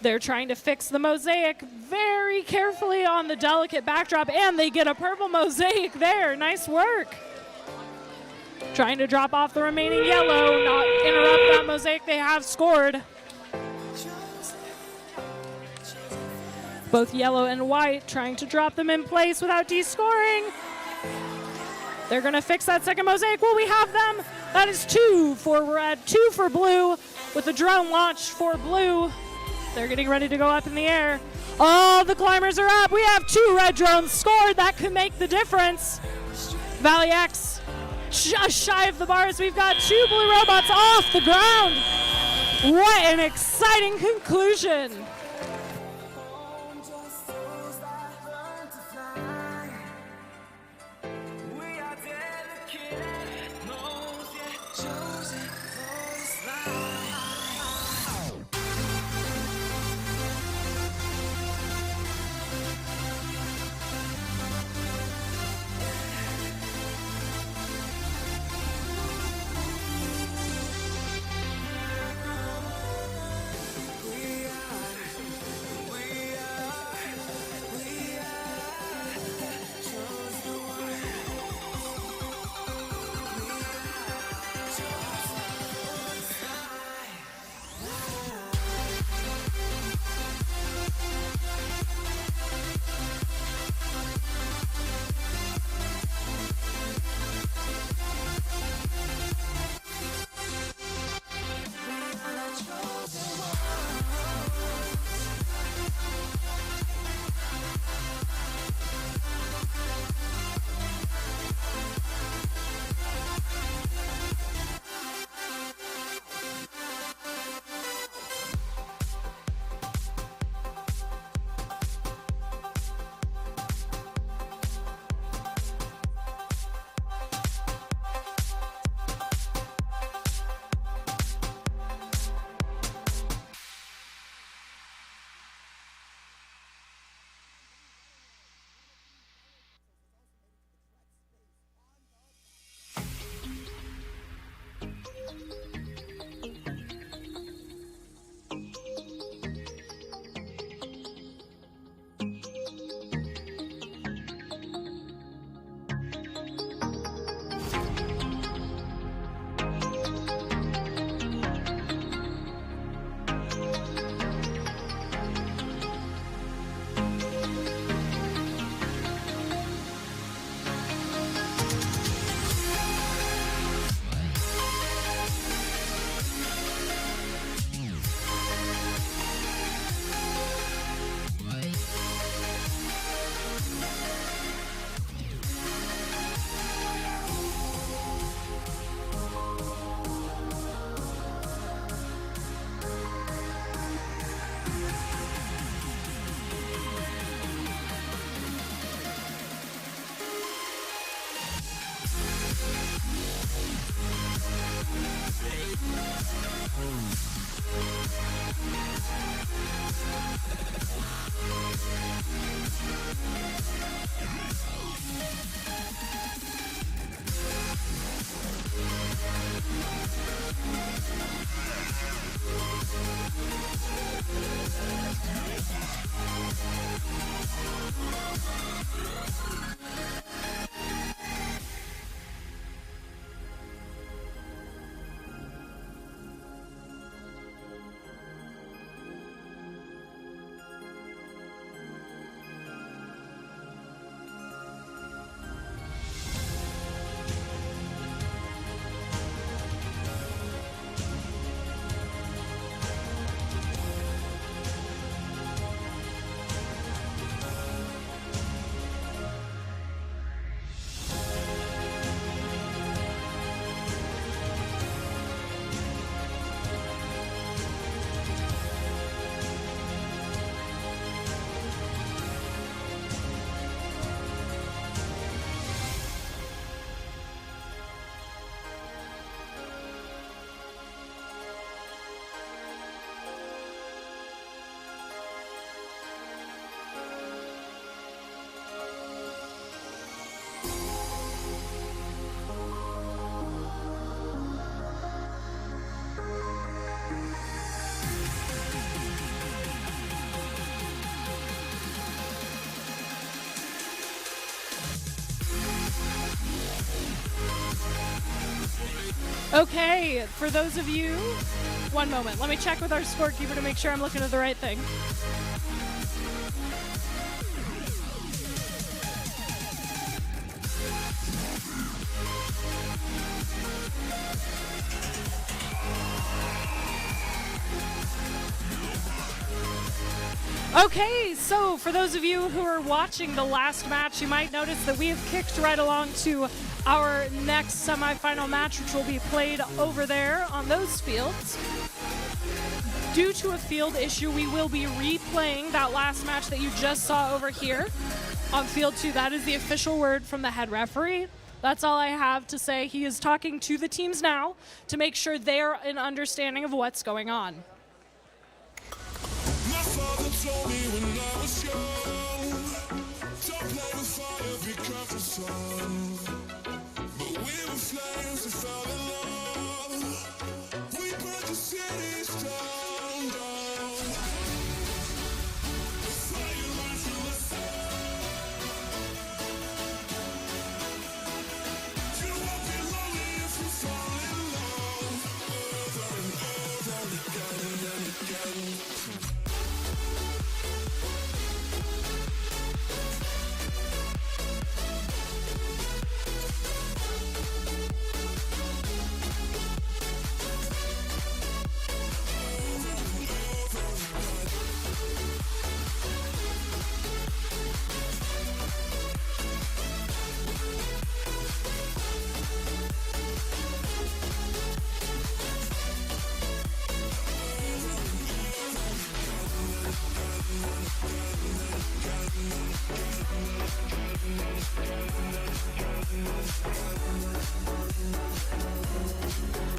They're trying to fix the mosaic very carefully on the delicate backdrop, and they get a purple mosaic there. Nice work. Trying to drop off the remaining yellow, not interrupt that mosaic they have scored. Both yellow and white trying to drop them in place without descoring. They're going to fix that second mosaic. Will we have them? That is 2 for red, 2 for blue, with the drone launched for blue. They're getting ready to go up in the air. Oh, the climbers are up. We have 2 red drones scored. That could make the difference. Valley X just shy of the bars. We've got 2 blue robots off the ground. What an exciting conclusion. Okay, for those of you, one moment. Let me check with our scorekeeper to make sure I'm looking at the right thing. Okay, so for those of you who are watching the last match, you might notice that we have kicked right along to our next semifinal match, which will be played over there on those fields. Due to a field issue, we will be replaying that last match that you just saw over here on field 2. That is the official word from the head referee. That's all I have to say. He is talking to the teams now to make sure they're in understanding of what's going on. My father told me when I was young, don't play with fire, be careful, son. But we were flames and fell in love. We burnt the city strong down. The fire runs through the sun. You won't be lonely if you fall in love. Over and over and again and again.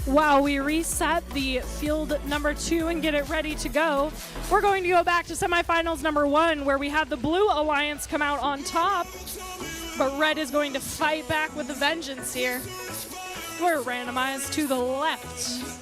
While we reset the field number 2 and get it ready to go, we're going to go back to semifinals number 1, where we had the Blue Alliance come out on top, but Red is going to fight back with a vengeance here. We're randomized to the left.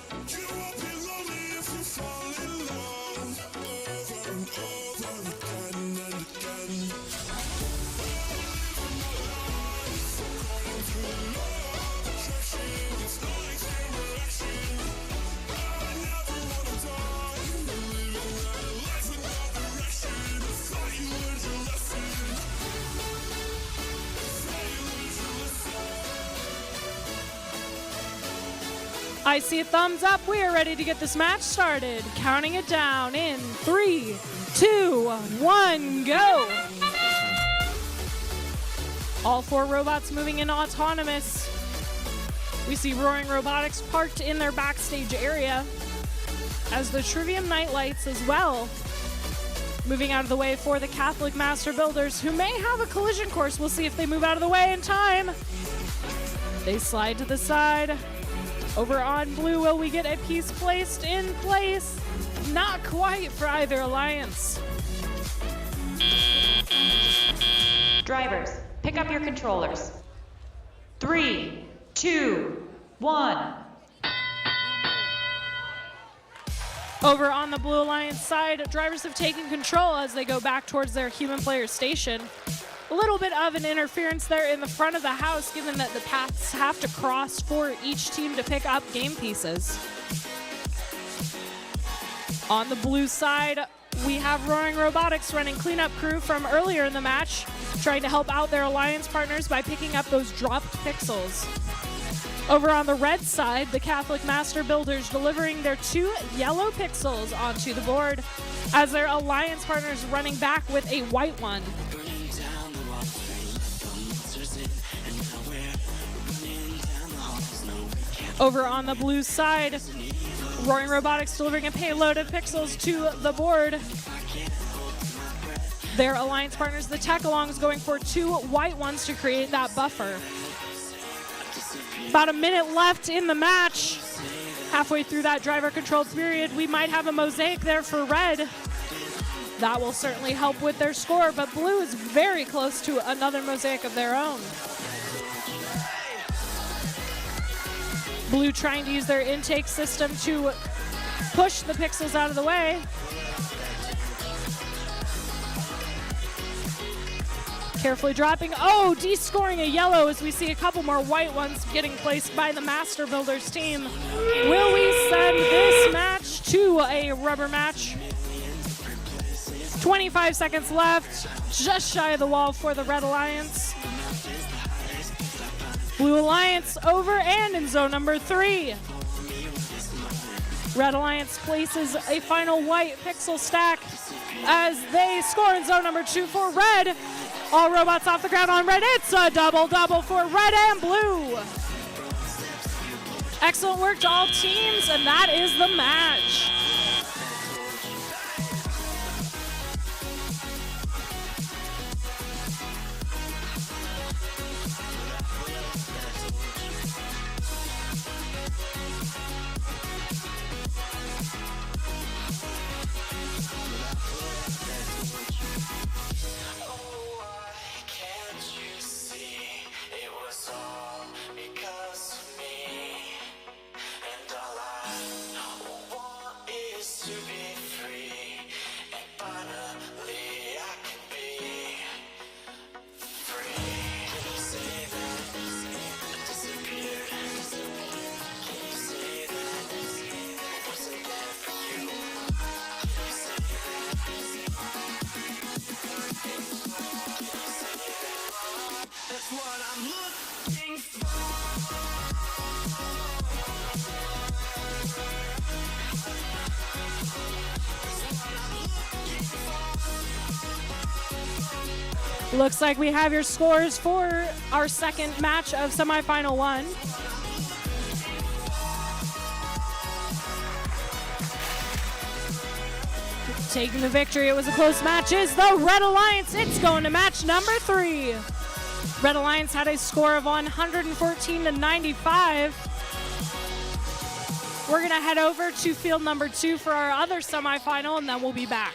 I see a thumbs up. We are ready to get this match started. Counting it down in 3, 2, 1, go. All 4 robots moving in autonomous. We see Roaring Robotics parked in their backstage area, as the Trivium Nightlights as well. Moving out of the way for the Catholic Master Builders, who may have a collision course. We'll see if they move out of the way in time. They slide to the side. Over on blue, will we get a piece placed in place? Not quite for either alliance. Drivers, pick up your controllers. 3, 2, 1. Over on the Blue Alliance side, drivers have taken control as they go back towards their human player station. A little bit of an interference there in the front of the house, given that the paths have to cross for each team to pick up game pieces. On the blue side, we have Roaring Robotics running cleanup crew from earlier in the match, trying to help out their alliance partners by picking up those dropped pixels. Over on the red side, the Catholic Master Builders delivering their 2 yellow pixels onto the board, as their alliance partners running back with a white one. Over on the blue side, Roaring Robotics delivering a payload of pixels to the board. Their alliance partners, the Tech-Alongs, going for 2 white ones to create that buffer. About a minute left in the match. Halfway through that driver-controlled period, we might have a mosaic there for Red. That will certainly help with their score, but Blue is very close to another mosaic of their own. Blue trying to use their intake system to push the pixels out of the way. carefully dropping. Oh, descoring a yellow as we see a couple more white ones getting placed by the Master Builders team. Will we send this match to a rubber match? 25 seconds left, just shy of the wall for the Red Alliance. Blue Alliance over and in zone number 3. Red Alliance places a final white pixel stack as they score in zone number 2 for red. All robots off the ground on red. It's a double-double for red and blue. Excellent work to all teams, and that is the match. Looks like we have your scores for our second match of semifinal 1. Taking the victory, it was a close match, is the Red Alliance. It's going to match number 3. Red Alliance had a score of 114 to 95. We're going to head over to field number 2 for our other semifinal, and then we'll be back.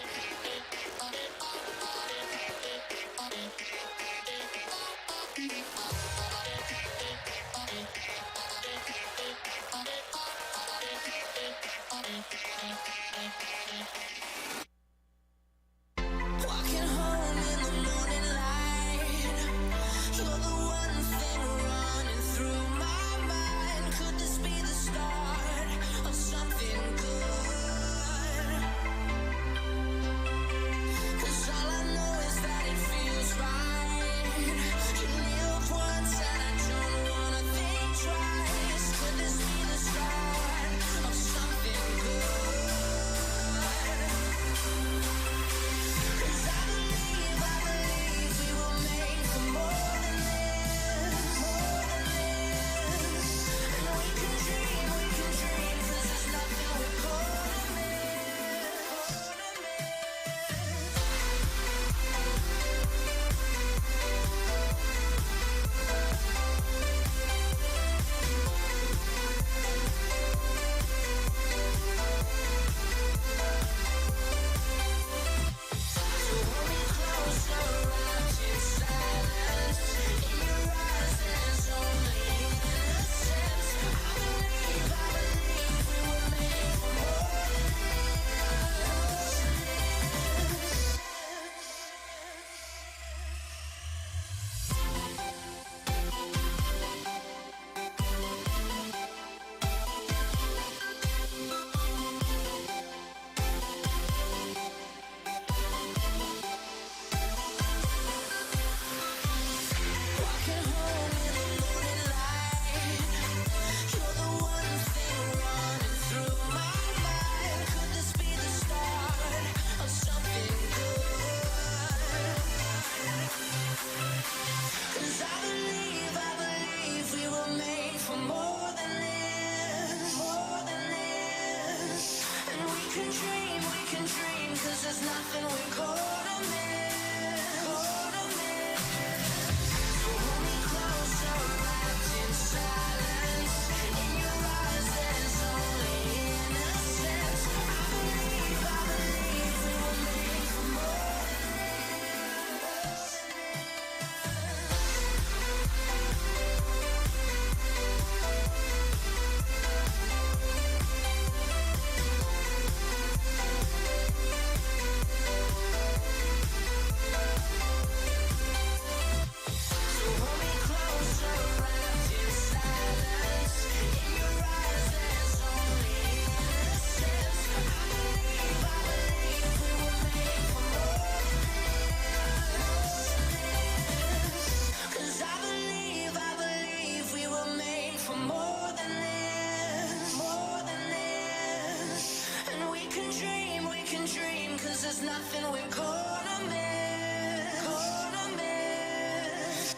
is nothing when corner man, corner man.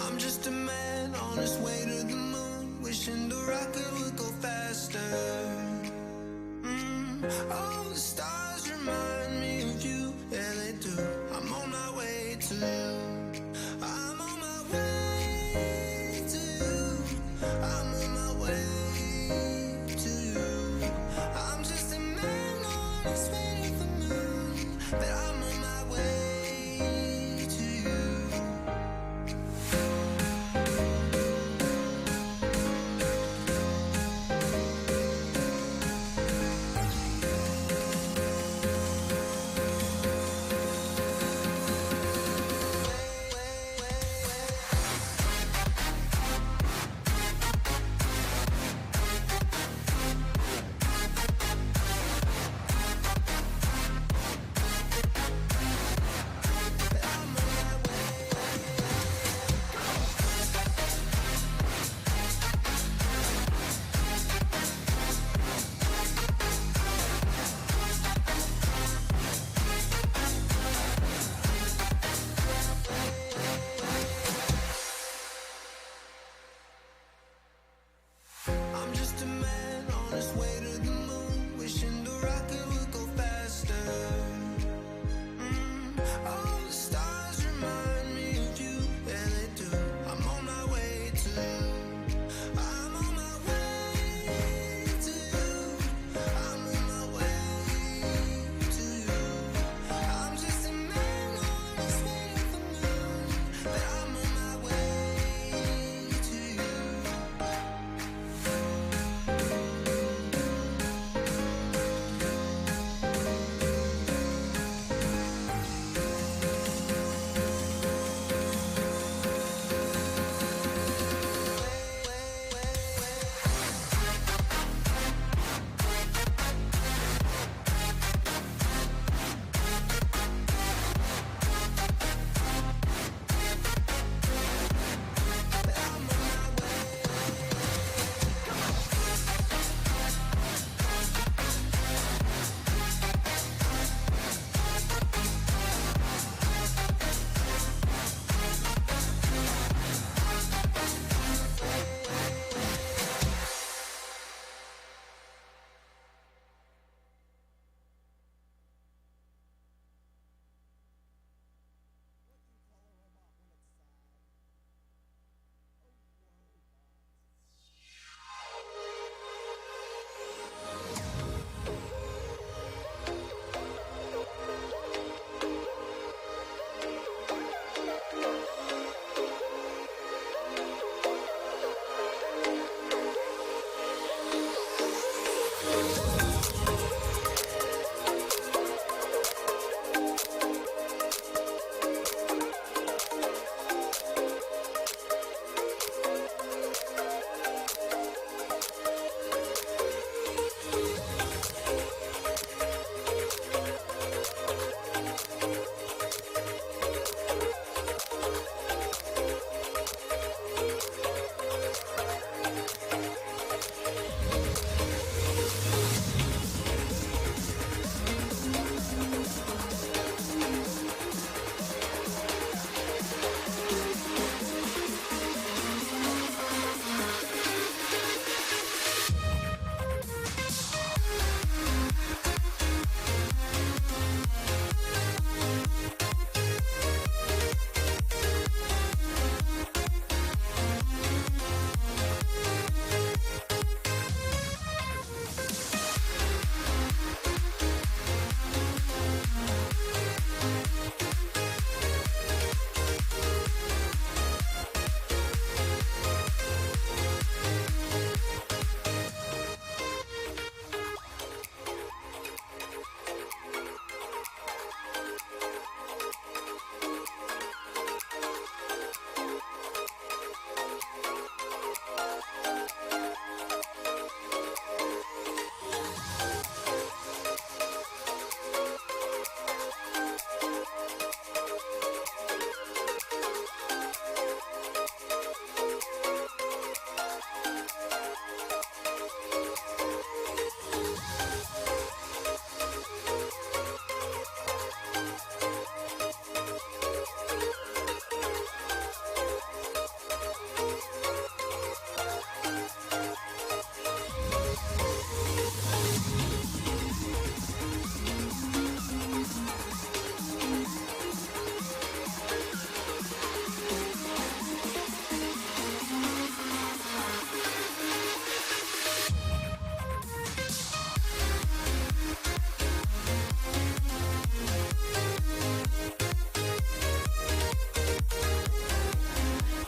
I'm just a man on his way to the moon, wishing the rocket would go faster. All the stars remind me of you, yeah they do. I'm on my way to you. I'm on my way to you. I'm on my way.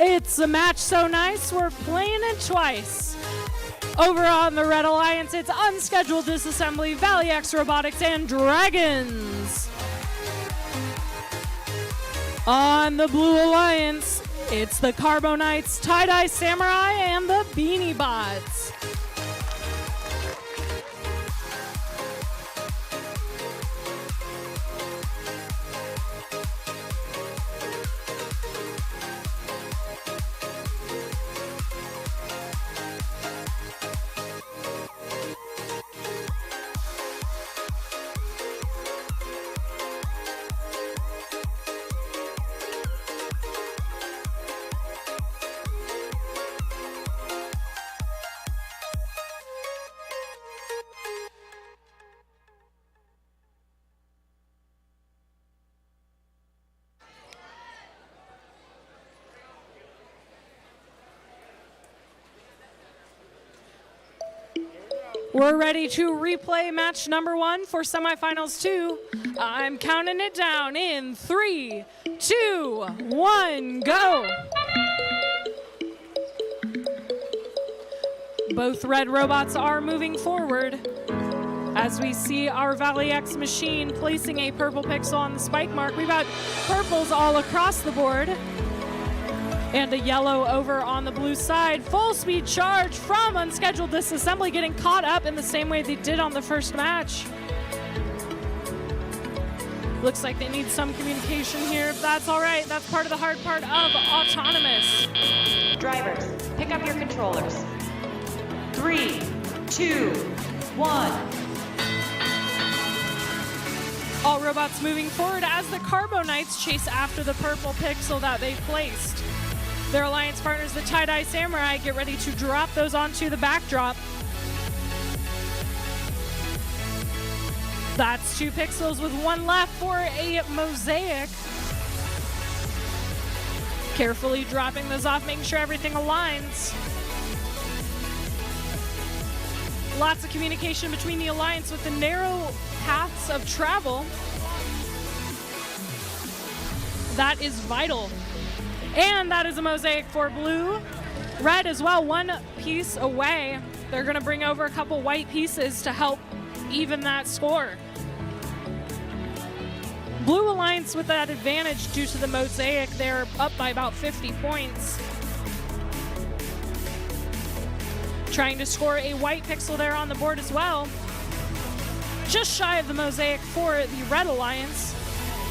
It's a match so nice, we're playing it twice. Over on the Red Alliance, it's Unscheduled Disassembly, Valley X Robotics, and Dragons. On the Blue Alliance, it's the Carbo Knights, Tie-Dye Samurai, and the Beanie Bots. We're ready to replay match number 1 for semifinals 2. I'm counting it down in 3, 2, 1, go. Both red robots are moving forward as we see our Valley X machine placing a purple pixel on the spike mark. We've got purples all across the board and a yellow over on the blue side. Full speed charge from Unscheduled Disassembly, getting caught up in the same way they did on the first match. Looks like they need some communication here. That's all right. That's part of the hard part of Autonomous. Drivers, pick up your controllers. 3, 2, 1. All robots moving forward as the Carbo Knights chase after the purple pixel that they placed. Their alliance partners, the Tie-Dye Samurai, get ready to drop those onto the backdrop. That's 2 pixels with 1 left for a mosaic. Carefully dropping those off, making sure everything aligns. Lots of communication between the alliance with the narrow paths of travel. That is vital. And that is a mosaic for blue. Red as well, 1 piece away. They're gonna bring over a couple white pieces to help even that score. Blue Alliance with that advantage due to the mosaic. They're up by about 50 points. Trying to score a white pixel there on the board as well. Just shy of the mosaic for the Red Alliance.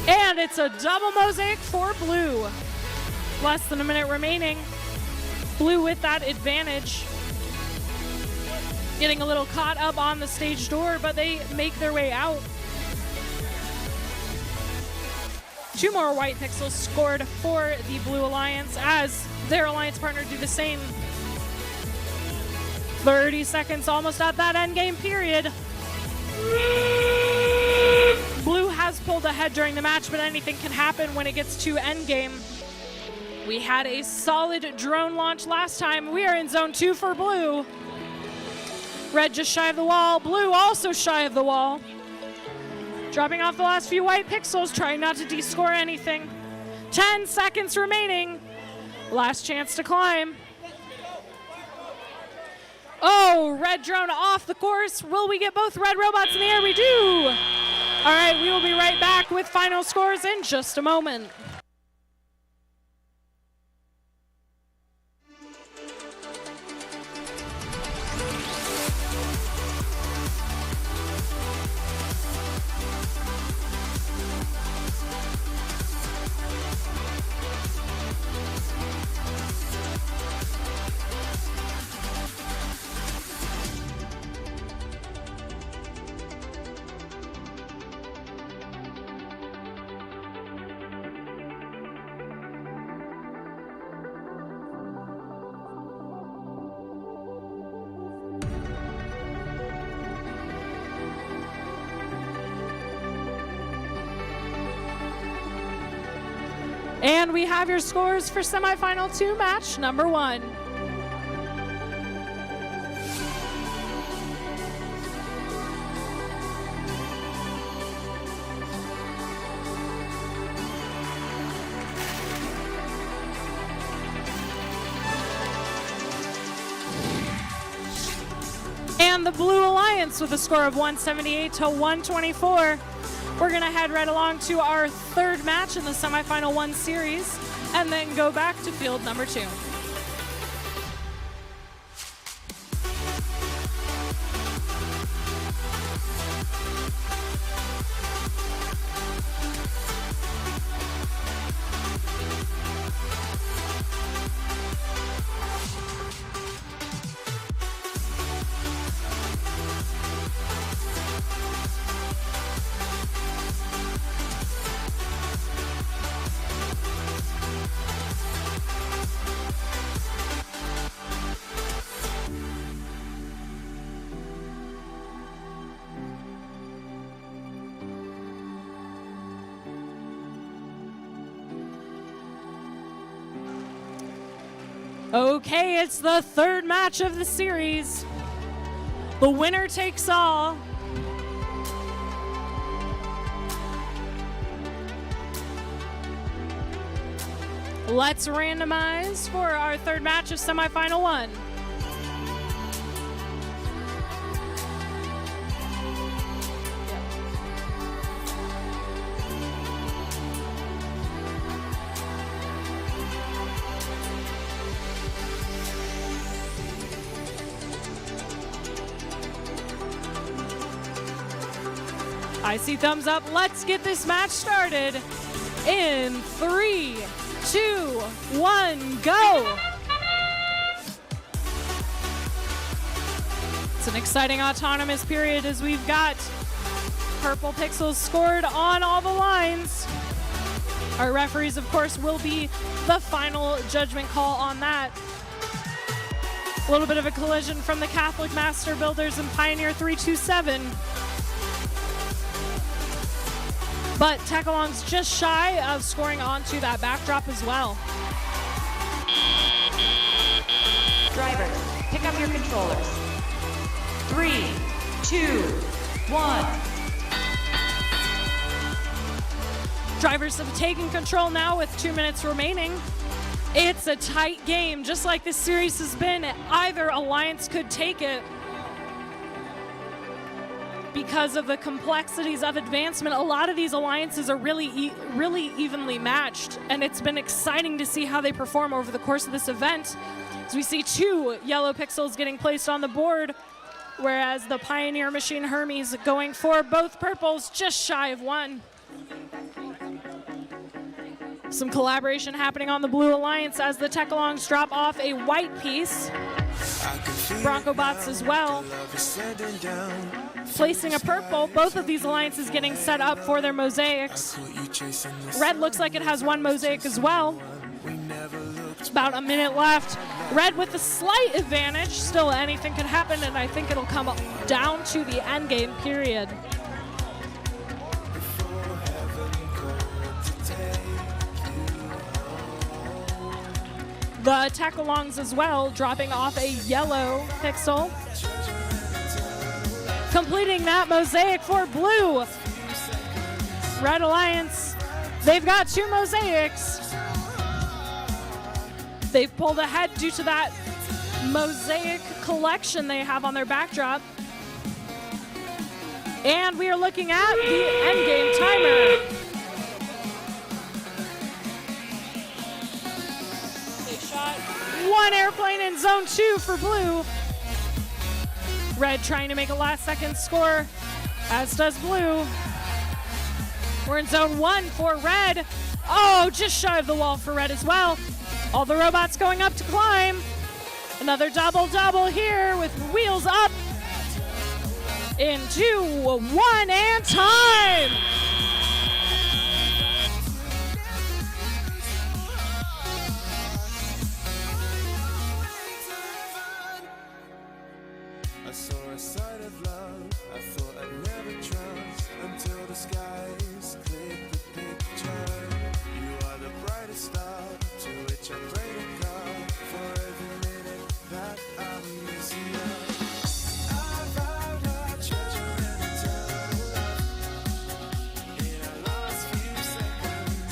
And it's a double mosaic for blue. Less than a minute remaining. Blue with that advantage. Getting a little caught up on the stage door, but they make their way out. 2 more white pixels scored for the Blue Alliance as their alliance partner do the same. 30 seconds almost at that end game period. Blue has pulled ahead during the match, but anything can happen when it gets to end game. We had a solid drone launch last time. We are in zone 2 for blue. Red just shy of the wall. Blue also shy of the wall. Dropping off the last few white pixels, trying not to descore anything. 10 seconds remaining. Last chance to climb. Oh, red drone off the course. Will we get both red robots in the air? We do. All right, we will be right back with final scores in just a moment. And we have your scores for semifinal 2 match number 1. the Blue Alliance with a score of 178 to 124. We're going to head right along to our third match in the semifinal 1 series and then go back to field number 2. Okay, it's the third match of the series. The winner takes all. Let's randomize for our third match of semifinal 1. I see thumbs up. Let's get this match started in 3, 2, 1, go. It's an exciting autonomous period as we've got purple pixels scored on all the lines. Our referees, of course, will be the final judgment call on that. A little bit of a collision from the Catholic Master Builders and Pioneer 327. But Tech-Along's just shy of scoring onto that backdrop as well. Drivers, pick up your controllers. 3, 2, 1. Drivers have taken control now with 2 minutes remaining. It's a tight game, just like this series has been. Either alliance could take it. Because of the complexities of advancement, a lot of these alliances are really evenly matched, and it's been exciting to see how they perform over the course of this event. As we see 2 yellow pixels getting placed on the board, whereas the Pioneer Machine Hermes going for both purples, just shy of 1. Some collaboration happening on the Blue Alliance as the Tech-Alongs drop off a white piece. Bronco Bots as well, placing a purple. Both of these alliances getting set up for their mosaics. Red looks like it has 1 mosaic as well. About a minute left. Red with a slight advantage. Still anything could happen, and I think it'll come down to the end game period. The Tech-Alongs as well, dropping off a yellow pixel. Completing that mosaic for blue. Red Alliance, they've got 2 mosaics. They've pulled ahead due to that mosaic collection they have on their backdrop. And we are looking at the endgame timer. They shot 1 airplane in zone 2 for blue. Red trying to make a last-second score, as does blue. We're in zone 1 for red. Oh, just shy of the wall for red as well. All the robots going up to climb. Another double-double here with wheels up. In 2, 1, and time! I saw a side of love I thought I'd never trust until the skies click the picture. You are the brightest star to which I pray to God for every minute that I'm missing you. I found our treasure and eternal love in our last few seconds.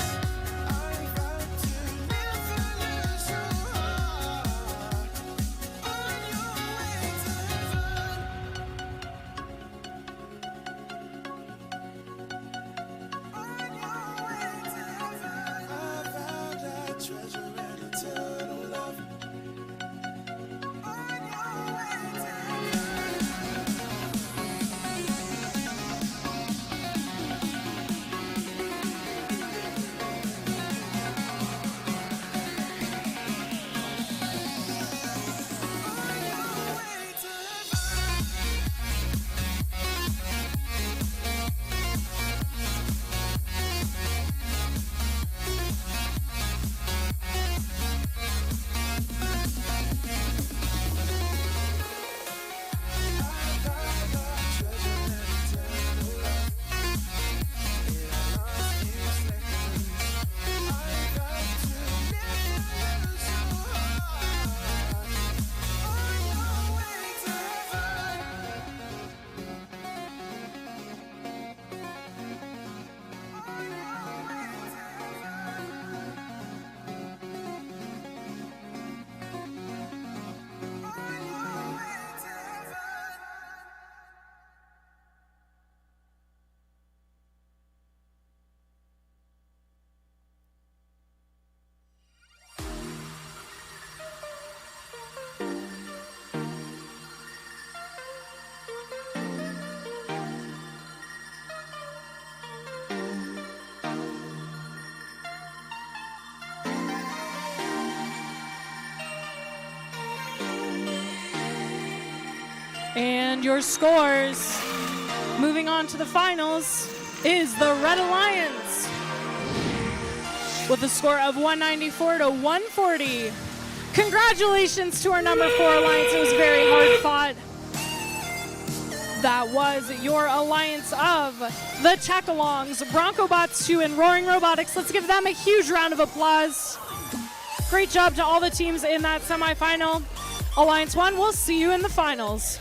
I found to live and live so hard on your way to heaven. And your scores, moving on to the finals, is the Red Alliance with a score of 194 to 140. Congratulations to our number 4 Alliance. It was very hard fought. That was your alliance of the Tech-Alongs, Bronco Bots 2, and Roaring Robotics. Let's give them a huge round of applause. Great job to all the teams in that semifinal. Alliance 1, we'll see you in the finals.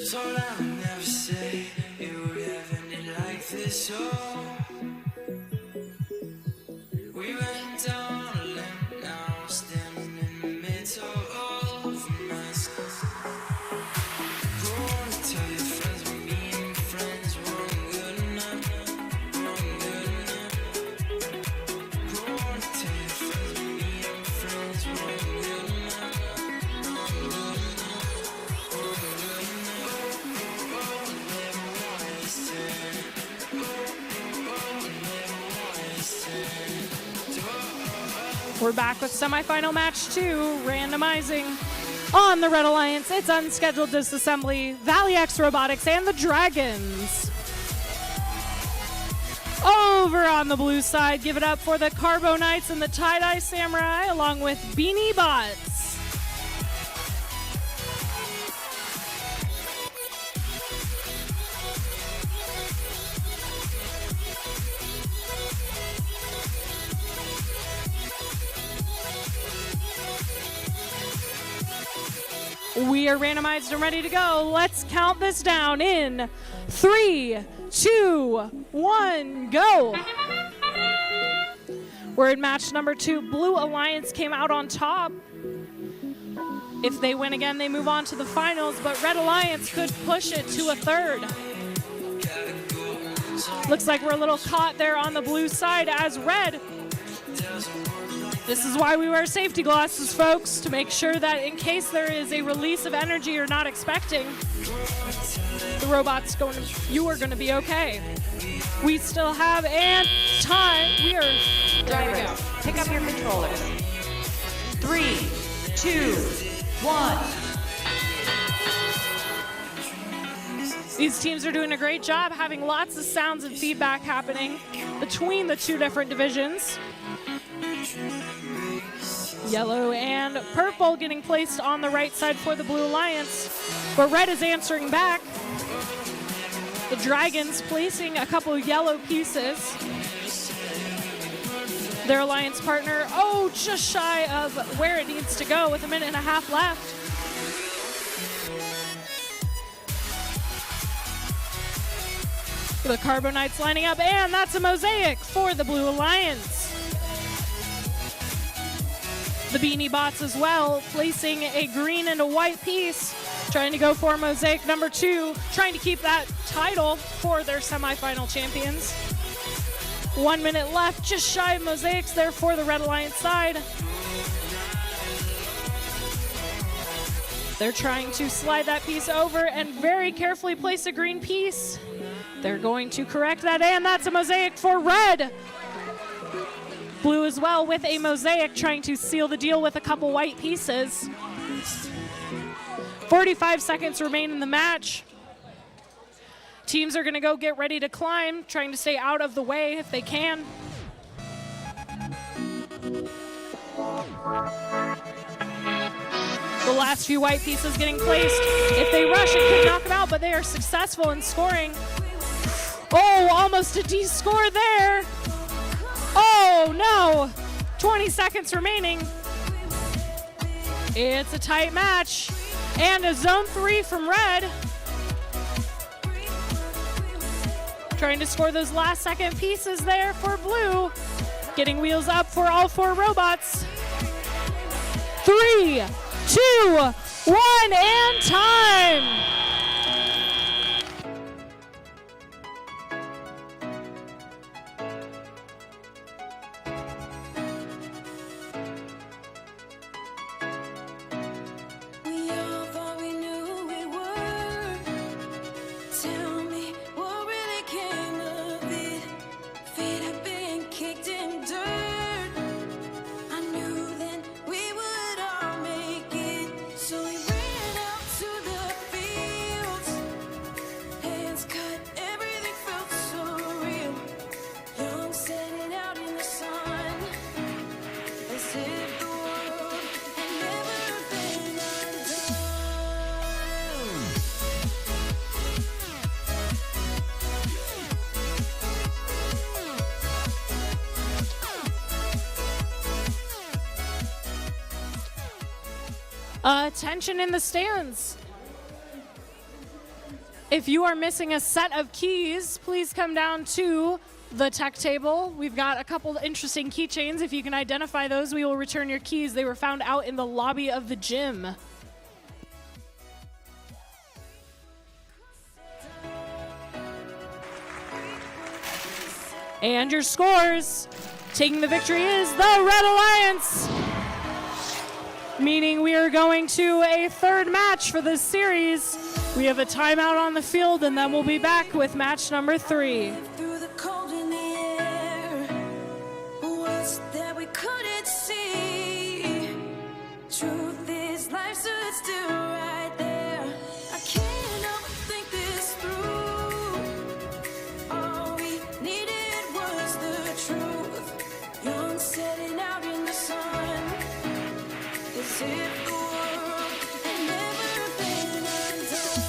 Thought I would never say it would ever end like this. Oh, we went down a limb, now I'm standing in the middle of a mess. Go on and tell your friends we're being friends, we're good enough, we're good enough. Go on and tell your friends we're being friends, we're good enough, we're good enough, we're good enough. We're back with semifinal match 2, randomizing on the Red Alliance. It's unscheduled disassembly, Valley X Robotics, and the Dragons. Over on the blue side, give it up for the Carbo Knights and the Tie-Dye Samurai, along with Beanie Bots. We are randomized and ready to go. Let's count this down in 3, 2, 1, go. We're in match number 2. Blue Alliance came out on top. If they win again, they move on to the finals, but Red Alliance could push it to a third. Looks like we're a little caught there on the blue side as Red. This is why we wear safety glasses, folks, to make sure that in case there is a release of energy you're not expecting, the robot's you are going to be okay. We still have time. We are Drivers, pick up your controllers. 3, 2, 1. These teams are doing a great job, having lots of sounds and feedback happening between the two different divisions. Yellow and purple getting placed on the right side for the Blue Alliance, but red is answering back. The Dragons placing a couple yellow pieces. Their alliance partner, just shy of where it needs to go with a minute and a half left. The Carbonites lining up, and that's a mosaic for the Blue Alliance. The Beanie Bots as well, placing a green and a white piece, trying to go for mosaic number 2, trying to keep that title for their semifinal champions. 1 minute left, just shy of mosaics there for the Red Alliance side. They're trying to slide that piece over and very carefully place a green piece. They're going to correct that, and that's a mosaic for red. Blue as well with a mosaic, trying to seal the deal with a couple white pieces. 45 seconds remain in the match. Teams are going to go get ready to climb, trying to stay out of the way if they can. The last few white pieces getting placed. If they rush, it could knock them out, but they are successful in scoring. Almost a D score there. No, 20 seconds remaining. It's a tight match, and a zone 3 from red. Trying to score those last second pieces there for blue. Getting wheels up for all 4 robots. 3, 2, 1, and time. Attention in the stands. If you are missing a set of keys, please come down to the tech table. We've got a couple interesting keychains. If you can identify those, we will return your keys. They were found out in the lobby of the gym. And your scores. Taking the victory is the Red Alliance. Meaning we are going to a third match for this series. We have a timeout on the field, and then we'll be back with match number 3. Through the cold in the air, what's that we couldn't see? Truth is, life stood still right there. I can't help but think this through. All we needed was the truth. Young setting out in the sun. As if the world had never been undone.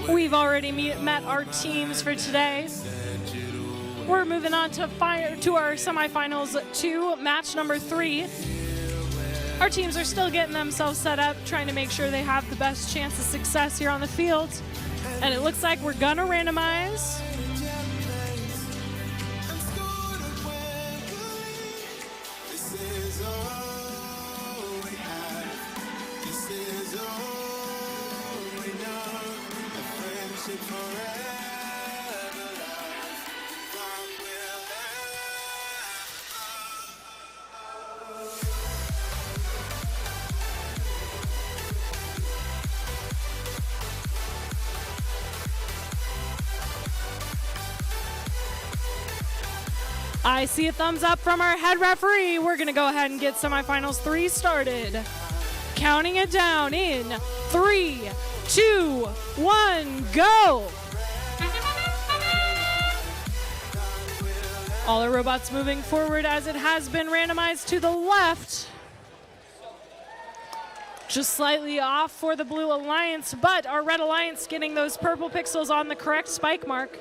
We've already met our teams for today. We're moving on to our semifinals 2, match number 3. Our teams are still getting themselves set up, trying to make sure they have the best chance of success here on the field. And it looks like we're gonna randomize. I see a thumbs up from our head referee. We're gonna go ahead and get semifinals 3 started. Counting it down in 3, 2, 1, go! All our robots moving forward as it has been randomized to the left. Just slightly off for the Blue Alliance, but our Red Alliance getting those purple pixels on the correct spike mark.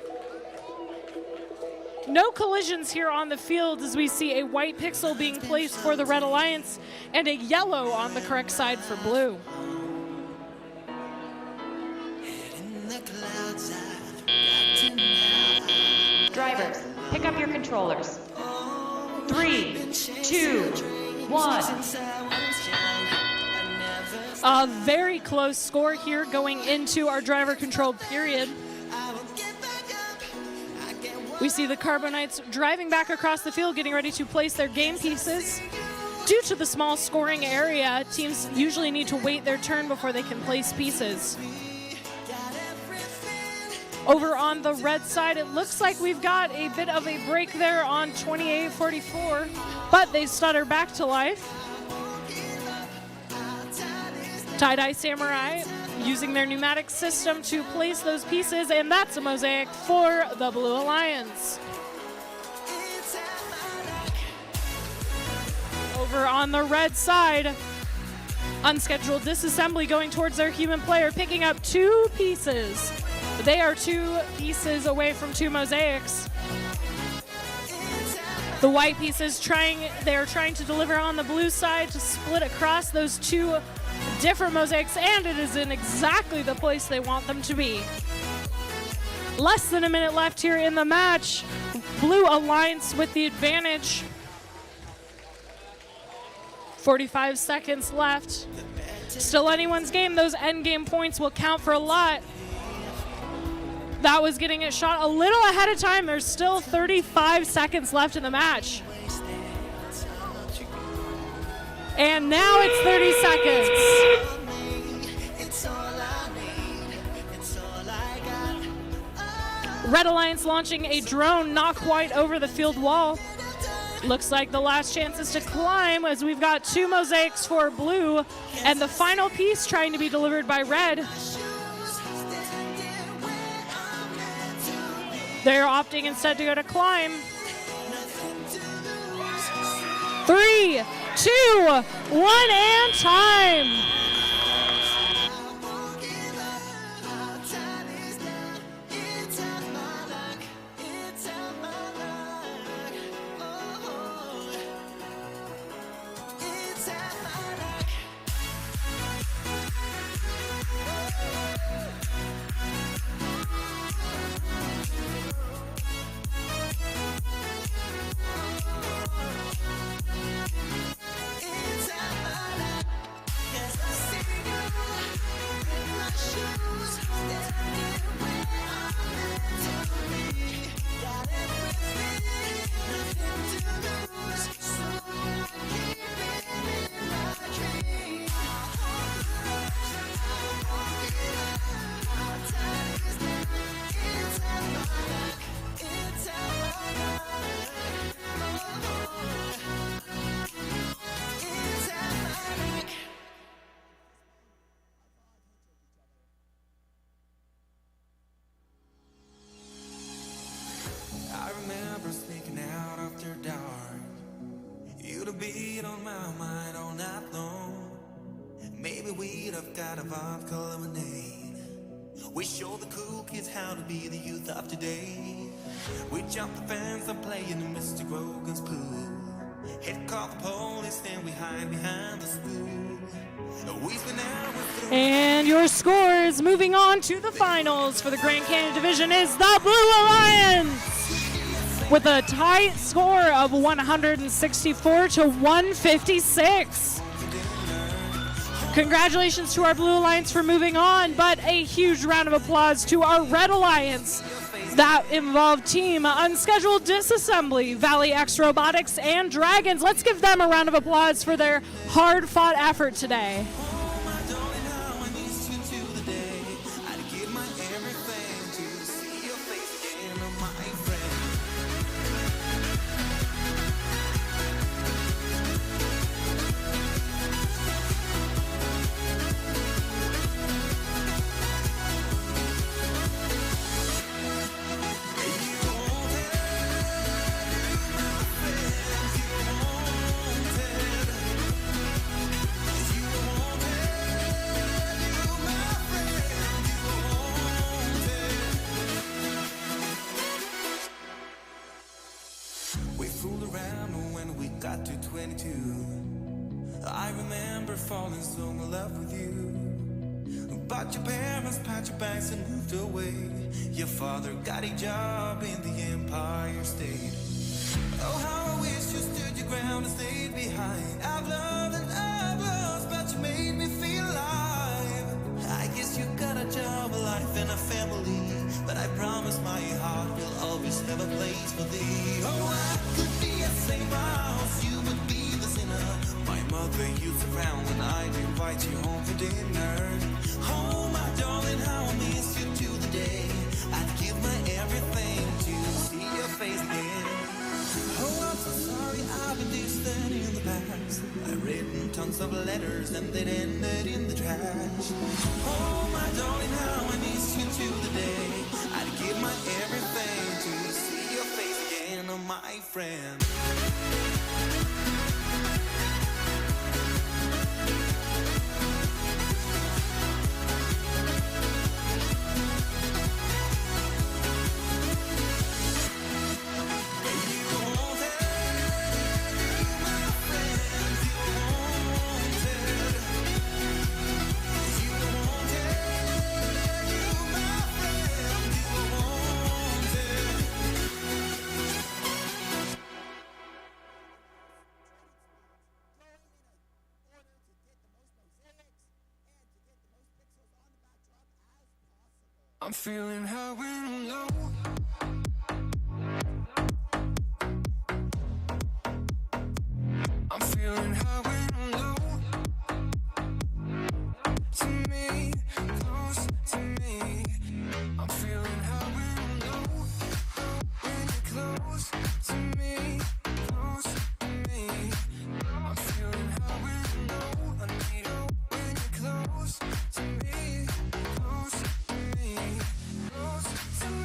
No collisions here on the field as we see a white pixel being placed for the Red Alliance and a yellow on the correct side for blue. Drivers, pick up your controllers. 3, 2, 1. A very close score here going into our driver-controlled period. We see the Carbonites driving back across the field, getting ready to place their game pieces. Due to the small scoring area, teams usually need to wait their turn before they can place pieces. Over on the red side, it looks like we've got a bit of a break there on 2844, but they stutter back to life. Tie-Dye Samurai using their pneumatic system to place those pieces, and that's a mosaic for the Blue Alliance. Over on the red side, unscheduled disassembly going towards their human player, picking up 2 pieces. They are 2 pieces away from 2 mosaics. The white pieces they're trying to deliver on the blue side to split across those 2 different mosaics, and it is in exactly the place they want them to be. Less than a minute left here in the match. Blue Alliance with the advantage. 45 seconds left. Still anyone's game. Those end game points will count for a lot. That was getting it shot a little ahead of time. There's still 35 seconds left in the match. And now it's 30 seconds. Red Alliance launching a drone, not quite over the field wall. Looks like the last chance is to climb as we've got 2 mosaics for blue and the final piece trying to be delivered by red. They're opting instead to go to climb. 3, 2, 1, and time. I remember sneaking out after dark. You'd have been on my mind all night long. Maybe we'd have got a vodka lemonade. We show the cool kids how to be the youth of today. We jump the fence and play in Mr. Grogan's pool. Hit call the police, then we hide behind the school. We spin out with the And your scores moving on to the finals for the Grand Canyon Division is the Blue Alliance with a tight score of 164 to 156. Congratulations to our Blue Alliance for moving on, but a huge round of applause to our Red Alliance that involved Team Unscheduled Disassembly, Valley X Robotics, and Dragons. Let's give them a round of applause for their hard-fought effort today. I remember falling so in love with you, but your parents packed your bags and moved away. Your father got a job in the Empire State. Oh, how I wish you stood your ground and stayed behind. I've loved and I've lost, but you made me feel alive. I guess you got a job, a life and a family, but I promise my heart will always have a place for thee. Oh, I could be a saint mouse, you would be the sinner. My mother used to frown when I'd invite you home for dinner. Oh, my darling, how I miss you to the day. I'd give my everything to see your face again. Oh, I'm so sorry I've been distant in the past. I've written tons of letters and they'd ended in the trash. Oh, my darling, how I miss you to the day. I'd give my everything to see your face again, oh, my friend. I'm feeling high when I'm low. I'm feeling high when I'm low. To me, close to me. I'm feeling high when I'm low. When you're close to me, close to me. I'm feeling high when I'm low. I need hope when you're close to me, close to me. Close to me.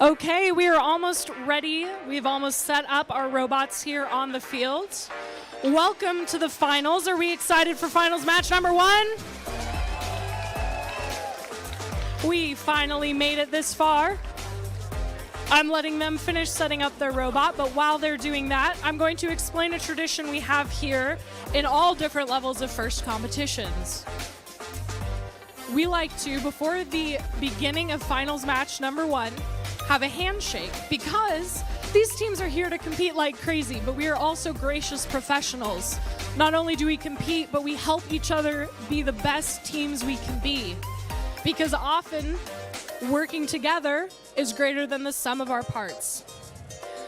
Okay, we are almost ready. We've almost set up our robots here on the field. Welcome to the finals. Are we excited for finals match number 1? We finally made it this far. I'm letting them finish setting up their robot, but while they're doing that, I'm going to explain a tradition we have here in all different levels of first competitions. We like to, before the beginning of finals match number 1, have a handshake, because these teams are here to compete like crazy, but we are also gracious professionals. Not only do we compete, but we help each other be the best teams we can be, because often working together is greater than the sum of our parts.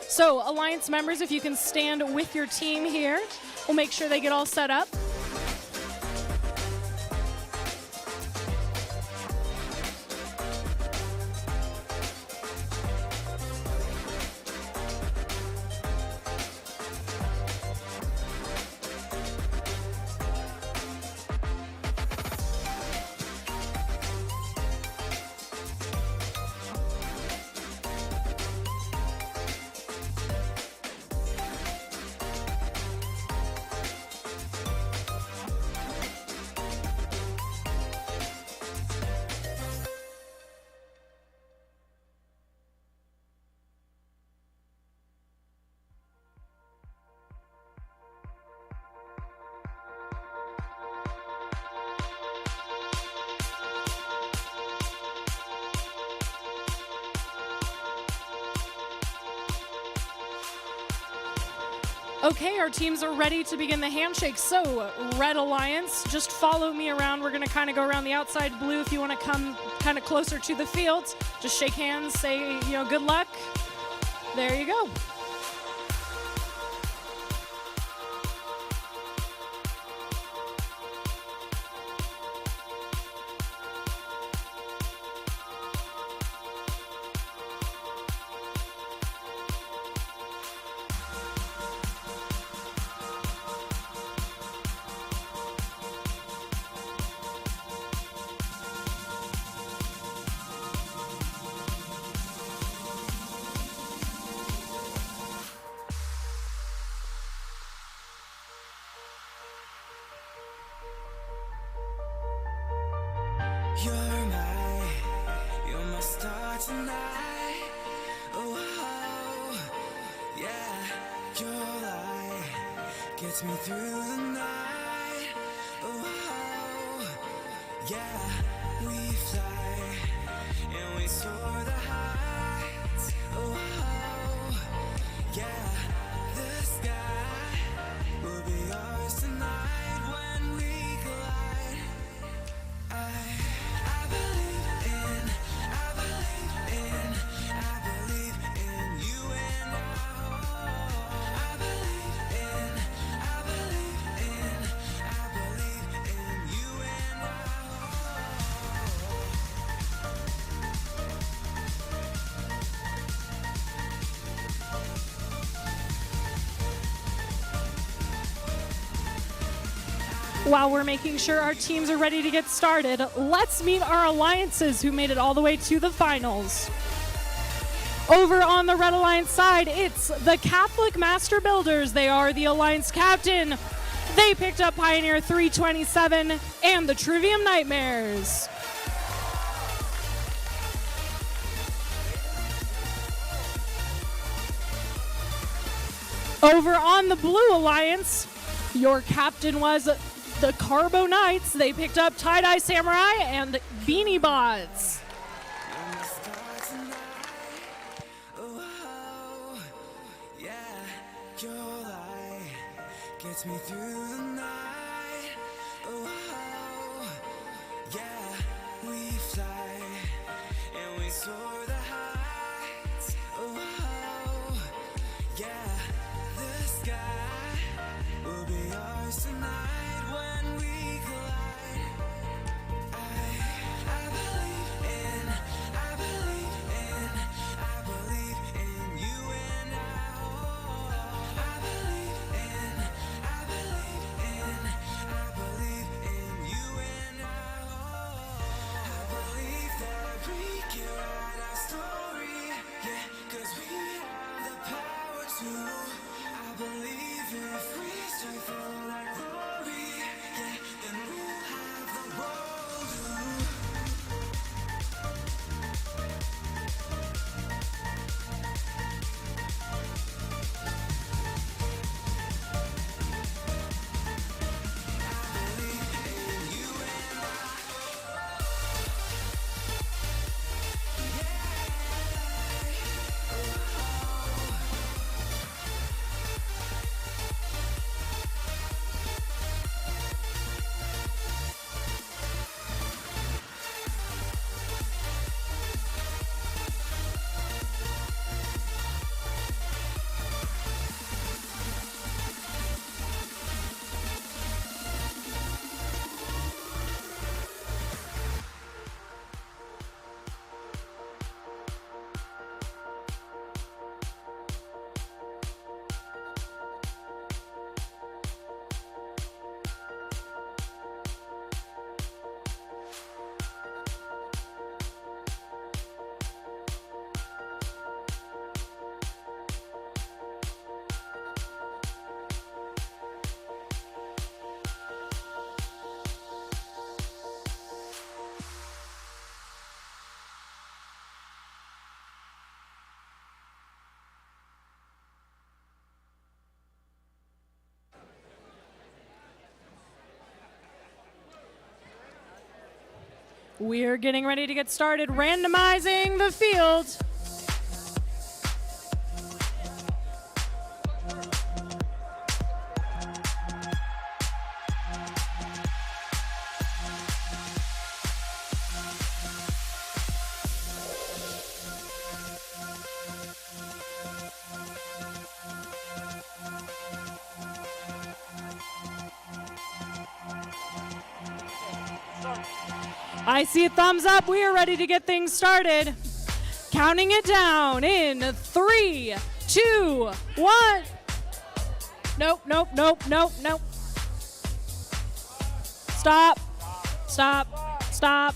So, Alliance members, if you can stand with your team here, we'll make sure they get all set up. Okay, our teams are ready to begin the handshake. So, Red Alliance, just follow me around. We're going to kind of go around the outside. Blue, if you want to come kind of closer to the field, just shake hands, say, good luck. There you go. You're my star tonight. Oh, yeah, your light gets me through the night. Oh, yeah, we fly and we soar the heights. Oh, yeah, the sky will be ours tonight when we collide. I believe in you and I believe in you and While we're making sure our teams are ready to get started, let's meet our alliances who made it all the way to the finals. Over on the Red Alliance side, it's the Catholic Master Builders. They are the Alliance captain. They picked up Pioneer 327 and the Trivium Nightmares. Over on the Blue Alliance, your captain was the Carbo Knights. They picked up Tie-Dye Samurai and Beanie Bots. yeah, your light gets me through the night. Oh, yeah, we fly and we soar the heights. Oh, yeah, the sky will be ours tonight. When we collide, I believe in you and I believe in you and I believe that we can write our story. Yeah. We're getting ready to get started randomizing the field. I see a thumbs up. We are ready to get things started. Counting it down in 3, 2, 1. Nope, nope, nope, nope, nope. Stop. Stop. Stop.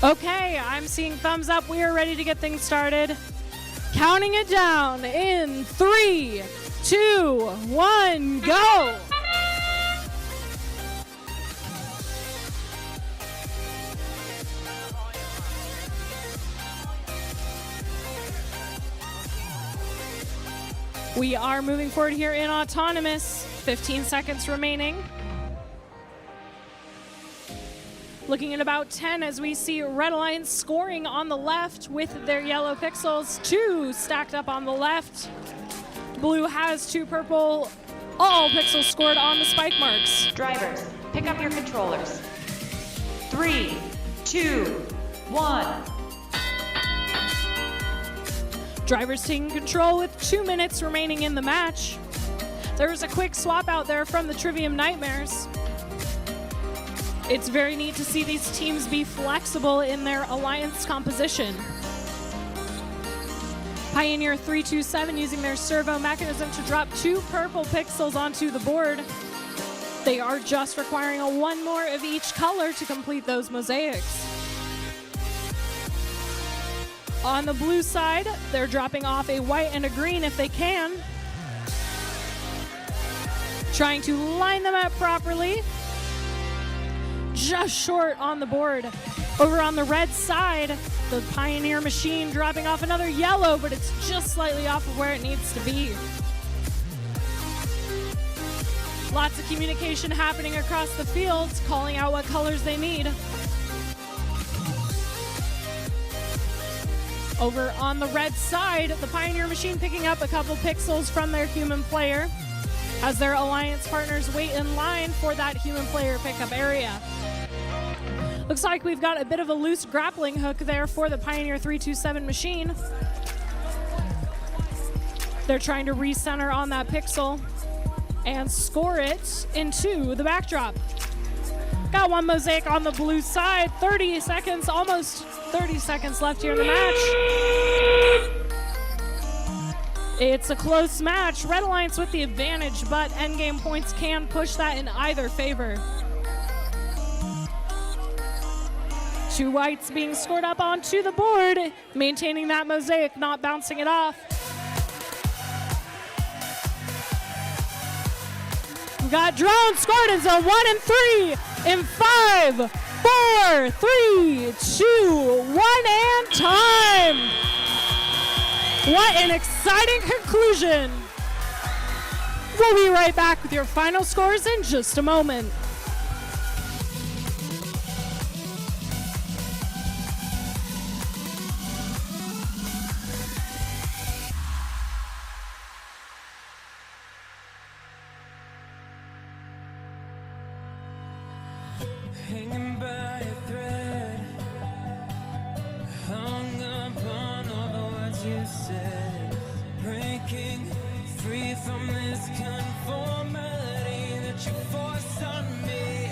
Okay, I'm seeing thumbs up. We are ready to get things started. Counting it down in 3, 2, 1, go! We are moving forward here in autonomous. 15 seconds remaining. Looking at about 10 as we see Red Alliance scoring on the left with their yellow pixels. 2 stacked up on the left. Blue has 2 purple. All pixels scored on the spike marks. Drivers, pick up your controllers. 3, 2, 1. Drivers taking control with 2 minutes remaining in the match. There was a quick swap out there from the Trivium Nightmares. It's very neat to see these teams be flexible in their alliance composition. Pioneer 327 using their servo mechanism to drop 2 purple pixels onto the board. They are just requiring a 1 more of each color to complete those mosaics. On the blue side, they're dropping off a white and a green if they can. Trying to line them up properly. Just short on the board. Over on the red side, the Pioneer machine dropping off another yellow, but it's just slightly off of where it needs to be. Lots of communication happening across the fields, calling out what colors they need. Over on the red side, the Pioneer machine picking up a couple pixels from their human player as their alliance partners wait in line for that human player pickup area. Looks like we've got a bit of a loose grappling hook there for the Pioneer 327 machine. They're trying to recenter on that pixel and score it into the backdrop. Got 1 mosaic on the blue side, 30 seconds, almost 30 seconds left here in the match. It's a close match. Red Alliance with the advantage, but endgame points can push that in either favor. 2 whites being scored up onto the board, maintaining that mosaic, not bouncing it off. We've got drone scored in zone 1 and 3 in 5, 4, 3, 2, 1, and time. What an exciting conclusion. We'll be right back with your final scores in just a moment. Hanging by a thread, hung upon all the words you said, breaking free from this conformity that you forced on me.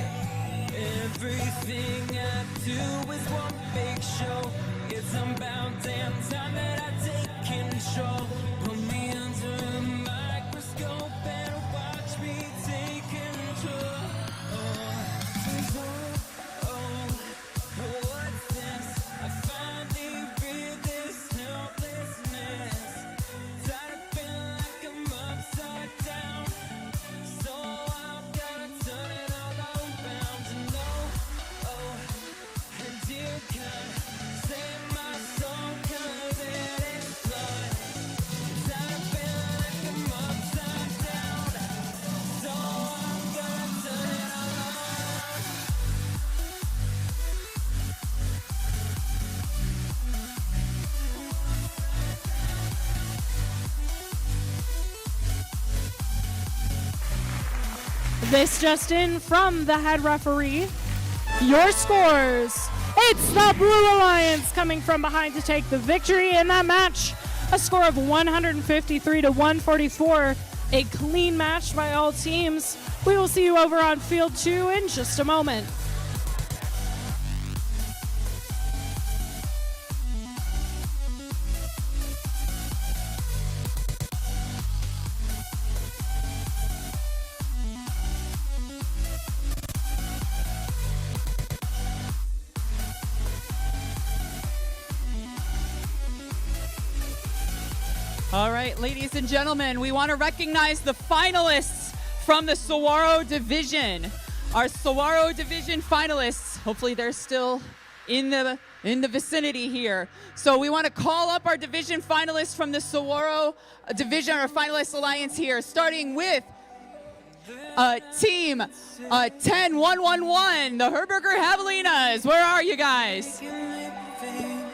Everything I do is one big show. It's about damn time that I take control. Put me under a microscope and watch me take control. This just in from the head referee. Your scores. It's the Blue Alliance coming from behind to take the victory in that match. A score of 153 to 144. A clean match by all teams. We will see you over on field 2 in just a moment. All right, ladies and gentlemen, we want to recognize the finalists from the Saguaro Division. Our Saguaro Division finalists, hopefully they're still in the vicinity here. So we want to call up our division finalists from the Saguaro Division, our finalist alliance here, starting with Team 10111, the Herberger Javelinas. Where are you guys?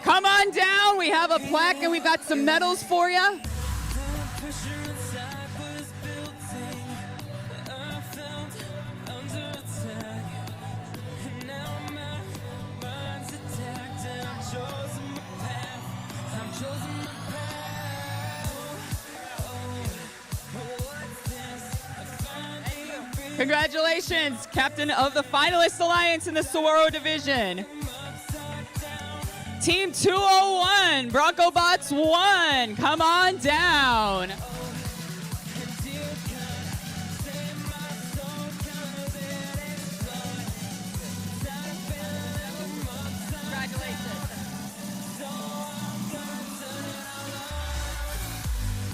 Come on down. We have a plaque and we've got some medals for you. Congratulations, captain of the finalist alliance in the Saguaro division. Team 201, Bronco Bots 1, come on down.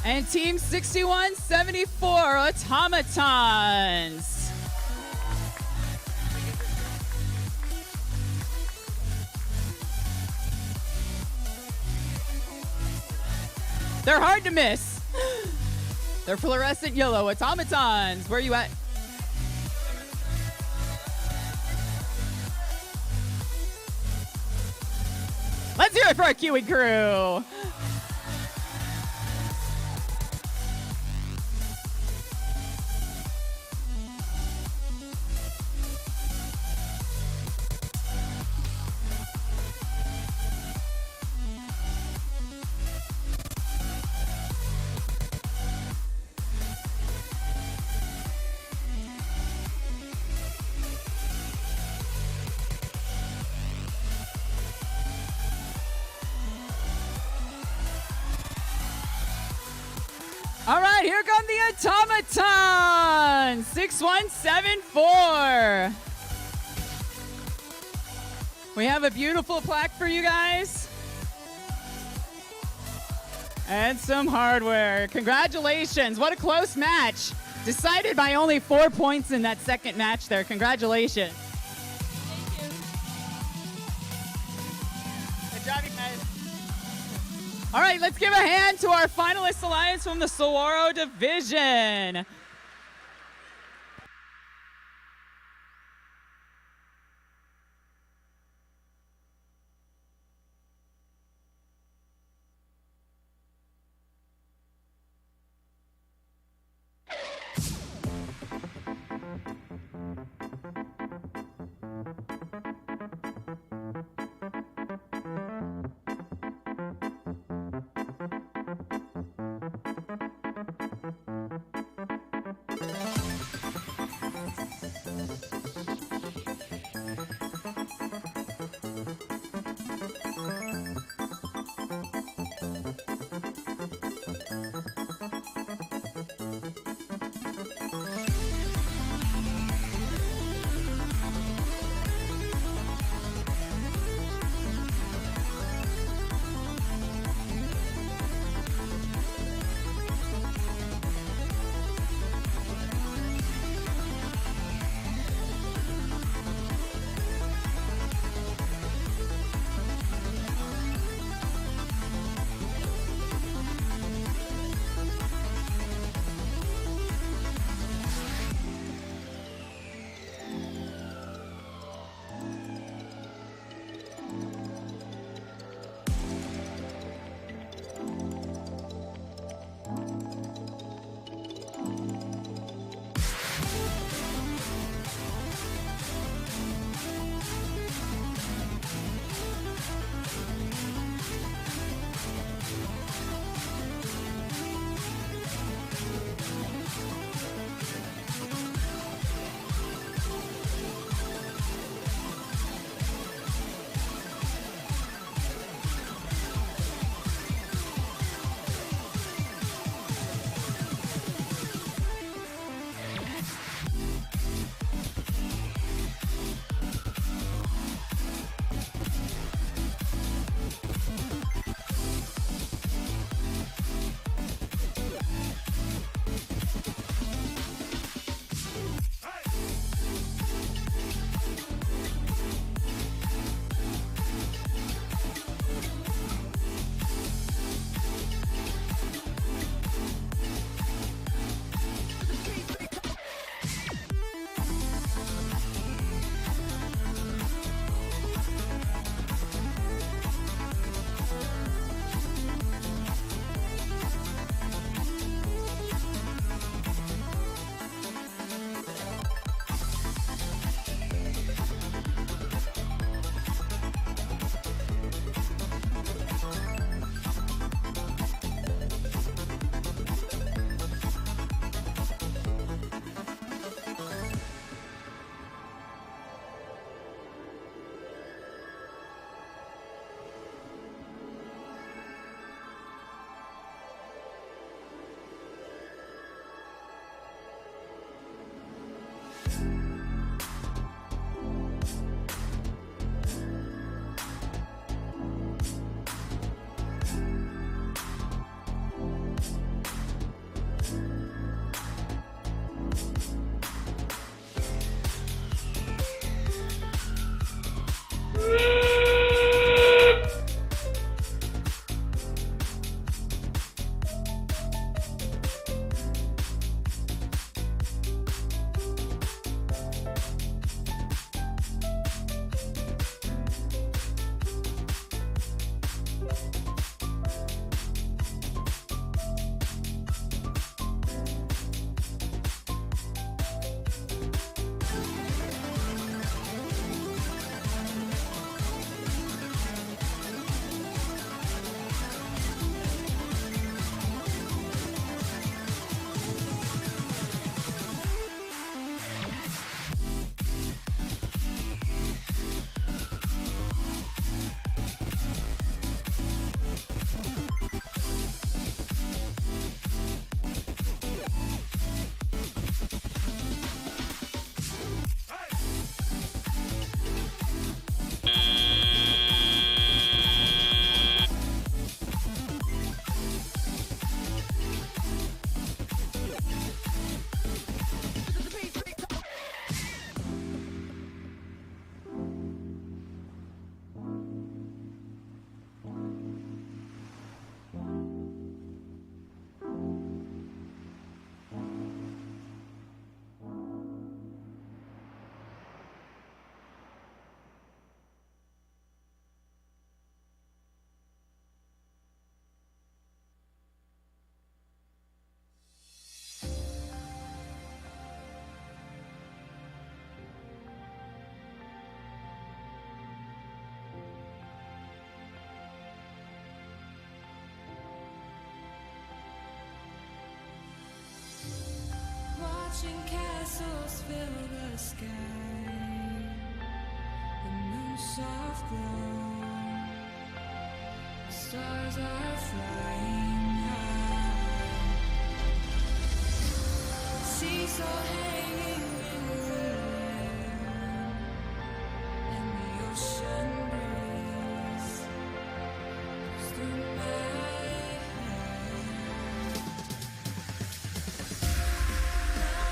And Team 6174, Automatons. They're hard to miss. They're fluorescent yellow. Automatons, where are you at? Let's hear it for our Kiwi crew. All right, here come the Automatons, 6174. We have a beautiful plaque for you guys. And some hardware. Congratulations, what a close match. Decided by only 4 points in that second match there. Congratulations. Good job, you guys. All right, let's give a hand to our finalist alliance from the Saguaro division. Watching castles fill the sky, the moon's soft glow, the stars are flying high. Seesaw hanging in the air, and the ocean breeze goes through my hair.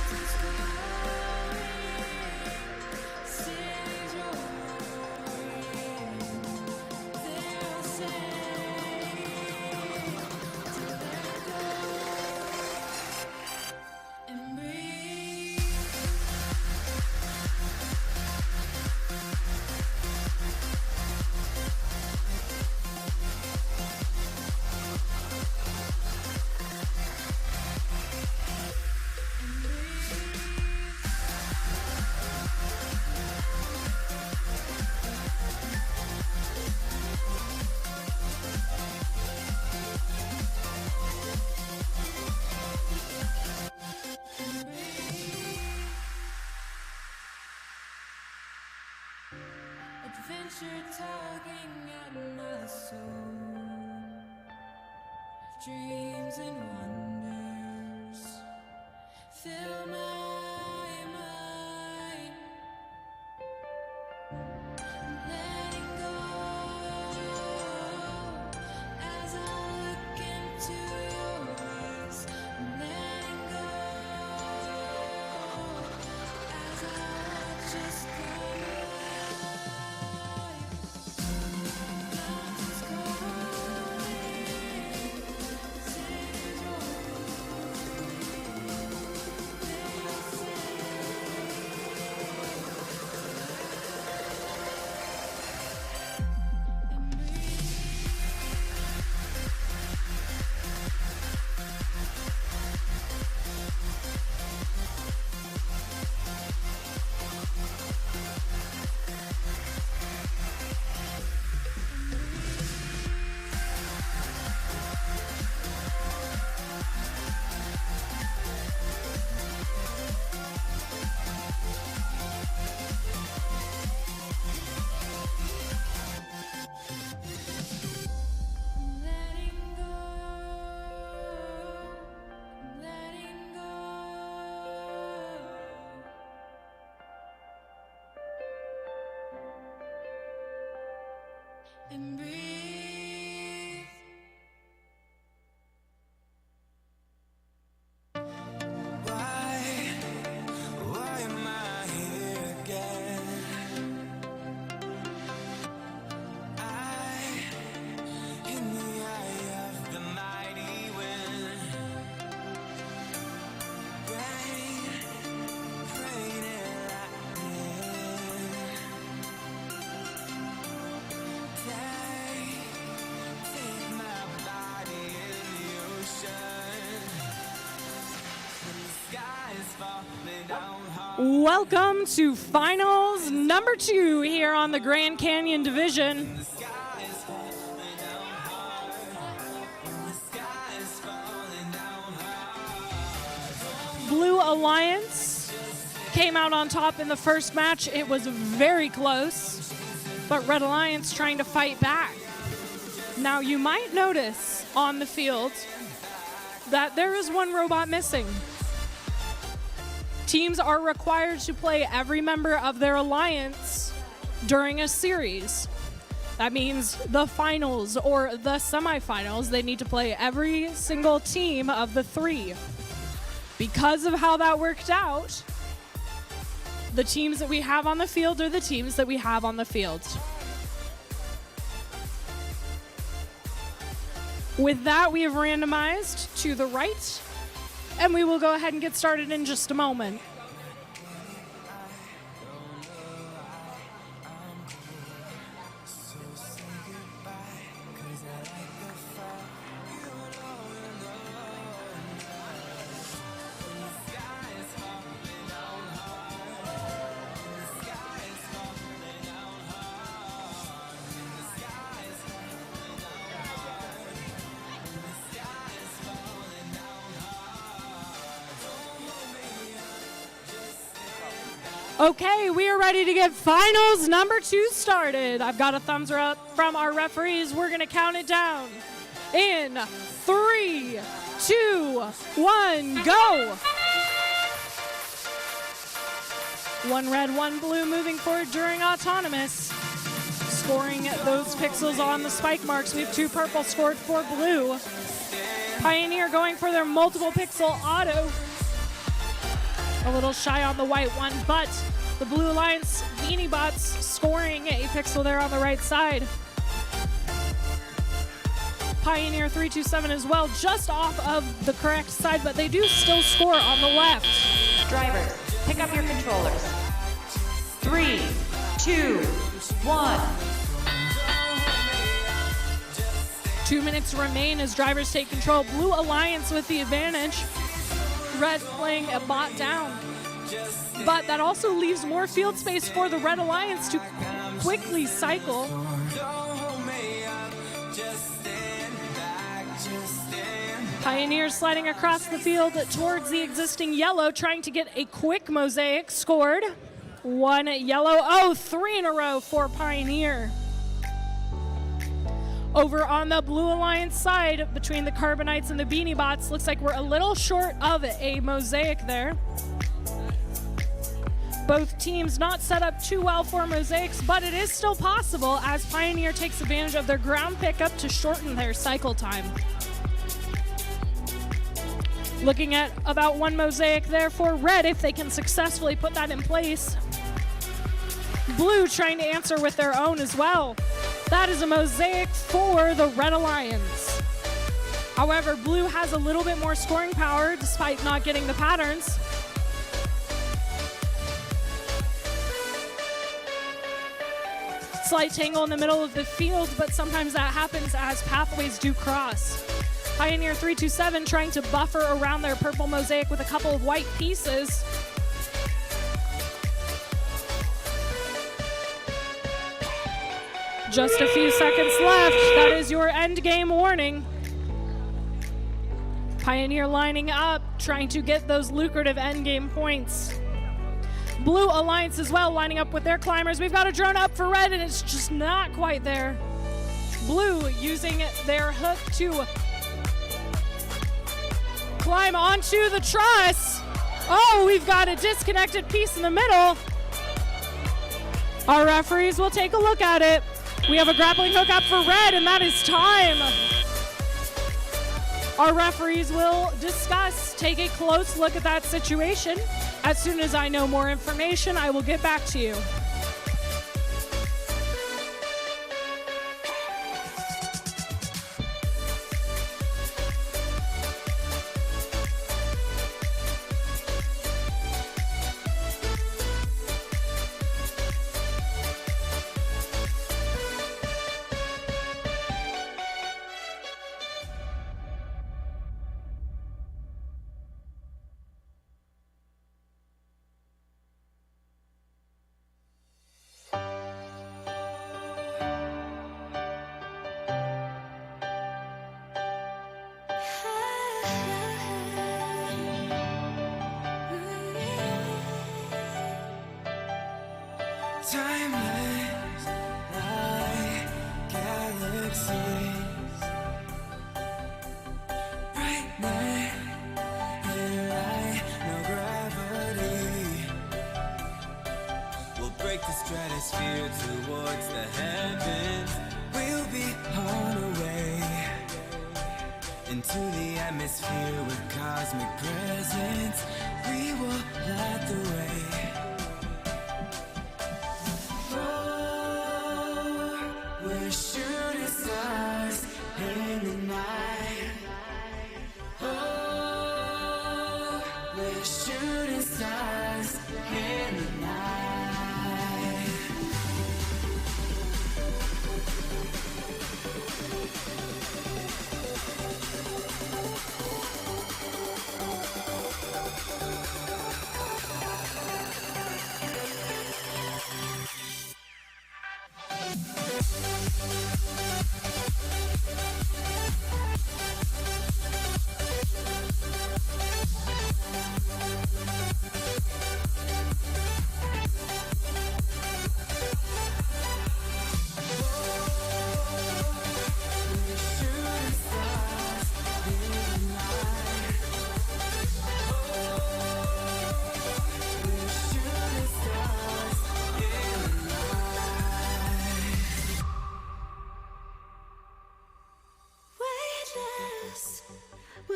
Mountains calling, cities roaring, they'll say to let go and breathe. Adventure tugging at my soul, dreams and wonders fill my mind. Letting go as I look into your eyes. Letting go as I watch us come alive. Mountains calling, cities and breathe. Why am I here again? In the eye of the mighty wind, rain and lightning. Take my body in the ocean. When the sky is falling down hard. Welcome to finals number 2 here on the Grand Canyon Division. Blue Alliance came out on top in the first match. It was very close, but Red Alliance trying to fight back. Now you might notice on the field that there is one robot missing. Teams are required to play every member of their alliance during a series. That means the finals or the semifinals, they need to play every single team of the 3. Because of how that worked out, the teams that we have on the field are the teams that we have on the field. With that, we have randomized to the right, and we will go ahead and get started in just a moment. Okay, we are ready to get finals number 2 started. I've got a thumbs up from our referees. We're going to count it down in 3, 2, 1, go. 1 red, 1 blue moving forward during autonomous. Scoring those pixels on the spike marks. We have 2 purple scored for blue. Pioneer going for their multiple pixel auto. A little shy on the white one, but the Blue Alliance Beanie Bots scoring a pixel there on the right side. Pioneer 327 as well, just off of the correct side, but they do still score on the left. Drivers, pick up your controllers. 3, 2, 1. 2 minutes remain as drivers take control. Blue Alliance with the advantage. Red playing a bot down. But that also leaves more field space for the Red Alliance to quickly cycle. Pioneer sliding across the field towards the existing yellow, trying to get a quick mosaic scored. 1 yellow, 3 in a row for Pioneer. Over on the Blue Alliance side, between the Carbonites and the Beanie Bots, looks like we're a little short of a mosaic there. Both teams not set up too well for mosaics, but it is still possible as Pioneer takes advantage of their ground pickup to shorten their cycle time. Looking at about 1 mosaic there for Red if they can successfully put that in place. Blue trying to answer with their own as well. That is a mosaic for the Red Alliance. However, Blue has a little bit more scoring power despite not getting the patterns. Slight tangle in the middle of the field, but sometimes that happens as pathways do cross. Pioneer 327 trying to buffer around their purple mosaic with a couple of white pieces. Just a few seconds left. That is your end game warning. Pioneer lining up, trying to get those lucrative end game points. Blue Alliance as well, lining up with their climbers. We've got a drone up for Red, and it's just not quite there. Blue using their hook to climb onto the truss. Oh, we've got a disconnected piece in the middle. Our referees will take a look at it. We have a grappling hook up for Red, and that is time. Our referees will discuss, take a close look at that situation. As soon as I know more information, I will get back to you. Timeless like galaxies, brightness and light, no gravity. We'll break the stratosphere towards the heavens. We'll be on our way into the atmosphere with cosmic presence. We will light the way. We're shooting stars in the night. Oh, we're shooting stars in the night.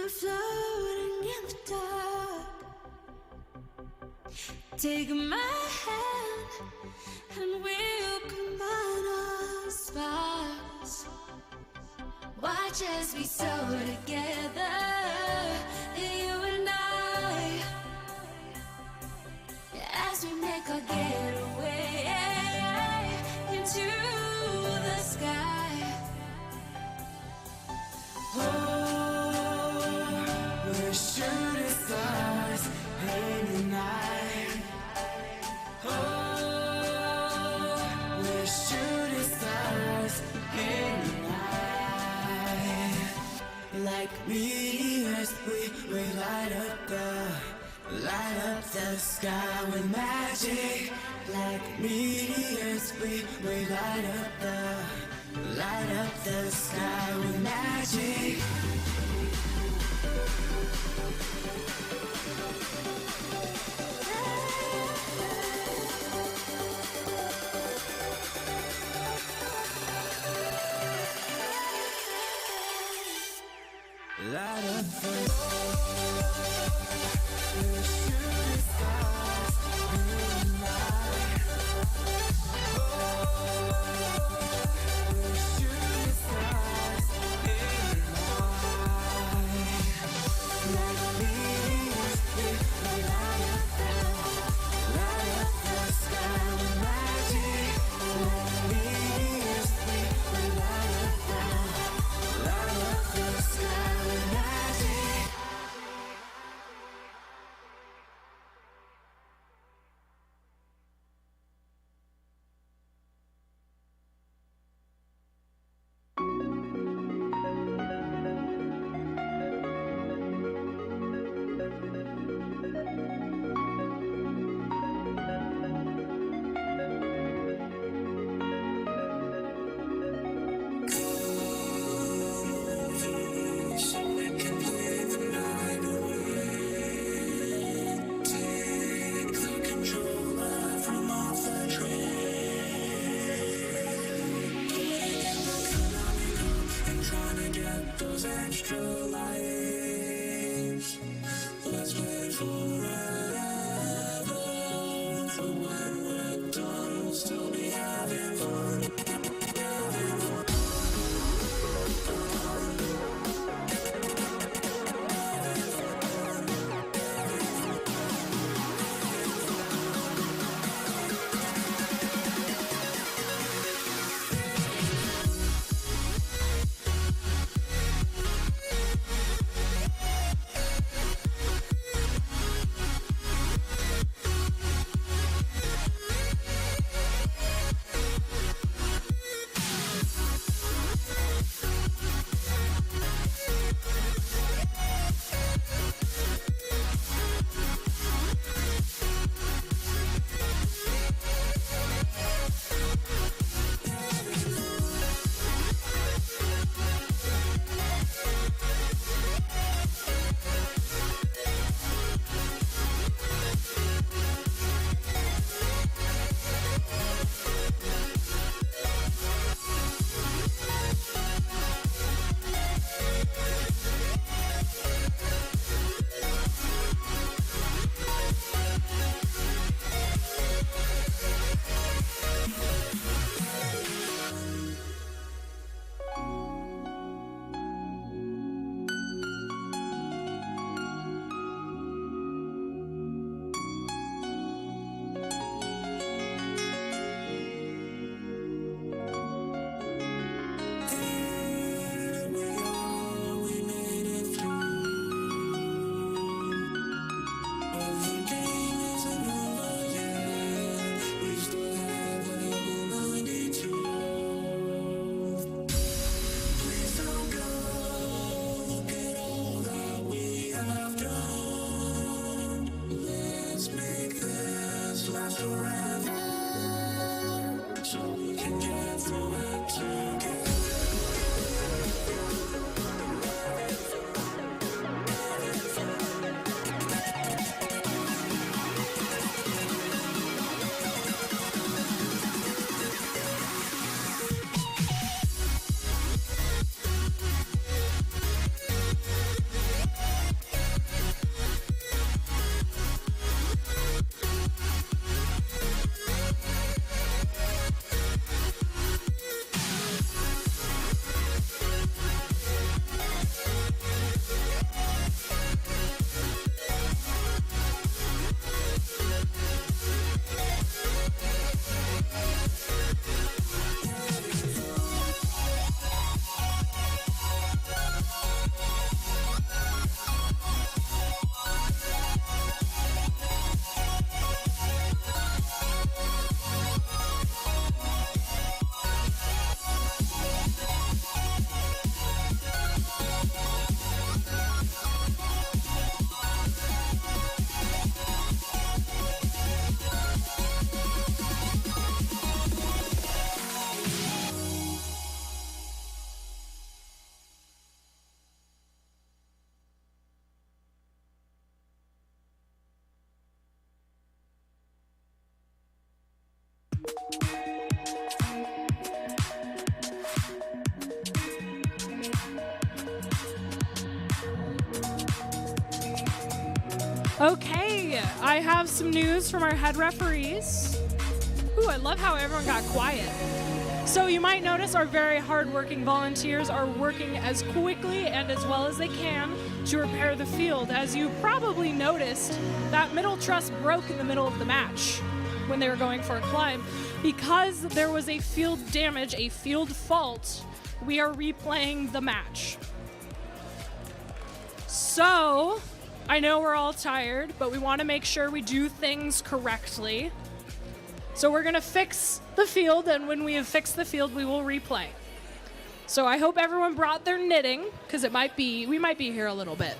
we're floating in the dark. Take my hand and we'll combine our sparks. Watch as we soar together, you and I, as we make our getaway into the sky. Oh, we're shooting stars in the night. Oh, we're shooting stars in the night. Like meteors, we light up the sky with magic. Like meteors, we light up the sky with magic. Light up the we're shooting stars in the night. Oh, we're shooting stars in the night. Like meteors, we light up the sky with magic. Like meteors, we light up the sky with magic. So we can play the night away. Take the controller from off the train. Putting the economy up and trying to get those extra lives. Let's wait forever. For when we're done, we'll still be having fun. Okay, I have some news from our head referees. Ooh, I love how everyone got quiet. So you might notice our very hardworking volunteers are working as quickly and as well as they can to repair the field. As you probably noticed, that middle truss broke in the middle of the match when they were going for a climb. Because there was a field damage, a field fault, we are replaying the match. So, I know we're all tired, but we want to make sure we do things correctly. So we're going to fix the field, and when we have fixed the field, we will replay. So I hope everyone brought their knitting, because we might be here a little bit.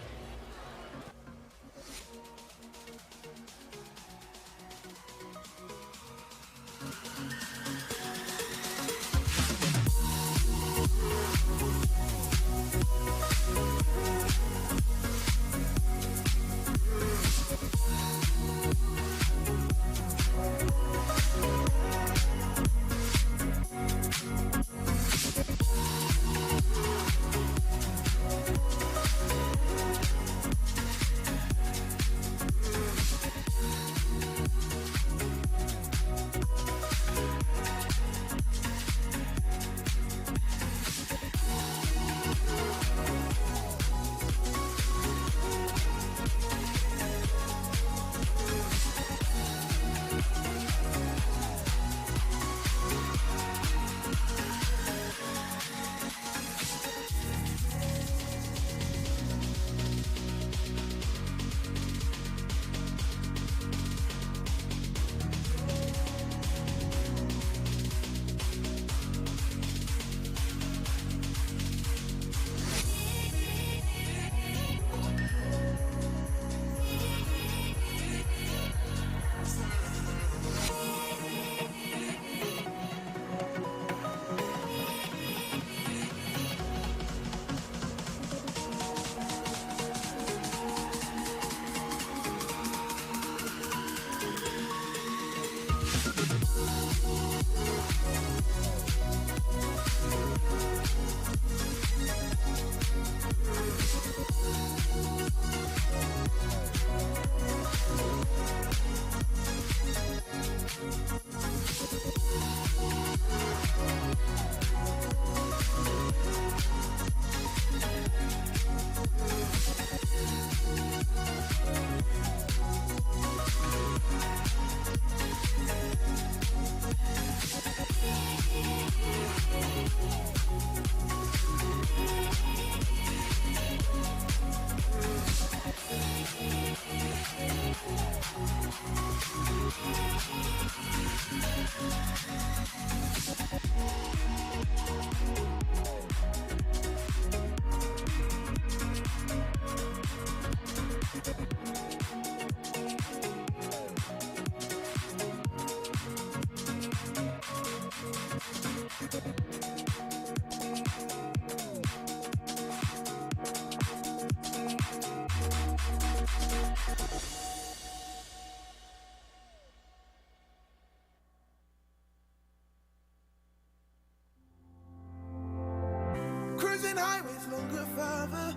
Cruising highways longer, further.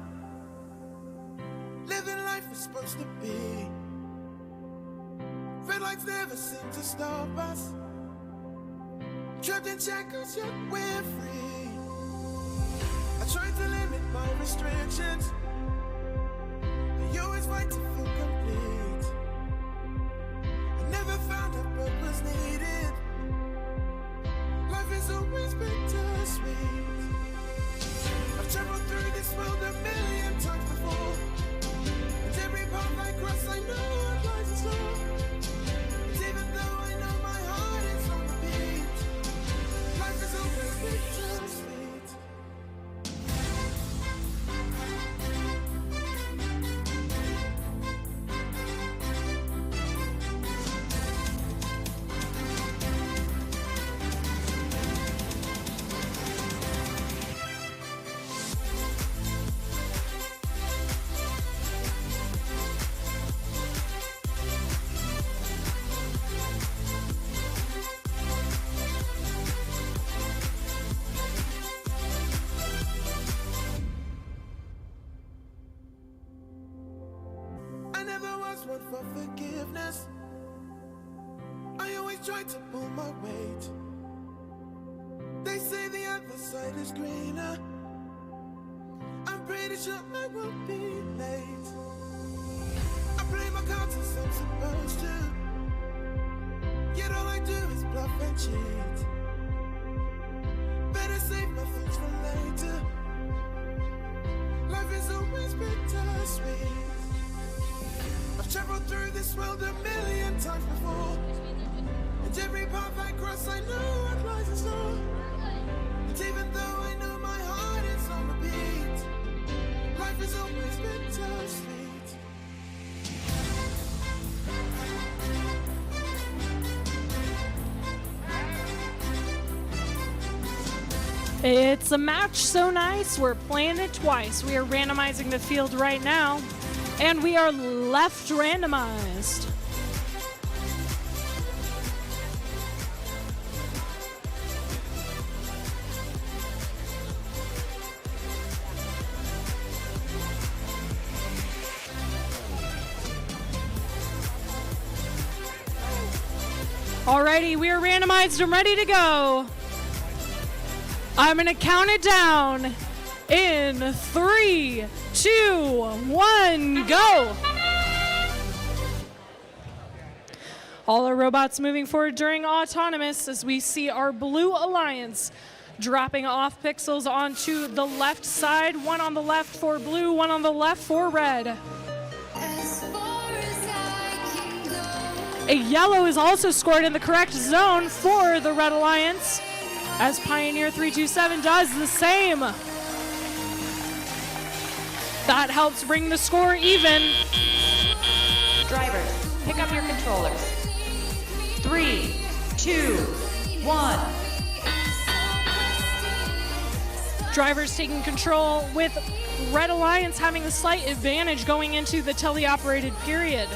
Living life was supposed to be. Red lights never seem to stop us. Trapped in shackles, yet we're free. I tried to limit my restrictions, but you always fight to feel complete. I never found out what was needed. Life is always bittersweet. I've traveled through this world a million times before, and every path I cross I know what lies in store. And even though I know my heart is on the beat, life is always bittersweet. always one for forgiveness. I always try to pull my weight. They say the other side is greener. I'm pretty sure I won't be late. I play my cards as I'm supposed to, yet all I do is bluff and cheat. Better save my things for later. Life is always bittersweet. I've traveled through this world a million times before, and every path I cross I know what lies in store. And even though I know my heart is on repeat, life is always bittersweet. It's a match so nice, we're playing it twice. We are randomizing the field right now, and we are left randomized. Alrighty, we are randomized and ready to go. I'm gonna count it down in 3, 2, 1, go. All our robots moving forward during autonomous as we see our Blue Alliance dropping off pixels onto the left side. One on the left for blue, one on the left for red. A yellow is also scored in the correct zone for the Red Alliance, as Pioneer 327 does the same. That helps bring the score even. Drivers, pick up your controllers. 3, 2, 1. Drivers taking control with Red Alliance having the slight advantage going into the teleoperated period.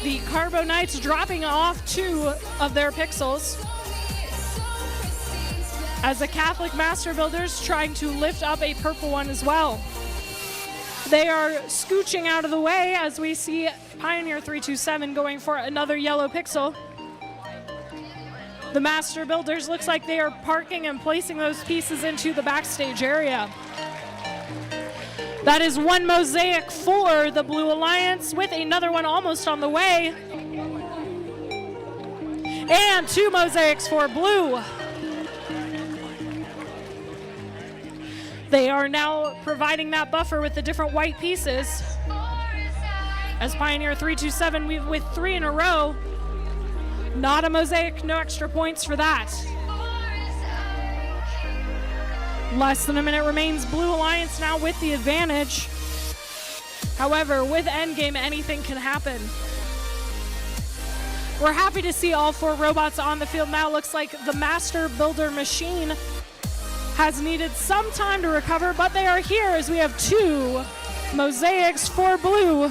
The Carbo Knights dropping off 2 of their pixels, as the Catholic Master Builders trying to lift up a purple one as well. They are scooching out of the way as we see Pioneer 327 going for another yellow pixel. The Master Builders looks like they are parking and placing those pieces into the backstage area. That is one mosaic for the Blue Alliance, with another one almost on the way. And 2 mosaics for blue. They are now providing that buffer with the different white pieces, as Pioneer 327 with 3 in a row. Not a mosaic, no extra points for that. Less than a minute remains. Blue Alliance now with the advantage. However, with Endgame, anything can happen. We're happy to see all 4 robots on the field now. Looks like the Master Builder machine has needed some time to recover, but they are here as we have 2 mosaics for blue.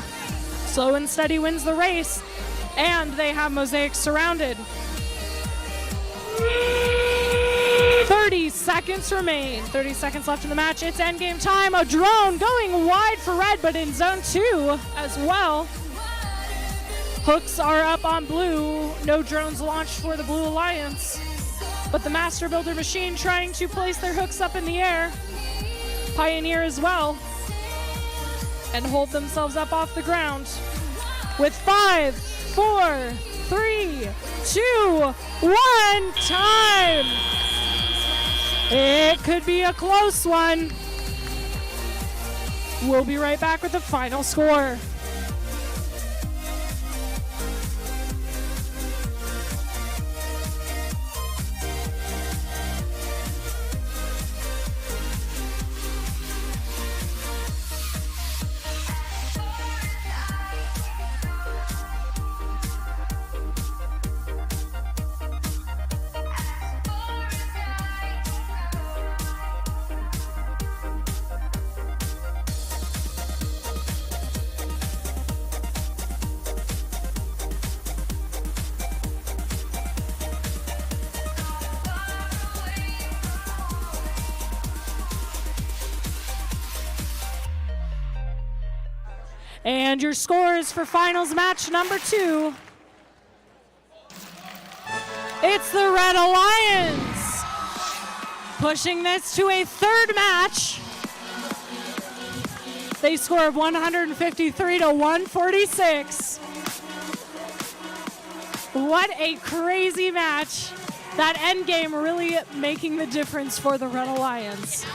Slow and steady wins the race, and they have mosaics surrounded. 30 seconds remain. 30 seconds left in the match. It's endgame time. A drone going wide for red, but in zone 2 as well. Hooks are up on blue. No drones launched for the Blue Alliance, but the Master Builder machine trying to place their hooks up in the air. Pioneer as well, and hold themselves up off the ground with 5, 4, 3, 2, 1, time. It could be a close one. We'll be right back with the final score. And your scores for finals match number 2. It's the Red Alliance pushing this to a third match. They score 153 to 146. What a crazy match. That end game really making the difference for the Red Alliance.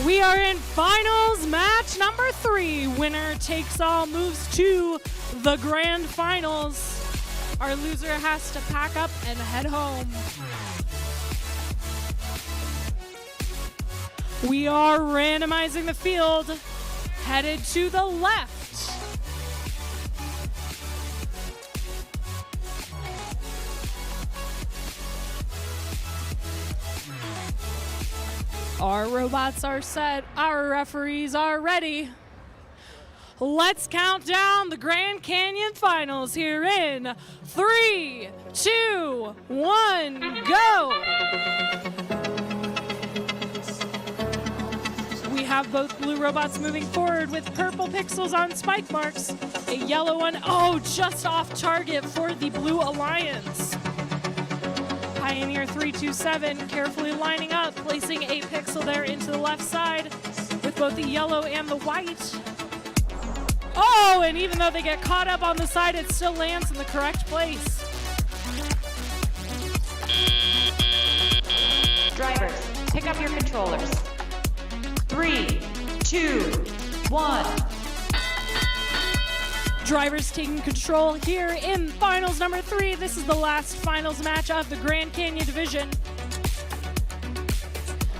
We are in finals match number 3. Winner takes all moves to the grand finals. Our loser has to pack up and head home. We are randomizing the field, headed to the left. Our robots are set. Our referees are ready. Let's count down the Grand Canyon Finals here in 3, 2, 1, go! We have both blue robots moving forward with purple pixels on spike marks. A yellow one, oh, just off target for the Blue Alliance. Pioneer 327 carefully lining up, placing a pixel there into the left side with both the yellow and the white. Oh, and even though they get caught up on the side, it still lands in the correct place. Drivers, pick up your controllers. 3, 2, 1. Drivers taking control here in finals number 3. This is the last finals match of the Grand Canyon division.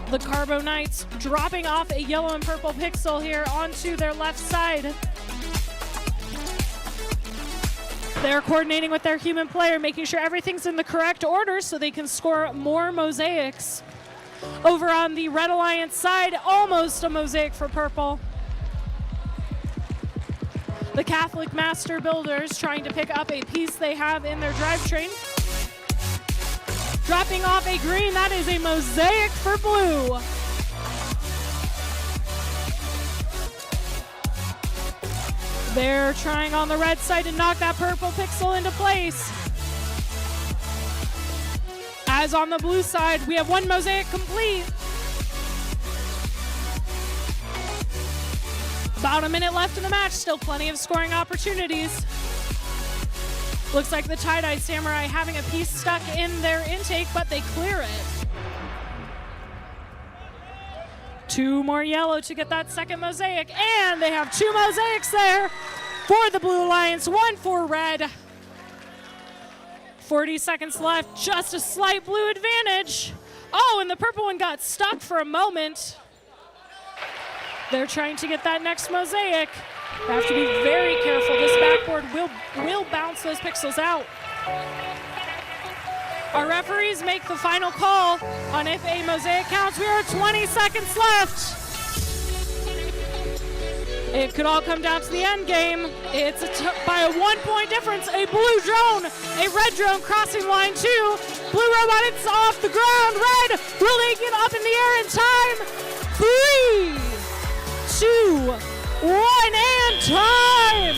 The Carbo Knights dropping off a yellow and purple pixel here onto their left side. They're coordinating with their human player, making sure everything's in the correct order so they can score more mosaics. Over on the Red Alliance side, almost a mosaic for purple. The Catholic Master Builders trying to pick up a piece they have in their drivetrain. Dropping off a green, that is a mosaic for blue. They're trying on the red side to knock that purple pixel into place. As on the blue side, we have one mosaic complete. About a minute left in the match, still plenty of scoring opportunities. Looks like the Tie-Dye Samurai having a piece stuck in their intake, but they clear it. 2 more yellow to get that second mosaic, and they have 2 mosaics there for the Blue Alliance, 1 for red. 40 seconds left, just a slight blue advantage. Oh, and the purple one got stuck for a moment. They're trying to get that next mosaic. They have to be very careful. This backboard will bounce those pixels out. Our referees make the final call on if a mosaic counts. We are 20 seconds left. It could all come down to the end game. It's by a 1-point difference. A blue drone, a red drone crossing line 2. Blue robot, it's off the ground. Red, will they get up in the air in time? 3, 2, 1, and time!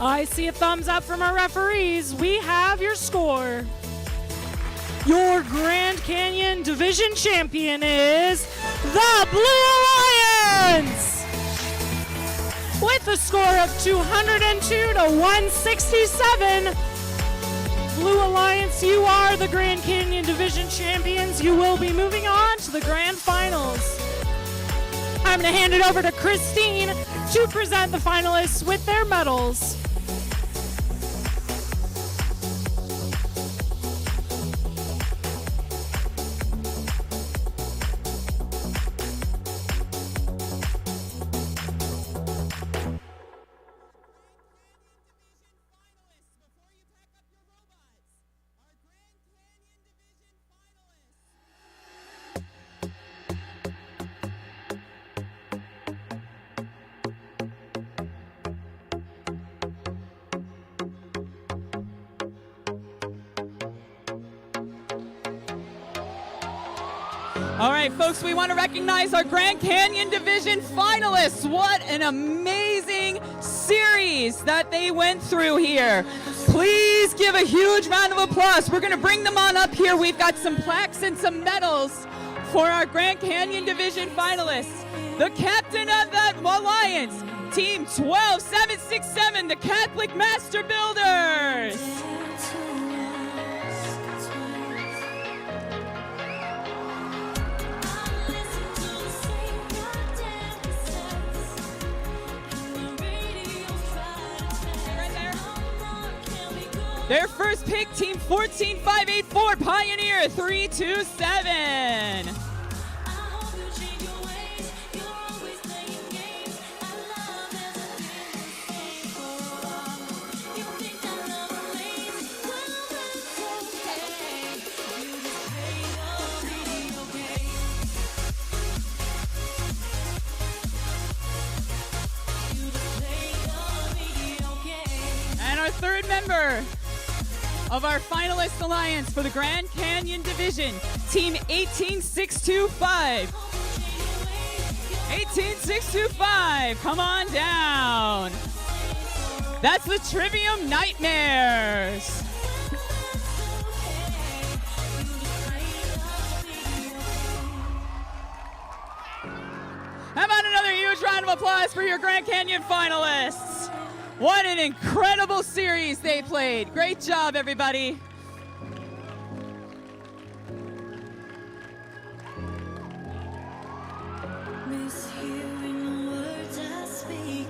I see a thumbs up from our referees. We have your score. Your Grand Canyon Division champion is the Blue Alliance! With a score of 202 to 167. Blue Alliance, you are the Grand Canyon Division champions. You will be moving on to the Grand Finals. I'm going to hand it over to Christine to present the finalists with their medals. All right, folks, we want to recognize our Grand Canyon Division finalists. What an amazing series that they went through here. Please give a huge round of applause. We're going to bring them on up here. We've got some plaques and some medals for our Grand Canyon Division finalists. The captain of that alliance, Team 12767, the Catholic Master Builders. Their first pick, Team 14584, Pioneer 327. And our third member of our finalist alliance for the Grand Canyon Division, Team 18625. 18625, come on down. That's the Trivium Nightmares. How about another huge round of applause for your Grand Canyon finalists? What an incredible series they played. Great job, everybody.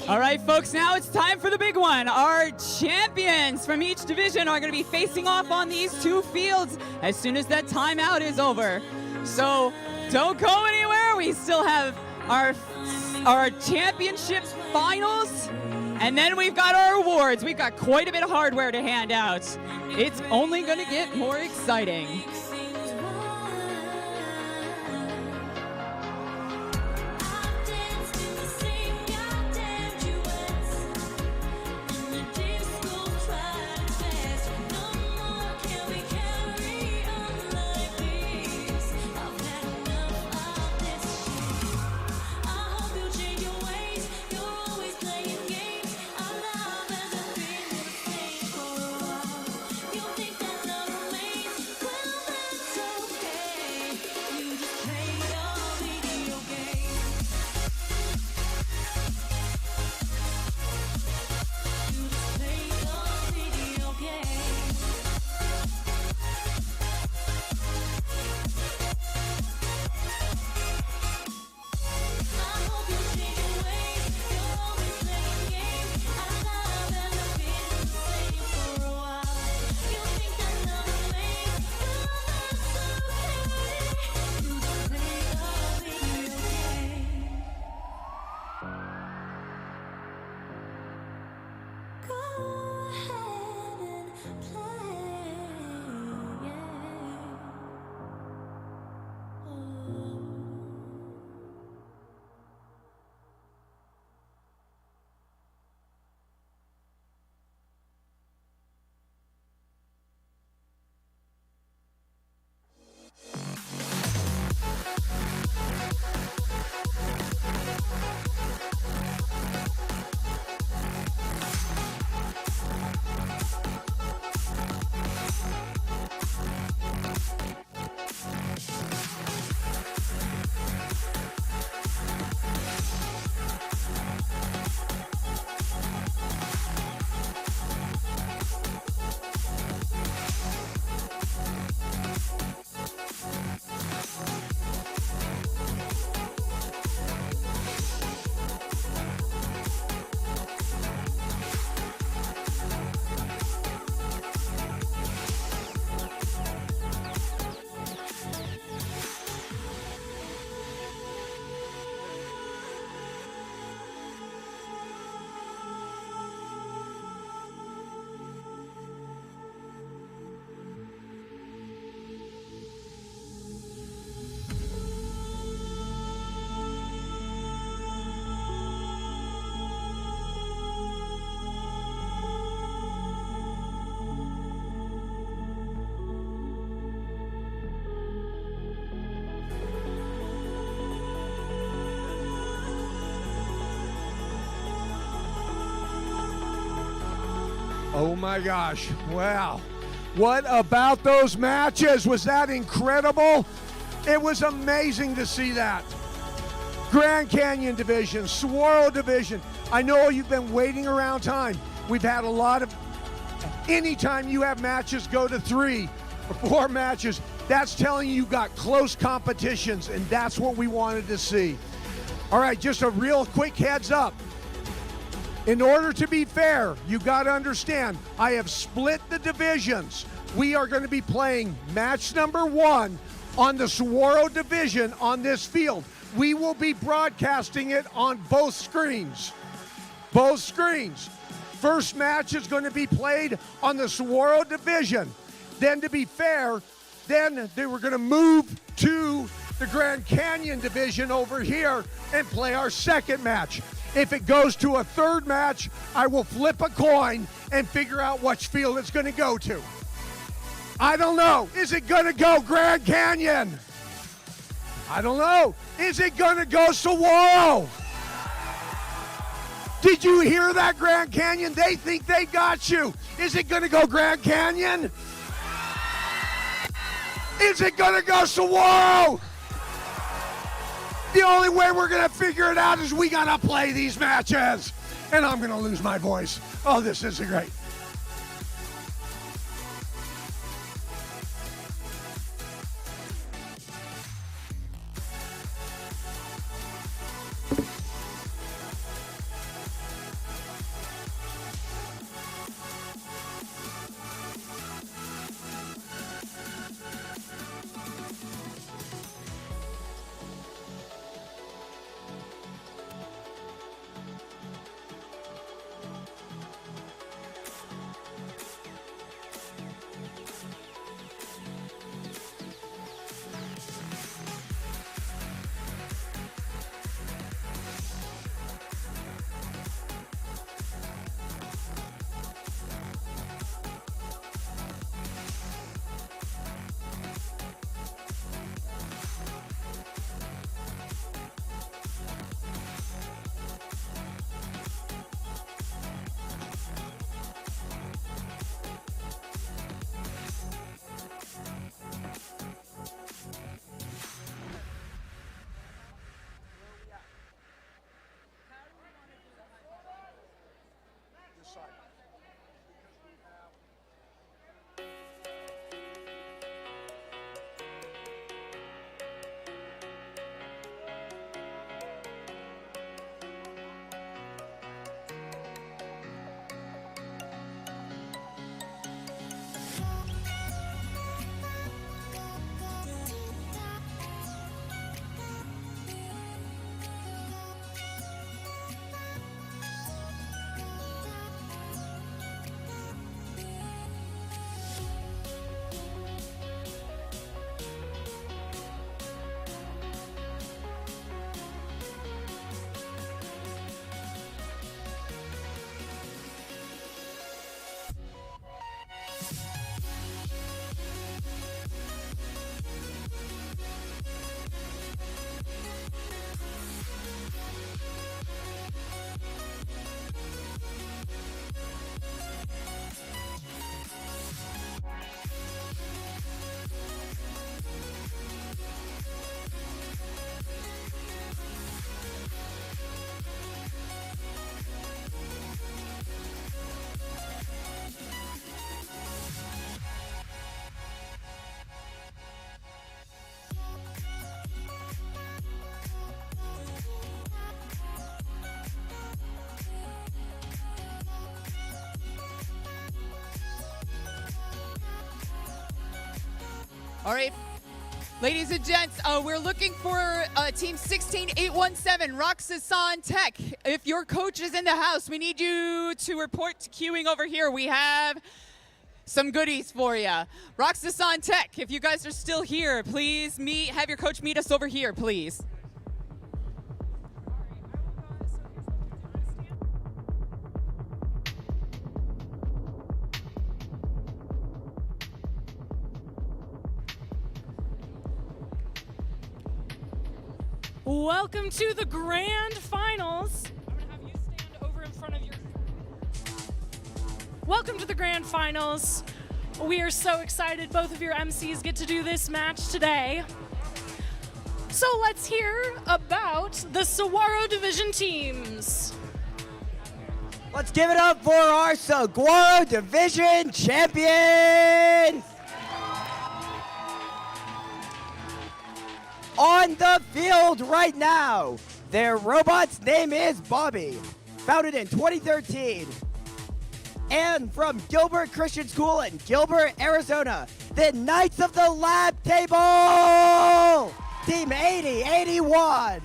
All right, folks, now it's time for the big one. Our champions from each division are going to be facing off on these two fields as soon as that timeout is over. So don't go anywhere. We still have our championship finals. And then we've got our awards. We've got quite a bit of hardware to hand out. It's only going to get more exciting. Oh my gosh. Wow. What about those matches? Was that incredible? It was amazing to see that. Grand Canyon Division, Saguaro Division. I know you've been waiting around time. We've had a lot of, anytime you have matches go to 3 or 4 matches, that's telling you got close competitions, and that's what we wanted to see. All right, just a real quick heads up. In order to be fair, you got to understand, I have split the divisions. We are going to be playing match number 1 on the Saguaro Division on this field. We will be broadcasting it on both screens. Both screens. First match is going to be played on the Saguaro Division. Then, to be fair, then they were going to move to the Grand Canyon Division over here and play our second match. If it goes to a third match, I will flip a coin and figure out which field it's going to go to. I don't know. Is it going to go Grand Canyon? I don't know. Is it going to go Saguaro? Did you hear that, Grand Canyon? They think they got you. Is it going to go Grand Canyon? Is it going to go Saguaro? The only way we're going to figure it out is we got to play these matches. And I'm going to lose my voice. Oh, this is great. All right, ladies and gents, we're looking for team 16817, Roxasan Tech. If your coach is in the house, we need you to report to queuing over here. We have some goodies for you. Roxasan Tech, if you guys are still here, please have your coach meet us over here, please. Welcome to the grand finals. I'm gonna have you stand over in front of your. Welcome to the grand finals. We are so excited both of your MCs get to do this match today. So let's hear about the Saguaro Division teams. Let's give it up for our Saguaro Division champions! On the field right now, their robot's name is Bobby, founded in 2013. And from Gilbert Christian School in Gilbert, Arizona, the Knights of the Lab Table! Team 8081.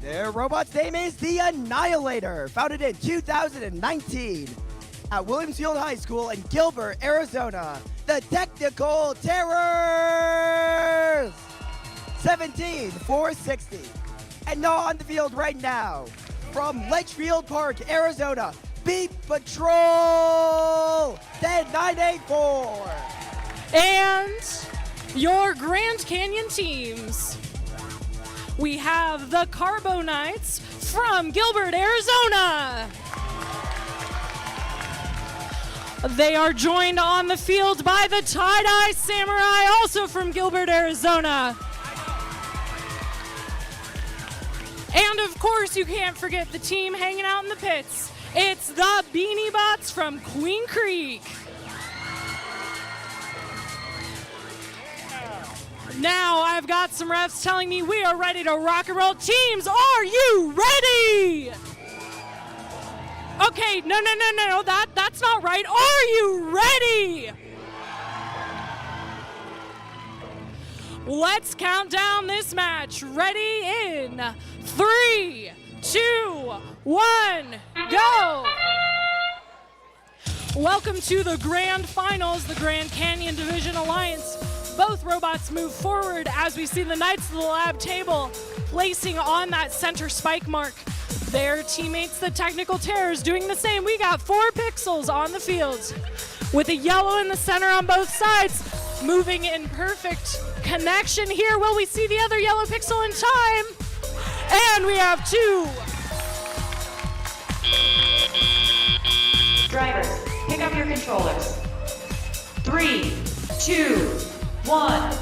Their robot's name is the Annihilator, founded in 2019 at Williamsfield High School in Gilbert, Arizona. The Technical Terrors, 17460. And now on the field right now, from Litchfield Park, Arizona, Beat Patrol, 10984. And your Grand Canyon teams. We have the Carbo Knights from Gilbert, Arizona. They are joined on the field by the Tie-Dye Samurai, also from Gilbert, Arizona. And of course, you can't forget the team hanging out in the pits. It's the Beanie Bots from Queen Creek. Now I've got some refs telling me we are ready to rock and roll. Teams, are you ready? Okay, no, that's not right. Are you ready? Let's count down this match. Ready in 3, 2, 1, go! Welcome to the Grand Finals, the Grand Canyon Division Alliance. Both robots move forward as we see the Knights of the Lab Table placing on that center spike mark. Their teammates, the Technical Terrors, doing the same. We got 4 pixels on the field with a yellow in the center on both sides, moving in perfect connection here. Will we see the other yellow pixel in time? And we have 2. Drivers, pick up your controllers. 3, 2, 1.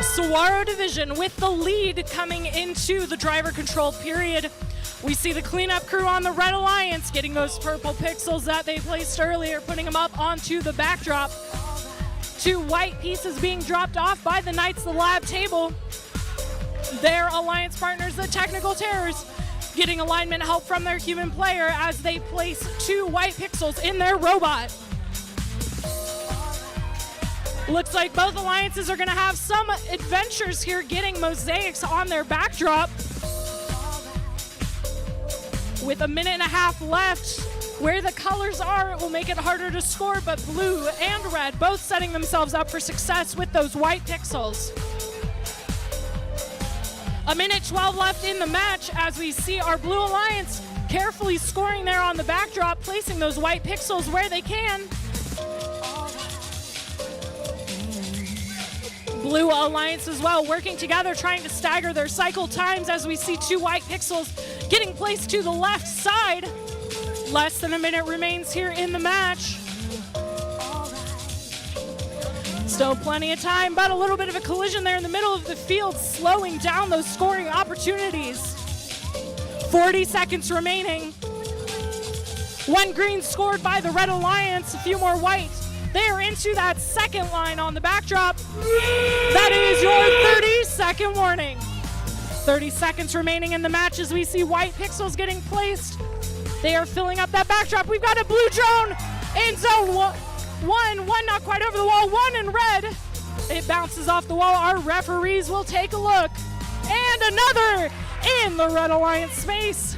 Saguaro Division with the lead coming into the driver control period. We see the cleanup crew on the Red Alliance getting those purple pixels that they placed earlier, putting them up onto the backdrop. 2 white pieces being dropped off by the Knights of the Lab Table. Their alliance partners, the Technical Terrors, getting alignment help from their human player as they place 2 white pixels in their robot. Looks like both alliances are going to have some adventures here getting mosaics on their backdrop. With a minute and a half left, where the colors are, it will make it harder to score, but blue and red both setting themselves up for success with those white pixels. A minute 12 left in the match as we see our Blue Alliance carefully scoring there on the backdrop, placing those white pixels where they can. Blue Alliance as well, working together, trying to stagger their cycle times as we see 2 white pixels getting placed to the left side. Less than a minute remains here in the match. Still plenty of time, but a little bit of a collision there in the middle of the field, slowing down those scoring opportunities. 40 seconds remaining. 1 green scored by the Red Alliance, a few more white. They are into that second line on the backdrop. That is your 30-second warning. 30 seconds remaining in the match as we see white pixels getting placed. They are filling up that backdrop. We've got a blue drone in zone 1 not quite over the wall, 1 in red. It bounces off the wall. Our referees will take a look. And another in the Red Alliance space.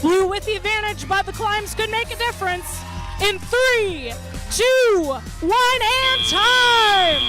Blue with the advantage, but the climbs could make a difference. In 3, 2, 1, and time!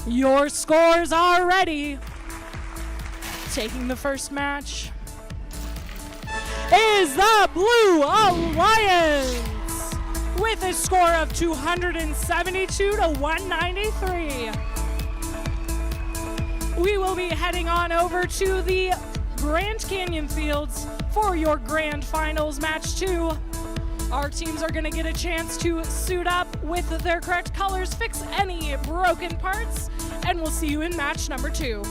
Your scores are ready. Taking the first match is the Blue Alliance with a score of 272 to 193. We will be heading on over to the Grand Canyon Fields for your Grand Finals Match 2. Our teams are going to get a chance to suit up with their correct colors, fix any broken parts, and we'll see you in match number 2.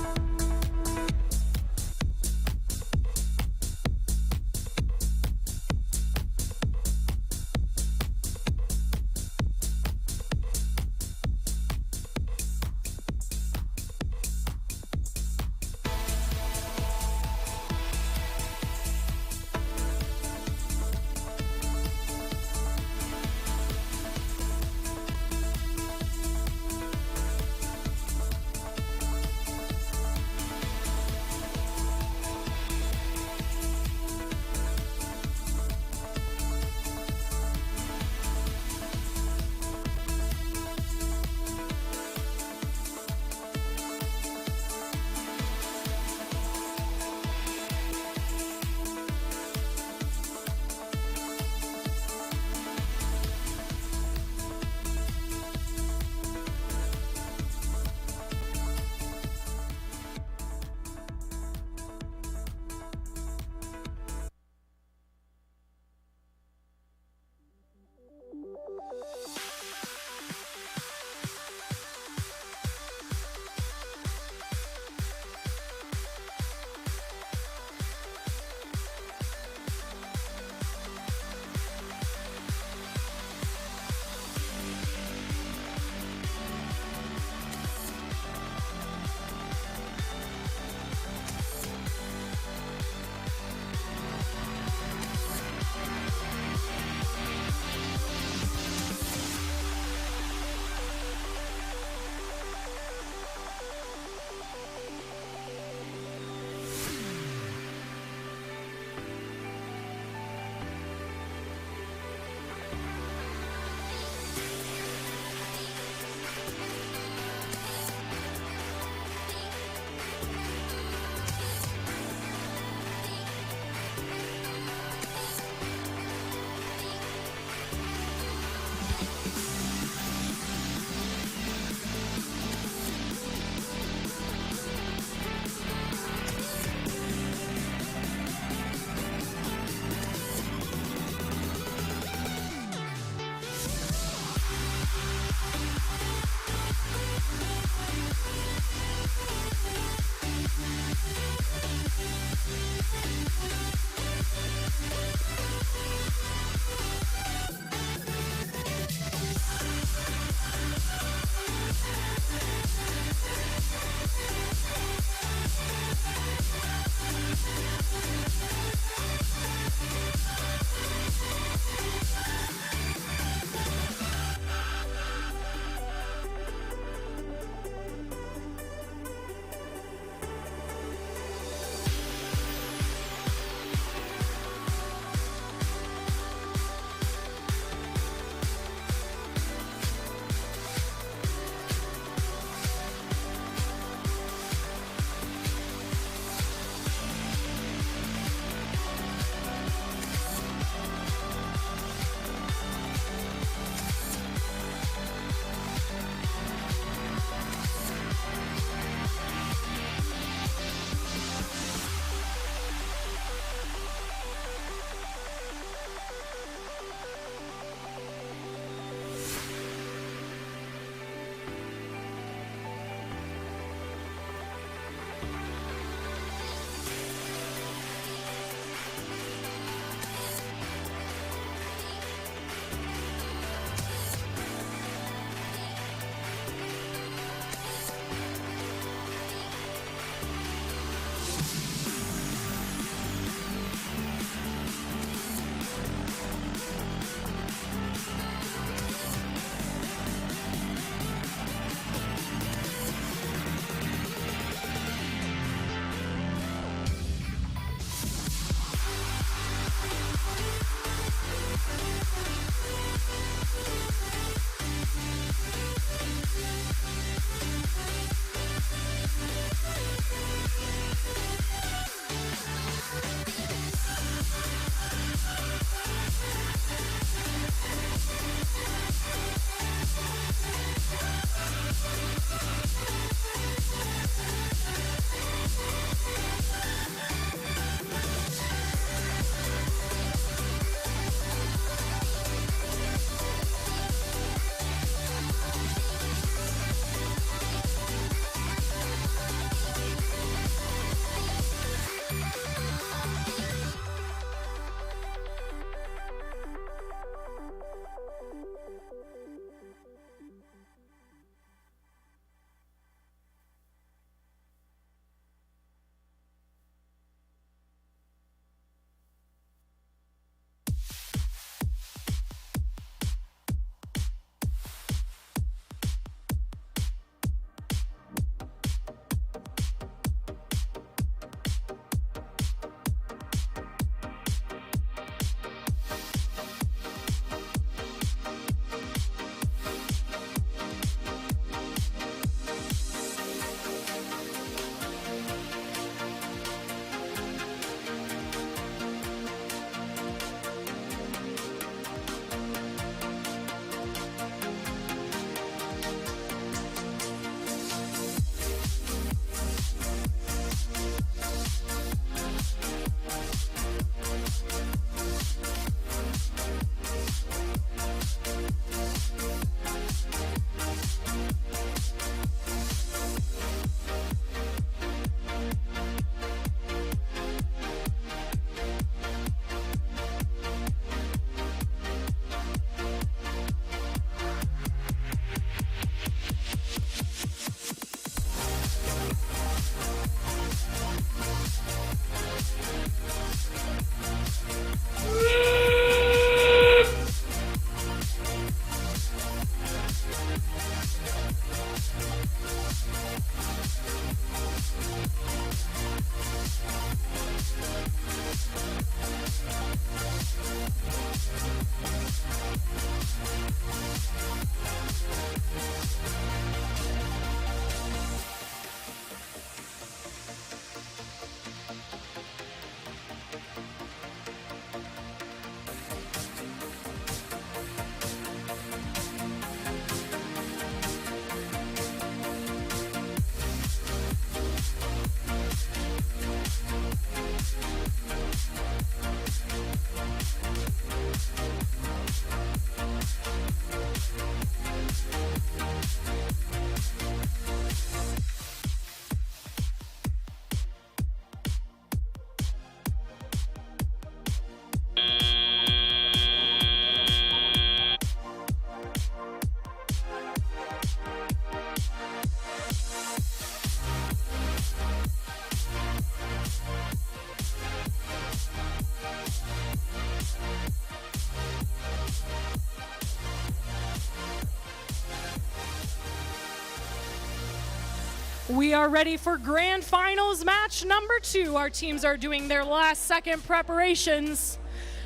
We are ready for grand finals match number 2. Our teams are doing their last second preparations.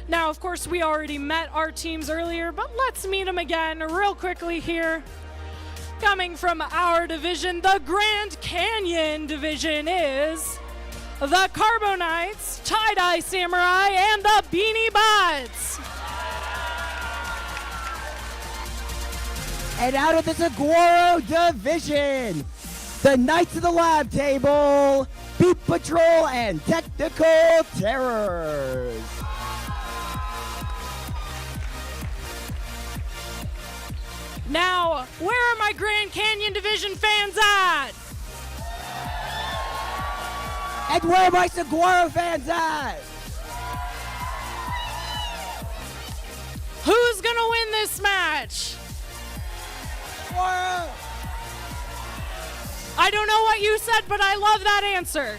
Now, of course, we already met our teams earlier, but let's meet them again real quickly here. Coming from our division, the Grand Canyon division, is the Carbonites, Tie-Dye Samurai, and the Beanie Bots. And out of the Saguaro division, the Knights of the Lab Table, Beat Patrol, and Technical Terrors. Now, where are my Grand Canyon division fans at? And where are my Saguaro fans at? Who's gonna win this match? Saguaro! I don't know what you said, but I love that answer.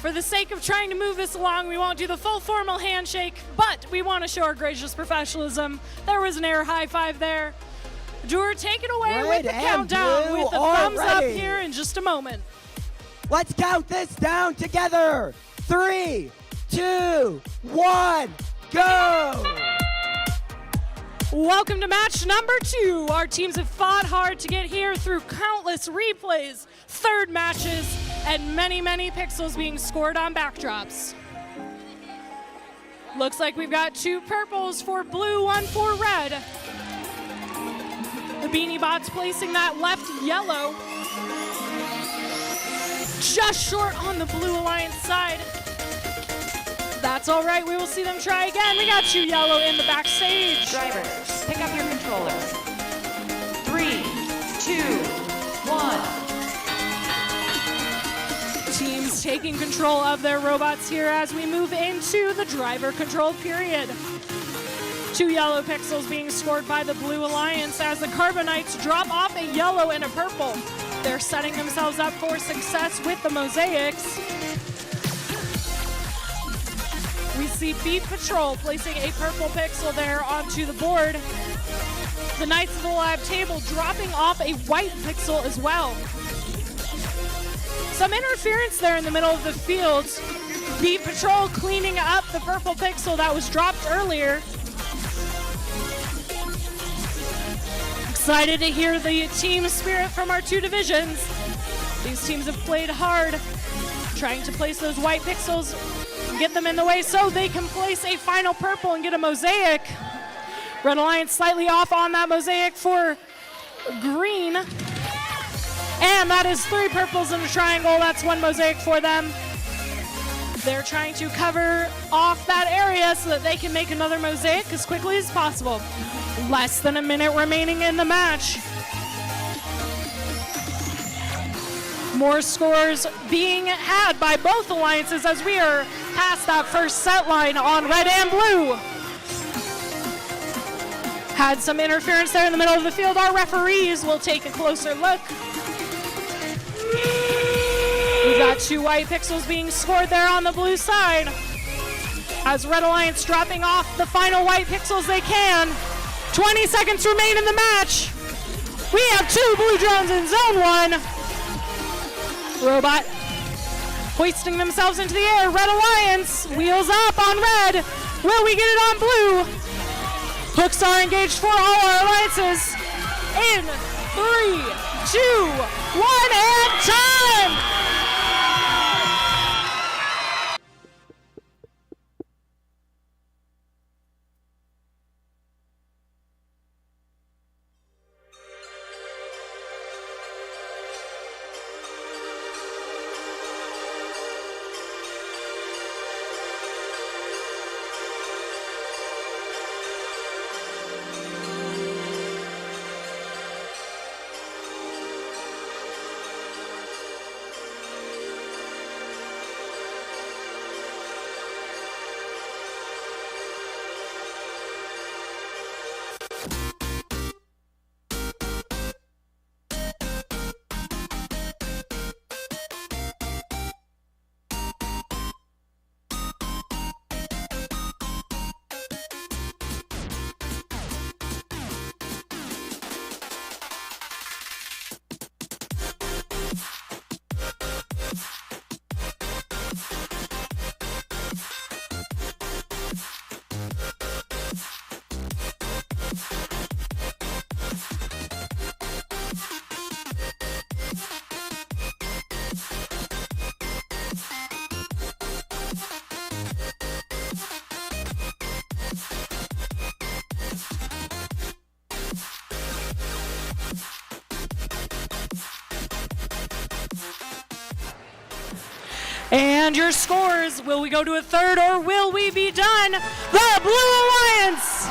For the sake of trying to move this along, we won't do the full formal handshake, but we want to show our gracious professionalism. There was an air high five there. Doer, take it away with the countdown with the thumbs up here in just a moment. Let's count this down together. 3, 2, 1, go! Welcome to match number 2. Our teams have fought hard to get here through countless replays, third matches, and many, many pixels being scored on backdrops. Looks like we've got 2 purples for blue, 1 for red. The Beanie Bots placing that left yellow just short on the Blue Alliance side. That's all right, we will see them try again. We got 2 yellow in the backstage. Drivers, pick up your controllers. 3, 2, 1. Teams taking control of their robots here as we move into the driver control period. 2 yellow pixels being scored by the Blue Alliance as the Carbonites drop off a yellow and a purple. They're setting themselves up for success with the mosaics. We see Beat Patrol placing a purple pixel there onto the board. The Knights of the Lab Table dropping off a white pixel as well. Some interference there in the middle of the field. Beat Patrol cleaning up the purple pixel that was dropped earlier. Excited to hear the team spirit from our 2 divisions. These teams have played hard, trying to place those white pixels, get them in the way so they can place a final purple and get a mosaic. Red Alliance slightly off on that mosaic for green. And that is 3 purples in a triangle. That's 1 mosaic for them. They're trying to cover off that area so that they can make another mosaic as quickly as possible. Less than a minute remaining in the match. More scores being had by both alliances as we are past that first set line on red and blue. Had some interference there in the middle of the field. Our referees will take a closer look. We've got 2 white pixels being scored there on the blue side. As Red Alliance dropping off the final white pixels they can. 20 seconds remain in the match. We have 2 blue drones in zone 1. Robot hoisting themselves into the air. Red Alliance wheels up on red. Will we get it on blue? Hooks are engaged for all our alliances. In 3, 2, 1, and time! And your scores, will we go to a third or will we be done? The Blue Alliance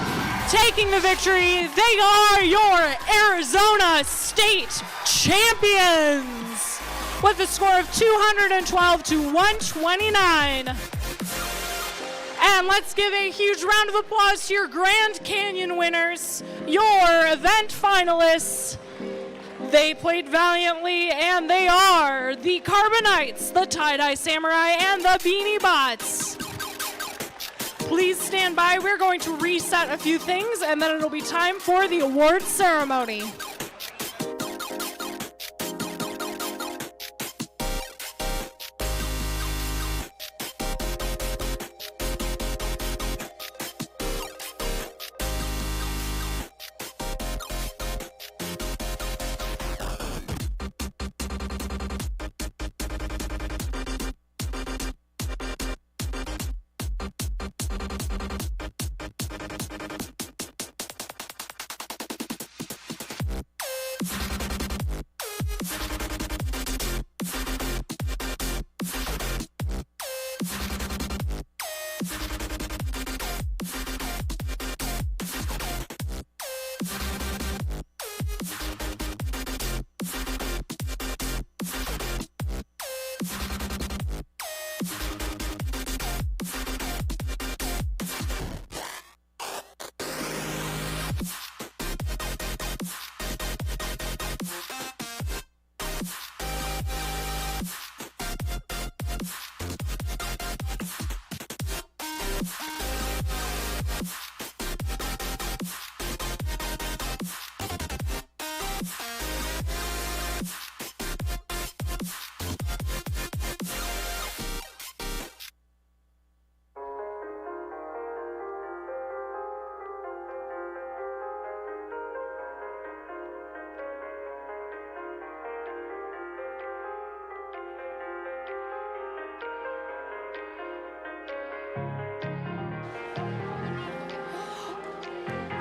taking the victory. They are your Arizona State champions with a score of 212 to 129. And let's give a huge round of applause to your Grand Canyon winners, your event finalists. They played valiantly, and they are the Carbonites, the Tie-Dye Samurai, and the Beanie Bots. Please stand by. We're going to reset a few things, and then it'll be time for the awards ceremony.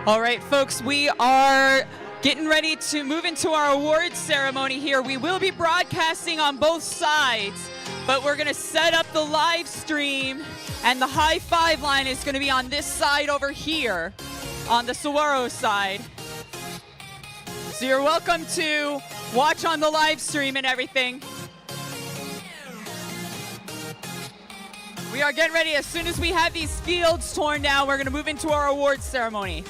All right, folks, we are getting ready to move into our awards ceremony here. We will be broadcasting on both sides, but we're going to set up the live stream, and the high five line is going to be on this side over here, on the Saguaro side. So you're welcome to watch on the live stream and everything. We are getting ready. As soon as we have these fields torn down, we're going to move into our awards ceremony.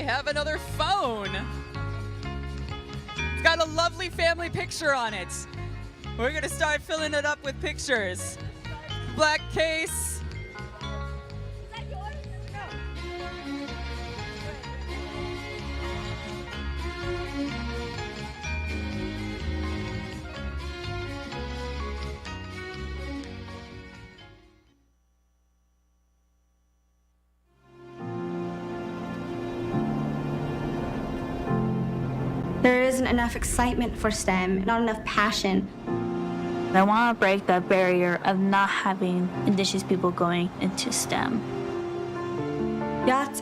have another phone. It's got a lovely family picture on it. We're gonna start filling it up with pictures. Black case. There isn't enough excitement for STEM, not enough passion. I want to break the barrier of not having Indigenous people going into STEM. Yat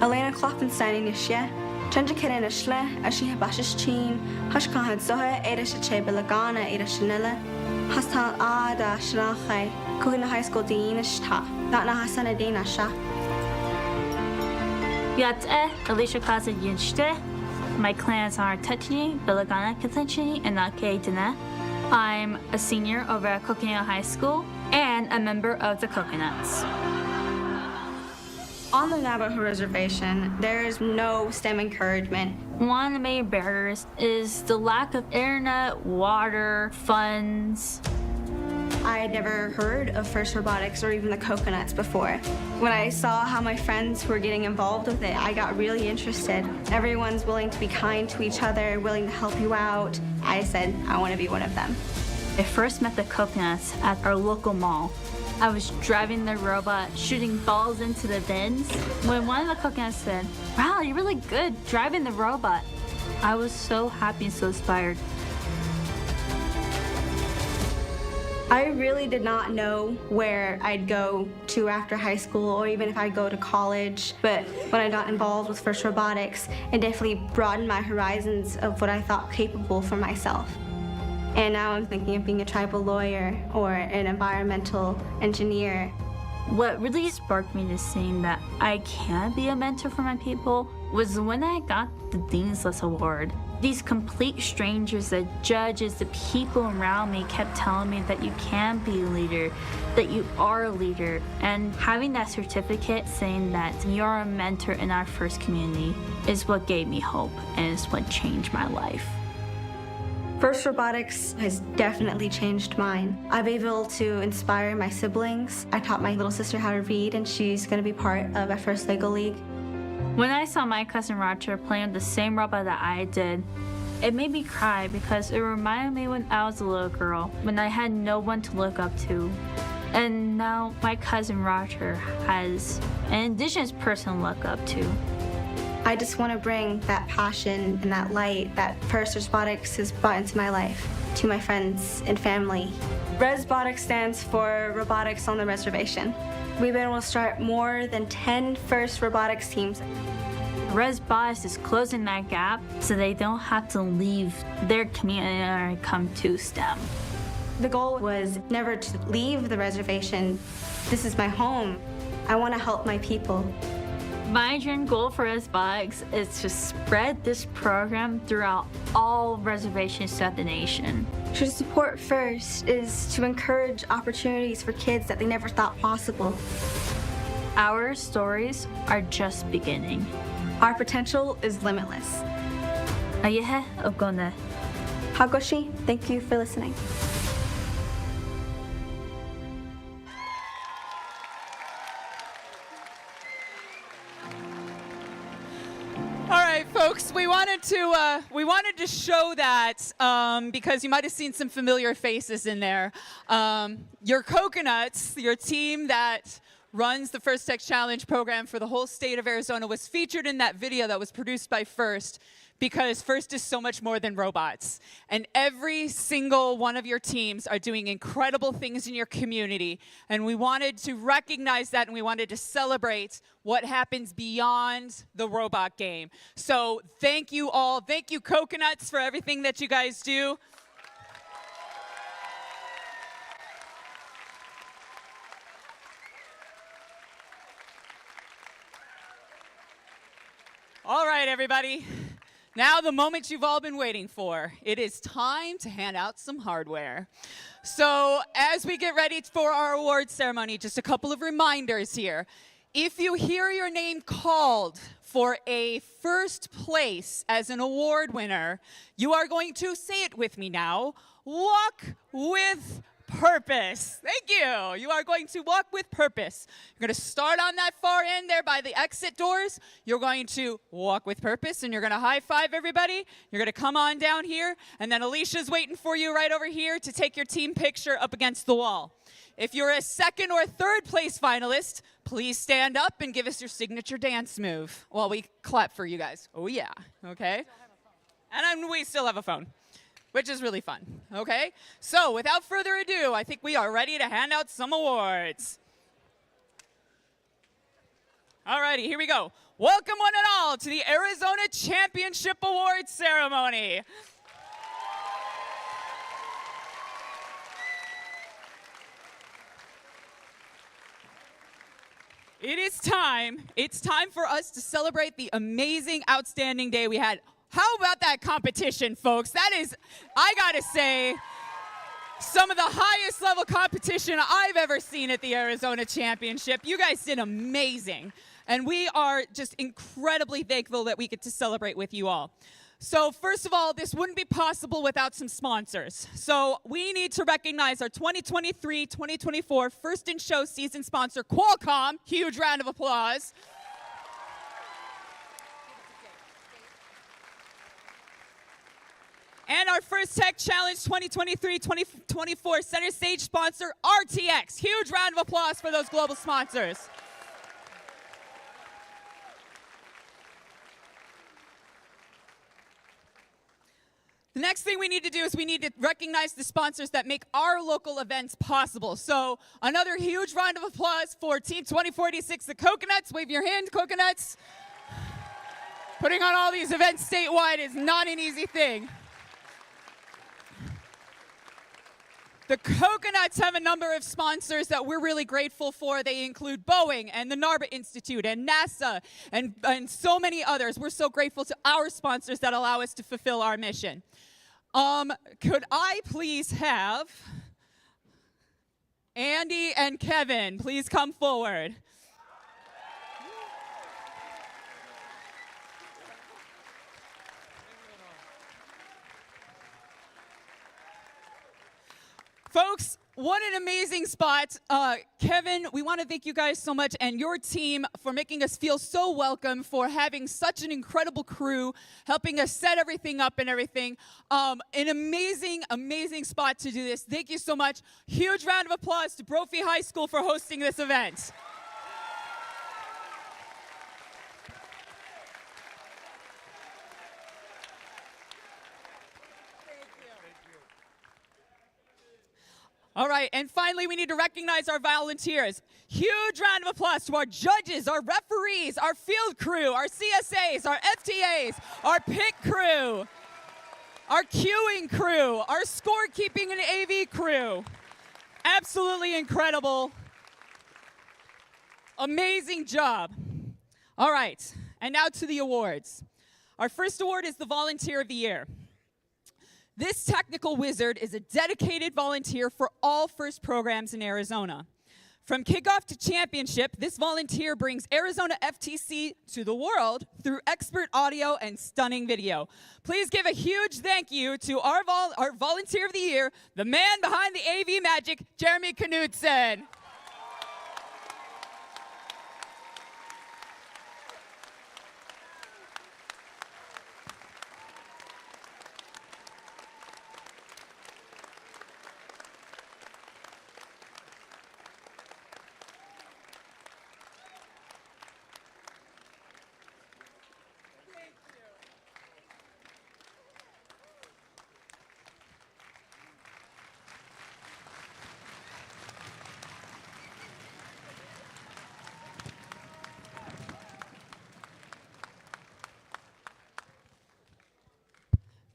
Elena Klopfenstein inishia, Chandra Kirin Ishle, Ashi Habashish Chin, Hashkan had Zoha, Edish Chebilagana, Edish Nilla, Hastal Ada Shalachai, Kuhina High School Deanishta, Dana Hasana Dinasha. Yat Alicia Kaza Yinchte. My clans are Tetchini, Bilagana Katanchini, and Nake Dana. I'm a senior over at Coconut High School and a member of the Coconuts. On the Navajo Reservation, there is no STEM encouragement. One of the main barriers is the lack of internet, water, funds. I had never heard of FIRST Robotics or even the Coconuts before. When I saw how my friends were getting involved with it, I got really interested. Everyone's willing to be kind to each other, willing to help you out. I said, I want to be one of them. I first met the Coconuts at our local mall. I was driving the robot, shooting balls into the bins, when one of the Coconuts said, "Wow, you're really good driving the robot." I was so happy and so inspired. I really did not know where I'd go to after high school or even if I'd go to college, but when I got involved with FIRST Robotics, it definitely broadened my horizons of what I thought capable for myself. And now I'm thinking of being a tribal lawyer or an environmental engineer. What really sparked me to seeing that I can be a mentor for my people was when I got the Dean's List Award. These complete strangers, the judges, the people around me kept telling me that you can be a leader, that you are a leader. And having that certificate saying that you're a mentor in our FIRST community is what gave me hope and is what changed my life. FIRST Robotics has definitely changed mine. I've been able to inspire my siblings. I taught my little sister how to read, and she's going to be part of our first LEGO League. When I saw my cousin Roger playing with the same robot that I did, it made me cry because it reminded me when I was a little girl, when I had no one to look up to. And now my cousin Roger has an Indigenous person to look up to. I just want to bring that passion and that light that FIRST Robotics has brought into my life to my friends and family. ResBotics stands for Robotics on the Reservation. We've been able to start more than 10 FIRST Robotics teams. ResBotics is closing that gap so they don't have to leave their community and come to STEM. The goal was never to leave the reservation. This is my home. I want to help my people. My dream goal for ResBotics is to spread this program throughout all reservations throughout the nation. To support FIRST is to encourage opportunities for kids that they never thought possible. Our stories are just beginning. Our potential is limitless. Ayahe Ogone. Hagoshi, thank you for listening. All right, folks, we wanted to show that because you might have seen some familiar faces in there. Your Coconuts, your team that runs the First Tech Challenge program for the whole state of Arizona, was featured in that video that was produced by FIRST, because FIRST is so much more than robots. And every single one of your teams are doing incredible things in your community. And we wanted to recognize that, and we wanted to celebrate what happens beyond the robot game. So thank you all. Thank you, Coconuts, for everything that you guys do. All right, everybody. Now the moment you've all been waiting for. It is time to hand out some hardware. So as we get ready for our awards ceremony, just a couple of reminders here. If you hear your name called for a first place as an award winner, you are going to say it with me now. Walk with purpose. Thank you. You are going to walk with purpose. You're going to start on that far end there by the exit doors. You're going to walk with purpose, and you're going to high five everybody. You're going to come on down here, and then Alicia's waiting for you right over here to take your team picture up against the wall. If you're a second or third place finalist, please stand up and give us your signature dance move while we clap for you guys. Oh yeah, okay? And we still have a phone, which is really fun, okay? So without further ado, I think we are ready to hand out some awards. Alrighty, here we go. Welcome one and all to the Arizona Championship Awards ceremony. It's time for us to celebrate the amazing, outstanding day we had. How about that competition, folks? That is, I gotta say, some of the highest level competition I've ever seen at the Arizona Championship. You guys did amazing. And we are just incredibly thankful that we get to celebrate with you all. So first of all, this wouldn't be possible without some sponsors. So we need to recognize our 2023-2024 First in Show season sponsor, Qualcomm. Huge round of applause. And our First Tech Challenge 2023-2024 center stage sponsor, RTX. Huge round of applause for those global sponsors. The next thing we need to do is we need to recognize the sponsors that make our local events possible. So another huge round of applause for Team 2046, the Coconuts. Wave your hand, Coconuts. Putting on all these events statewide is not an easy thing. The Coconuts have a number of sponsors that we're really grateful for. They include Boeing and the NARBA Institute and NASA and so many others. We're so grateful to our sponsors that allow us to fulfill our mission. Could I please have Andy and Kevin please come forward? Folks, what an amazing spot. Kevin, we want to thank you guys so much and your team for making us feel so welcome, for having such an incredible crew, helping us set everything up and everything. An amazing, amazing spot to do this. Thank you so much. Huge round of applause to Brophy High School for hosting this event. All right, and finally, we need to recognize our volunteers. Huge round of applause to our judges, our referees, our field crew, our CSAs, our FTAs, our pit crew, our queuing crew, our scorekeeping and AV crew. Absolutely incredible. Amazing job. All right, and now to the awards. Our first award is the Volunteer of the Year. This technical wizard is a dedicated volunteer for all FIRST programs in Arizona. From kickoff to championship, this volunteer brings Arizona FTC to the world through expert audio and stunning video. Please give a huge thank you to our Volunteer of the Year, the man behind the AV magic, Jeremy Knudsen.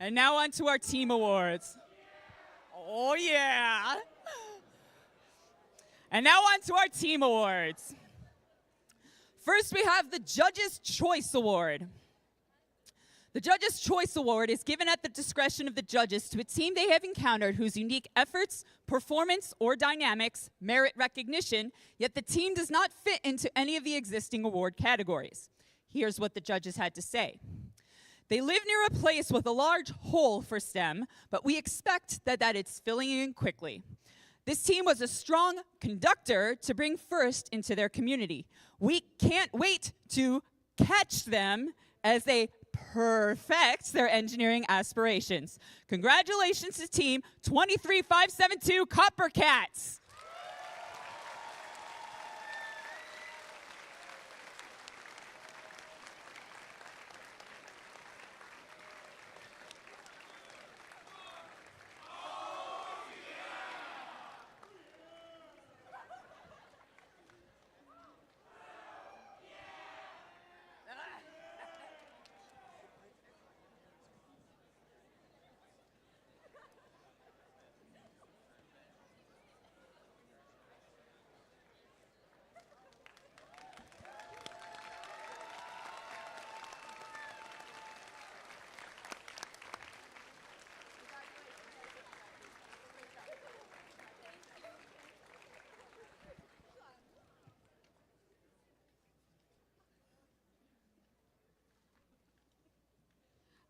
And now on to our team awards. Oh yeah. And now on to our team awards. First we have the Judges' Choice Award. The Judges' Choice Award is given at the discretion of the judges to a team they have encountered whose unique efforts, performance, or dynamics merit recognition, yet the team does not fit into any of the existing award categories. Here's what the judges had to say. They live near a place with a large hole for STEM, but we expect that it's filling in quickly. This team was a strong conductor to bring first into their community. We can't wait to catch them as they perfect their engineering aspirations. Congratulations to Team 23572 Copper Cats.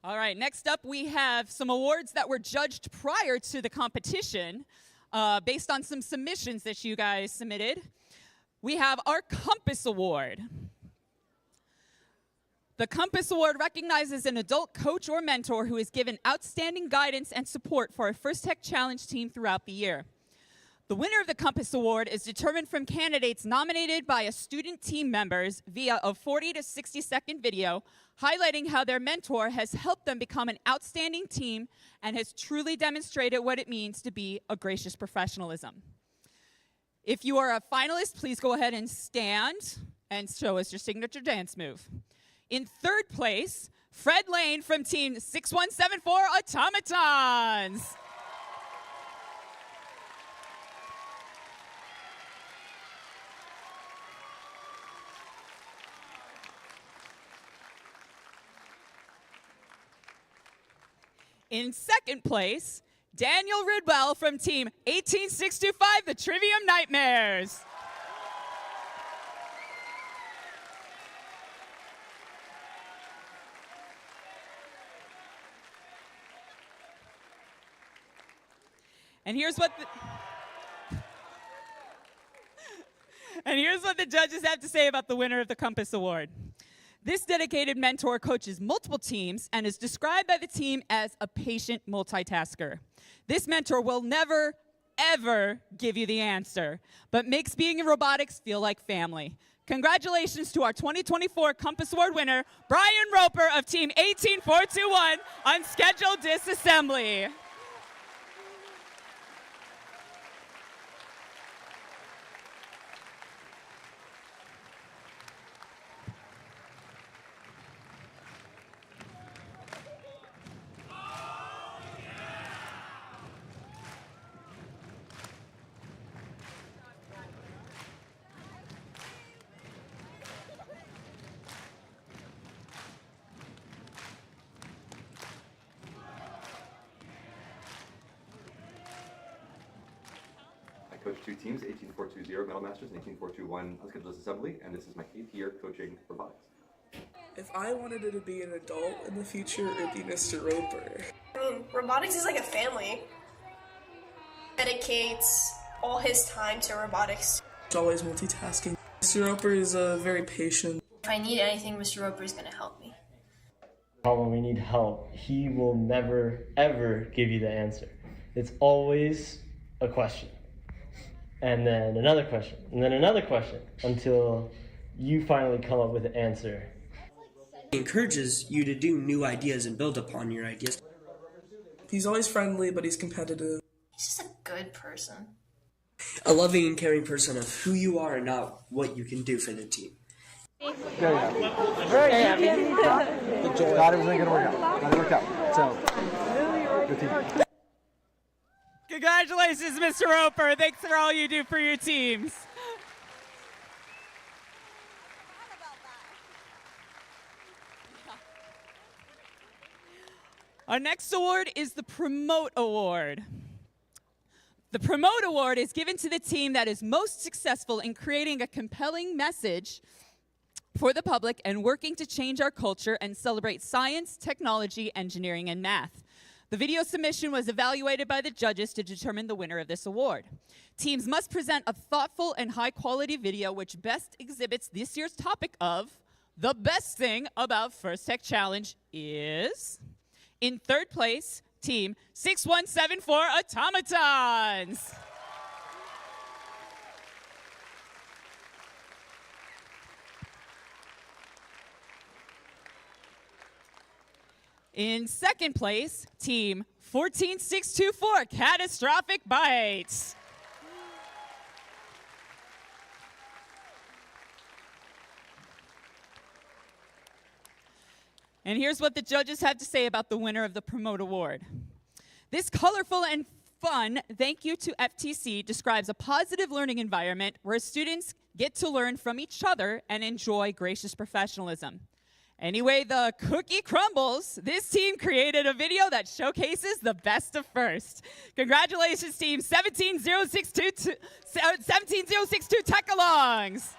All right, next up we have some awards that were judged prior to the competition based on some submissions that you guys submitted. We have our Compass Award. The Compass Award recognizes an adult coach or mentor who has given outstanding guidance and support for our First Tech Challenge team throughout the year. The winner of the Compass Award is determined from candidates nominated by a student team members via a 40 to 60 second video highlighting how their mentor has helped them become an outstanding team and has truly demonstrated what it means to be a gracious professionalism. If you are a finalist, please go ahead and stand and show us your signature dance move. In third place, Fred Lane from Team 6174 Automatons. In second place, Daniel Ridwell from Team 18625, the Trivium Nightmares. And here's what the judges have to say about the winner of the Compass Award. This dedicated mentor coaches multiple teams and is described by the team as a patient multitasker. This mentor will never, ever give you the answer, but makes being in robotics feel like family. Congratulations to our 2024 Compass Award winner, Brian Roper of Team 18421 on scheduled disassembly. I coach two teams, 18420 Metal Masters and 18421 Unscheduled Disassembly, and this is my 8th year coaching robotics. If I wanted to be an adult in the future, it would be Mr. Roper. I mean, robotics is like a family. Dedicates all his time to robotics. He's always multitasking. Mr. Roper is very patient. If I need anything, Mr. Roper is going to help me. When we need help, he will never, ever give you the answer. It's always a question. And then another question, and then another question, until you finally come up with an answer. He encourages you to do new ideas and build upon your ideas. He's always friendly, but he's competitive. He's just a good person. A loving and caring person of who you are and not what you can do for the team. Very good. Not everything gonna work out. Not work out. So, good team. Congratulations, Mr. Roper. Thanks for all you do for your teams. Our next award is the Promote Award. The Promote Award is given to the team that is most successful in creating a compelling message for the public and working to change our culture and celebrate science, technology, engineering, and math. The video submission was evaluated by the judges to determine the winner of this award. Teams must present a thoughtful and high-quality video which best exhibits this year's topic of the best thing about First Tech Challenge is... In third place, Team 6174 Automatons. In second place, Team 14624 Catastrophic Bites. And here's what the judges had to say about the winner of the Promote Award. This colorful and fun thank you to FTC describes a positive learning environment where students get to learn from each other and enjoy gracious professionalism. Anyway, the cookie crumbles. This team created a video that showcases the best of First. Congratulations, team 17062 Tech-Alongs.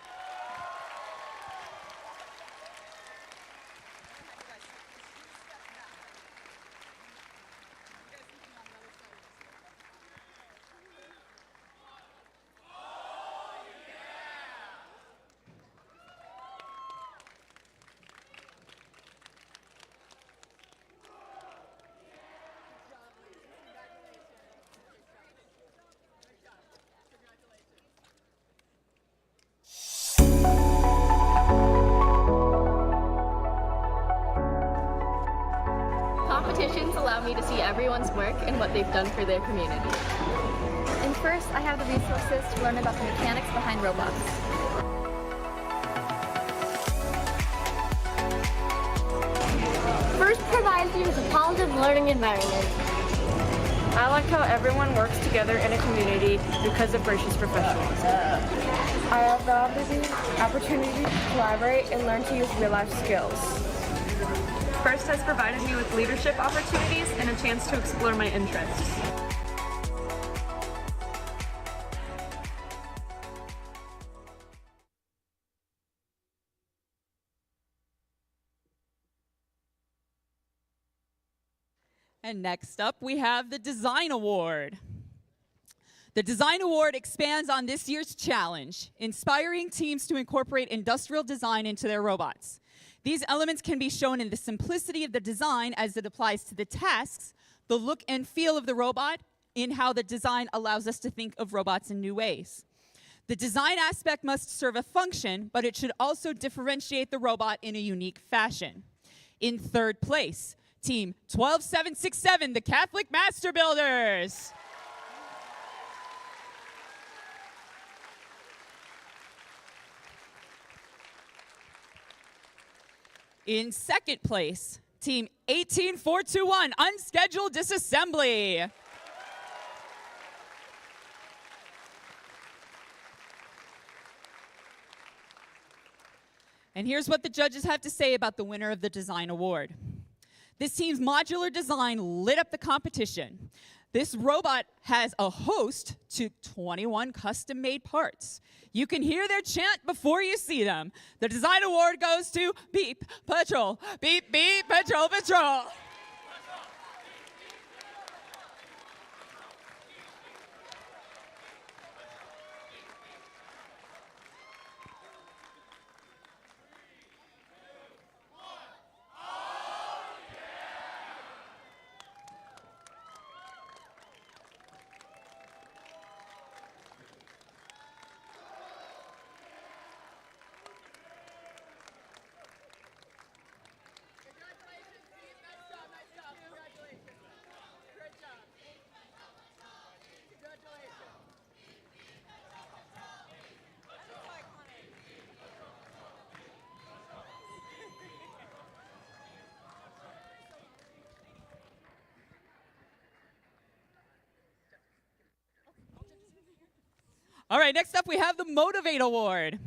Competitions allow me to see everyone's work and what they've done for their community. And first, I have the resources to learn about the mechanics behind robots. First provides you with a positive learning environment. I like how everyone works together in a community because of gracious professionalism. I have the opportunity to collaborate and learn to use real-life skills. First has provided me with leadership opportunities and a chance to explore my interests. And next up, we have the Design Award. The Design Award expands on this year's challenge, inspiring teams to incorporate industrial design into their robots. These elements can be shown in the simplicity of the design as it applies to the tasks, the look and feel of the robot, in how the design allows us to think of robots in new ways. The design aspect must serve a function, but it should also differentiate the robot in a unique fashion. In third place, Team 12767, the Catholic Master Builders. In second place, Team 18421, Unscheduled Disassembly. And here's what the judges have to say about the winner of the Design Award. This team's modular design lit up the competition. This robot has a host to 21 custom-made parts. You can hear their chant before you see them. The Design Award goes to Beep Patrol, Beep Beep Patrol Patrol. All right, next up we have the Motivate Award.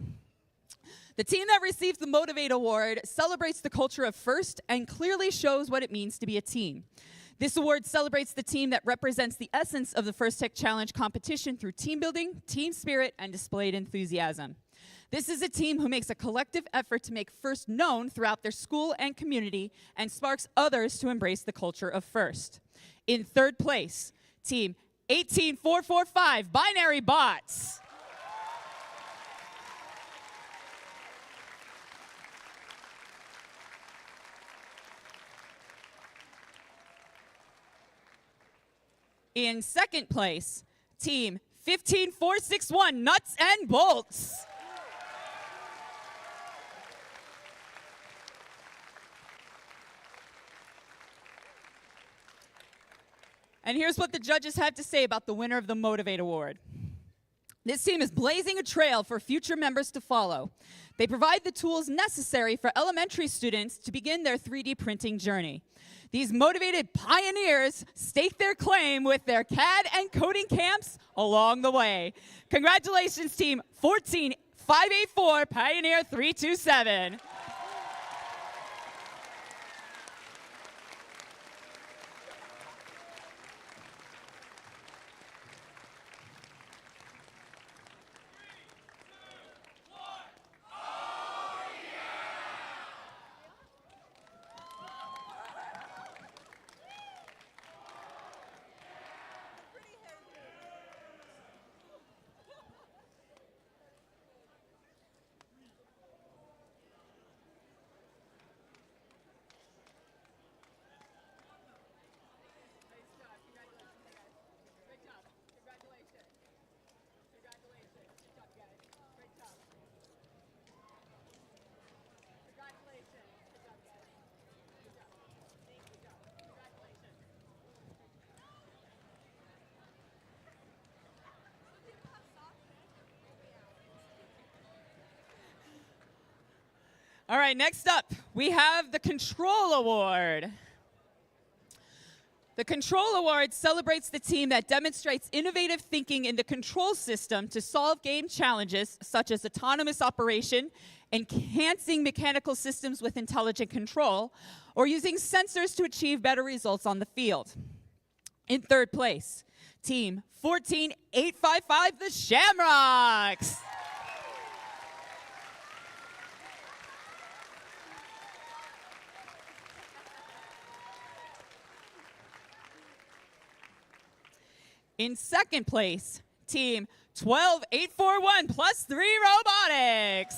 The team that receives the Motivate Award celebrates the culture of FIRST and clearly shows what it means to be a team. This award celebrates the team that represents the essence of the First Tech Challenge competition through team building, team spirit, and displayed enthusiasm. This is a team who makes a collective effort to make FIRST known throughout their school and community and sparks others to embrace the culture of FIRST. In third place, team 18445 Binary Bots. In second place, team 15461 Nuts and Bolts. And here's what the judges had to say about the winner of the Motivate Award. This team is blazing a trail for future members to follow. They provide the tools necessary for elementary students to begin their 3D printing journey. These motivated pioneers stake their claim with their CAD and coding camps along the way. Congratulations, team 14584 Pioneer 327. All right, next up, we have the Control Award. The Control Award celebrates the team that demonstrates innovative thinking in the control system to solve game challenges such as autonomous operation, enhancing mechanical systems with intelligent control, or using sensors to achieve better results on the field. In third place, team 14855, the Shamrocks. In second place, team 12841 plus 3 Robotics.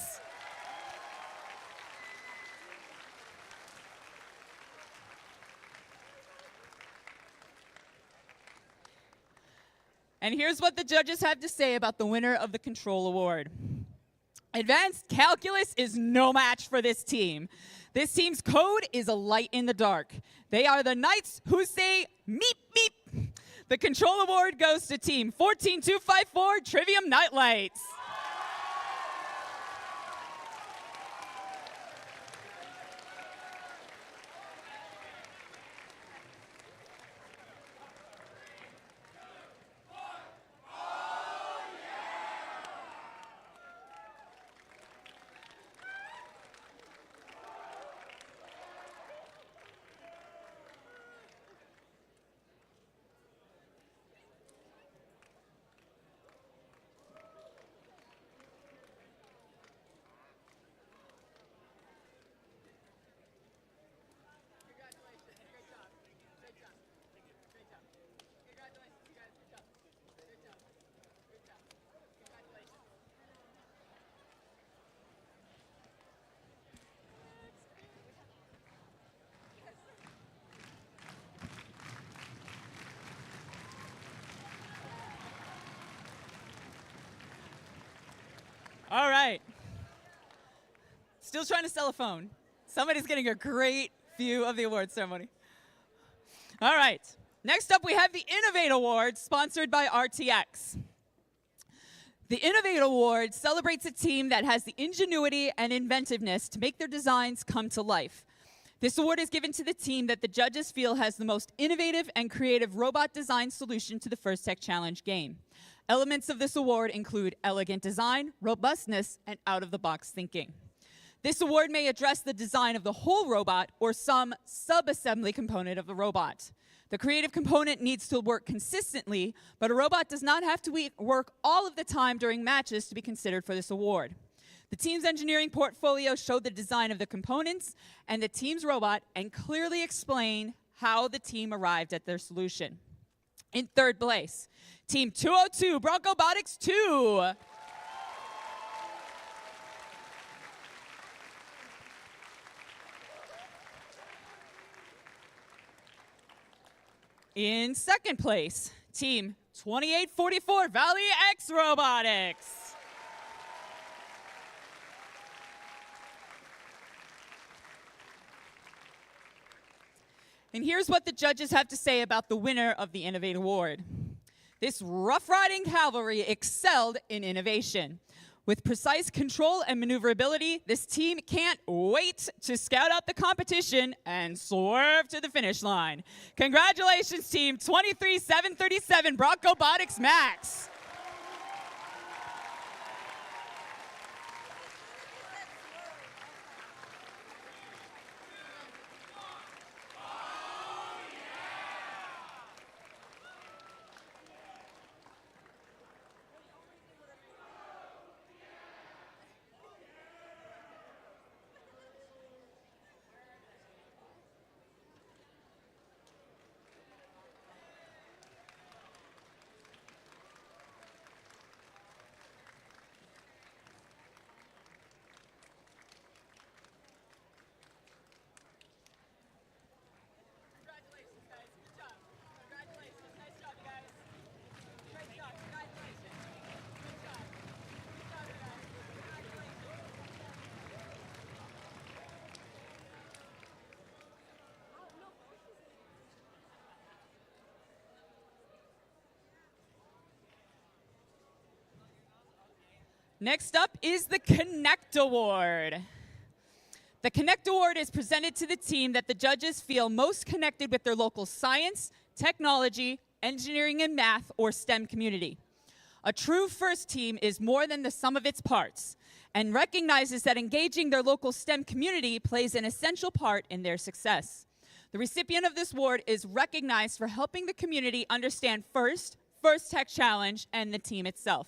And here's what the judges have to say about the winner of the Control Award. Advanced Calculus is no match for this team. This team's code is a light in the dark. They are the knights who say meep, meep. The Control Award goes to team 14254 Trivium Nightlights. All right. Still trying to sell a phone. Somebody's getting a great view of the award ceremony. All right. Next up, we have the Innovate Award, sponsored by RTX. The Innovate Award celebrates a team that has the ingenuity and inventiveness to make their designs come to life. This award is given to the team that the judges feel has the most innovative and creative robot design solution to the First Tech Challenge game. Elements of this award include elegant design, robustness, and out-of-the-box thinking. This award may address the design of the whole robot or some sub-assembly component of the robot. The creative component needs to work consistently, but a robot does not have to work all of the time during matches to be considered for this award. The team's engineering portfolio showed the design of the components and the team's robot and clearly explained how the team arrived at their solution. In third place, Team 202, Broncobotics 2. In second place, Team 2844, Valley X Robotics. And here's what the judges have to say about the winner of the Innovate Award. This rough-riding cavalry excelled in innovation. With precise control and maneuverability, this team can't wait to scout out the competition and swerve to the finish line. Congratulations, Team 23737 Broncobotics Max. Next up is the Connect Award. The Connect Award is presented to the team that the judges feel most connected with their local science, technology, engineering and math, or STEM community. A true FIRST team is more than the sum of its parts and recognizes that engaging their local STEM community plays an essential part in their success. The recipient of this award is recognized for helping the community understand FIRST Tech Challenge, and the team itself.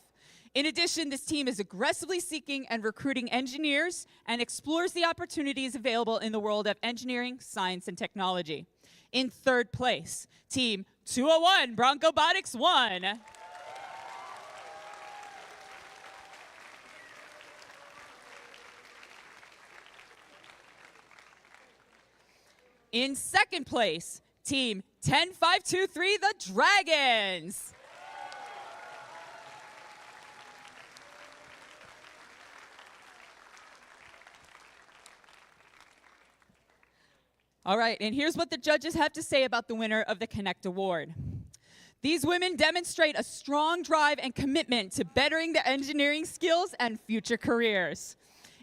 In addition, this team is aggressively seeking and recruiting engineers and explores the opportunities available in the world of engineering, science, and technology. In third place, Team 201, Broncobotics 1. In second place, Team 10523, the Dragons. All right, and here's what the judges have to say about the winner of the Connect Award. These women demonstrate a strong drive and commitment to bettering their engineering skills and future careers.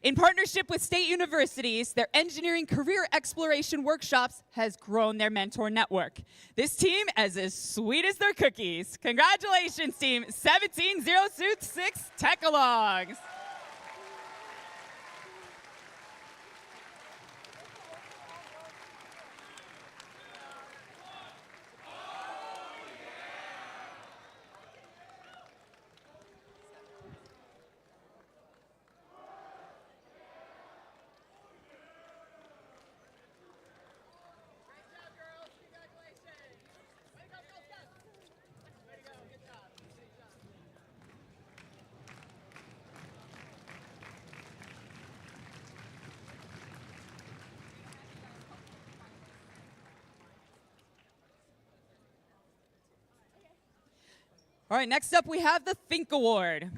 In partnership with state universities, their engineering career exploration workshops has grown their mentor network. This team is as sweet as their cookies. Congratulations, Team 17066 Tech-Alongs. All right, next up we have the Think Award.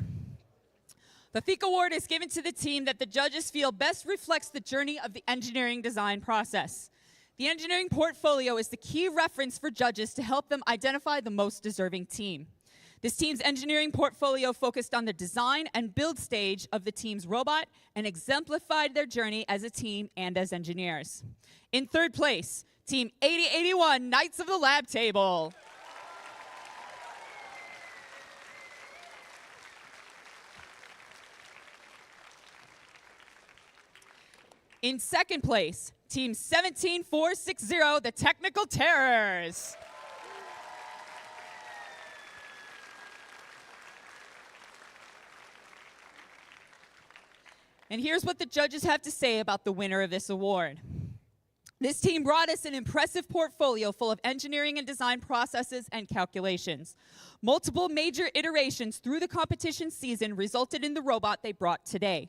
The Think Award is given to the team that the judges feel best reflects the journey of the engineering design process. The engineering portfolio is the key reference for judges to help them identify the most deserving team. This team's engineering portfolio focused on the design and build stage of the team's robot and exemplified their journey as a team and as engineers. In third place, Team 8081, Knights of the Lab Table. In second place, Team 17460, the Technical Terrors. And here's what the judges have to say about the winner of this award. This team brought us an impressive portfolio full of engineering and design processes and calculations. Multiple major iterations through the competition season resulted in the robot they brought today.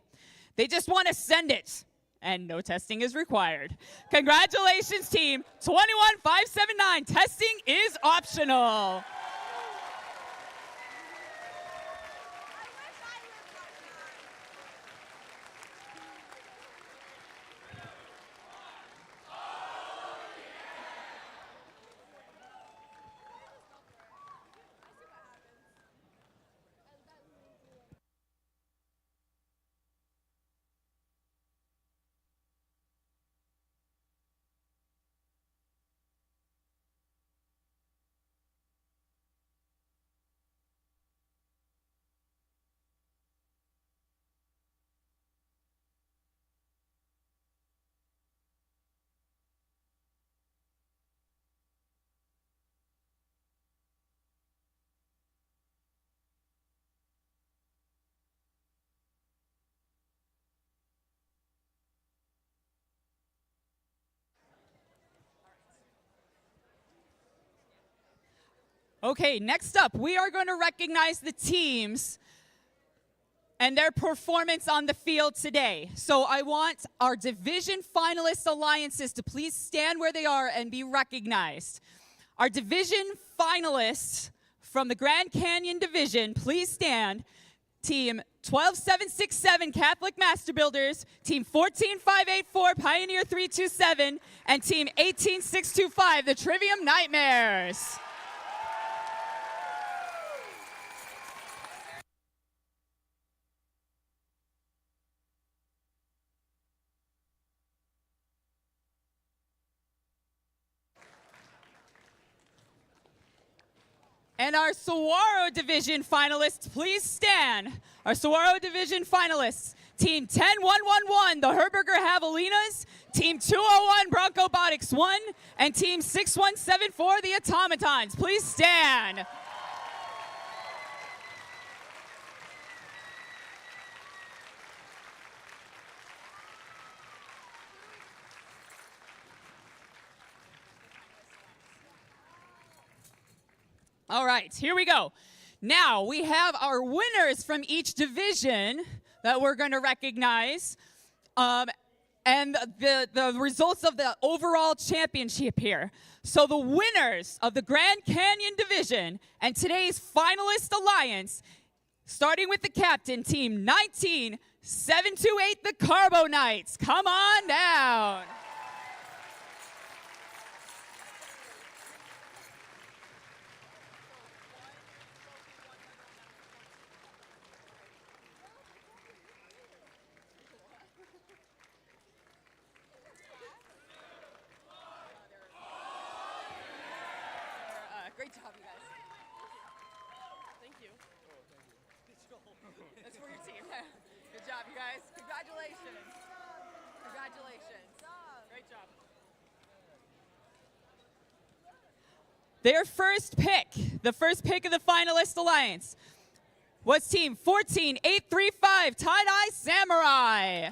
They just want to send it, and no testing is required. Congratulations, team 21579. Testing is optional. Okay, next up, we are going to recognize the teams and their performance on the field today. So I want our division finalist alliances to please stand where they are and be recognized. Our division finalists from the Grand Canyon Division, please stand. Team 12767 Catholic Master Builders, Team 14584 Pioneer 327, and Team 18625 the Trivium Nightmares. And our Saguaro Division finalists, please stand. Our Saguaro Division finalists, Team 10111, the Herberger Javelinas, Team 201 Broncobotics 1, and Team 6174, the Automatons. Please stand. All right, here we go. Now we have our winners from each division that we're going to recognize, and the results of the overall championship here. So the winners of the Grand Canyon Division and today's finalist alliance, starting with the captain, Team 19728, the Carbo Knights. Come on down. Great job, you guys. Thank you. That's for your team. Good job, you guys. Congratulations. Congratulations. Great job. Their first pick, the first pick of the finalist alliance, was Team 14835 Tie-Dye Samurai.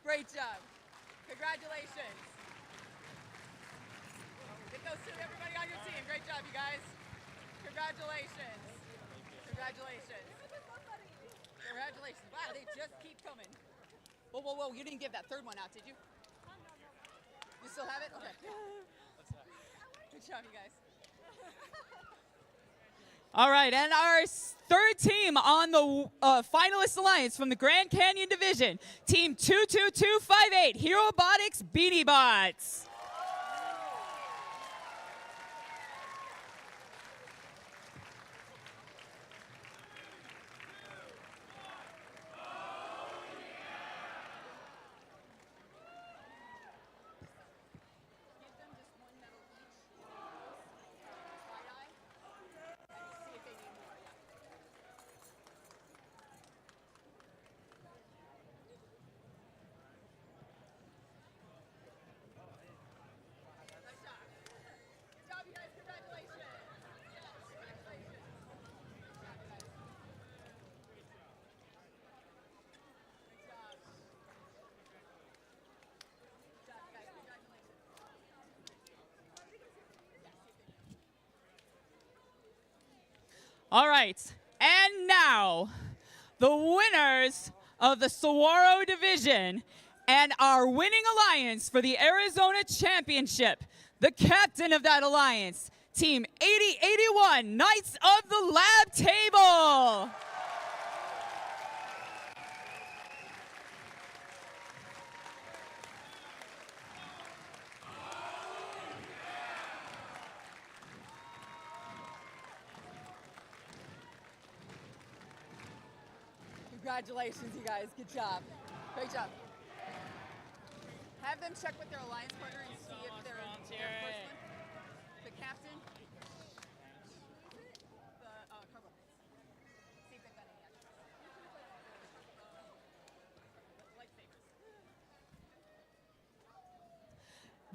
Great job. Congratulations. Get those to everybody on your team. Great job, you guys. Congratulations. Congratulations. Congratulations. Wow, they just keep coming. Whoa, whoa, whoa. You didn't give that third one out, did you? You still have it? Okay. Good job, you guys. All right, and our third team on the finalist alliance from the Grand Canyon Division, Team 22258, Herobotics Beanie Bots. All right, and now the winners of the Saguaro Division and our winning alliance for the Arizona Championship, the captain of that alliance, Team 8081, Knights of the Lab Table. Congratulations, you guys. Good job. Great job. Have them check with their alliance partner and see if they're the first one. The captain. The Carbo. See if they've got any action.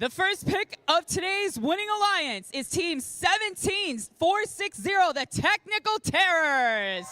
The first pick of today's winning alliance is Team 17460, the Technical Terrors.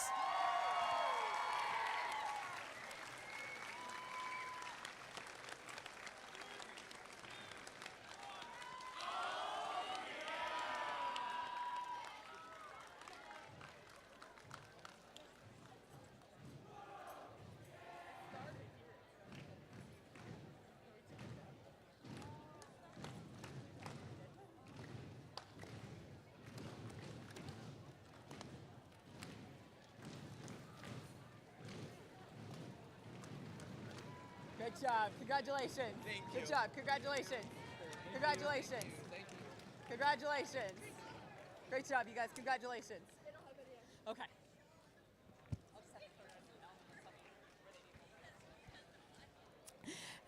Good job. Congratulations. Thank you. Good job. Congratulations. Congratulations. Thank you. Congratulations. Great job, you guys. Congratulations. Okay.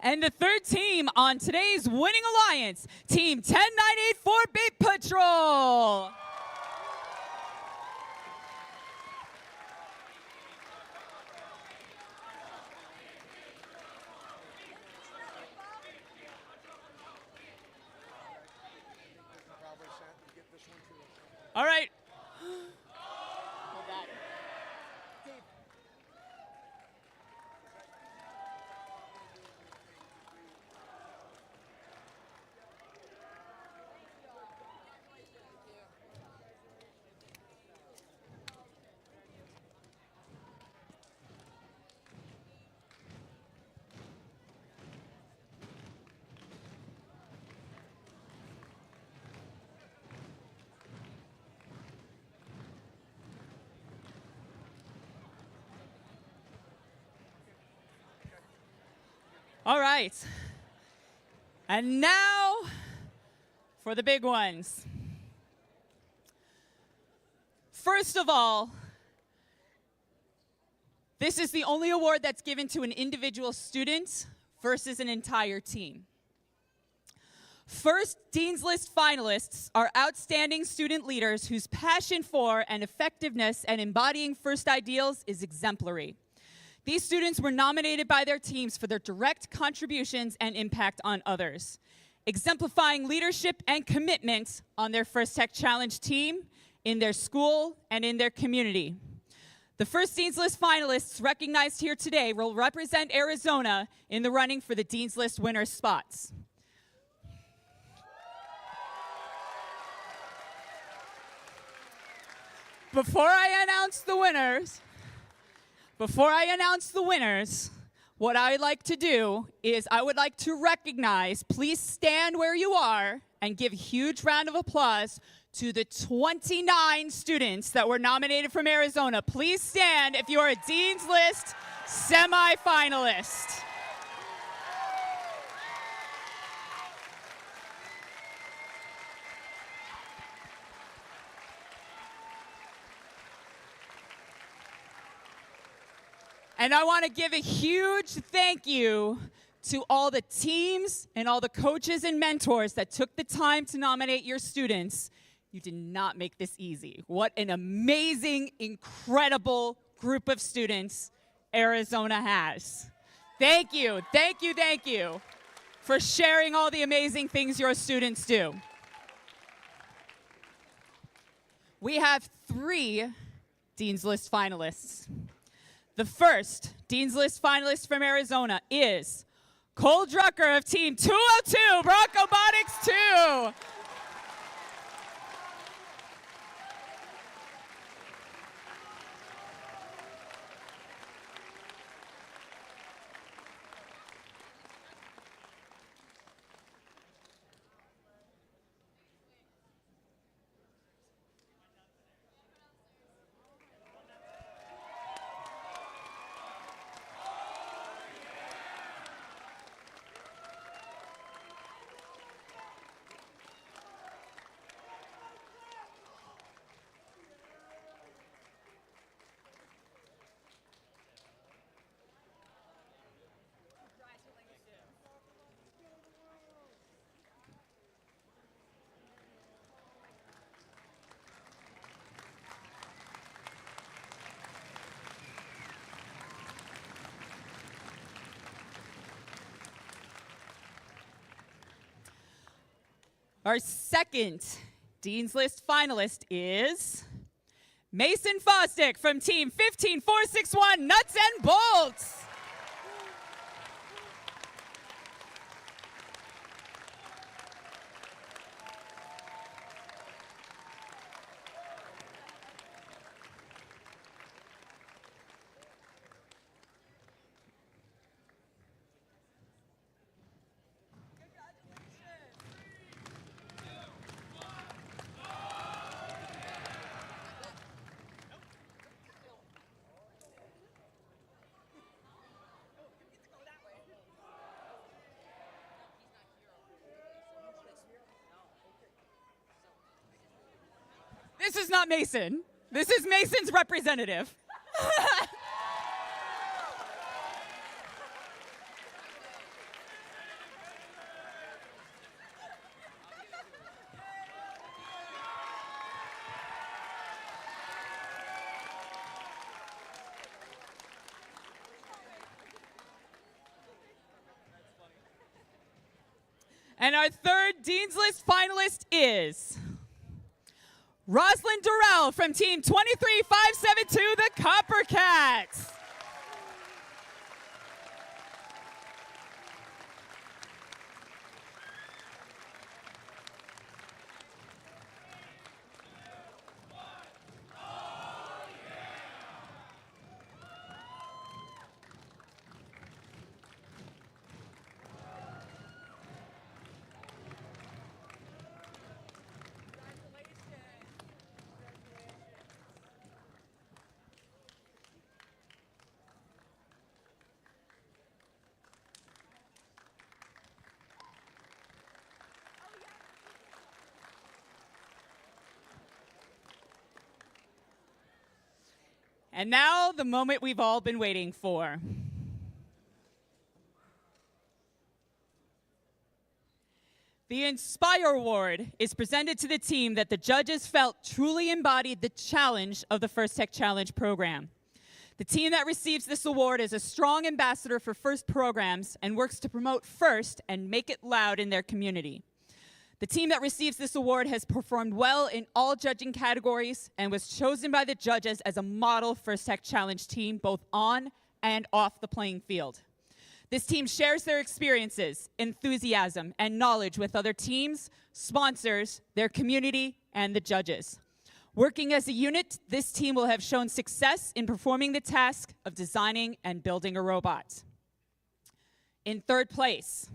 And the third team on today's winning alliance, Team 10984 Beat Patrol. All right. Hold that. Steve. All right. And now for the big ones. First of all, this is the only award that's given to an individual student versus an entire team. First Dean's List finalists are outstanding student leaders whose passion for and effectiveness at embodying FIRST ideals is exemplary. These students were nominated by their teams for their direct contributions and impact on others, exemplifying leadership and commitment on their First Tech Challenge team, in their school, and in their community. The first Dean's List finalists recognized here today will represent Arizona in the running for the Dean's List winner spots. Before I announce the winners, what I'd like to do is I would like to recognize, please stand where you are and give a huge round of applause To the 29 students that were nominated from Arizona, please stand if you are a Dean's List semifinalist. And I want to give a huge thank you to all the teams and all the coaches and mentors that took the time to nominate your students. You did not make this easy. What an amazing, incredible group of students Arizona has. Thank you, thank you, thank you for sharing all the amazing things your students do. We have 3 Dean's List finalists. The first Dean's List finalist from Arizona is Cole Drucker of Team 202, Broncobotics 2. Our second Dean's List finalist is Mason Fostick from Team 15461, Nuts and Bolts. This is not Mason. This is Mason's representative. And our third Dean's List finalist is Rosalind Durrell from Team 23572, the Coppercats. And now, the moment we've all been waiting for. The Inspire Award is presented to the team that the judges felt truly embodied the challenge of the First Tech Challenge program. The team that receives this award is a strong ambassador for FIRST programs and works to promote FIRST and make it loud in their community. The team that receives this award has performed well in all judging categories and was chosen by the judges as a model First Tech Challenge team, both on and off the playing field. This team shares their experiences, enthusiasm, and knowledge with other teams, sponsors, their community, and the judges. Working as a unit, this team will have shown success in performing the task of designing and building a robot. In third place,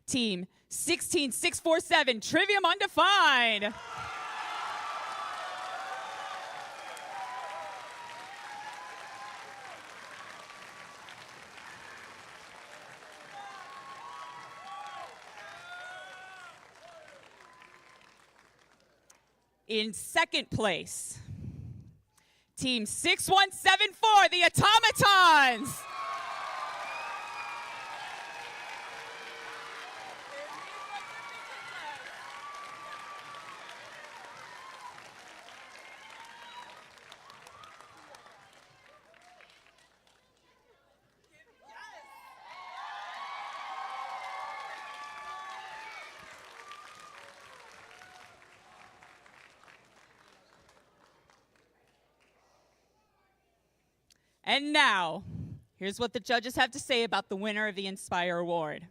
Team 16647, Trivium Undefined. In second place, Team 6174, the Automatons. And now, here's what the judges have to say about the winner of the Inspire Award.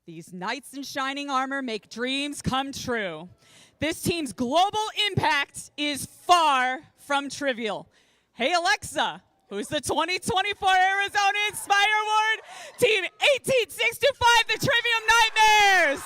These knights in shining armor make dreams come true. This team's global impact is far from trivial. Hey Alexa, who's the 2024 Arizona Inspire Award? Team 18625, the Trivium Nightmares!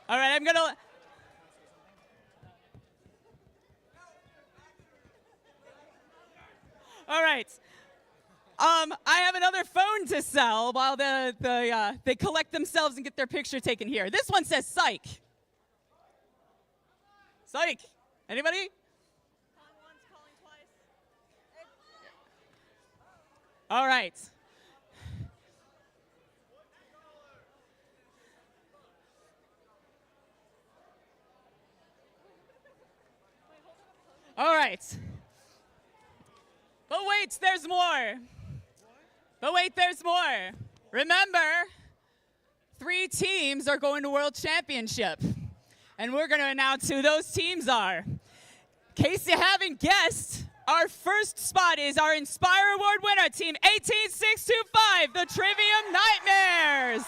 All right, I'm gonna. All right. I have another phone to sell while they collect themselves and get their picture taken here. This one says psych. Psych. Anybody? All right. All right. But wait, there's more. But wait, there's more. Remember, 3 teams are going to World Championship. And we're going to announce who those teams are. In case you haven't guessed, our first spot is our Inspire Award winner, Team 18625, the Trivium Nightmares.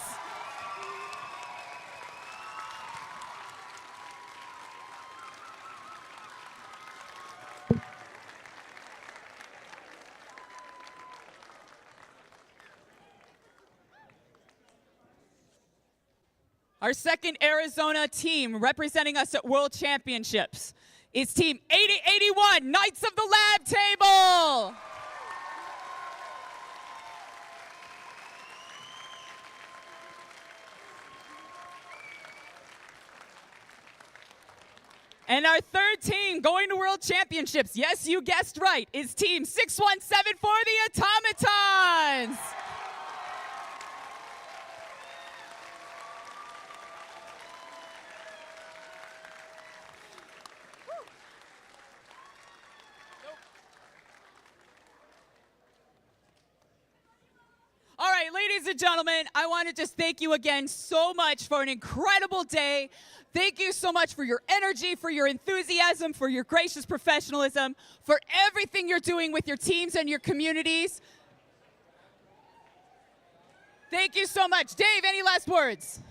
Our second Arizona team representing us at World Championships is Team 8081, Knights of the Lab Table. And our third team going to World Championships, yes, you guessed right, is Team 6174, the Automatons. All right, ladies and gentlemen, I want to just thank you again so much for an incredible day. Thank you so much for your energy, for your enthusiasm, for your gracious professionalism, for everything you're doing with your teams and your communities. Thank you so much. Dave, any last words?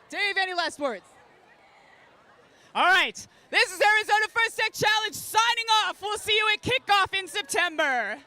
Dave, any last words? All right, this is Arizona First Tech Challenge signing off. We'll see you at kickoff in September.